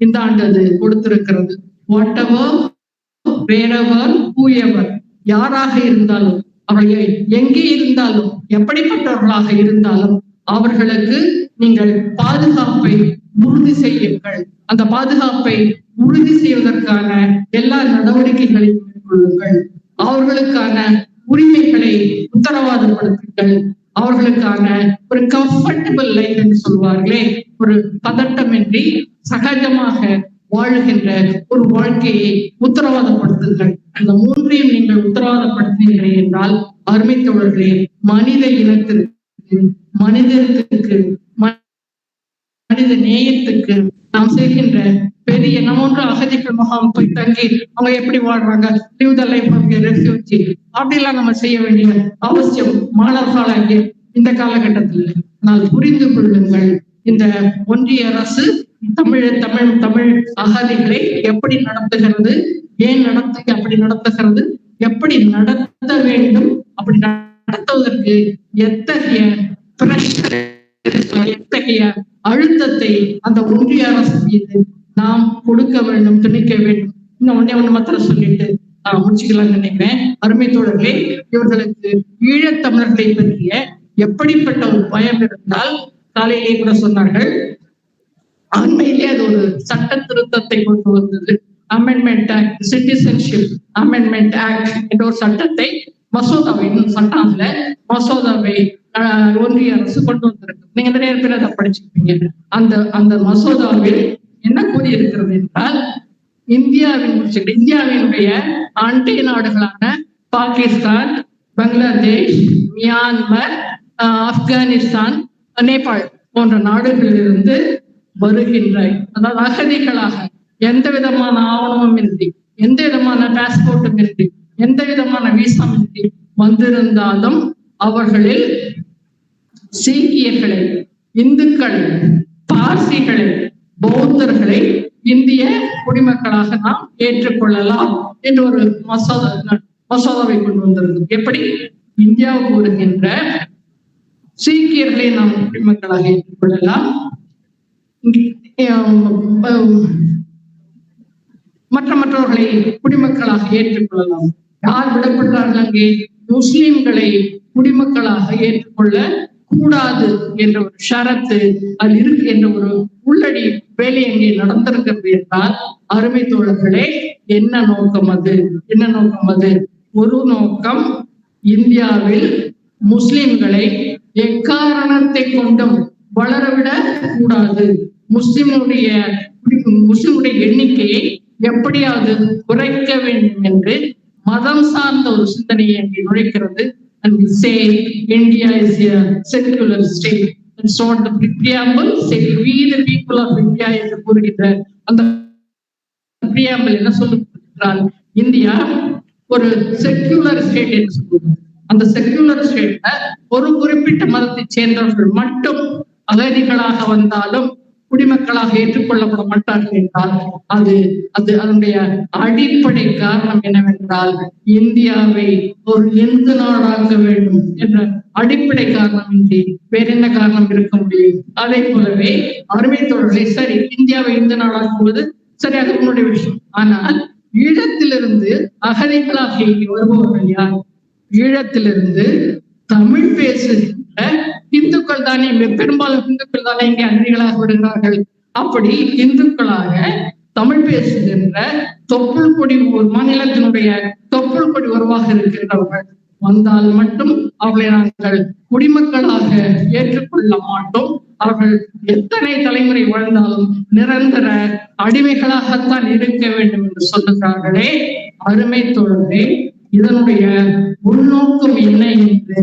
இந்த ஆண்டு அது கொடுத்திருக்கிறது. வாட் எவர், வேறெவர், ஹூஎவர், யாராக இருந்தாலும், அவர்கள் எங்கே இருந்தாலும், எப்படிப்பட்டவர்களாக இருந்தாலும் அவர்களுக்கு நீங்கள் பாதுகாப்பை உறுதி செய்யுங்கள். அந்த பாதுகாப்பை உறுதி செய்வதற்கான எல்லா நடவடிக்கைகளையும் மேற்கொள்ளுங்கள். அவர்களுக்கான உரிமைகளை உத்தரவாதப்படுத்துங்கள். அவர்களுக்கான ஒரு கம்ஃபர்டபிள் லைஃப் என்று சொல்வார்களே, ஒரு பதட்டமின்றி சகஜமாக வாழுகின்ற ஒரு வாழ்க்கையை உத்தரவாதப்படுத்துங்கள். அந்த மூன்றையும் நீங்கள் உத்தரவாதப்படுத்துகிறீர்கள் என்றால், அருமை தோழர்களே, மனித இனத்திற்கு, மனிதத்துக்கு, மனித நேயத்துக்கு நாம் செய்கின்ற பெரிய நம்ம அகதிகள் முகாம் போய் தங்கி அவங்க எப்படி வாழ்றாங்க, ரெஃப்யூஜி அப்படிலாம் நம்ம செய்ய வேண்டிய அவசியம் மாணவர்களாகிய இந்த காலகட்டத்தில் நான் புரிந்து கொள்ளுங்கள். இந்த ஒன்றிய அரசு தமிழ் அகதிகளை எப்படி நடத்துகிறது, ஏன் அப்படி நடத்துகிறது, எப்படி நடத்த வேண்டும், அப்படி நடத்துவதற்கு எத்தகைய பிரஷர், எத்தகைய அழுத்தத்தை அந்த ஒன்றிய அரசு மீது நாம் கொடுக்க வேண்டும், திணிக்க வேண்டும். இன்னும் ஒண்ணு மாத்திரம் சொல்லிட்டு முடிச்சுக்கலாம் நினைக்கிறேன். அருமை தோழர்களே, இவர்களுக்கு ஈழத்தமிழர்களை பற்றிய எப்படிப்பட்ட ஒரு பயம் இருந்தால், காலையிலே கூட சொன்னார்கள், அண்மையிலே அது ஒரு சட்ட திருத்தத்தை கொண்டு வந்தது. Amendment act, citizenship amendment act என்ற ஒரு சட்டத்தை, மசோதாவை, சட்டம்ல மசோதாவை ஒன்றிய அரசு கொண்டு வந்திருக்கு. நீங்க நிறைய பேர் அதை படிச்சிருப்பீங்க. அந்த மசோதாவில் என்ன கூறியிருக்கிறது என்றால், இந்தியாவினுடைய அண்டை நாடுகளான பாகிஸ்தான், பங்களாதேஷ், மியான்மர், ஆப்கானிஸ்தான், நேபாள் போன்ற நாடுகளிலிருந்து வருகின்ற, அதாவது அகதிகளாக எந்த விதமான ஆவணமும் இன்றி, எந்த விதமான பாஸ்போர்ட்டும் இன்றி, எந்த விதமான வீசாவும் இன்றி வந்திருந்தாலும் அவர்களில் சீக்கியர்களை, இந்துக்களை, பார்சிகளை, பௌத்தர்களை இந்திய குடிமக்களாக நாம் ஏற்றுக்கொள்ளலாம் என்று ஒரு மசோதாவை கொண்டு வந்திருக்கு. எப்படி இந்தியாவுக்கு வருகின்ற சீக்கியர்களை நாம் குடிமக்களாக ஏற்றுக்கொள்ளலாம், மற்றவர்களை குடிமக்களாக ஏற்றுக்கொள்ளலாம். யார் விடப்பட்டார்கள்? அங்கே முஸ்லிம்களை குடிமக்களாக ஏற்றுக்கொள்ள கூடாது என்ற ஒரு ஷரத்து அது இருக்கு என்ற ஒரு உள்ளடி வேலை அங்கே நடந்திருக்கிறது என்றால், அருமை தோழர்களே, என்ன நோக்கம் அது? ஒரு நோக்கம், இந்தியாவில் முஸ்லிம்களை எக்காரணத்தை கொண்டும் வளரவிட கூடாது, முஸ்லிமுடைய எண்ணிக்கையை எப்படியாவது குறைக்க வேண்டும் என்று மதம் சார்ந்த ஒரு சிந்தனையை அங்கே நுழைக்கிறது. And we say India is a secular state. That's what the preamble say. We the people of India என்று கூறுகின்ற அந்த preamble என்ன சொல்லுகிறார்? இந்தியா ஒரு செக்யூலர் ஸ்டேட் என்று சொல்லுகிறது. அந்த செக்யூலர் ஸ்டேட்ல ஒரு குறிப்பிட்ட மதத்தை சேர்ந்தவர்கள் மட்டும் அகதிகளாக வந்தாலும் குடிமக்களாக ஏற்றுக்கொள்ளப்பட மாட்டார்கள் என்றால் அதனுடைய அடிப்படை காரணம் என்னவென்றால் இந்தியாவை ஒரு இந்து நாடாக்க வேண்டும் என்ற அடிப்படை காரணம் இன்றி வேற என்ன காரணம் இருக்க முடியும்? அதே போலவே அருமை தோழர்களே, சரி, இந்தியாவை இந்து நாடாக்குவது சரி, அது உன்னுடைய விஷயம். ஆனால் ஈழத்திலிருந்து அகதிகளாக இங்கே வருபவர்கள் யார்? ஈழத்திலிருந்து தமிழ் பேசுகின்ற இந்துக்கள் தானே, பெரும்பாலும் இந்துக்கள் தானே இங்கே அகதிகளாக வருகிறார்கள். அப்படி இந்துக்களாக தமிழ் பேசுகின்ற தொப்புள் கொடி, ஒரு மாநிலத்தினுடைய தொப்புள் கொடி உருவாக இருக்கின்றவர்கள் வந்தால் மட்டும் அவர்களை நாங்கள் குடிமக்களாக ஏற்றுக்கொள்ள மாட்டோம். அவர்கள் எத்தனை தலைமுறை வாழ்ந்தாலும் நிரந்தர அடிமைகளாகத்தான் இருக்க வேண்டும் என்று சொல்லுகிறார்களே. அருமை தோழரே, இதனுடைய உள்நோக்கம் என்ன என்று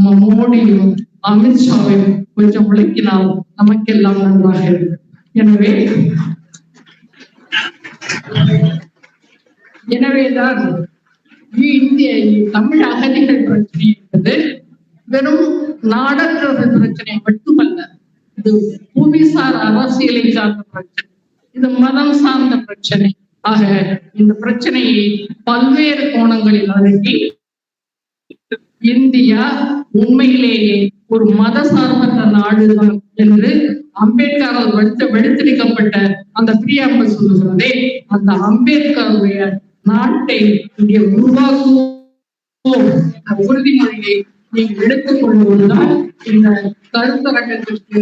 மோடியும் அமித்ஷாவையும் கொஞ்சம் விளக்கினால் நமக்கெல்லாம் நன்றாக இருக்கு. எனவேதான் இந்திய தமிழ் அகதிகள் பிரச்சனை என்பது வெறும் நாடற்றவர்கள் பிரச்சனை மட்டுமல்ல, இது புவிசார் அரசியலை சார்ந்த பிரச்சனை, இது மதம் சார்ந்த பிரச்சனை. ஆக இந்த பிரச்சனையை பல்வேறு கோணங்களில் அணுகி இந்தியா உண்மையிலேயே ஒரு மத சார்பற்ற நாடுதான் என்று அம்பேத்கரால் வெடுத்தெடுக்கப்பட்ட அந்த பிரியாம்பல் சொல்லுகிறதே, அந்த அம்பேத்கருடைய நாட்டை இங்கே உருவாக்குவோம் உறுதிமொழியை நீங்கள் எடுத்துக் கொள்வதுதான் இந்த கருத்தரங்கத்திற்கு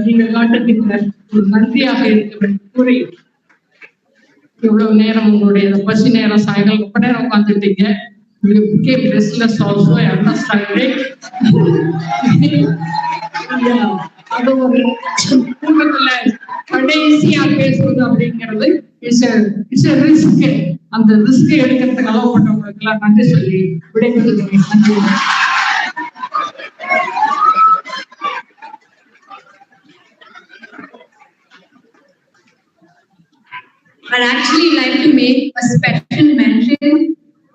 நீங்கள் காட்டுகின்ற ஒரு நன்றியாக இருக்கிறது. கூறி இவ்வளவு நேரம் உங்களுடைய பசி நேரம், சாயங்காலம் ரொம்ப நேரம் உட்காந்துட்டீங்க. You became restless also, I understand it. அது ஒரு கூட்டத்துல கடைசியா பேசுவது அப்படிங்கிறது இட்ஸ் a risk. அந்த ரிஸ்க் எடுக்கிறதுக்கு அலோவ் பண்ணவங்களுக்கு எல்லாம் நன்றி சொல்லி விடைபெறுகிறேன். நன்றி. I'd actually like to make a special mention.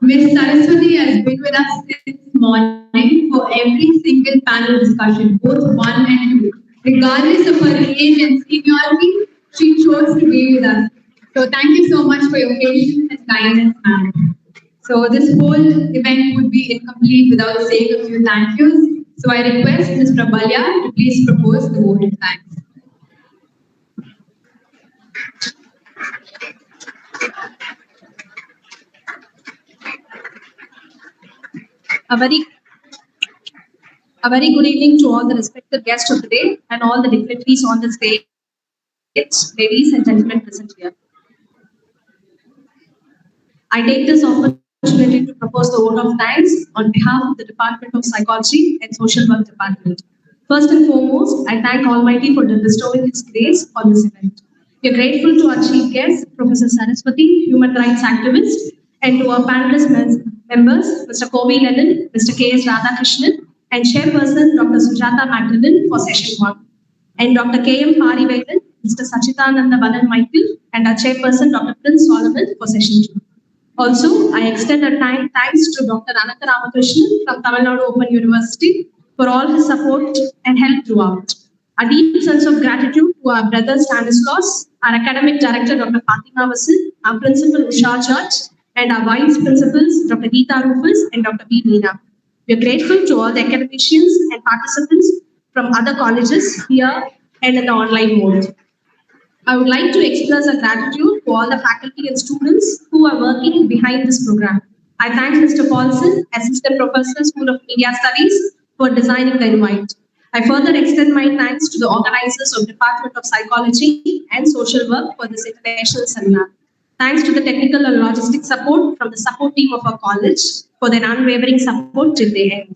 Ms. Saraswati has been with us this morning for every single panel discussion, both 1 and 2. Regardless of her age and seniority, she chose to be with us. So thank you so much for your patience and kindness, ma'am. So this whole event would be incomplete without saying a few thank yous. So I request Mr. Balya to please propose the vote of thanks. A very good evening to all the respected guests of the day and all the dignitaries on the stage, ladies and gentlemen present here. I take this opportunity to propose the vote of thanks on behalf of the Department of Psychology and Social Work Department. First and foremost, I thank Almighty for bestowing His grace on this event. We are grateful to our chief guest, Professor Saraswati, human rights activist, and to our panelist members, Mr. Kovi Lennon, Mr. K.S. Radhakrishnan, and Chairperson Dr. Sujata Magdalene for Session 1, and Dr. K.M. Parivelan, Mr. Sachidananda Balan Michael, and our Chairperson Dr. Prince Solomon for Session 2. Also, I extend a thanks to Dr. Lankan from Tamil Nadu Open University for all his support and help throughout. A deep sense of gratitude to our brother Stanislaus, our academic director Dr. Fatima Vasil, our principal Usha Church, and our vice principals Dr. Geeta Rufus and Dr. B. Meena. We are grateful to all the academicians and participants from other colleges here and in the online mode. I would like to express a gratitude to all the faculty and students who are working behind this program. I thank Mr. Paulson, Assistant Professor, School of Media Studies, for designing the invite. I further extend my thanks to the organizers of Department of Psychology and Social Work for this international seminar. Thanks to the technical and logistic support from the support team of our college for their unwavering support till the end.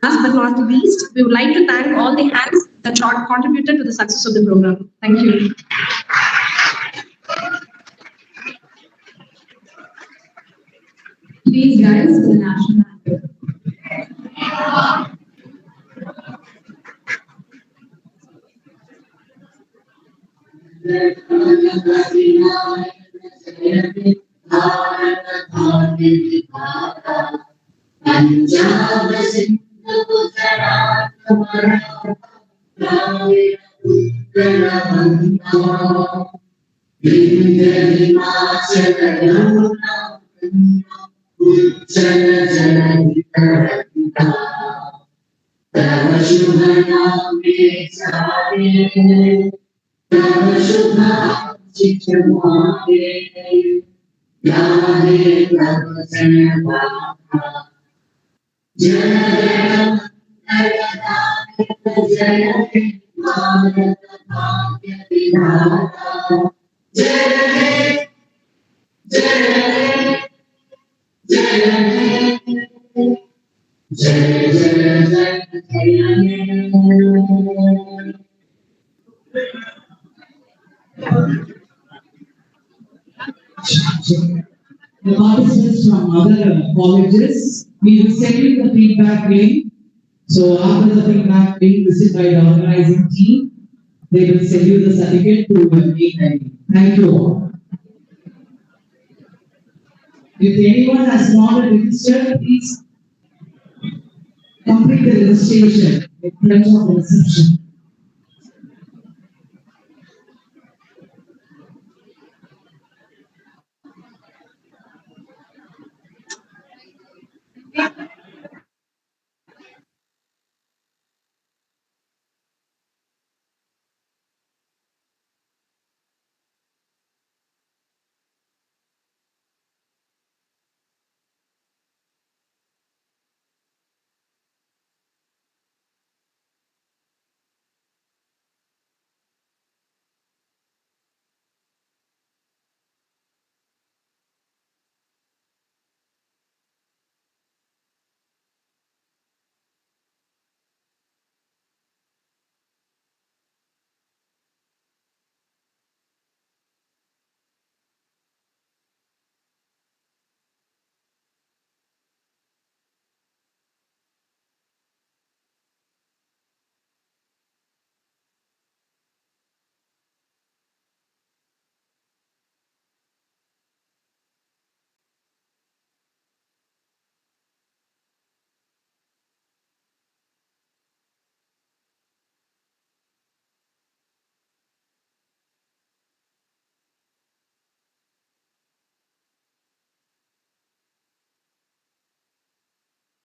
Last but not least, we would like to thank all the hands that contributed to the success of the program. Thank you. Please rise for the national anthem. Punjab, Sindh, Gujarat, Maharashtra, The participants from other colleges, we will send you the feedback link. So after the feedback link visited by the organizing team, they will send you the certificate to make ready. Thank you all. If anyone has not registered, please complete the registration in front of the reception.